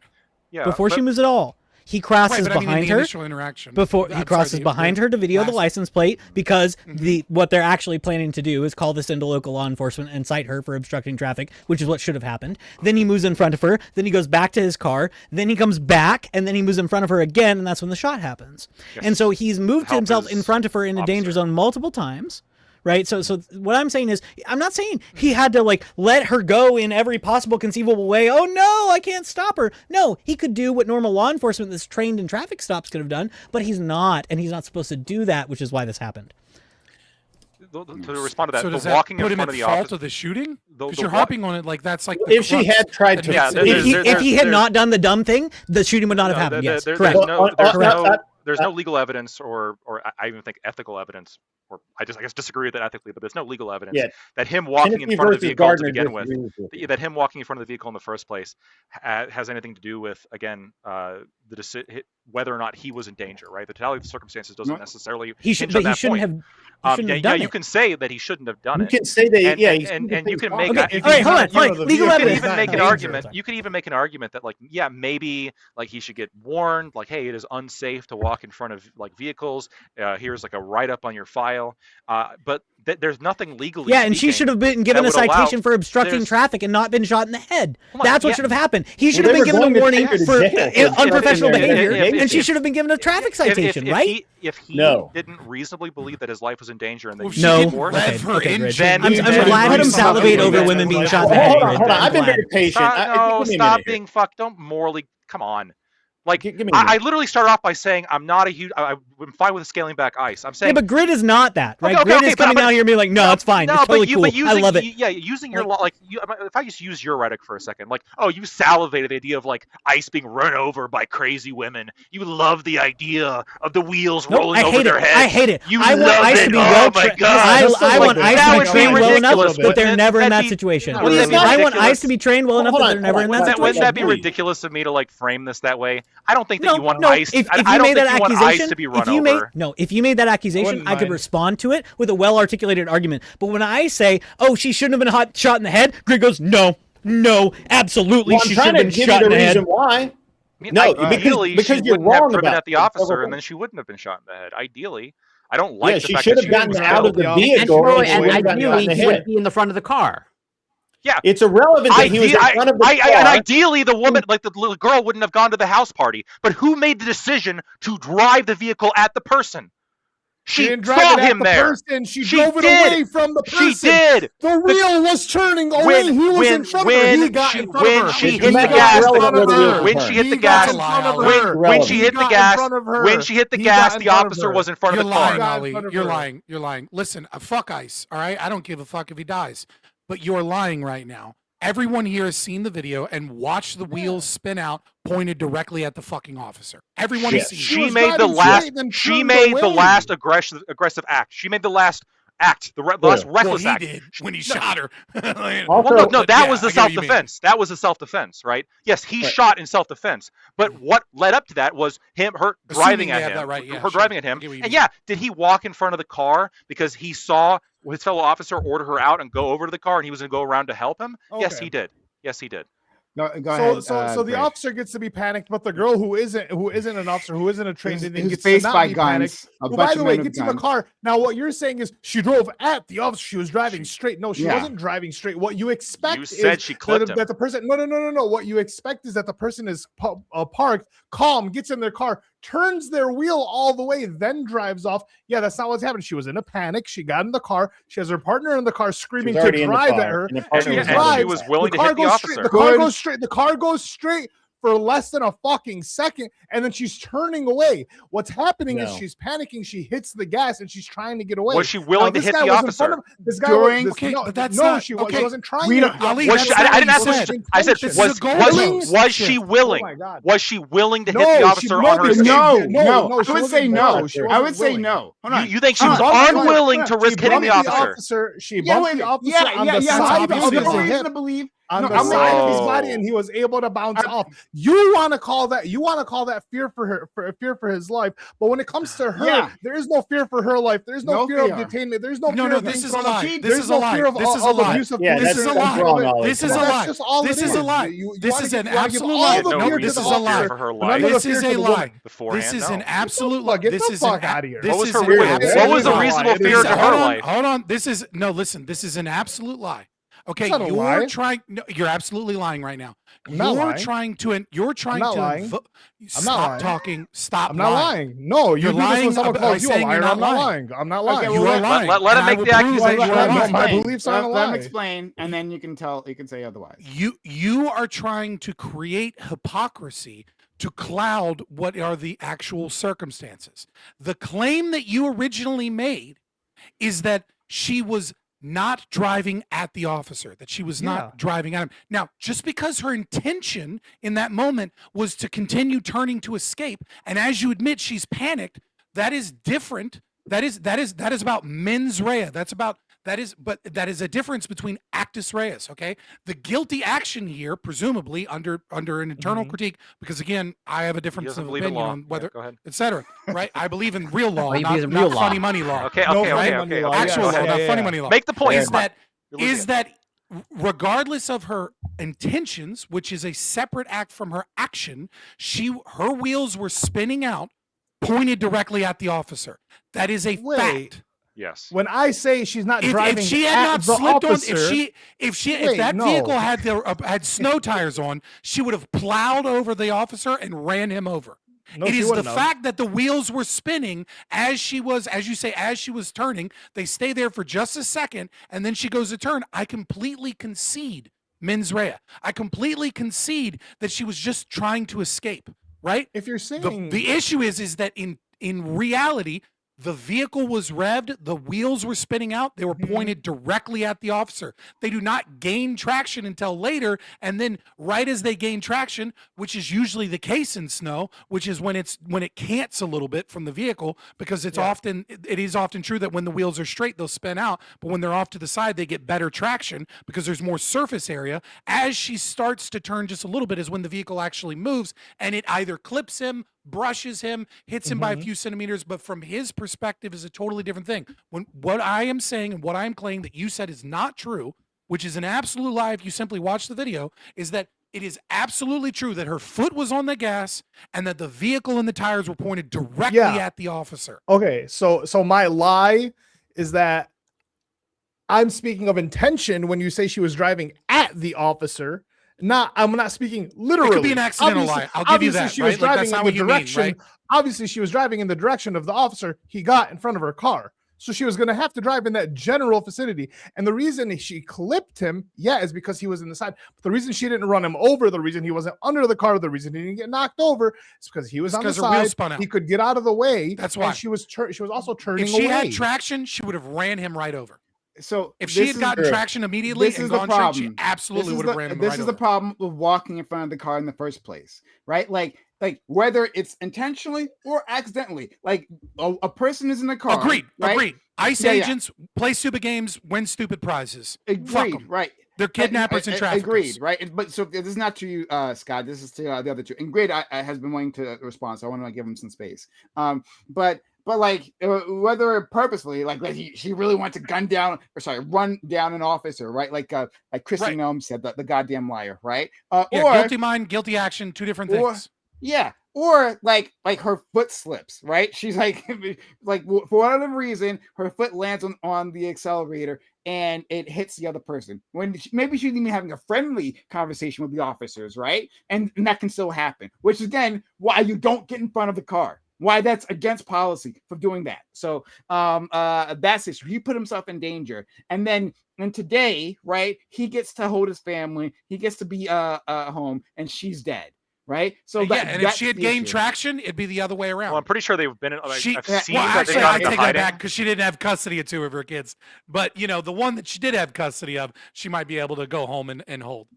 yeah Before she but- moves at all. He crosses Right, but I mean, in behind the her. initial interaction. Before he I'm crosses sorry, behind her to video the last- license plate because Mhm. what they're actually planning to do is call this into local law enforcement and cite her for obstructing traffic, which is what should have happened. Then he moves in front of her, then he goes back to his car, then he comes back, and then he moves in front of her again, and that's when the shot happens. Yes. And so he's moved Help himself his in front of her in a danger officer. zone multiple times. Right. So what I'm saying is, I'm not saying he had to like let her go in every possible conceivable way. Oh no, I can't stop her. No, he could do what normal law enforcement that's trained in traffic stops could have done, but he's not, and he's not supposed to do that, which is why this happened. to respond to that, So does the that walking put in him front at of the fault officer. of the shooting? The Because you're walk- harping on it like that's like the If she crux had tried that to, makes it- If he there's- had not done the dumb thing, the shooting would not have happened. Yes, correct. There's no, there's Correct. no, there's no legal evidence, or I even think ethical evidence, or I guess disagree with it ethically, but there's no legal evidence Yeah. that him walking Tennessee in front of the versus vehicle Gardner to begin with, disagrees with you. that him walking in front of the vehicle in the first place has anything to do with, again, whether or not he was in danger, right? The totality of the circumstances doesn't No. necessarily He should, hinge on but he that shouldn't point. have. He shouldn't have done you it. can say that he shouldn't have done You it. can say that, And- yeah. and you can make Okay, a- all right, hold on. Fine. Fine. Legal you can evidence. even make an Danger. argument. You could even make an argument that, like, yeah, maybe like he should get warned, like, hey, it is unsafe to walk in front of like vehicles. Here's like a write up on your file. But there's nothing legally. Yeah, and she should have been given a that would allow- citation for obstructing there's- traffic and not been shot in the head. Come on, That's what yeah. should have happened. He should Well, have they been were given a going to warning take her to for jail for unprofessional obstructing their behavior, and she negligence. should have been given a traffic citation, right? If he No. didn't reasonably believe that his life was in danger and that Well, he she No. was didn't forced, Okay, rev her okay, engine. Grid. Then- I'm then- glad then- him salivate then- over then- women being then- shot in the Well, head. hold on, Grid. hold on. I'm I've been glad. very patient. no, Give me a minute stop here. being fucked. Don't morally. Come on. Like, Give me a I minute. literally started off by saying I'm not a huge. I'm fine with scaling back ice. I'm Yeah, saying but Grid is not that, right? Okay, Grid is but- coming but- down here being like, no, it's fine. No, It's totally but cool. using, I love it. Yeah, using your Like- if I just use your rhetoric for a second, like, oh, you salivated the idea of like ice being run over by crazy women. You love the idea of the wheels No, rolling I over hate their it. heads. I hate it. You I want love ice it. to be Oh well my trained. God. I That's want like- ice that to be would be trained well enough, ridiculous, but they're wouldn't it? never in That'd that be- situation. no, wouldn't that be I want ridiculous? ice to be trained well enough, Hold but on, they're never in hold that on. Wouldn't that be situation. ridiculous of me to like frame this that way? I don't think that No, you want no. ice. If I you don't made think that you want accusation, ice to be run if you made over. if you made that accusation, wouldn't I could mind. respond to it with a well-articulated argument. But when I say, "Oh, she shouldn't have been shot in the head," Grid goes, "No, absolutely, Well, she I'm should trying have to been give shot you in the the head." reason why. I mean, No, ideally, because she you're wouldn't have wrong driven about at the several officer, things. and then she wouldn't have been shot in the head. Ideally, I don't like Yeah, the she fact should that have gotten was out of killed. the Yeah. vehicle. And, Troy, she and would have gotten shot ideally, in the he would head. be in the front of the car. Yeah, It's irrelevant that he was in front of the car. and ideally, the woman, like the little girl, wouldn't have gone to the house party. But who made the decision to drive the vehicle at the person? She She didn't drive saw it at him the there. person. She She drove it did. away from the person. She did. The wheel was turning away. He was in front of her. He got in front of her. When she He hit the got gas, in front of her. when she hit He the got gas, in front of when- her. when she He hit the got in gas, front of her. when she hit the He gas, got in the front of officer her. was in front You're of the car. lying, got in Ollie. front of You're her. lying. You're lying. Listen, fuck ice. All right, I don't give a fuck if he dies, but you're lying right now. Everyone here has seen the video and watched the wheels spin out, pointed directly at the fucking officer. Everyone Yeah. has seen. She it. was made the driving last. straight and She turned made the away. last aggressive act. She made the last act. The last Well, reckless Well, act. he did when he shot her. Also- Well, no, But that yeah, was the I get what you mean. self-defense. That was the self-defense, right? Yes, he Right. shot in self-defense. But what led up to that was her Assuming driving they at have him. that right, yeah, her sure. driving at him. I get what you And mean. yeah, did he walk in front of the car because he saw his fellow officer order her out and go over to the car and he was going to go around to help him? Yes, Okay. he did. Yes, he did. Go ahead. So the Greg. officer gets to be panicked, but the girl who isn't an officer, who isn't a trained Who's- Indian, who's gets faced to not by be guns, panicked. a Who, bunch by the of way, men with gets in the guns. car. Now, what you're saying is she drove at the officer. She was driving straight. No, she Yeah. wasn't driving straight. What you expect You is said she clipped that, him. that the person. No. What you expect is that the person is parked, calm, gets in their car, turns their wheel all the way, then drives off. Yeah, that's not what's happened. She was in a panic. She got in the car. She has her partner in the car screaming to already in the drive car, at her. and the And, partner She was and driving. she drives. was willing The to hit car the goes officer. straight. The car Good. goes straight. The car goes straight for less than a fucking second, and then she's turning away. What's happening is No. she's panicking. She hits the gas and she's trying to get away. Was she willing to this hit guy the was in front officer? of- This guy During- was, Okay, no, but that's no, not- she okay. wasn't trying. We to don't- hit the Ali, Was officer. she, that's I didn't not ask what what you she, said. I said, This is was, a goal was she shift. willing? Oh my God. Was she willing to hit No, the she- officer on her no, escape? No, No, no, no, she I would wasn't- say no, no. she I wasn't would say willing. no. Hold on. You think she was Hold on. unwilling to risk She hitting the bumped officer? She Yeah, bumped wait a the minute. officer Yeah, on yeah, the yeah. side obviously of There's the no hip. reason to believe. on No, the I'm side not- of his Oh. body, and he was able to bounce I'm- off. You want to call that? You want to call that fear for her, for fear for his life? But when it comes to her, Yeah. there is no fear for her life. There's no, No fear of fear. detainment. There's no No, fear no, of this being is a thrown lie. up. This There's is a no lie. fear of This is a lie. abuse of Yeah, police This is or a lie. anything of it. This is a That's lie. just all This it is a lie. You This wanna is give- an you wanna give absolute all lie. the No fear to reason this the is to a fear lie. officer, for her none life. of the This fear is to a the lie. woman. Beforehand, This is no. an absolute Get the this is fuck an, outta here. This What was is her an real- what absolute was a lie. reasonable This fear is- to hold her on, life? Hold on. This is no. Listen. This is an absolute lie. Okay, It's not a you're lie. trying. No, you're absolutely lying right now. I'm not You're lying. trying to. You're trying not to. lying. Stop not lying. talking. Stop. I'm not lying. No, you You're do this lying when someone about- by calls you a saying you're liar. I'm not not lying. lying. I'm not Okay, lying. You well, are lying. let him and I make will the prove accusation. that you are No, lying. my beliefs aren't a Let him lie. explain, and then you can tell. You can say otherwise. You are trying to create hypocrisy to cloud what are the actual circumstances. The claim that you originally made is that she was not driving at the officer, that she was Yeah. not driving at him. Now, just because her intention in that moment was to continue turning to escape, and as you admit, she's panicked, that is different. That is about mens rea. That is a difference between actus reus. Okay, the guilty action here, presumably under an internal Mhm. critique, because again, I have a He difference doesn't of believe in opinion law. on whether, Go ahead. etc. Right? I believe in real law, Oh, he not, believes in not real law. funny money law. Okay, No okay, funny okay, money okay. law. okay. Actual Yes, law, yeah, not yeah, funny yeah. money law. Make the point. Is Come on. that You're losing is it. that regardless of her intentions, which is a separate act from her action, her wheels were spinning out, pointed directly at the officer. That is a Wait. fact. Yes. When I say she's not driving If she had at not the slipped officer, on, if Wait, that no. vehicle had snow tires on, she would have plowed over the officer and ran him over. no, It she is the wouldn't have. fact that the wheels were spinning as she was, as you say, as she was turning. They stay there for just a second, and then she goes to turn. I completely concede mens rea. I completely concede that she was just trying to escape. Right. If you're saying The issue is that in reality, the vehicle was revved, the wheels were spinning out, they were Mhm. pointed directly at the officer. They do not gain traction until later, and then right as they gain traction, which is usually the case in snow, which is when it cants a little bit from the vehicle, because it is often true that when the wheels are straight, they'll spin out, but when they're off to the side, they get better traction because there's more surface area. As she starts to turn just a little bit is when the vehicle actually moves, and it either clips him, brushes him, hits him by a Mhm. few centimeters, but from his perspective is a totally different thing. When what I am saying and what I am claiming that you said is not true, which is an absolute lie if you simply watch the video, is that it is absolutely true that her foot was on the gas and that the vehicle and the tires were pointed directly Yeah. at the officer. okay, so my lie is that I'm speaking of intention when you say she was driving at the officer. I'm not speaking literally. It could be an accidental Obviously- lie. I'll give you obviously that. She Right? was Like, driving that's not in what the you mean, direction. right? Obviously, she was driving in the direction of the officer he got in front of her car. So she was going to have to drive in that general vicinity. And the reason she clipped him, is because he was in the side. But the reason she didn't run him over, the reason he wasn't under the car, the reason he didn't get knocked over, is because he was It's on the 'cause her wheels side. spun out. He could get out of the way. That's and why. she was also turning If she away. had traction, she would have ran him right over. So If she this had is- gotten true. traction immediately This and is the gone straight, she problem. absolutely would have ran him This right is over. the problem with walking in front of the car in the first place, right? Like whether it's intentionally or accidentally, like a person is in the car. Agreed. right? Agreed. ICE Yeah, yeah. agents play stupid games, win stupid prizes. Fuck Agreed, 'em. right? They're kidnappers and traffickers. Agreed, right? But so this is not to you, Scott. This is to the other two. And Grid I has been wanting to respond, so I want to give him some space. But like whether purposefully, like she really wanted to run down an officer, right? Like Christy Right. Nome said, the goddamn liar, right? Yeah, Or guilty mind, guilty action, two different or- things. yeah, or like her foot slips, right? She's like for whatever reason, her foot lands on the accelerator and it hits the other person. When maybe she's even having a friendly conversation with the officers, right? And that can still happen. Which again, why you don't get in front of the car. Why that's against policy for doing that. So that's it. He put himself in danger, and today, right? He gets to hold his family. He gets to be home, and she's dead. right? So yeah, and if that's she had the gained issue. traction, it'd be the other way around. Well, I'm pretty sure they've been. Like, She, I've Yeah, seen well, that they actually, got I into take that hiding. back because she didn't have custody of 2 of her kids. But the one that she did have custody of, she might be able to go home and hold.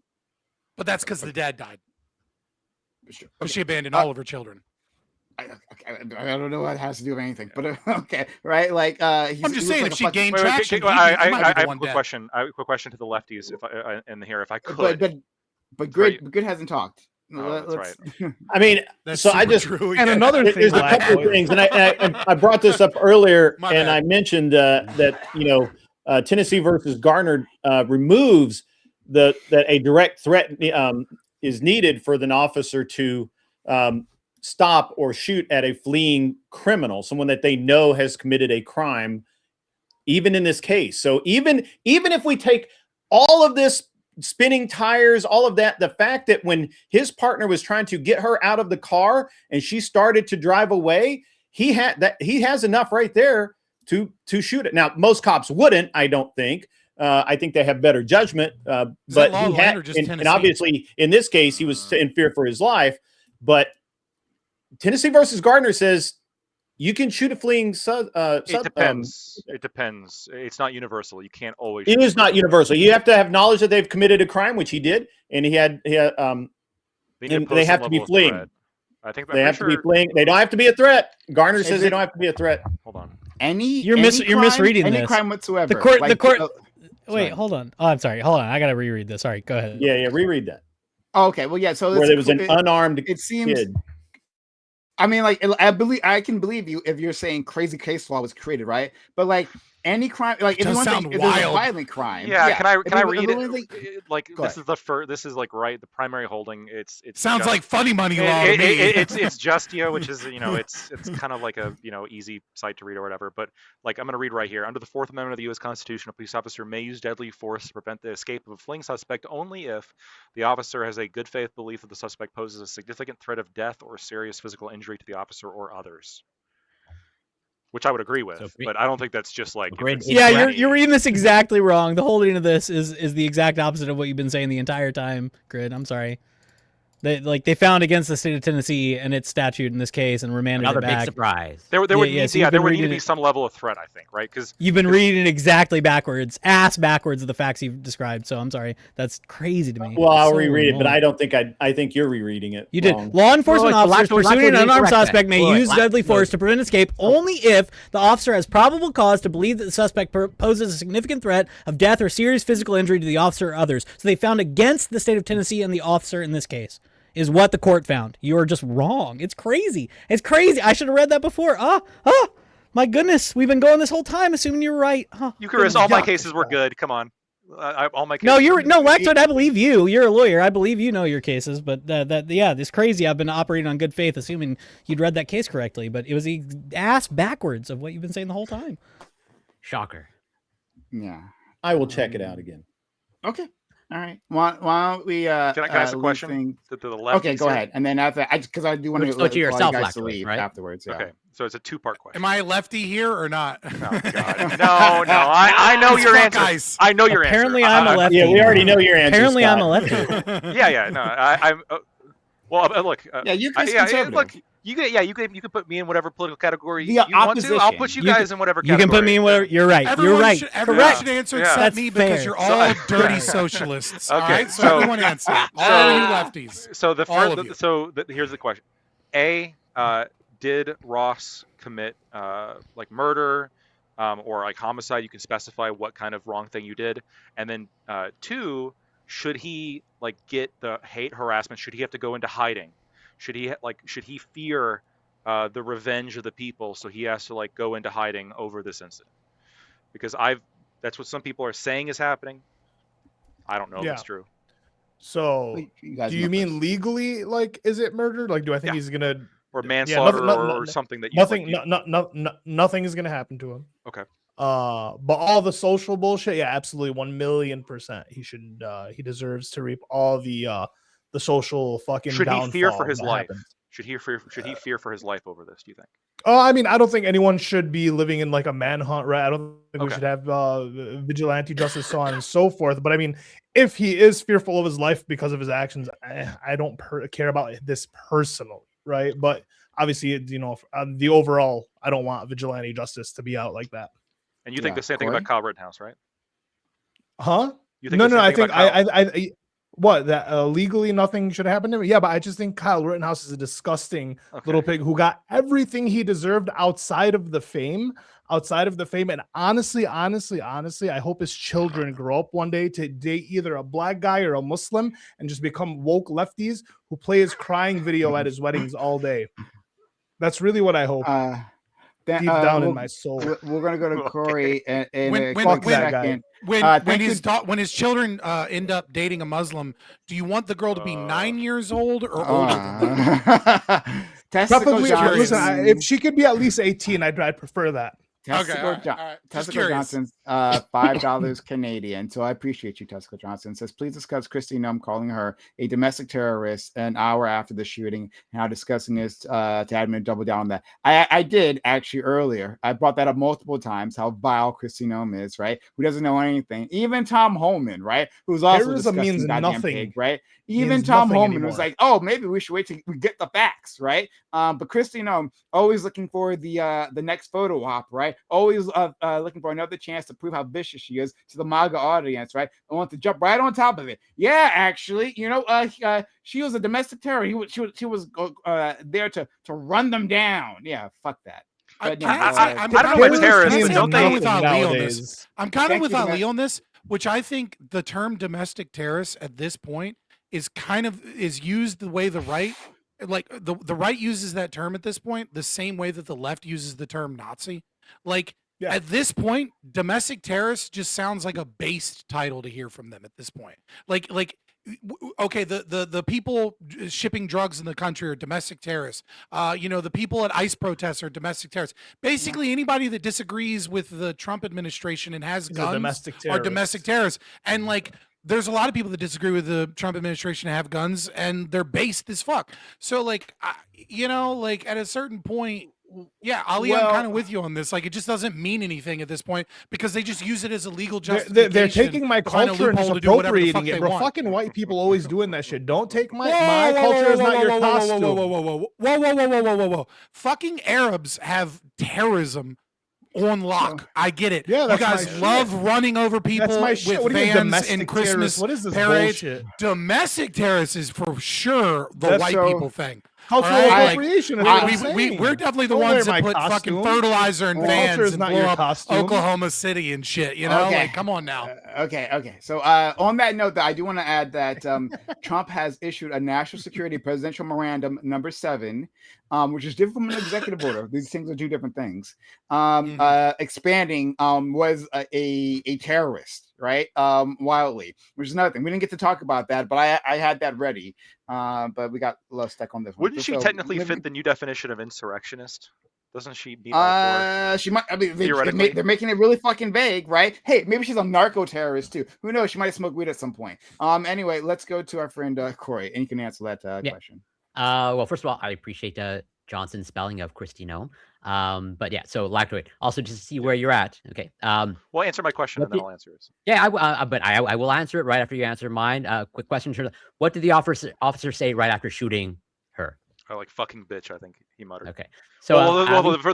But that's because the dad died. Sure. Because Okay. she abandoned all of her children. I don't know what it has to do with anything, but okay, right? Like, I'm just saying, if she gained traction, Wait, he might be I the have a one quick dead. question. I have a quick question to the lefties, if I in here, if I could. But Sorry. Grid hasn't talked. Oh, that's right. I mean, That's so I super just true. And yeah. another thing, there's a Black couple of Boy- things, and I brought this up earlier, My and bad. I mentioned that Tennessee versus Garner removes that a direct threat is needed for an officer to stop or shoot at a fleeing criminal, someone that they know has committed a crime, even in this case. So even if we take all of this spinning tires, all of that, the fact that when his partner was trying to get her out of the car and she started to drive away, he has enough right there to shoot it. Now, most cops wouldn't, I don't think. I think they have better judgment, Is that but law he of the land had, or just and Tennessee? obviously in this case, he was in fear for his life. But Tennessee versus Gardner says you can shoot a fleeing. It depends. It depends. It's not universal. You can't always. It shoot is not people. universal. You have to have knowledge that they've committed a crime, which he did, and he had They, need and pose they some have to be level of fleeing. threat. I think They have to be fleeing. They don't have to be a threat. Garner Is says they it- don't have to be a threat. Hold on. You're any misreading any this. crime whatsoever. The court- Like, Wait, sorry. hold on. Oh, I'm sorry. Hold on. I gotta reread this. Sorry, go ahead. Yeah, reread that. okay, well, yeah. So Where there was an unarmed it seems. kid. I mean, like, I can believe you if you're saying crazy case law was created, right? But like any crime, like if does you want to, sound if there's a wild. violent crime, Yeah, can I if read it- it? Like Go this is this is like right the primary holding. It's Sounds just- like funny money law to me. it's Justia, which is it's kind of like a easy site to read or whatever. But like I'm gonna read right here. Under the Fourth Amendment of the U.S. Constitution, a police officer may use deadly force to prevent the escape of a fleeing suspect only if the officer has a good faith belief that the suspect poses a significant threat of death or serious physical injury to the officer or others. Which I would agree with, So, but I don't think that's just like. Grid- if it's Yeah, It's you're reading this exactly wrong. The holding of this is the exact opposite of what you've been saying the entire time, Grid. I'm sorry. They found against the state of Tennessee and its statute in this case and remanded Another it big back. surprise. There would Yeah, need, so you've there been would need to reading be it- some level of threat, I think, right? Because You've been reading it exactly backwards, ass backwards of the facts you've described. So I'm sorry. That's crazy to me. Well, I'll So reread it, but wrong. I don't think I think you're rereading it. You did. wrong. Law enforcement Wait, officers Blackwood pursuing an didn't unarmed correct that. suspect may Wait, use deadly Blackwood- force to prevent escape only if the officer has probable cause to believe that the suspect poses a significant threat of death or serious physical injury to the officer or others. So they found against the state of Tennessee and the officer in this case is what the court found. You are just wrong. It's crazy. It's crazy. I should have read that before. My goodness. We've been going this whole time assuming you were right. Eucharist, all my cases were good. Come on, all my cases. No, were good. Lactoid, I believe you. You're a lawyer. I believe you know your cases, but this crazy. I've been operating on good faith, assuming you'd read that case correctly, but it was the ass backwards of what you've been saying the whole time. Shocker. yeah. I will check it out again. Okay. All right. Why don't we? Can I ask a leave question things- to the left? Okay, go ahead. And then after, because I do want Switch to to yourself, you guys to Lactoid, leave right? afterwards. Yeah. Okay, so it's a two-part question. Am I a lefty here or not? Oh, God. No, I know your Fuck answer. ice. I know your Apparently answer. I'm a lefty. Yeah, we already know your answer. Apparently, I'm a Scott. lefty. Yeah, no, I'm. Well, look. Yeah, you're I- conservative. look, you can put me in whatever political category The you want to. I'll opposition. put you You guys in whatever You category. can put me in whatever. You're right. Everyone You're right. should, everyone Correct. should answer Yeah. except That's me because fair. you're So- all dirty socialists. All Okay, right, so so- everyone answer. All so- you lefties. So the All of first, you. here's the question: did Ross commit like murder or like homicide? You can specify what kind of wrong thing you did, and then 2, should he like get the hate harassment? Should he have to go into hiding? Should he fear the revenge of the people? So he has to like go into hiding over this incident? Because that's what some people are saying is happening. I don't know if Yeah. it's true. So, Wait, you guys do you know mean this. legally? Like, is it murder? Like, do I think Yeah. he's gonna? Or Yeah, manslaughter nothing- or something that you Nothing. like, Nothing is gonna happen to him. Okay. But all the social bullshit, yeah, absolutely, 1,000,000%. He should. He deserves to reap all the social fucking. Should he fear for downfall his that life? happens. Should he fear for his life over this? Do you think? I mean, I don't think anyone should be living in like a manhunt, right? I don't think we Okay. should have vigilante justice, so on and so forth. But I mean, if he is fearful of his life because of his actions, I don't care about this personally, right? But obviously, the overall, I don't want vigilante justice to be out like that. And you think Yeah, the same thing about Kyle Rittenhouse, right? Huh? You think No, the no. same I thing think about Kyle? I what that legally nothing should happen to him. Yeah, but I just think Kyle Rittenhouse is a disgusting little Okay. pig who got everything he deserved outside of the fame. And honestly, I hope his children grow up one day to date either a black guy or a Muslim and just become woke lefties who play his crying video at his weddings all day. That's really what I hope. Deep down in my soul. We're gonna go to Okay. Corey in When- a when- quick when- second. When thank you. when his children end up dating a Muslim, do you want the girl to be 9 years old or older than that? Testicle Probably, Johnson. listen, if she could be at least 18, I'd prefer that. Testicle, all right. Just Testicle curious. Johnson's $5 Canadian. So I appreciate you, Testicle Johnson. Says, please discuss Kristi Noem calling her a domestic terrorist an hour after the shooting and how discussing this to admin double down on that. I did actually earlier. I brought that up multiple times, how vile Kristi Noem is, right? Who doesn't know anything. Even Tom Holman, right? Who's also Terrorism discussing means goddamn nothing. pig, right? Even Means Tom nothing Holman was anymore. like, oh, maybe we should wait till we get the facts, right? But Kristi Noem, always looking for the next photo op, right? Always looking for another chance to prove how vicious she is to the MAGA audience, right? I want to jump right on top of it. Yeah, actually, she was a domestic terror. She was there to run them down. Yeah, fuck that. But, Can I no, say- I'm I don't know kinda about with- terrorists, can I but say don't I'm they- kinda with Ali on this. Nowadays. I'm kind of Thank with you, Ali Matt. on this, which I think the term domestic terrorist at this point is used the way the right, like the right uses that term at this point, the same way that the left uses the term Nazi. Like Yeah. at this point, domestic terrorist just sounds like a based title to hear from them at this point. Okay, the people shipping drugs in the country are domestic terrorists. The people at ICE protests are domestic terrorists. Basically, anybody that disagrees with the Trump administration and has He's a guns domestic are domestic terrorists. And there's a lot of people that disagree with the Trump administration and have guns, and they're based as fuck. So, at a certain point, yeah, Ali, I'm Well- kind of with you on this. Like, it just doesn't mean anything at this point because they just use it as a legal They're justification. taking my to find a culture and just loophole to do whatever the fuck appropriating it, they bro. want. Fucking white people always doing that shit. Don't take my Whoa, culture is whoa, not whoa, your whoa, costume. Whoa. Fucking Arabs have terrorism on lock. I get it. Yeah, you that's my guys shit. love running over people That's my shit. with What are you, vans domestic and Christmas terrorist? What is this parades. bullshit? Domestic terrorists is for sure the That's white so- people thing. Cultural All right, appropriation. is what I'm saying. We're definitely the Don't wear ones that my put costume. fucking fertilizer in Culture vans is and not blow your up costume. Oklahoma City and shit. You know, Okay. come on now. Okay. So on that note, I do want to add that Trump has issued a national security presidential memorandum number 7, which is different from an executive order. These things are two different things. Expanding was a terrorist, right? Wildly, which is another thing. We didn't get to talk about that, but I had that ready. But we got a little stuck on this one. Wouldn't she So, technically maybe- fit the new definition of insurrectionist? Doesn't she meet all She might. I mean, Theoretically. they're making it really fucking vague, right? Hey, maybe she's a narco terrorist too. Who knows? She might have smoked weed at some point. Anyway, let's go to our friend Corey, and you can answer that Yeah. question. Well, first of all, I appreciate Johnson's spelling of Kristi Noem. But yeah, so Lactoid. Also, just to see where you're at. Okay. four? Well, answer my question and then I'll answer it. Yeah, but I will answer it right after you answer mine. Quick question: what did the officer say right after shooting her? Or like fucking bitch, I think he muttered. Okay. So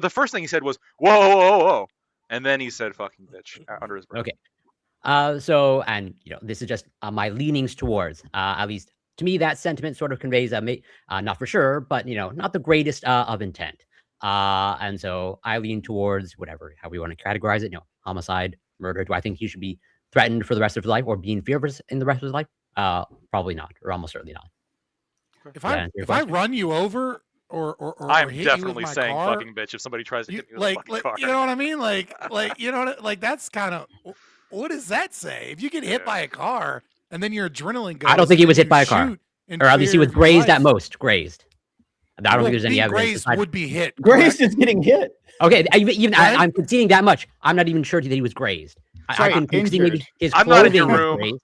The first thing he said was whoa, and then he said fucking bitch under his breath. Okay. And this is just my leanings towards, at least to me, that sentiment sort of conveys not for sure, but not the greatest of intent. And so I lean towards how we want to categorize it. Homicide, murder. Do I think he should be threatened for the rest of his life or be in fear in the rest of his life? Probably not, or almost certainly not. If Yeah, I answer your if I question. run you over or I'm hit you definitely with my saying car, fucking bitch if somebody tries to you, hit me with a fucking car. you know what I mean? That's kind of what does that say? If you get hit Yeah. by a car and then your adrenaline goes, I don't think he and was then hit by you a car. shoot in Or at least he fear was of your grazed at life. most. Grazed. I don't think there's any being evidence. grazed aside- would be hit. Grace correct? is getting hit. Okay, Right? I'm conceding that much. I'm not even sure that he was grazed. I Sorry, can concede maybe injured. his I'm not in your clothing was room. grazed.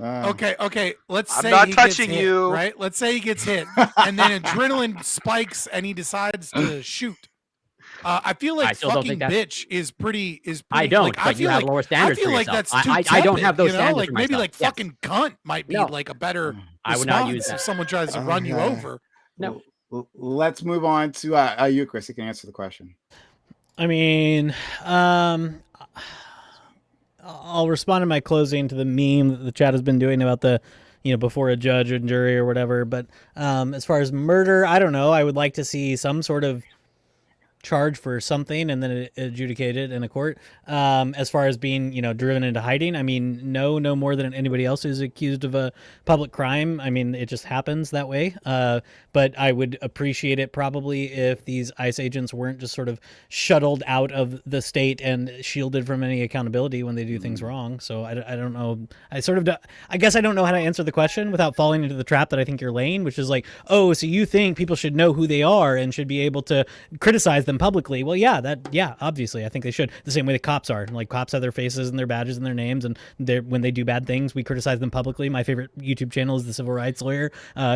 Okay. Let's I'm say not he gets touching hit, you. right? Let's say he gets hit, and then adrenaline spikes, and he decides to shoot. I feel like I still don't fucking think bitch is pretty. I don't, Like, but I you feel have like lower standards I feel for like yourself. that's too I don't tepid, have those you know? standards Like for maybe myself. like Yes. fucking cunt might be No. like a better I would not use response that. if someone tries to run you Okay. over. No. Let's move on to you, Chris. You can answer the question. I mean, I'll respond in my closing to the meme that the chat has been doing about the, before a judge and jury or whatever. But as far as murder, I don't know. I would like to see some sort of charge for something and then it adjudicated in a court. As far as being, driven into hiding, I mean, no more than anybody else who's accused of a public crime. I mean, it just happens that way. But I would appreciate it probably if these ICE agents weren't just sort of shuttled out of the state and shielded from any accountability when they do things wrong. So I don't know. I guess I don't know how to answer the question without falling into the trap that I think you're laying, which is like, oh, so you think people should know who they are and should be able to criticize them publicly. Well, yeah, obviously I think they should, the same way the cops are. Like, cops have their faces and their badges and their names, and when they do bad things, we criticize them publicly. My favorite YouTube channel is the Civil Rights Lawyer,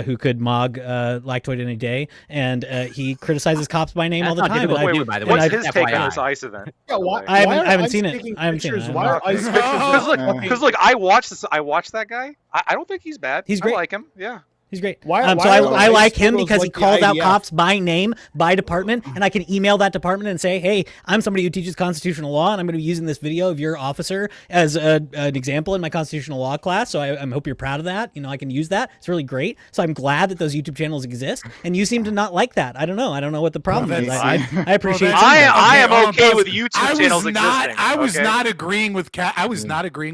who could mog Lactoid in a day, and he criticizes cops by name all the That's not time. difficult And to I- do, by the way. What's and his take on FYI. this ICE event? Yeah, why, I haven't- why are I haven't ICE seen it. taking I haven't seen it. pictures? I Why don't are know. ICE pictures? Because look, Okay. because look, I watched that guy. I don't think he's bad. He's great. I like him. Yeah. He's great. Why- so why are I ICE like him photos because he like the calls out IDF? cops by name, by department, and I can email that department and say, hey, I'm somebody who teaches constitutional law, and I'm going to be using this video of your officer as an example in my constitutional law class, so I hope you're proud of that. I can use that. It's really great. So I'm glad that those YouTube channels exist, and you seem to not like that. I don't know. I don't know what the problem is. that's- I appreciate Well, some of that's- that. I am hold on, okay pause. with YouTube channels existing. I was okay? not agreeing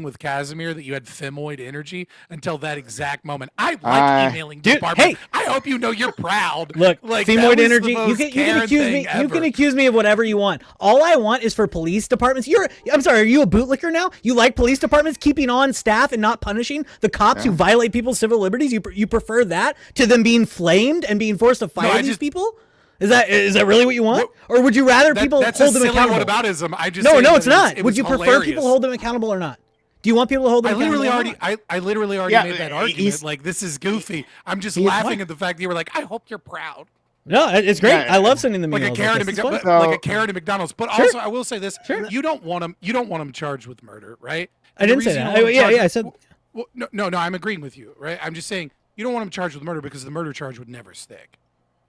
with Casimir that you had femoid energy until that exact moment. I like emailing dude, department. hey! I hope you know you're proud. Look, like that femoid was energy. the You most can Karen accuse thing me. You ever. can accuse me of whatever you want. All I want is for police departments. I'm sorry. Are you a bootlicker now? You like police departments keeping on staff and not punishing the cops who violate people's civil liberties? You prefer that to them being flamed and being forced to fire these people? Is that really what you want? Or would you rather people That's hold a them silly accountable? whataboutism. I just No, say that it's not. it Would was you prefer hilarious. people hold them accountable or not? Do you want people to hold them I literally accountable? already, I literally already Yeah, made that he's- argument. Like, this is goofy. I'm just He's laughing what? at the fact that you were like, I hope you're proud. No, it's great. Yeah, I love sending them Like a emails. Karen this. to It's fun. McDonald's, like So- a Karen to McDonald's. But Sure. also, I will say this: Sure. you don't want them charged with murder, right? I And the didn't say reason you that. don't want 'em charged I with- said. Well, no, I'm agreeing with you, right? I'm just saying you don't want them charged with murder because the murder charge would never stick.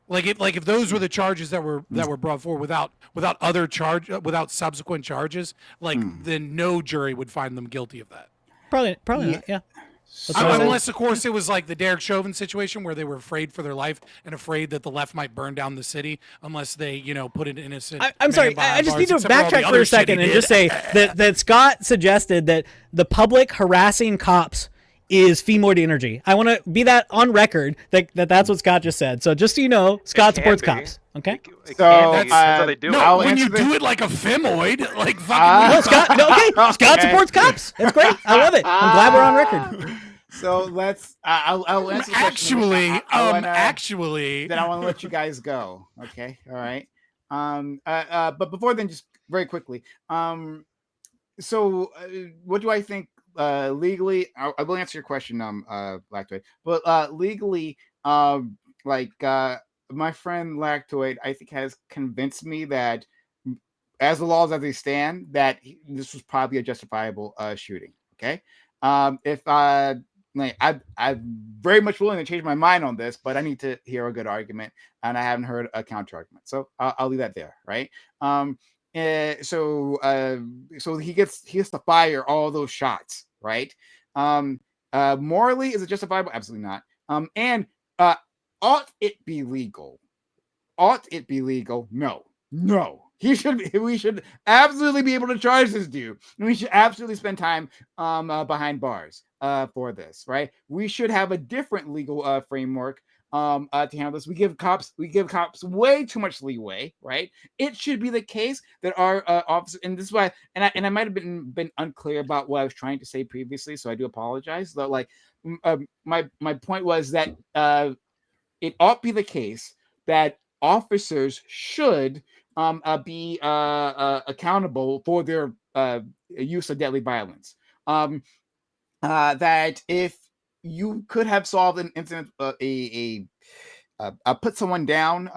Like if those were the charges that were brought forward without subsequent charges, like then no jury would find them guilty of that. Probably not. Yeah. That's what I said. Unless, of course, it was like the Derek Chauvin situation where they were afraid for their life and afraid that the left might burn down the city unless they, put an innocent. I'm sorry. man behind I just bars, need to except for all the backtrack for other a shit he second and did. just say that Scott suggested that the public harassing cops is femoid energy. I want to be that on record that's what Scott just said. So just so you know, Scott can supports be. cops. Okay. It So, can be. That's how they do No, it. I'll when you answer do this- it like a femoid, like fucking. No, Scott. No, okay. Scott Okay. supports cops. That's great. I love it. I'm glad we're on record. So let's. I'll answer the question. Actually, Then I want to let you guys go. Okay. All right. But before then, just very quickly. So what do I think legally? I will answer your question, Lactoid. But legally, my friend Lactoid, I think has convinced me that, as the laws as they stand, that this was probably a justifiable shooting. Okay. If I'm very much willing to change my mind on this, but I need to hear a good argument, and I haven't heard a counter argument, so I'll leave that there, right? So he gets to fire all those shots, right? Morally, is it justifiable? Absolutely not. And ought it be legal? Ought it be legal? No. We should absolutely be able to charge this dude. And we should absolutely spend time behind bars for this, right? We should have a different legal framework to handle this. We give cops way too much leeway, right? It should be the case that our officer, and this is why, and I might have been unclear about what I was trying to say previously, so I do apologize. Though, my point was that it ought be the case that officers should be accountable for their use of deadly violence. that if you could have solved an incident, put someone down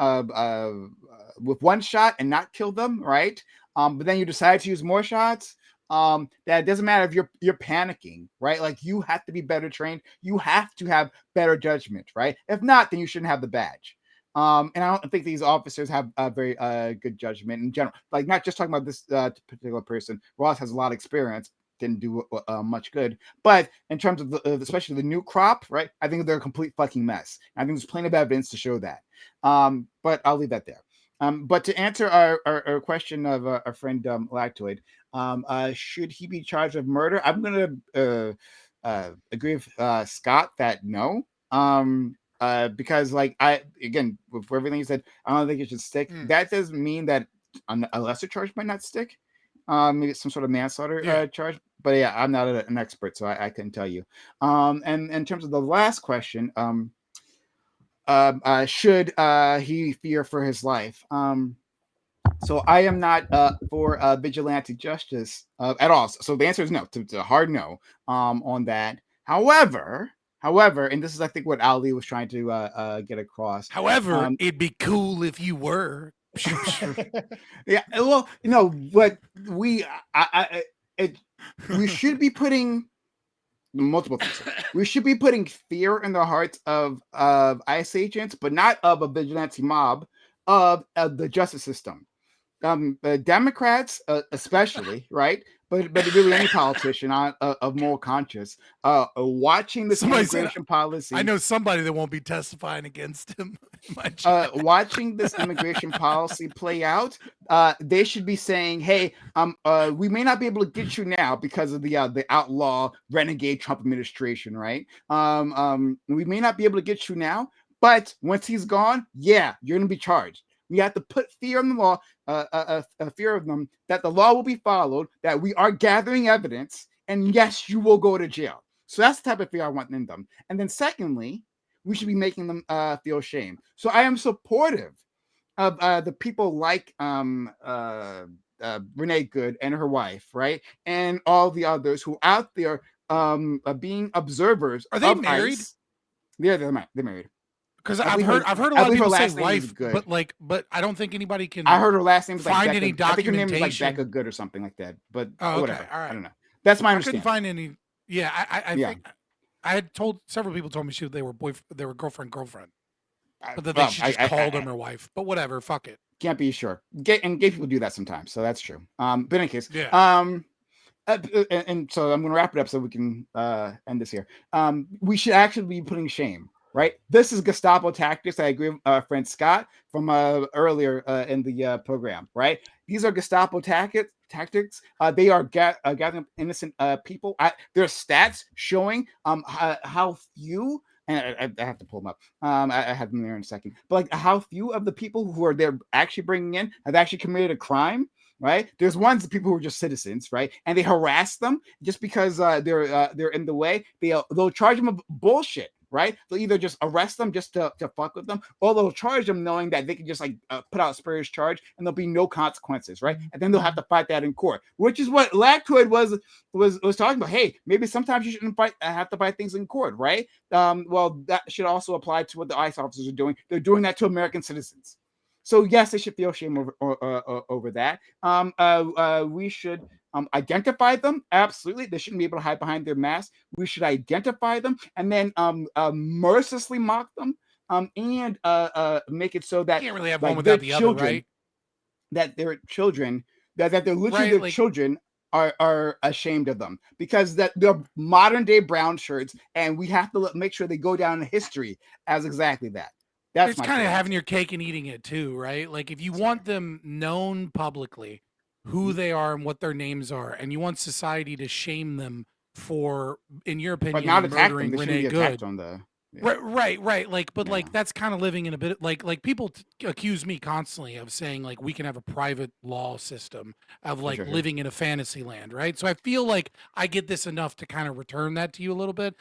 with one shot and not kill them, right? But then you decide to use more shots. That doesn't matter if you're panicking, right? Like you have to be better trained. You have to have better judgment, right? If not, then you shouldn't have the badge. And I don't think these officers have a very good judgment in general. Like not just talking about this particular person. Ross has a lot of experience. Didn't do much good, but in terms of especially the new crop, right? I think they're a complete fucking mess. I think there's plenty of evidence to show that. But I'll leave that there. But to answer our question of our friend Lactoid, should he be charged with murder? I'm gonna agree with Scott that no. Because like again with everything you said, I don't think it should stick. That doesn't mean that a lesser charge might not stick. Maybe some sort of manslaughter charge, but yeah, I'm not an expert, so I couldn't tell you. And in terms of the last question, should he fear for his life? So I am not for vigilante justice at all. So the answer is no. It's a hard no on that. However, and this is I think what Ali was trying to get across. However, it'd be cool if you were. Yeah, well, you know what we should be putting multiple things. We should be putting fear in the hearts of ICE agents, but not of a vigilante mob, of the justice system. Democrats, especially, right? But really any politician of moral conscience, watching this immigration policy. I know somebody that won't be testifying against him. Watching this immigration policy play out, they should be saying, "Hey, we may not be able to get you now because of the outlaw renegade Trump administration, right? We may not be able to get you now, but once he's gone, yeah, you're going to be charged." We have to put fear in the law, a fear of them, that the law will be followed, that we are gathering evidence, and yes, you will go to jail. So that's the type of fear I want in them. And then secondly, we should be making them feel shame. So I am supportive of the people like Renee Good and her wife, right? And all the others who are out there being observers. Are they married? ICE. Yeah, they're married. Because I've heard a lot of people say wife, but I don't think anybody can. I heard her last name was find like any Becca, I think her name was like documentation. Becca Good or something like that. But okay, whatever. all right. I don't know. That's my I understanding. couldn't find any. Yeah, I think I had told several people told me they were girlfriend, but that they just called him her wife. But whatever, fuck it. Can't be sure. Gay people do that sometimes, so that's true. But in any case, yeah. And so I'm going to wrap it up so we can end this here. We should actually be putting shame. Right, this is Gestapo tactics. I agree with our friend Scott from earlier in the program. Right, these are Gestapo tactics. They are gathering innocent people. There's stats showing how few, and I have to pull them up. I have them there in a second. But like how few of the people who are there actually bringing in have actually committed a crime. Right, there's people who are just citizens, right, and they harass them just because they're in the way. They'll charge them of bullshit. Right, they'll either just arrest them just to fuck with them, or they'll charge them knowing that they can just like put out a spurious charge and there'll be no consequences, right? And then they'll have to fight that in court, which is what Lactoid was talking about. Hey, maybe sometimes you shouldn't have to fight things in court, right? Well, that should also apply to what the ICE officers are doing. They're doing that to American citizens. So yes, they should feel shame over that. We should identify them. Absolutely, they shouldn't be able to hide behind their mask. We should identify them and then mercilessly mock them and make it so that you can't really have one without the other, right? That their children, that they're literally their children are ashamed of them because that they're modern day brown shirts, and we have to make sure they go down in history as exactly that. It's kind of having your cake and eating it too, right? Like if you want them known publicly who they are and what their names are, and you want society to shame them for, in your opinion, but not attack them. murdering They Renee shouldn't be attacked Good. on the Right. Like, but like that's kind of living in a bit like people accuse me constantly of saying like we can have a private law system of like living in a fantasy land, right? So I feel like I get this enough to kind of return that to you a little bit.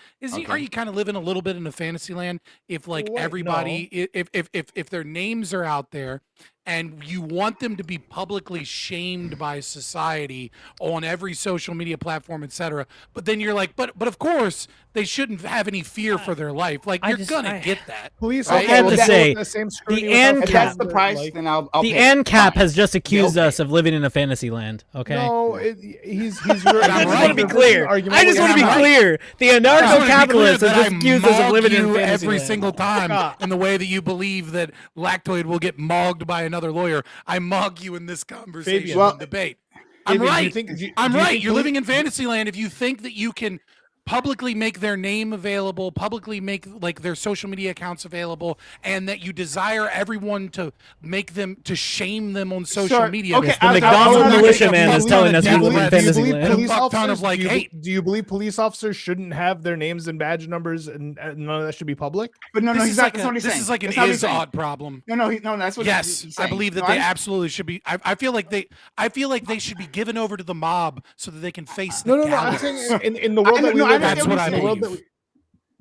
Are you kind of living a little bit in a fantasy land if like everybody if their names are out there and you want them to be publicly shamed by society on every social media platform, etc. But then you're like, but of course they shouldn't have any fear for their life. Like, I you're just- gonna I- get that. Police Right? officers I have well, to that- say, the same scrutiny the without ANCAP If that's the that, price, like- then I'll the pay it. ANCAP Fine. has just accused pay us it. of living in a fantasy land. Okay. No, he's. I just I just want to be clear. I just want to be right. clear. The I just wanna be clear anarcho-capitalists that have just I accused us of mog living in you fantasy every land. single time Scott. in the way that you believe that Lactoid will get mogged by another lawyer. I mog you in this conversation Fabian. Well, and debate. I'm Fabian, do right. you think- do you- I'm do you right. think You're poli- living in fantasy land if you think that you can publicly make their name available, publicly make like their social media accounts available, and that you desire everyone to make them to shame them on social Sure. media. Okay, The I'll- McDonald's I'll- militiaman is I'll- telling us I'll- we live in I'll- fantasy believe land. police And a fuck ton officers? of, like, do, you, hey- do you believe police officers shouldn't have their names and badge numbers, and none of that should be public? But no, This he's is not. like That's not what he's saying. this is like an That's not what he's is saying. odd problem. No, that's what Yes, he's I saying. believe that No, they I'm- absolutely should be. I feel like they should be given over to the mob so that they can face the No. I'm gallows. saying in the world I that we know- I live in. That's what I in the world that believe. we-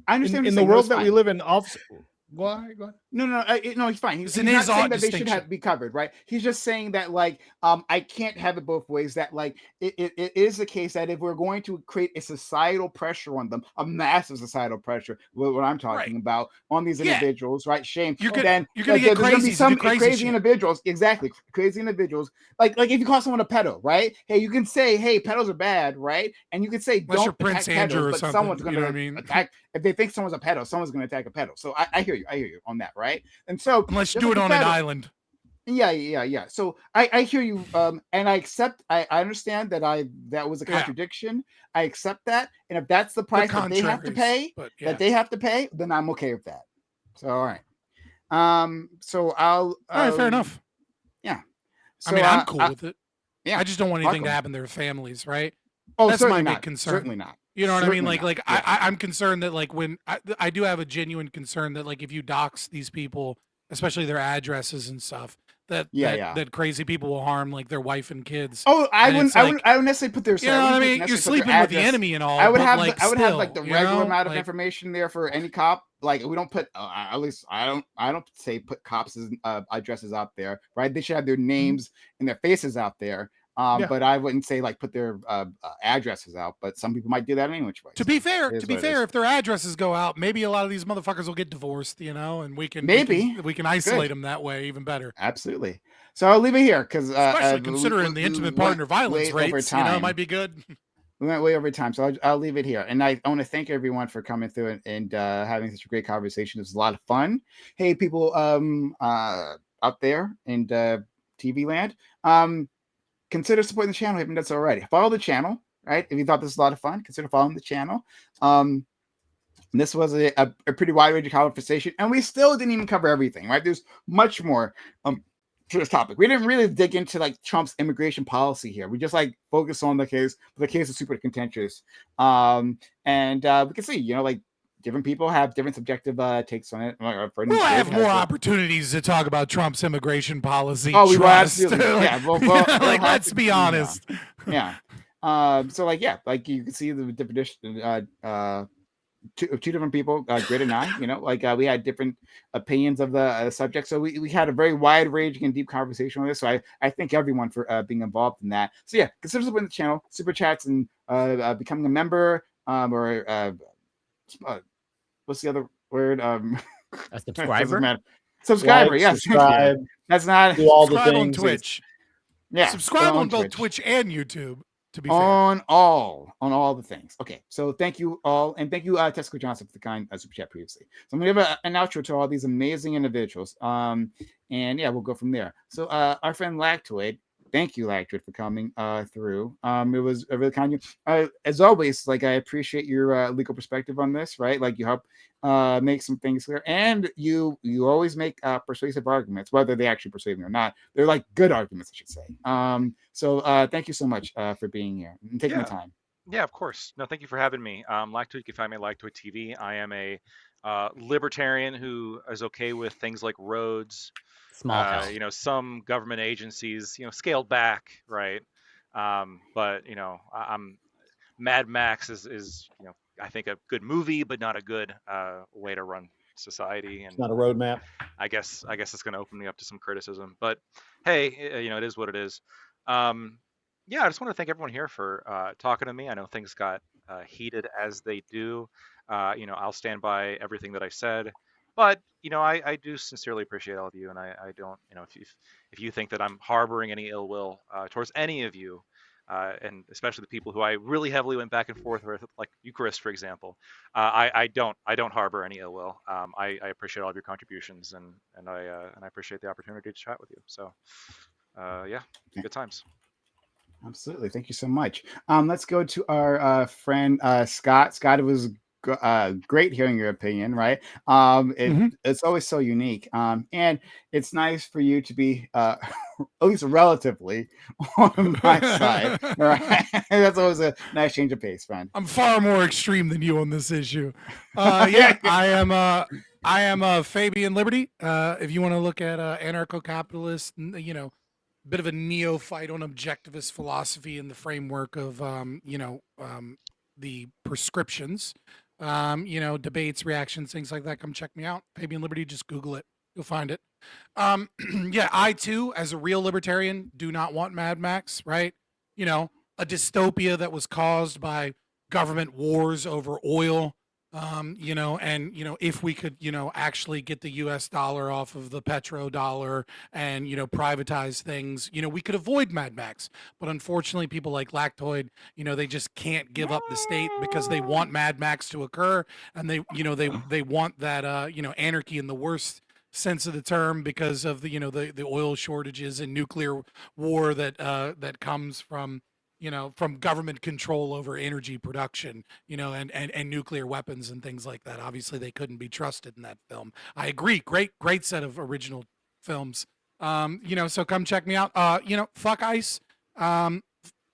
I understand. in what the you're saying. world No, that it's we fine. live in, go ahead. No, he's fine. He's, It's an he's not is saying odd that they should distinction. be covered, right? He's just saying that, like, I can't have it both ways. That, like, it is the case that if we're going to create a societal pressure on them, a massive societal pressure, what I'm talking about on these Yeah. individuals, right? Shame. You're gonna- then you're gonna like, get there's gonna be crazies to some do crazy crazy shit. individuals, exactly, crazy individuals. Like if you call someone a pedo, right? Hey, you can say, hey, pedos are bad, right? And you can say, Unless you're don't Prince attack Andrew pedos, or but something, someone's you going know to what I mean? attack. If they think someone's a pedo, someone's going to attack a pedo. So I hear you. I hear you on that, right? And so Unless you just do it like on the an pedo- island. Yeah. So I hear you, and I accept. I understand that was a Yeah. contradiction. I accept that, and if that's the price that they have to pay, But yeah. then I'm okay with that. So all right. So I'll. All right, fair enough. Yeah. I So, mean, I'm cool with it. yeah, I just don't want fuck anything to 'em. happen to their families, right? Oh, That's certainly my big not. concern. Certainly not. You know what I mean? Certainly Like not. Yeah. I'm concerned that like when I do have a genuine concern that like if you dox these people, especially their addresses and stuff, that that crazy people will harm like their wife and kids. Oh, I And wouldn't. it's I like- wouldn't. I wouldn't necessarily put their. You know what I mean? You're sleeping with the enemy and all. I would but, have. like, I would have like the still, you regular know? amount of Like, information there for any cop. Like we don't put. At least I don't. I don't say put cops' addresses out there. Right? They should have their names and their faces out there. Yeah. But I wouldn't say like put their addresses out. But some people might do that anyway. To be fair, it is what it is. if their addresses go out, maybe a lot of these motherfuckers will get divorced, you know, and we can Maybe. we can isolate them that way even better. Absolutely. So I'll leave it here because Especially considering the intimate partner violence rates, you know, might be good. We went way over time, so I'll leave it here. And I want to thank everyone for coming through and having such a great conversation. It was a lot of fun. Hey, people out there in TV land, consider supporting the channel if you haven't done so already. Follow the channel, right? If you thought this was a lot of fun, consider following the channel. This was a pretty wide-ranging conversation, and we still didn't even cover everything, right? There's much more to this topic. We didn't really dig into like Trump's immigration policy here. We just like focus on the case, but the case is super contentious. And we can see, you know, like different people have different subjective takes on it. We'll have more opportunities to talk about Trump's immigration policy. Oh, we will trust. absolutely. Like, Yeah, we'll like have let's to- be honest. Yeah. So like like you can see the definition. Two different people, Grid and I, you know, like we had different opinions of the subject. So we had a very wide ranging and deep conversation on this. So I thank everyone for being involved in that. So yeah, consider supporting the channel, super chats, and becoming a member or what's the other word? A doesn't subscriber. matter. Subscriber, Like, yes. subscribe, That's not do all the Subscribe on things. Twitch. yeah. Subscribe on both Twitch and YouTube. To be fair. on all the things. Okay, so thank you all, and thank you Tesco Johnson for the kind super chat previously. So I'm gonna give an outro to all these amazing individuals, and yeah, we'll go from there. So our friend Lactoid, thank you Lactoid for coming through. It was a really kind of you. As always, like I appreciate your legal perspective on this, right? Like you help make some things clear, and you always make persuasive arguments, whether they actually persuade me or not. They're like good arguments, I should say. So thank you so much for being here and taking the time. Yeah, of course. No, thank you for having me. Lactoid, you can find me at Lactoid TV. I am a libertarian who is okay with things like roads, Small town. you know, some government agencies, you know, scaled back, right? But you know, I'm Mad Max is you know, I think a good movie, but not a good way to run society, and It's not a roadmap. I guess it's going to open me up to some criticism. But hey, it is what it is. Yeah, I just want to thank everyone here for talking to me. I know things got heated as they do. I'll stand by everything that I said, but I do sincerely appreciate all of you, and I don't, if you think that I'm harboring any ill will towards any of you, and especially the people who I really heavily went back and forth with, like Eucharist, for example, I don't harbor any ill will. I appreciate all of your contributions, and I appreciate the opportunity to chat with you. So, yeah, good times. Absolutely. Thank you so much. Let's go to our friend Scott. Scott, it was great hearing your opinion, right? It's always so unique. And it's nice for you to be at least relatively on my side. Right? That's always a nice change of pace, friend. I'm far more extreme than you on this issue. Yeah, I am Fabian Liberty. If you want to look at anarcho-capitalist, bit of a neophyte on objectivist philosophy in the framework of the prescriptions, debates, reactions, things like that, come check me out. Fabian Liberty, just Google it, you'll find it. Yeah, I too, as a real libertarian, do not want Mad Max, right? A dystopia that was caused by government wars over oil. If we could, actually get the US dollar off of the petrodollar and, privatize things, we could avoid Mad Max. But unfortunately, people like Lactoid, they just can't give up the state because they want Mad Max to occur. And they want that, anarchy in the worst sense of the term because of the oil shortages and nuclear war that comes from from government control over energy production, and nuclear weapons and things like that. Obviously, they couldn't be trusted in that film. I agree. Great set of original films. So come check me out. Fuck ICE.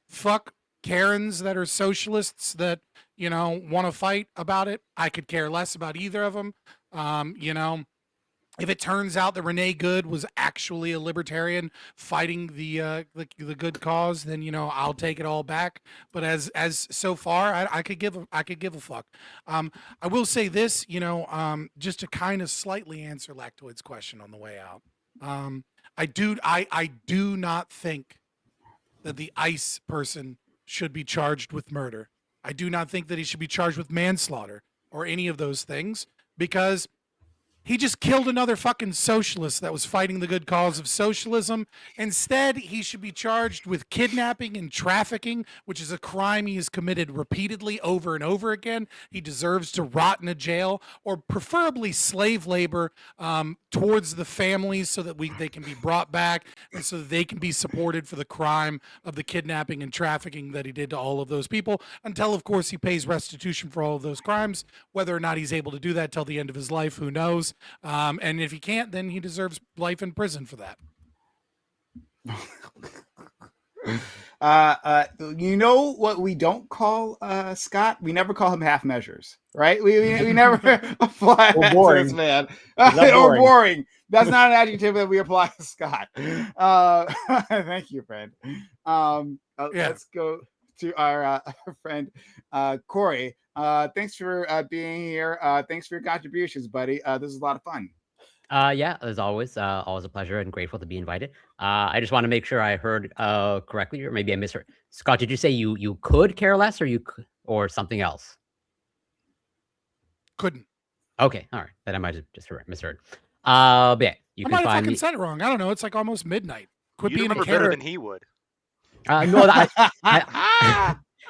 Fuck Karens that are socialists that, want to fight about it. I could care less about either of them. If it turns out that Renee Good was actually a libertarian fighting the good cause, then I'll take it all back. But as so far, I could give a fuck. I will say this, just to kind of slightly answer Lactoid's question on the way out. I do not think that the ICE person should be charged with murder. I do not think that he should be charged with manslaughter or any of those things, because he just killed another fucking socialist that was fighting the good cause of socialism. Instead, he should be charged with kidnapping and trafficking, which is a crime he has committed repeatedly over and over again. He deserves to rot in a jail, or preferably slave labor towards the families so that they can be brought back and so that they can be supported for the crime of the kidnapping and trafficking that he did to all of those people, until, of course, he pays restitution for all of those crimes. Whether or not he's able to do that till the end of his life, who knows? And if he can't, then he deserves life in prison for that. You know what we don't call Scott? We never call him half measures, right? We never apply that to this man. Or boring. That's not an adjective that we apply to Scott. Thank you, friend. Let's go to our friend Corey. Thanks for being here. Thanks for your contributions, buddy. This is a lot of fun. Yeah, as always a pleasure and grateful to be invited. I just want to make sure I heard correctly, or maybe I misheard. Scott, did you say you could care less, or something else? Couldn't. Okay, all right. Then I might have just misheard. But yeah, you can find me. Said it wrong. I don't know. It's like almost midnight. Quit You being remember a better than he would. No,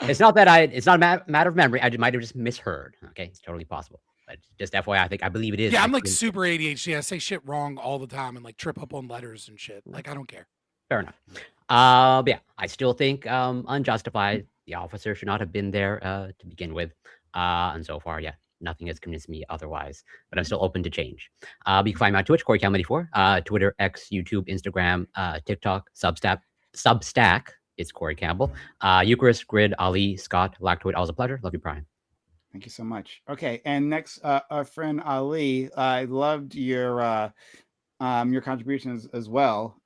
it's not that it's not a matter of memory. I might have just misheard. Okay, it's totally possible. But just FYI, I believe it is. Yeah, I'm like super ADHD. I say shit wrong all the time and like trip up on letters and shit. Like, I don't care. Fair enough. But yeah, I still think unjustified. The officer should not have been there to begin with. And so far, yeah, nothing has convinced me otherwise. But I'm still open to change. You can find me on Twitch, CoreyCal94, Twitter, X, YouTube, Instagram, TikTok, Substack. It's Corey Campbell. Eucharist, Grid, Ali, Scott, Lactoid. Always a pleasure. Love you, Brian. Thank you so much. Okay, and next, our friend Ali. I loved your contributions as well.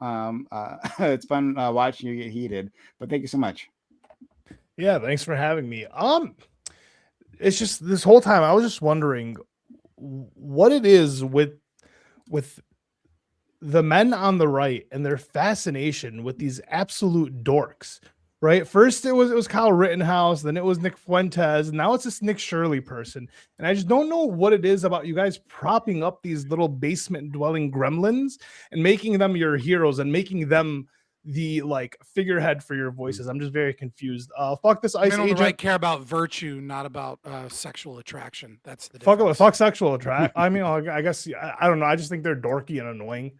It's fun watching you get heated. But thank you so much. Yeah, thanks for having me. It's just this whole time I was just wondering, what it is with the men on the right and their fascination with these absolute dorks, right? First it was Kyle Rittenhouse, then it was Nick Fuentes, now it's this Nick Shirley person. And I just don't know what it is about you guys propping up these little basement dwelling gremlins and making them your heroes and making them the like figurehead for your voices. I'm just very confused. Fuck this ICE Men on the agent. right care about virtue, not about sexual attraction. That's the difference. Fuck sexual attract. I mean, I guess I don't know. I just think they're dorky and annoying.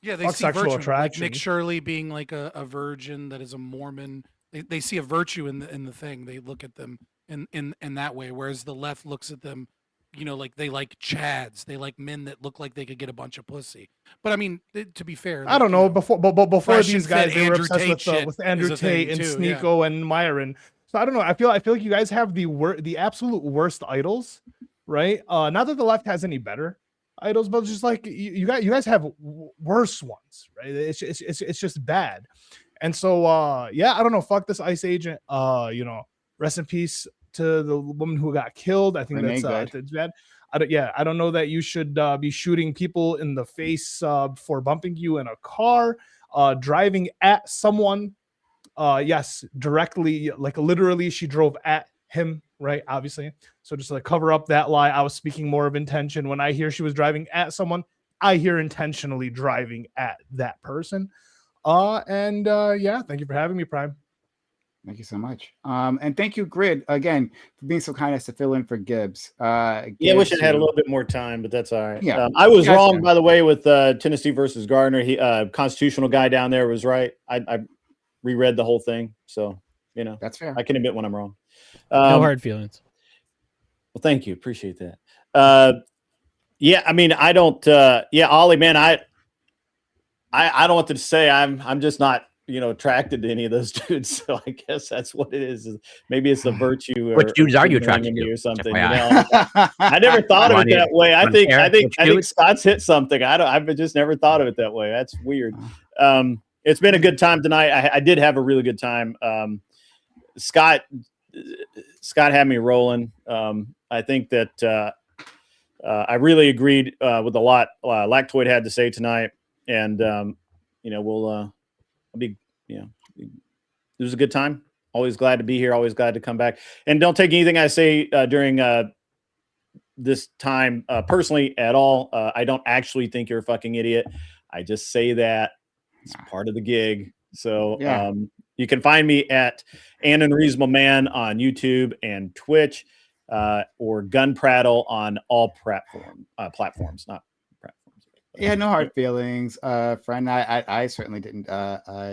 Yeah, they Fuck see sexual virtue. Like attraction. Nick Shirley being like a virgin that is a Mormon. They see a virtue in the thing. They look at them in that way. Whereas the left looks at them, you know, like they like chads. They like men that look like they could get a bunch of pussy. But I mean, to be fair, I don't know. Before fresh these and guys, fit they were Andrew obsessed Tate shit with Andrew is a thing Tate and too, yeah. Sneeko and Myron. So I don't know. I feel like you guys have the absolute worst idols, right? Not that the left has any better idols, but just like you guys have worse ones, right? It's just bad. And so yeah, I don't know. Fuck this ICE agent. You know, rest in peace to the woman who got killed. I think that's bad. I don't know that you should be shooting people in the face for bumping you in a car, driving at someone. Yes, directly, like literally, she drove at him, right? Obviously. So just like cover up that lie. I was speaking more of intention. When I hear she was driving at someone, I hear intentionally driving at that person. Yeah, thank you for having me, Prime. Thank you so much. And thank you, Grid, again, for being so kind as to fill in for Gibbs. Yeah, I wish I had a little bit more time, but that's all right. Yeah. I was You guys wrong, can. by the way, with Tennessee versus Gardner. He constitutional guy down there was right. I reread the whole thing, so you know That's fair. I can admit when I'm wrong. No hard feelings. Well, thank you, appreciate that. Yeah, I mean, I don't. Yeah, Ollie, man, I don't know what to say. I'm just not, attracted to any of those dudes. So I guess that's what it is. Maybe it's the virtue. Which dudes are you attracted to? or something? FYI. I never thought of it that way. I think dudes? Scott's hit something. I've just never thought of it that way. That's weird. It's been a good time tonight. I did have a really good time. Scott had me rolling. I think that I really agreed with a lot Lactoid had to say tonight, and I'll be, it was a good time. Always glad to be here. Always glad to come back. And don't take anything I say during this time personally at all. I don't actually think you're a fucking idiot. I just say that it's part of the gig. So Yeah. You can find me at An Unreasonable Man on YouTube and Twitch, or Gun Prattle on all platforms, not platforms. Yeah, no hard feelings, friend. I certainly didn't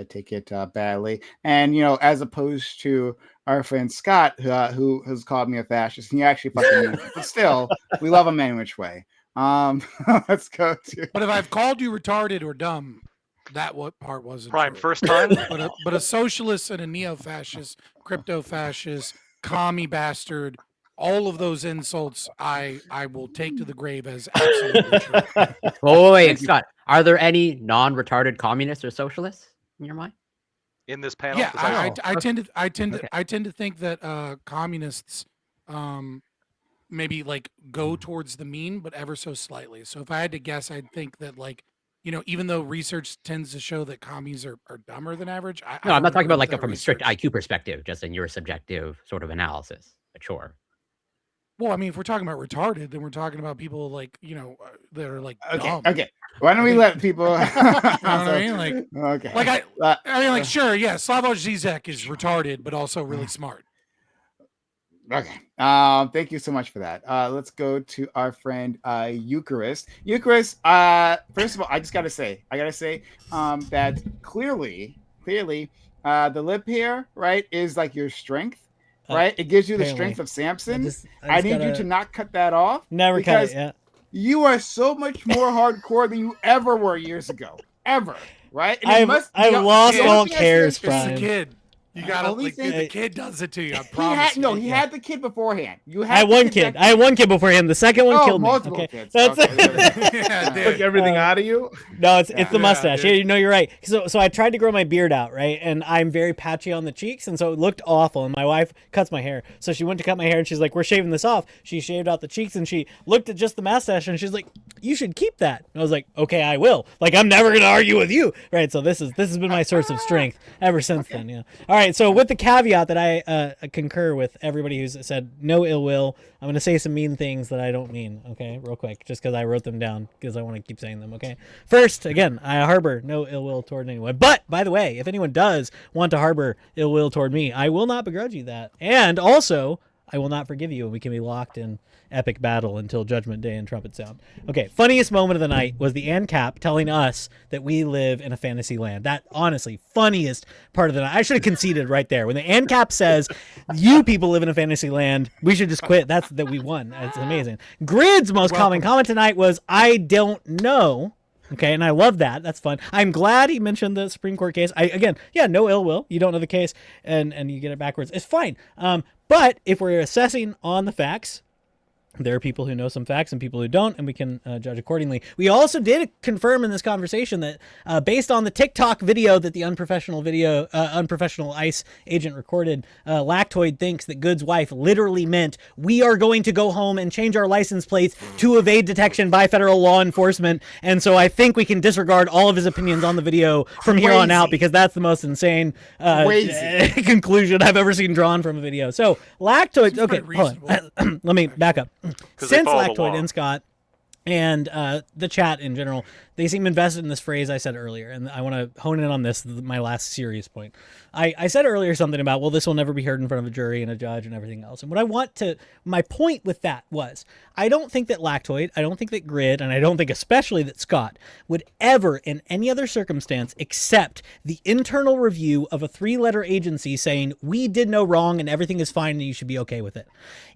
take it badly, and as opposed to our friend Scott, who has called me a fascist, and he actually fucking means it. But still, we love him any which way. Let's go to. But if I've called you retarded or dumb, that part wasn't Prime, true. first time. But a socialist and a neo-fascist, crypto-fascist, commie bastard, all of those insults I will take to the grave as absolutely true. Oh, wait, Scott, are there any non-retarded communists or socialists in your mind? In this panel? Yeah, 'Cause I tend Okay. to think that communists maybe like go towards the mean, but ever so slightly. So if I had to guess, I'd think that even though research tends to show that commies are dumber than average. No, I'm not talking about like from a strict IQ perspective, just in your subjective sort of analysis. But sure. Well, I mean, if we're talking about retarded, then we're talking about people that are like dumb. Okay. Why don't we let people? You know what I mean? Okay. Sure, yeah, Slavoj Zizek is retarded, but also really smart. Okay. Thank you so much for that. Let's go to our friend Eucharist. Eucharist, first of all, I gotta say that clearly, the lip hair, right, is like your strength, right? It gives you the apparently. strength of Samson. I I need you to not cut that off. never cut because it. Yeah. You are so much more hardcore than you ever were years ago. Ever, right? And it I've must- I've the- lost the only all thing I cares, say is- It's a Brian. kid. You gotta only like, dude, thing- the kid does it to you. I He promise. had no. you. He had the kid beforehand. You I had had the one kid. back- I had one kid before him. The second one Oh, killed me. multiple Okay, kids. that's Okay. Yeah, Took dude. everything out of you. no, it's the Yeah, mustache. dude. Yeah, no, you're right. So I tried to grow my beard out, right, and I'm very patchy on the cheeks, and so it looked awful. And my wife cuts my hair, so she went to cut my hair, and she's like, "We're shaving this off." She shaved out the cheeks, and she looked at just the mustache, and she's like, "You should keep that." And I was like, "Okay, I will." Like, I'm never gonna argue with you, right? So this has been my source of strength ever since then. Yeah. All right. So with the caveat that I concur with everybody who's said no ill will, I'm going to say some mean things that I don't mean, okay, real quick, just because I wrote them down because I want to keep saying them, okay? First, again, I harbor no ill will toward anyone. But, by the way, if anyone does want to harbor ill will toward me, I will not begrudge you that. And also, I will not forgive you, and we can be locked in epic battle until Judgment Day and trumpet sound. Okay, funniest moment of the night was the ANCAP telling us that we live in a fantasy land. That, honestly, funniest part of the night. I should have conceded right there. When the ANCAP says, you people live in a fantasy land, we should just quit. That's that we won. That's amazing. Grid's most common comment tonight was, I don't know. Okay, and I love that. That's fun. I'm glad he mentioned the Supreme Court case. No ill will. You don't know the case, and you get it backwards. It's fine. But if we're assessing on the facts, there are people who know some facts and people who don't, and we can judge accordingly. We also did confirm in this conversation that based on the TikTok video that the unprofessional ICE agent recorded, Lactoid thinks that Good's wife literally meant we are going to go home and change our license plates to evade detection by federal law enforcement. And so I think we can disregard all of his opinions on the video from here on out, because that's the most insane conclusion I've ever seen drawn from a video. So Lactoid, Seems okay, pretty hold on. Let me back up. 'Cause they Since follow the Lactoid law. and Scott and the chat in general, they seem invested in this phrase I said earlier, and I want to hone in on this, my last serious point. I said earlier something about, well, this will never be heard in front of a jury and a judge and everything else. And my point with that was, I don't think that Lactoid, I don't think that Grid, and I don't think especially that Scott would ever in any other circumstance accept the internal review of a 3-letter agency saying, we did no wrong and everything is fine and you should be okay with it.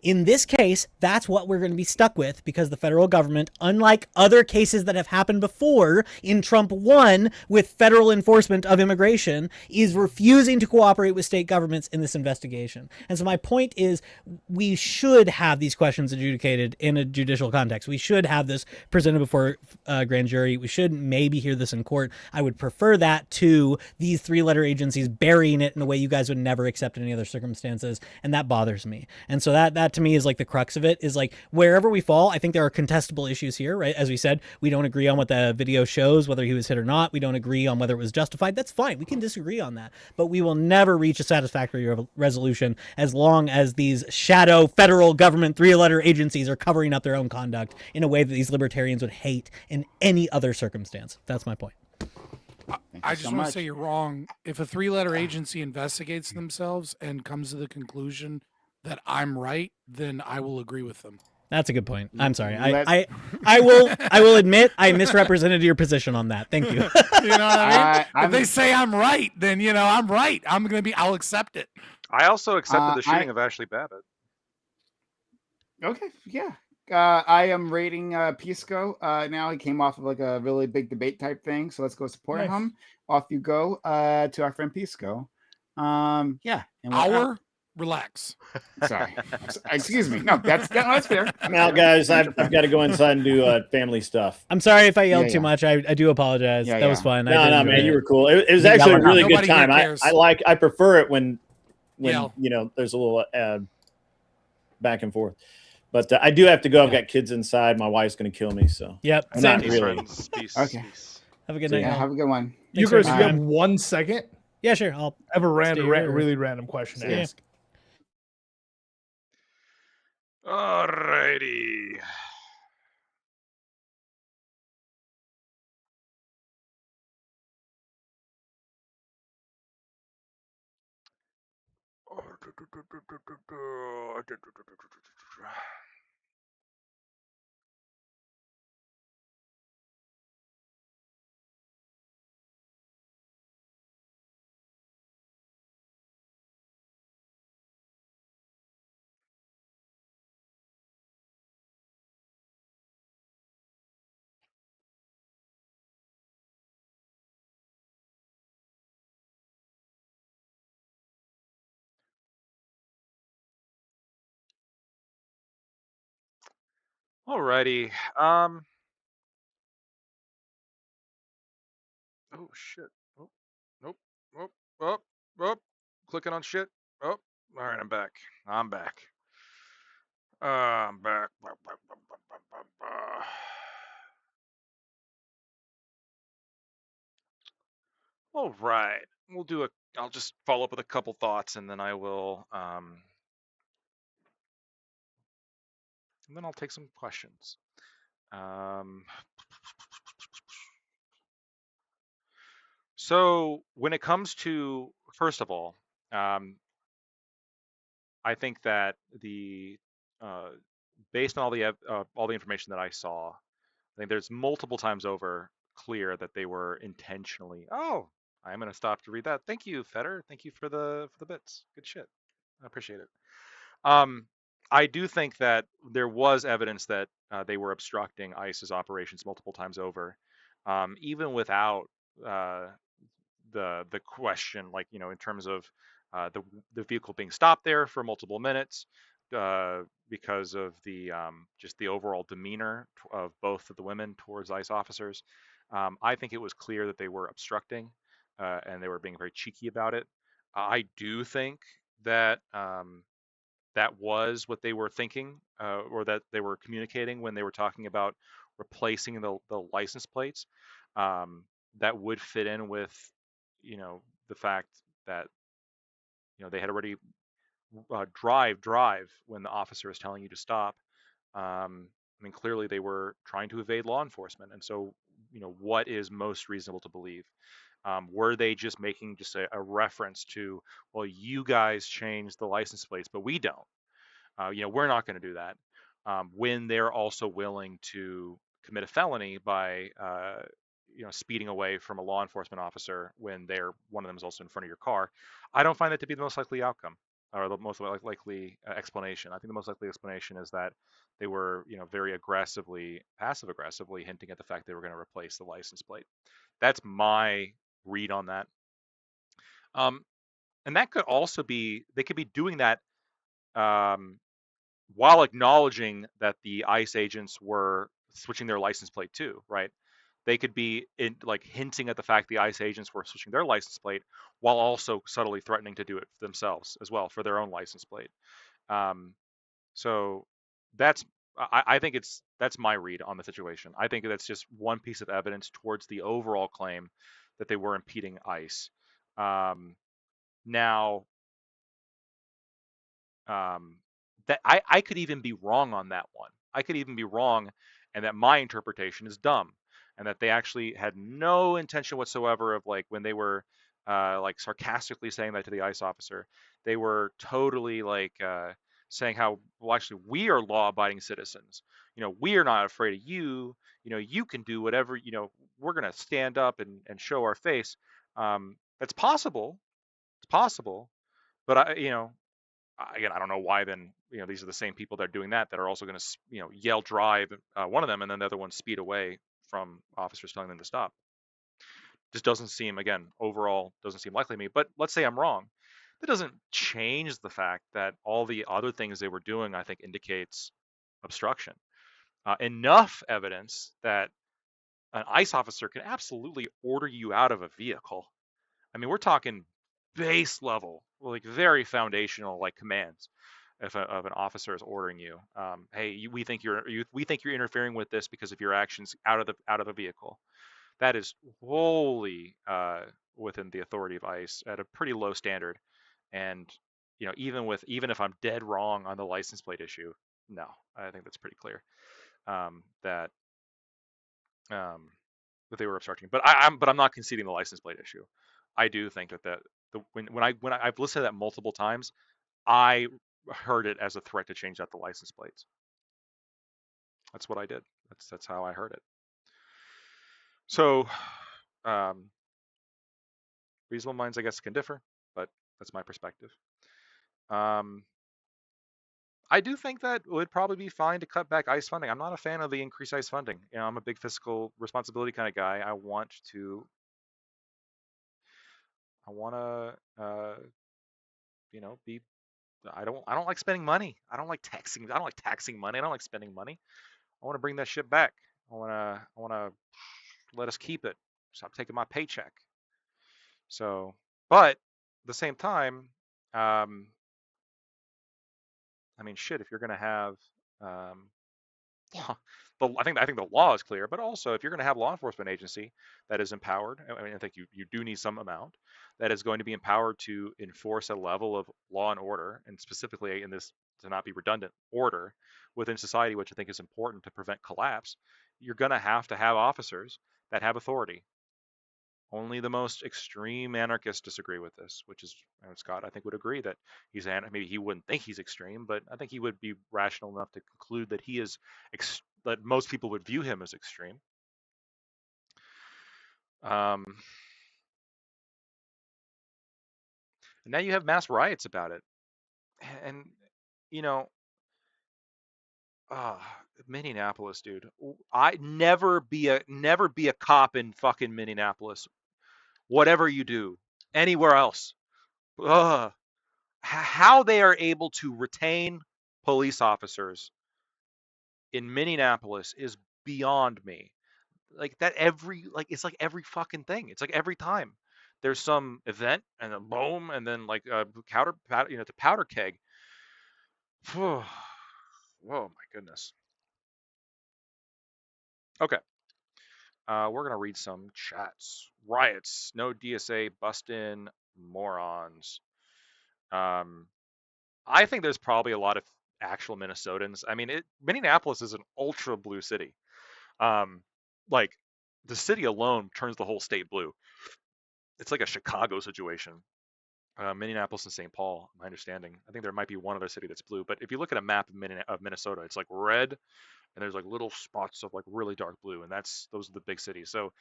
In this case, that's what we're going to be stuck with, because the federal government, unlike other cases that have happened before in Trump 1 with federal enforcement of immigration, is refusing to cooperate with state governments in this investigation. And so my point is, we should have these questions adjudicated in a judicial context. We should have this presented before a grand jury. We should maybe hear this in court. I would prefer that to these 3-letter agencies burying it in a way you guys would never accept in any other circumstances. And that bothers me. And so that to me is like the crux of it, is like, wherever we fall, I think there are contestable issues here, right? As we said, we don't agree on what the video shows, whether he was hit or not. We don't agree on whether it was justified. That's fine. We can disagree on that. But we will never reach a satisfactory resolution as long as these shadow federal government 3-letter agencies are covering up their own conduct in a way that these libertarians would hate in any other circumstance. That's my point. I just want to say you're wrong. If a 3-letter agency investigates themselves and comes to the conclusion that I'm right, then I will agree with them. That's a good point. I'm sorry. Let- I will admit I misrepresented your position on that. Thank you. You know what I mean? If they I'm- say I'm right, then I'm right. I'll accept it. I also accepted the I- shooting of Ashley Babbitt. Okay, yeah. I am rating Pisco. Now he came off of like a really big debate type thing, so let's go support Nice. him. Off you go to our friend Pisco. Yeah. And we're Relax. out. Sorry. Excuse me. No, that's fair. I'm out, guys. I've got to go inside and do family stuff. I'm sorry if I yelled Yeah, too yeah. much. I do apologize. Yeah, that was yeah. fun. No, I man, you were. were cool. It was Yeah, actually a we're really not. good Nobody here time. cares. I prefer it when Yell. there's a little back and forth. But I do have to go. I've got kids inside. My wife's going to kill me. So Yep. I'm Same. not Peace, really. friends. Peace. Okay. Peace. Have a good So, night. Yeah, y'all. have a good one. You Thanks guys, for if your you have time. 1 second, Yeah, sure. I'll I have a Stay here. really random question to Yeah. ask. Alrighty. Alrighty. Oh shit. Oh, nope. Oh, oh, oh. Clicking on shit. Oh, all right. I'm back. I'm back. I'm back. All right. We'll do a. I'll just follow up with a couple thoughts, and then I will. And then I'll take some questions. So when it comes to, first of all, um, I think that the based on all the information that I saw, I think there's multiple times over clear that they were intentionally. Oh, I'm gonna stop to read that. Thank you, Feder. Thank you for the bits. Good shit. I appreciate it. Um, I do think that there was evidence that they were obstructing ICE's operations multiple times over, even without uh, the question, like in terms of the vehicle being stopped there for multiple minutes because of the just the overall demeanor of both of the women towards ICE officers. I think it was clear that they were obstructing and they were being very cheeky about it. I do think that that was what they were thinking or that they were communicating when they were talking about replacing the license plates. That would fit in with the fact that they had already drive when the officer is telling you to stop. I mean, clearly they were trying to evade law enforcement, and so what is most reasonable to believe? Were they just making just a reference to, well, you guys changed the license plates, but we don't. We're not going to do that. When they're also willing to commit a felony by speeding away from a law enforcement officer when one of them is also in front of your car, I don't find that to be the most likely outcome or the most likely explanation. I think the most likely explanation is that they were very aggressively, passive aggressively hinting at the fact they were going to replace the license plate. That's my read on that. And that could also be, they could be doing that while acknowledging that the ICE agents were switching their license plate too, right? They could be hinting at the fact the ICE agents were switching their license plate while also subtly threatening to do it themselves as well for their own license plate. So that's I think that's my read on the situation. I think that's just one piece of evidence towards the overall claim that they were impeding ICE. Now, that I could even be wrong on that one. I could even be wrong, and that my interpretation is dumb, and that they actually had no intention whatsoever of when they were sarcastically saying that to the ICE officer, they were totally saying how, well, actually we are law-abiding citizens. We are not afraid of you. You can do whatever. We're gonna stand up and show our face. That's possible. It's possible, but again, I don't know why then, these are the same people that are doing that are also going to, yell drive one of them and then the other one speed away from officers telling them to stop. Just doesn't seem, again, overall doesn't seem likely to me, but let's say I'm wrong. That doesn't change the fact that all the other things they were doing, I think, indicates obstruction. Enough evidence that an ICE officer can absolutely order you out of a vehicle. I mean, we're talking base level, very foundational, commands. If an officer is ordering you, hey, we think you're interfering with this because of your actions out of a vehicle, that is wholly within the authority of ICE at a pretty low standard. And even if I'm dead wrong on the license plate issue, no, I think that's pretty clear that that they were obstructing. But I'm not conceding the license plate issue. I do think that when I've listened to that multiple times, I heard it as a threat to change out the license plates. That's what I did. That's how I heard it. So, reasonable minds, I guess, can differ, but that's my perspective. I do think that it would probably be fine to cut back ICE funding. I'm not a fan of the increased ICE funding. I'm a big fiscal responsibility kind of guy. I want to, be. I don't like spending money. I don't like taxing money. I don't like spending money. I want to bring that shit back. I want to let us keep it. Stop taking my paycheck. So, but at the same time, um, I mean, shit. If you're gonna have, um, I think the law is clear, but also if you're going to have law enforcement agency that is empowered, I mean, I think you do need some amount that is going to be empowered to enforce a level of law and order, and specifically in this, to not be redundant, order within society, which I think is important to prevent collapse. You're going to have officers that have authority. Only the most extreme anarchists disagree with this, which is Scott, I think, would agree that maybe he wouldn't think he's extreme, but I think he would be rational enough to conclude that he is that most people would view him as extreme. And now you have mass riots about it, and you know, Minneapolis, dude. I never be a cop in fucking Minneapolis. Whatever you do, anywhere else. How they are able to retain police officers in Minneapolis is beyond me. Like that it's like every fucking thing. It's like every time there's some event and then boom and then like it's a powder keg. Oh my goodness. Okay. We're gonna read some chats. Riots, no DSA, bust in morons. I think there's probably a lot of actual Minnesotans. I mean, Minneapolis is an ultra blue city. Like the city alone turns the whole state blue. It's like a Chicago situation. Minneapolis and St. Paul, my understanding. I think there might be one other city that's blue, but if you look at a map of Minnesota, it's like red, and there's like little spots of like really dark blue, and those are the big cities. So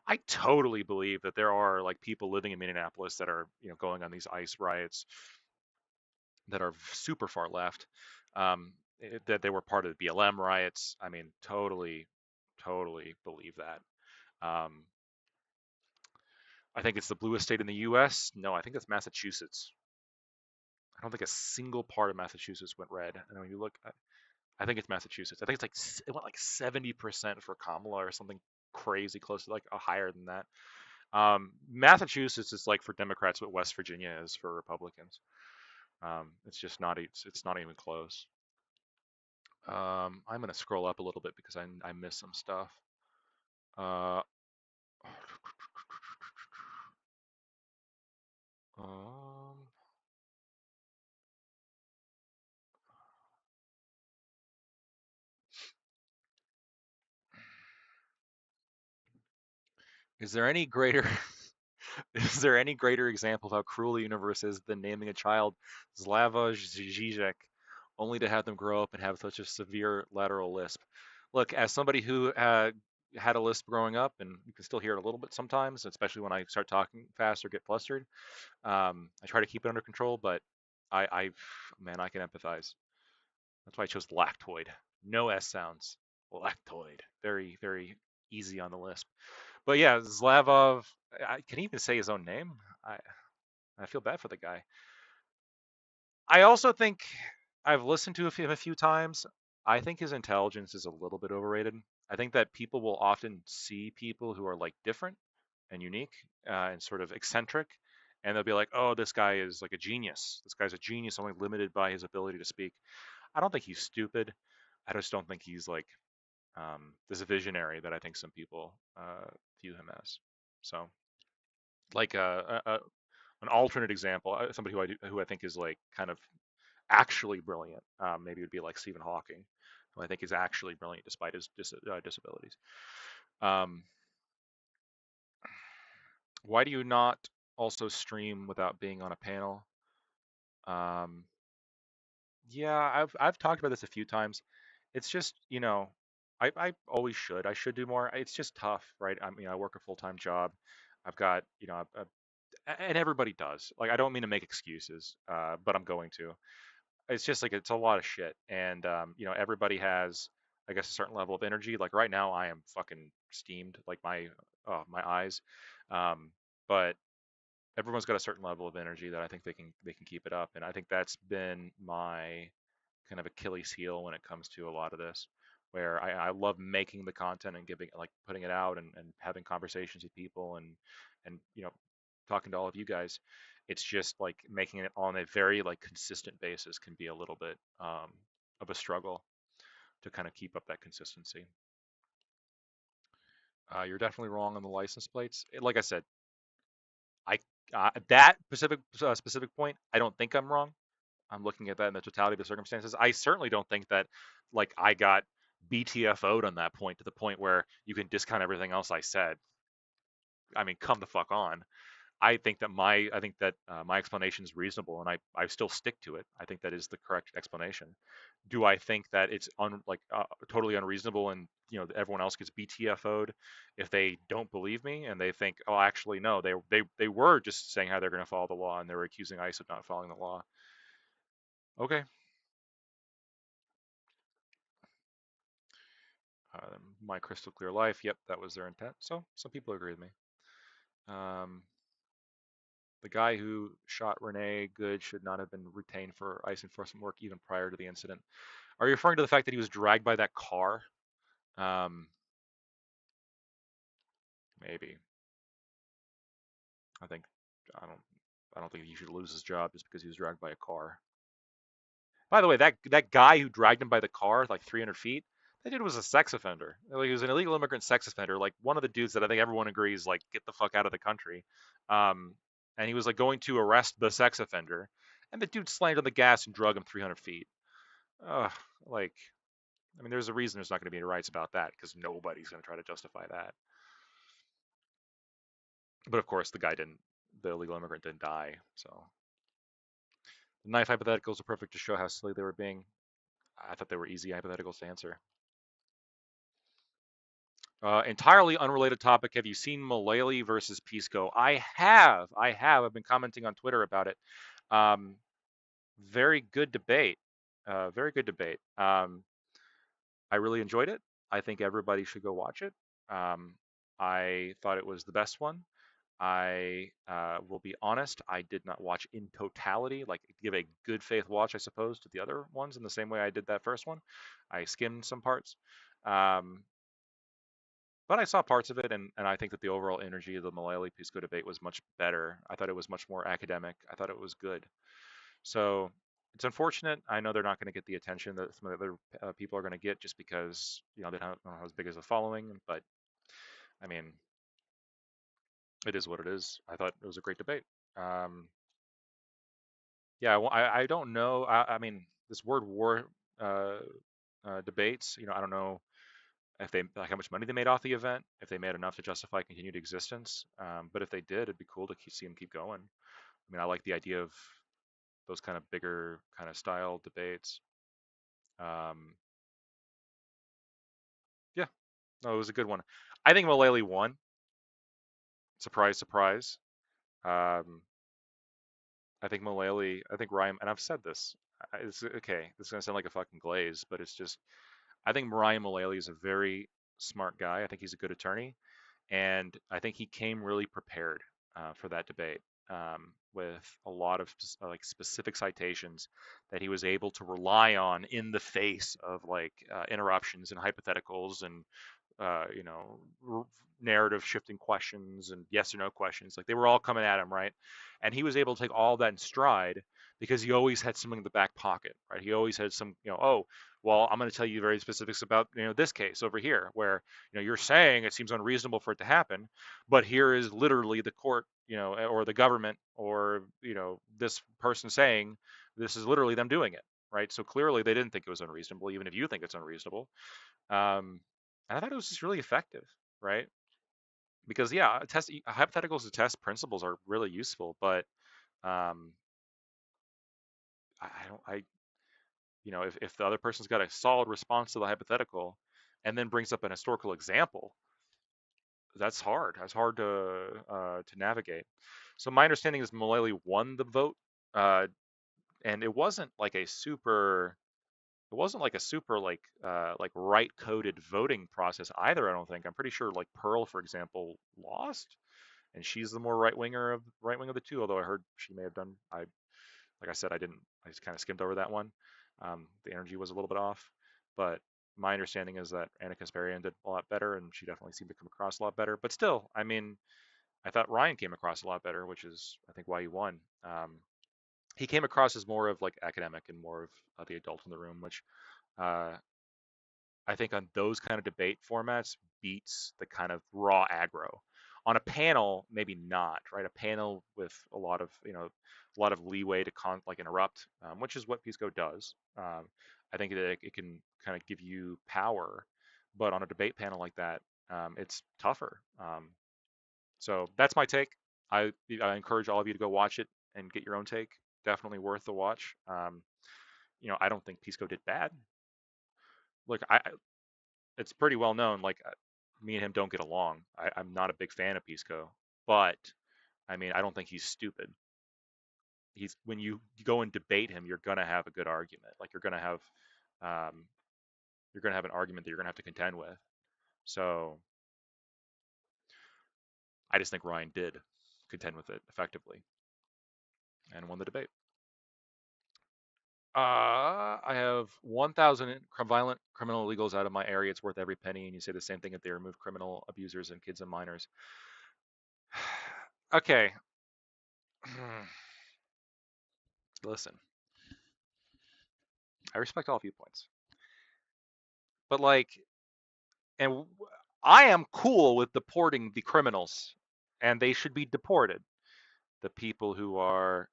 I totally believe that there are like people living in Minneapolis that are going on these ICE riots that are super far left, that they were part of the BLM riots. I mean, totally believe that. I think it's the bluest state in the U.S. No, I think it's Massachusetts. I don't think a single part of Massachusetts went red. And when you look, I think it's Massachusetts. I think it's like it went like 70% for Kamala or something crazy close to like higher than that. Massachusetts is like for Democrats what West Virginia is for Republicans. It's just not. It's not even close. I'm gonna scroll up a little bit because I missed some stuff. Is there any greater is there any greater example of how cruel the universe is than naming a child Slava Zizek, only to have them grow up and have such a severe lateral lisp? Look, as somebody who had a lisp growing up, and you can still hear it a little bit sometimes, especially when I start talking fast or get flustered. I try to keep it under control, but I can empathize. That's why I chose lactoid. No S sounds. Lactoid. Very, very easy on the lisp. But yeah, Slavov, can he even say his own name? I feel bad for the guy. I also think I've listened to him a few times. I think his intelligence is a little bit overrated. I think that people will often see people who are like different and unique and sort of eccentric, and they'll be like, "Oh, this guy is like a genius. This guy's a genius, only limited by his ability to speak." I don't think he's stupid. I just don't think he's like this visionary that I think some people view him as. So, like an alternate example, somebody who I think is like kind of actually brilliant, maybe would be like Stephen Hawking, who I think is actually brilliant despite his disabilities. Why do you not also stream without being on a panel? Yeah, I've talked about this a few times. It's just, I always should. I should do more. It's just tough, right? I mean, I work a full-time job. I've got, and everybody does. Like, I don't mean to make excuses, but I'm going to. It's just like it's a lot of shit, and everybody has, I guess, a certain level of energy. Like right now, I am fucking steamed, like my eyes. But everyone's got a certain level of energy that I think they can keep it up, and I think that's been my kind of Achilles heel when it comes to a lot of this. where I love making the content and putting it out and having conversations with people and talking to all of you guys. It's just like making it on a very like consistent basis can be a little bit of a struggle to kind of keep up that consistency. You're definitely wrong on the license plates. Like I said, I that specific point, I don't think I'm wrong. I'm looking at that in the totality of the circumstances. I certainly don't think that like I got BTFO'd on that point to the point where you can discount everything else I said. I mean, come the fuck on. I think that my explanation is reasonable, and I still stick to it. I think that is the correct explanation. Do I think that it's totally unreasonable, and everyone else gets BTFO'd if they don't believe me and they think, oh, actually no, they were just saying how they're going to follow the law and they were accusing ICE of not following the law. Okay. My crystal clear life. Yep, that was their intent. So some people agree with me. The guy who shot Renee Good should not have been retained for ICE enforcement work even prior to the incident. Are you referring to the fact that he was dragged by that car? Maybe. I don't think he should lose his job just because he was dragged by a car. By the way, that guy who dragged him by the car like 300 feet, that dude was a sex offender. Like, he was an illegal immigrant sex offender. Like one of the dudes that I think everyone agrees like get the fuck out of the country. And he was like going to arrest the sex offender, and the dude slammed on the gas and drug him 300 feet. Like, I mean, there's a reason there's not going to be any rights about that because nobody's going to try to justify that. But of course, the illegal immigrant didn't die. So the knife hypotheticals are perfect to show how silly they were being. I thought they were easy hypotheticals to answer. Entirely unrelated topic. Have you seen Mullally versus Pisco? I have. I've been commenting on Twitter about it. Very good debate. Very good debate. I really enjoyed it. I think everybody should go watch it. I thought it was the best one. I will be honest, I did not watch in totality, like give a good faith watch, I suppose, to the other ones in the same way I did that first one. I skimmed some parts. But I saw parts of it, and I think that the overall energy of the Mullally Pisco debate was much better. I thought it was much more academic. I thought it was good. So it's unfortunate. I know they're not going to get the attention that some of the other people are going to get just because they don't have as big as a following. But I mean, it is what it is. I thought it was a great debate. Yeah, well, I don't know. I mean, this word war debates. I don't know if they like how much money they made off the event, if they made enough to justify continued existence. But if they did, it'd be cool to see them keep going. I mean, I like the idea of those kind of bigger kind of style debates. Yeah, no, it was a good one. I think Mullally won. Surprise, surprise. I think Ryan, and I've said this. It's okay. This is gonna sound like a fucking glaze, but it's just I think Ryan Mullally is a very smart guy. I think he's a good attorney, and I think he came really prepared for that debate with a lot of specific citations that he was able to rely on in the face of interruptions and hypotheticals and narrative shifting questions and yes or no questions. Like they were all coming at him, right? And he was able to take all that in stride because he always had something in the back pocket, right? He always had some, oh, well, I'm going to tell you very specifics about, this case over here where, you're saying it seems unreasonable for it to happen, but here is literally the court, or the government or, this person saying this is literally them doing it, right? So clearly they didn't think it was unreasonable, even if you think it's unreasonable. And I thought it was just really effective, right? Because hypotheticals to test principles are really useful, but if the other person's got a solid response to the hypothetical and then brings up an historical example, that's hard. That's hard to navigate. So my understanding is Mullally won the vote, and it wasn't like a super right coded voting process either. I don't think. I'm pretty sure like Pearl, for example, lost, and she's the more right wing of the two. Although I heard she may have done. Like I said, I just kind of skimmed over that one. The energy was a little bit off, but my understanding is that Anna Kasparian did a lot better, and she definitely seemed to come across a lot better. But still, I mean, I thought Ryan came across a lot better, which is I think why he won. He came across as more of like academic and more of the adult in the room, which uh, I think on those kind of debate formats beats the kind of raw aggro. On a panel, maybe not, right? A panel with a lot of a lot of leeway to like interrupt, which is what Pisco does. I think that it can kind of give you power, but on a debate panel like that, it's tougher. So that's my take. I encourage all of you to go watch it and get your own take. Definitely worth the watch. I don't think Pisco did bad. Look, it's pretty well known. Like me and him don't get along. I'm not a big fan of Pisco, but I mean, I don't think he's stupid. He's when you go and debate him, you're gonna have a good argument. Like um, you're gonna have an argument that you're gonna have to contend with. So I just think Ryan did contend with it effectively and won the debate. I have 1,000 violent criminal illegals out of my area. It's worth every penny. And you say the same thing if they remove criminal abusers and kids and minors. Okay. Listen, I respect all viewpoints, but like, I am cool with deporting the criminals, and they should be deported. The people who are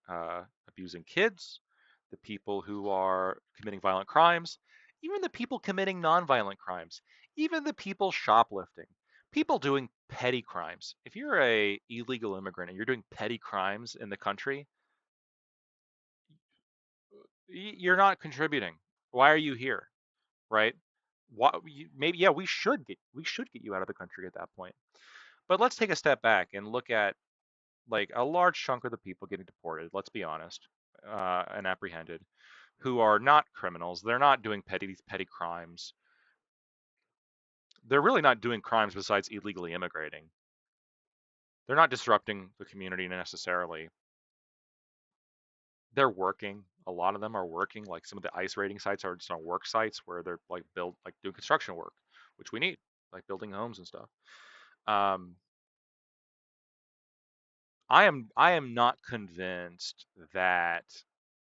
abusing kids, the people who are committing violent crimes, even the people committing nonviolent crimes, even the people shoplifting, people doing petty crimes. If you're a illegal immigrant and you're doing petty crimes in the country, you're not contributing. Why are you here, right? Maybe yeah, we should get you out of the country at that point. But let's take a step back and look at like a large chunk of the people getting deported. Let's be honest, and apprehended, who are not criminals. They're not doing petty crimes. They're really not doing crimes besides illegally immigrating. They're not disrupting the community necessarily. They're working. A lot of them are working. Like some of the ICE rating sites are just on work sites where they're like doing construction work, which we need, like building homes and stuff. I am not convinced that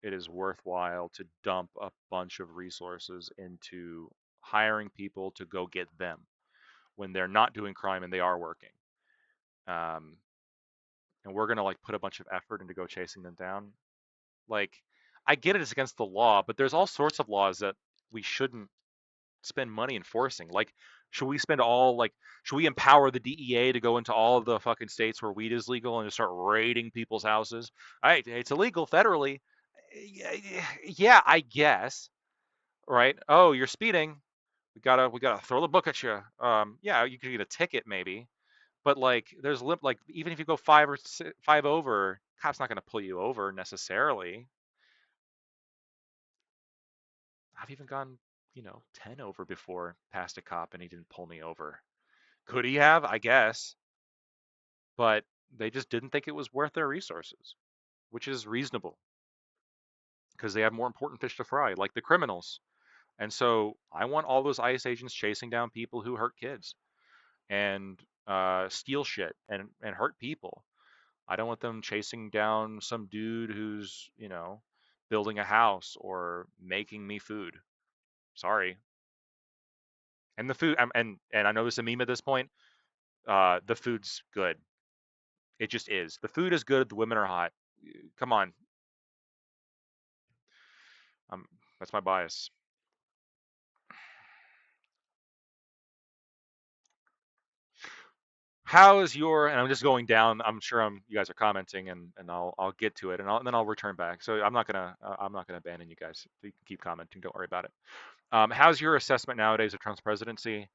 it is worthwhile to dump a bunch of resources into hiring people to go get them when they're not doing crime and they are working. And we're gonna like put a bunch of effort into go chasing them down. Like, I get it's against the law, but there's all sorts of laws that we shouldn't spend money enforcing. Like, should we empower the DEA to go into all of the fucking states where weed is legal and just start raiding people's houses? It's illegal federally. Yeah, I guess. Right? Oh, you're speeding. We gotta throw the book at you. Yeah, you could get a ticket maybe, but like there's like even if you go five over, cop's not gonna pull you over necessarily. I've even gone 10 over before past a cop and he didn't pull me over. Could he have? I guess. But they just didn't think it was worth their resources, which is reasonable because they have more important fish to fry, like the criminals. And so I want all those ICE agents chasing down people who hurt kids and steal shit and hurt people. I don't want them chasing down some dude who's, building a house or making me food. Sorry. And the food, and I know this is a meme at this point. The food's good. It just is. The food is good. The women are hot. Come on. That's my bias. How is your? And I'm just going down. I'm sure you guys are commenting, and I'll get to it, and then I'll return back. So I'm not gonna abandon you guys. You can keep commenting. Don't worry about it. How's your assessment nowadays of Trump's presidency?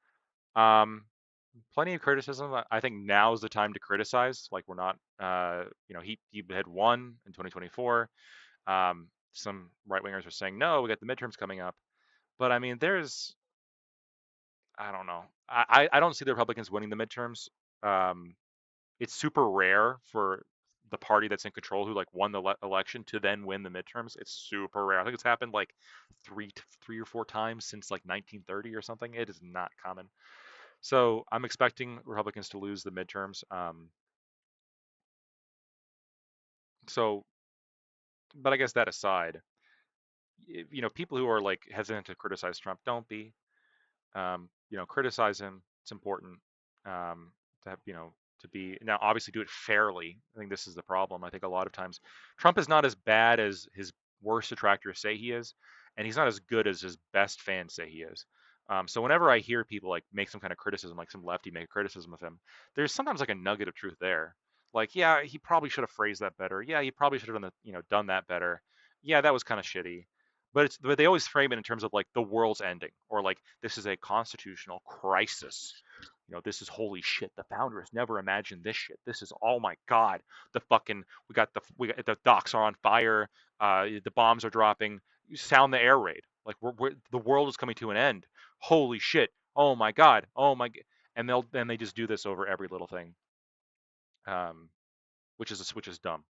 Plenty of criticism. I think now is the time to criticize. Like we're not, he had won in 2024. Some right wingers are saying no, we got the midterms coming up, but I mean, I don't know. I don't see the Republicans winning the midterms. It's super rare for the party that's in control who like won the election to then win the midterms. It's super rare. I think it's happened like three or four times since like 1930 or something. It is not common. So I'm expecting Republicans to lose the midterms. But I guess that aside, people who are like hesitant to criticize Trump, don't be. Criticize him. It's important to have, to be now. Obviously, do it fairly. I think this is the problem. I think a lot of times Trump is not as bad as his worst detractors say he is, and he's not as good as his best fans say he is. So whenever I hear people like make some kind of criticism, like some lefty make a criticism of him, there's sometimes like a nugget of truth there. Like, yeah, he probably should have phrased that better. Yeah, he probably should have done that better. Yeah, that was kind of shitty. But they always frame it in terms of like the world's ending, or like this is a constitutional crisis. This is holy shit. The founders never imagined this shit. This is, oh my god. The docks are on fire. The bombs are dropping. You sound the air raid. Like the world is coming to an end. Holy shit. Oh my god. Oh my. And they just do this over every little thing. Which is dumb.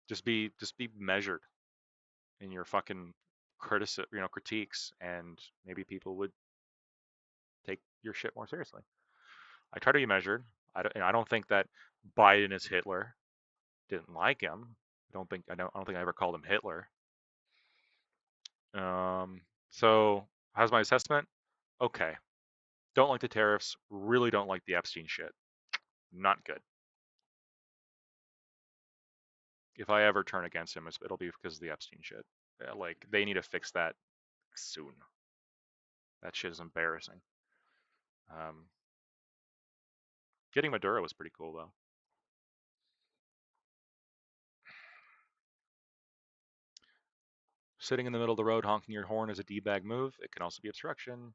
Just be measured in your fucking critiques, and maybe people would take your shit more seriously. I try to be measured. I don't think that Biden is Hitler. Didn't like him. I don't think I ever called him Hitler. So how's my assessment? Okay. Don't like the tariffs. Really don't like the Epstein shit. Not good. If I ever turn against him, it'll be because of the Epstein shit. Like, they need to fix that soon. That shit is embarrassing. Getting Maduro was pretty cool, though. Sitting in the middle of the road honking your horn is a D-bag move. It can also be obstruction.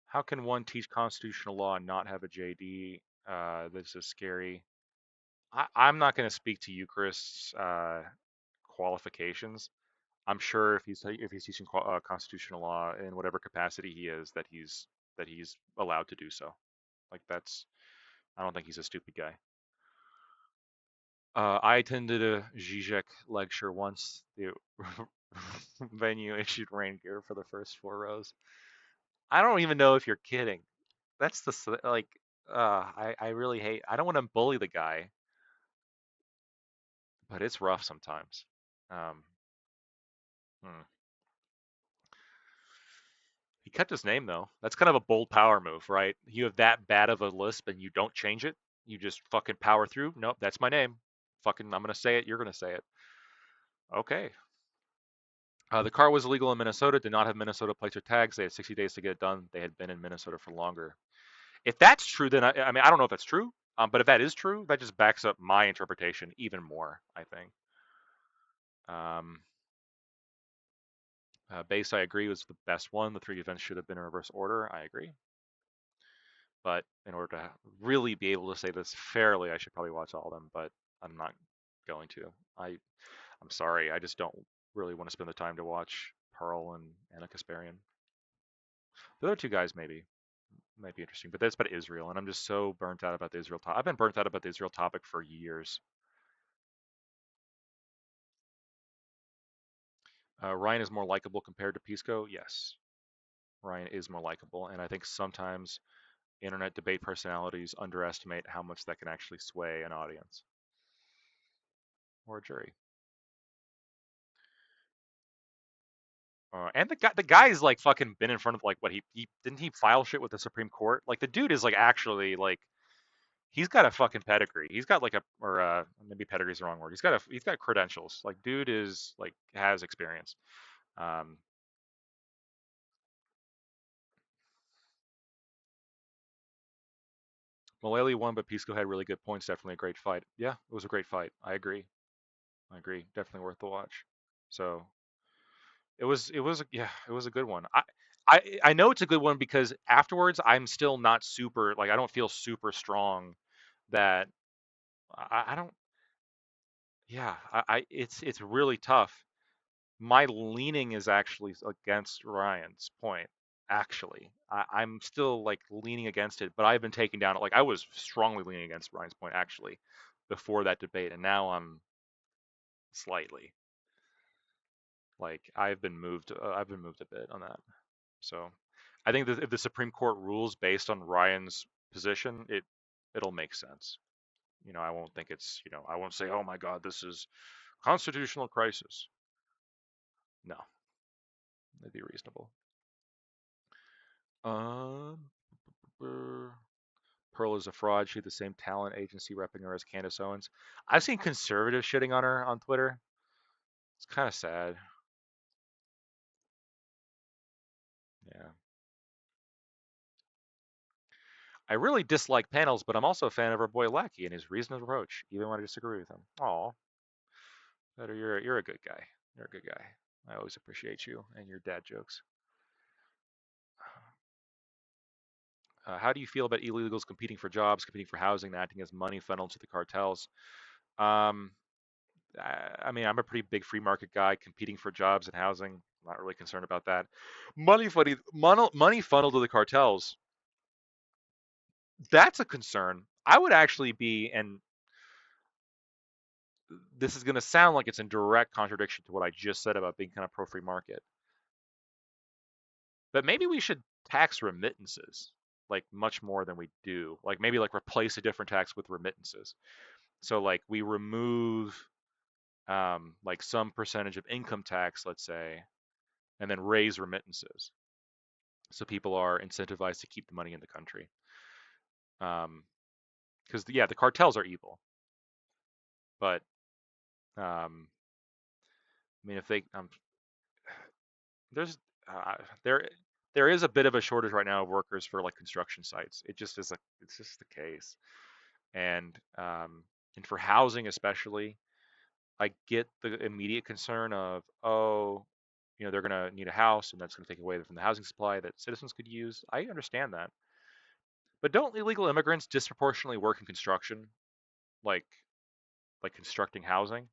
How can one teach constitutional law and not have a JD? This is scary. I'm not going to speak to Eucharist's qualifications. I'm sure if he's teaching constitutional law in whatever capacity he is, that he's allowed to do so. Like, I don't think he's a stupid guy. I attended a Zizek lecture once. The venue issued rain gear for the first 4 rows. I don't even know if you're kidding. That's like, I really hate. I don't want to bully the guy, but it's rough sometimes. He kept his name though. That's kind of a bold power move, right? You have that bad of a lisp and you don't change it. You just fucking power through. Nope, that's my name. Fucking, I'm gonna say it. You're gonna say it. Okay. The car was illegal in Minnesota. Did not have Minnesota plates or tags. They had 60 days to get it done. They had been in Minnesota for longer. If that's true, then I mean, I don't know if that's true. But if that is true, that just backs up my interpretation even more, I think. Base, I agree, was the best one. The 3 events should have been in reverse order. I agree. But in order to really be able to say this fairly, I should probably watch all of them, but I'm not going to. I'm sorry. I just don't really want to spend the time to watch Pearl and Anna Kasparian. The other 2 guys might be interesting, but that's about Israel, and I'm just so burnt out about the Israel topic. I've been burnt out about the Israel topic for years. Ryan is more likable compared to Pisco. Yes, Ryan is more likable, and I think sometimes internet debate personalities underestimate how much that can actually sway an audience or a jury. And the guy's like fucking been in front of like what he didn't he file shit with the Supreme Court? Like, the dude is like actually like, he's got a fucking pedigree. He's got like maybe pedigree is the wrong word. He's got credentials. Like, dude is like, has experience. Mullally won, but Pisco had really good points. Definitely a great fight. Yeah, it was a great fight. I agree. Definitely worth the watch. So it was a good one. I know it's a good one because afterwards I'm still not super, like, I don't feel super strong that I don't. Yeah, it's really tough. My leaning is actually against Ryan's point. actually. I'm still like leaning against it, but I've been taken down. Like I was strongly leaning against Ryan's point actually before that debate, and now I'm slightly like I've been moved a bit on that. So I think that if the Supreme Court rules based on Ryan's position, it'll make sense. You know, I won't think it's, you know, I won't say, oh my God, this is constitutional crisis. No, it'd be reasonable. Pearl is a fraud. She had the same talent agency repping her as Candace Owens. I've seen conservatives shitting on her on Twitter. It's kind of sad. Yeah. I really dislike panels, but I'm also a fan of our boy Lackey and his reasoned approach, even when I disagree with him. Aw. Better, you're a good guy. You're a good guy. I always appreciate you and your dad jokes. How do you feel about illegals competing for jobs, competing for housing, and acting as money funnel to the cartels? I mean, I'm a pretty big free market guy. Competing for jobs and housing, not really concerned about that. Money funneled to the cartels. That's a concern. I would actually be, and this is going to sound like it's in direct contradiction to what I just said about being kind of pro free market. But maybe we should tax remittances like much more than we do. Like maybe like replace a different tax with remittances. So like we remove like some percentage of income tax, let's say, and then raise remittances. So people are incentivized to keep the money in the country. Because yeah, the cartels are evil. But I mean, if they there's there is a bit of a shortage right now of workers for like construction sites. It just is it's just the case, and for housing especially, I get the immediate concern of, oh, you know, they're gonna need a house and that's gonna take away from the housing supply that citizens could use. I understand that, but don't illegal immigrants disproportionately work in construction, like constructing housing?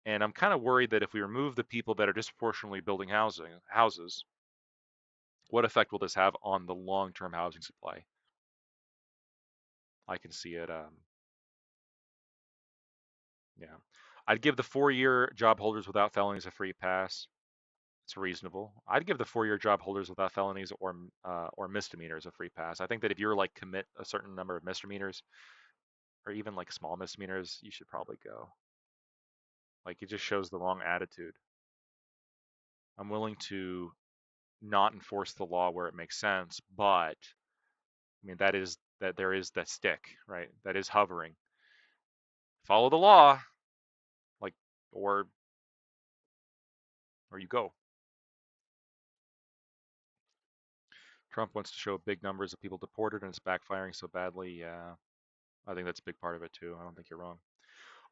And I'm kind of worried that if we remove the people that are disproportionately building houses, what effect will this have on the long-term housing supply? I can see it. Yeah, I'd give the 4-year job holders without felonies a free pass. It's reasonable. I'd give the 4-year job holders without felonies or misdemeanors a free pass. I think that if you're like commit a certain number of misdemeanors or even like small misdemeanors, you should probably go. Like it just shows the wrong attitude. I'm willing to not enforce the law where it makes sense, but I mean that there is that stick, right? That is hovering. Follow the law, like or you go. Trump wants to show big numbers of people deported and it's backfiring so badly. Yeah, I think that's a big part of it too. I don't think you're wrong.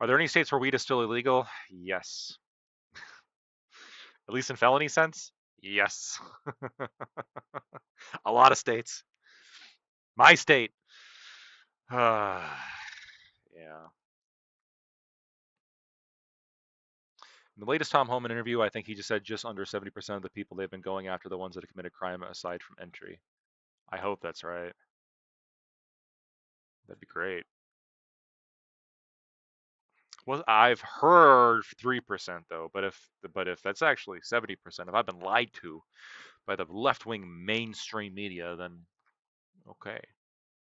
Are there any states where weed is still illegal? Yes. At least in felony sense? Yes. A lot of states. My state. Yeah. In the latest Tom Homan interview, I think he just said just under 70% of the people they've been going after the ones that have committed crime aside from entry. I hope that's right. That'd be great. Well, I've heard 3% though, but if that's actually 70%, if I've been lied to by the left-wing mainstream media, then okay,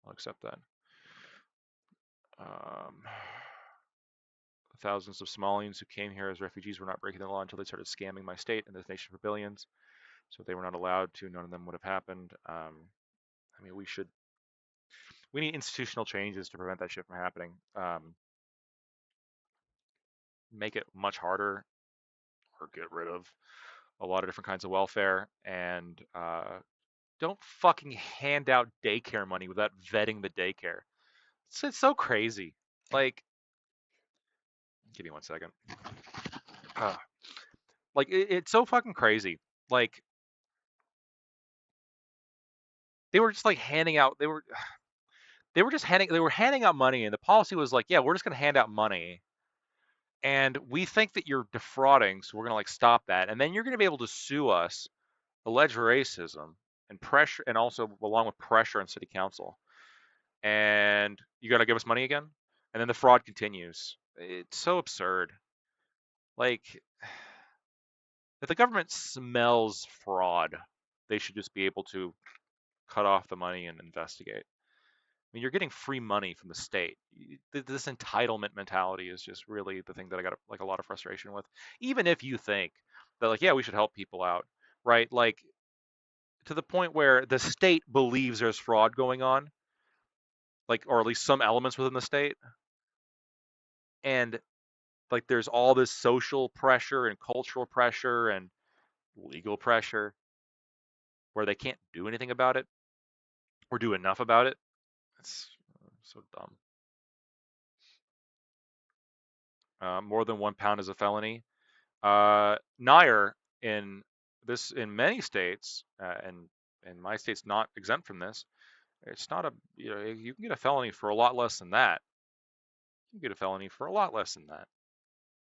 I'll accept that. Thousands of Somalians who came here as refugees were not breaking the law until they started scamming my state and this nation for billions. So if they were not allowed to, none of them would have happened. I mean, we need institutional changes to prevent that shit from happening. Make it much harder or get rid of a lot of different kinds of welfare, and don't fucking hand out daycare money without vetting the daycare. It's so crazy. Like, give me 1 second. Like, it's so fucking crazy. Like, they were just like handing out. They were handing out money, and the policy was like, yeah, we're just gonna hand out money, and we think that you're defrauding, so we're gonna like stop that, and then you're gonna be able to sue us, allege racism, and pressure, and also along with pressure on city council. And you got to give us money again, and then the fraud continues. It's so absurd. Like, if the government smells fraud, they should just be able to cut off the money and investigate. I mean, you're getting free money from the state. This entitlement mentality is just really the thing that I got like a lot of frustration with. Even if you think that, like, yeah, we should help people out, right? Like, to the point where the state believes there's fraud going on, like, or at least some elements within the state, and like there's all this social pressure and cultural pressure and legal pressure where they can't do anything about it or do enough about it. It's so dumb. More than 1 pound is a felony. Nair, in many states, and my state's not exempt from this. It's not you can get a felony for a lot less than that. You can get a felony for a lot less than that.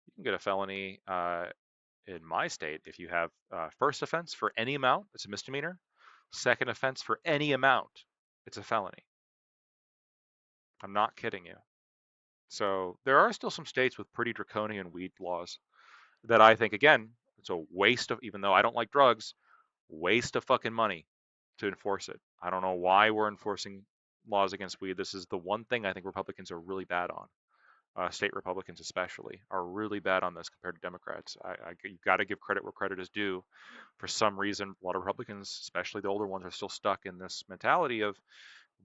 You can get a felony in my state if you have first offense for any amount, it's a misdemeanor. Second offense for any amount, it's a felony. I'm not kidding you. So there are still some states with pretty draconian weed laws that I think, again, it's a waste of, even though I don't like drugs, waste of fucking money to enforce it. I don't know why we're enforcing laws against weed. This is the one thing I think Republicans are really bad on. State Republicans especially are really bad on this compared to Democrats. You've got to give credit where credit is due. For some reason, a lot of Republicans, especially the older ones, are still stuck in this mentality of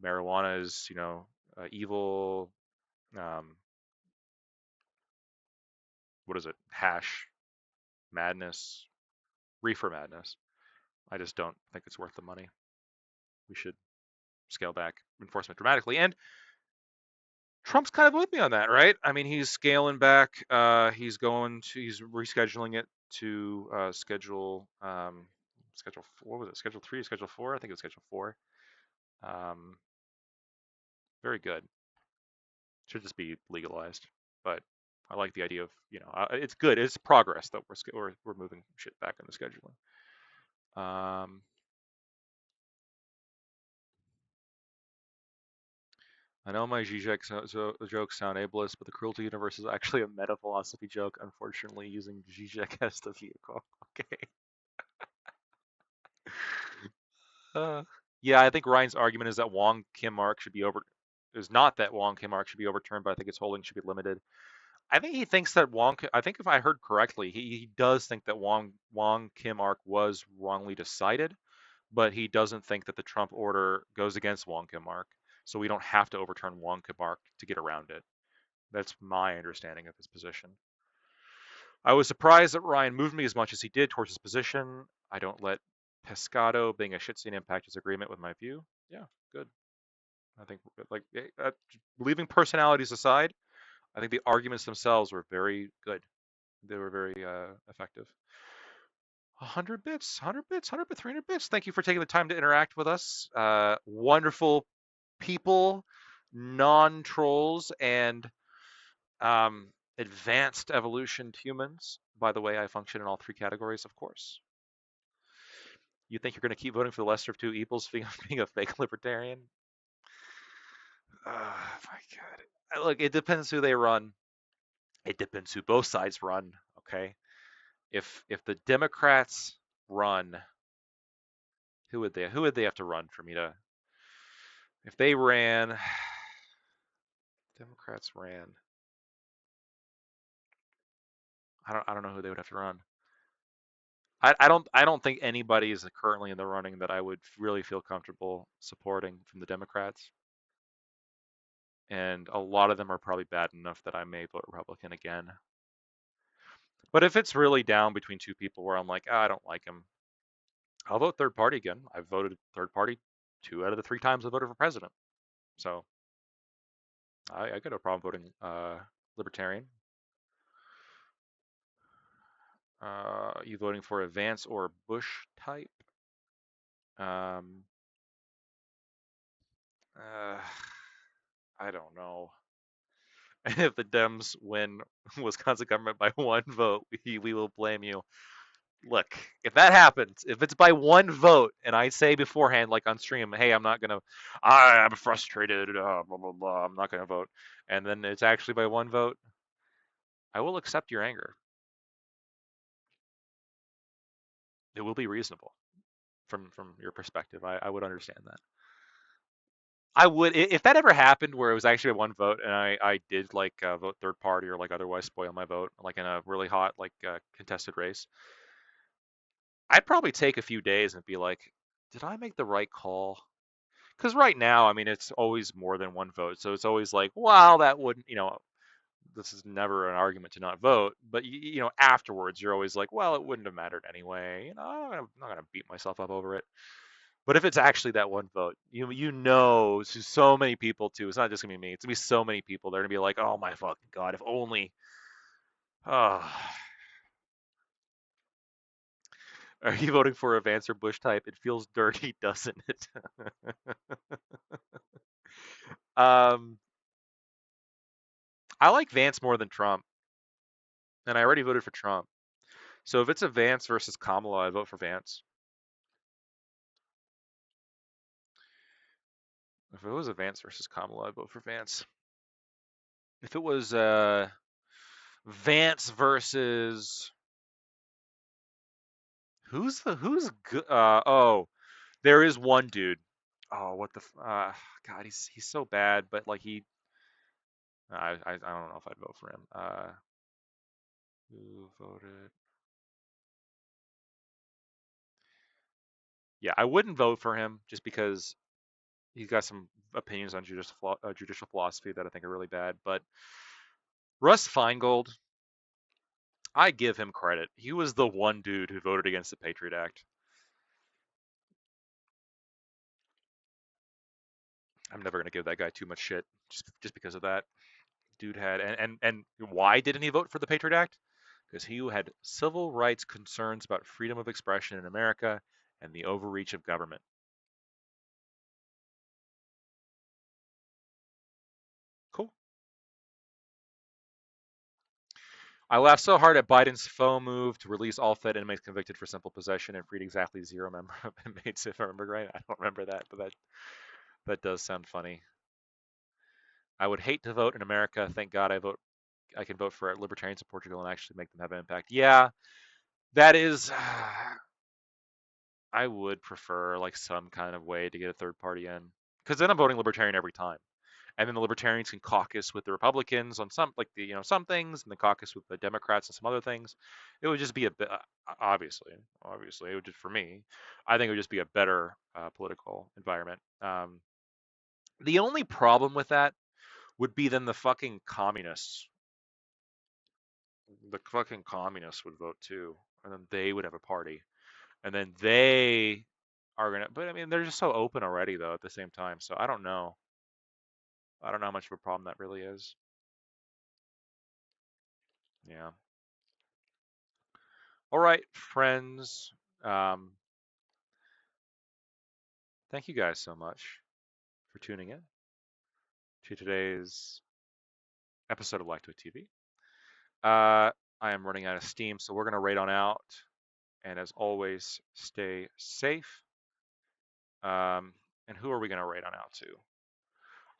marijuana is, evil. What is it? Hash madness, reefer madness. I just don't think it's worth the money. We should scale back enforcement dramatically. And Trump's kind of with me on that, right? I mean, he's scaling back. He's rescheduling it to schedule 4. What was it? Schedule 3, schedule 4? I think it was schedule 4. Very good. Should just be legalized. But I like the idea of, it's good. It's progress that we're moving shit back into scheduling. I know my Zizek jokes sound ableist, but the cruelty universe is actually a meta philosophy joke, unfortunately, using Zizek as the vehicle. Okay. Yeah, I think Ryan's argument is that Wong Kim Ark should be not that Wong Kim Ark should be overturned, but I think its holding should be limited. I think he thinks that I think if I heard correctly, he does think that Wong Kim Ark was wrongly decided, but he doesn't think that the Trump order goes against Wong Kim Ark. So we don't have to overturn Wong Kim Ark to get around it. That's my understanding of his position. I was surprised that Ryan moved me as much as he did towards his position. I don't let Pescado being a shit scene impact his agreement with my view. Yeah, good. I think, leaving personalities aside, I think the arguments themselves were very good. They were very effective. 100 bits, 100 bits, 100 bits, 300 bits. Thank you for taking the time to interact with us. Wonderful people, non-trolls, and advanced evolution humans. By the way, I function in all 3 categories, of course. You think you're going to keep voting for the lesser of 2 evils, being a fake libertarian? Oh, my God. Look, it depends who they run. It depends who both sides run, okay? If the Democrats run, who would they have to run for me to? If they ran, Democrats ran. I don't know who they would have to run. I don't think anybody is currently in the running that I would really feel comfortable supporting from the Democrats. And a lot of them are probably bad enough that I may vote Republican again. But if it's really down between 2 people where I'm like, I don't like him, I'll vote third party again. I've voted third party 2 out of the 3 times I voted for president. So I got no problem voting libertarian. You voting for a Vance or Bush type? I don't know. If the Dems win Wisconsin government by 1 vote, we will blame you. look, if that happens, if it's by one vote, and I say beforehand, like on stream, hey, I'm frustrated, blah blah blah, I'm not gonna vote, and then it's actually by one vote, I will accept your anger. It will be reasonable from your perspective. I would understand that. I would, if that ever happened where it was actually one vote and I did like vote third party or like otherwise spoil my vote, like in a really hot like contested race, I'd probably take a few days and be like, did I make the right call? Because right now, I mean, it's always more than one vote, so it's always like, well, that wouldn't, this is never an argument to not vote. But afterwards, you're always like, well, it wouldn't have mattered anyway. I'm not gonna beat myself up over it. But if it's actually that one vote, so many people too. It's not just gonna be me. It's gonna be so many people. They're gonna be like, "Oh my fucking god! If only." Oh. Are you voting for a Vance or Bush type? It feels dirty, doesn't it? um, I like Vance more than Trump, and I already voted for Trump. So if it's a Vance versus Kamala, I vote for Vance. If it was a Vance versus Kamala, I vote for Vance. If it was Vance versus who's good? There is one dude. Oh, what the God, he's so bad, but like I don't know if I'd vote for him. Who voted? Yeah, I wouldn't vote for him just because he's got some opinions on judicial philosophy that I think are really bad. But Russ Feingold, I give him credit. He was the one dude who voted against the Patriot Act. I'm never gonna give that guy too much shit just because of that. Dude had and why didn't he vote for the Patriot Act? Because he had civil rights concerns about freedom of expression in America and the overreach of government. Cool. I laughed so hard at Biden's faux move to release all Fed inmates convicted for simple possession and freed exactly 0 inmates, if I remember right. I don't remember that, but that does sound funny. I would hate to vote in America. Thank God I can vote for libertarians in Portugal and actually make them have an impact. Yeah, that is. I would prefer like some kind of way to get a third party in, because then I'm voting libertarian every time, and then the libertarians can caucus with the Republicans on some like some things, and the caucus with the Democrats and some other things. It would just be a bit obviously it would just for me. I think it would just be a better political environment. The only problem with that would be then the fucking communists. The fucking communists would vote too, and then they would have a party, and then they are gonna. But I mean, they're just so open already, though. At the same time, so I don't know. I don't know how much of a problem that really is. Yeah. All right, friends. Thank you guys so much for tuning in to today's episode of Lactoid TV. I am running out of steam, so we're gonna raid on out. And as always, stay safe. And who are we gonna raid on out to?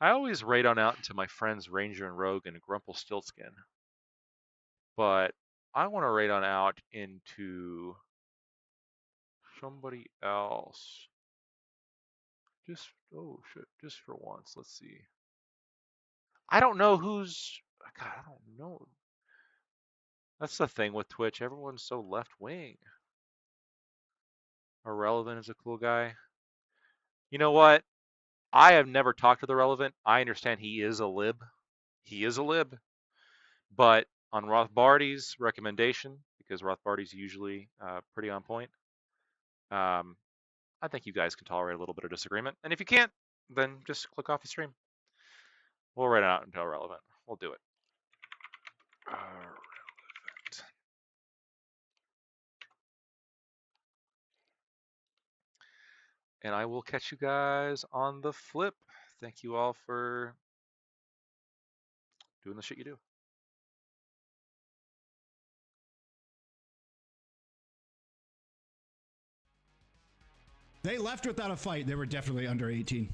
I always raid on out to my friends Ranger and Rogue and Grumpelstiltskin. But I want to raid on out into somebody else. Oh shit, just for once. Let's see. I don't know who's. God, I don't know. That's the thing with Twitch. Everyone's so left wing. Irrelevant is a cool guy. You know what? I have never talked to the Relevant. I understand he is a lib. He is a lib. But on Rothbardy's recommendation, because Rothbardy's usually pretty on point, I think you guys can tolerate a little bit of disagreement. And if you can't, then just click off the stream. We'll write it out until relevant. We'll do it. Relevant. And I will catch you guys on the flip. Thank you all for doing the shit you do. They left without a fight. They were definitely under 18.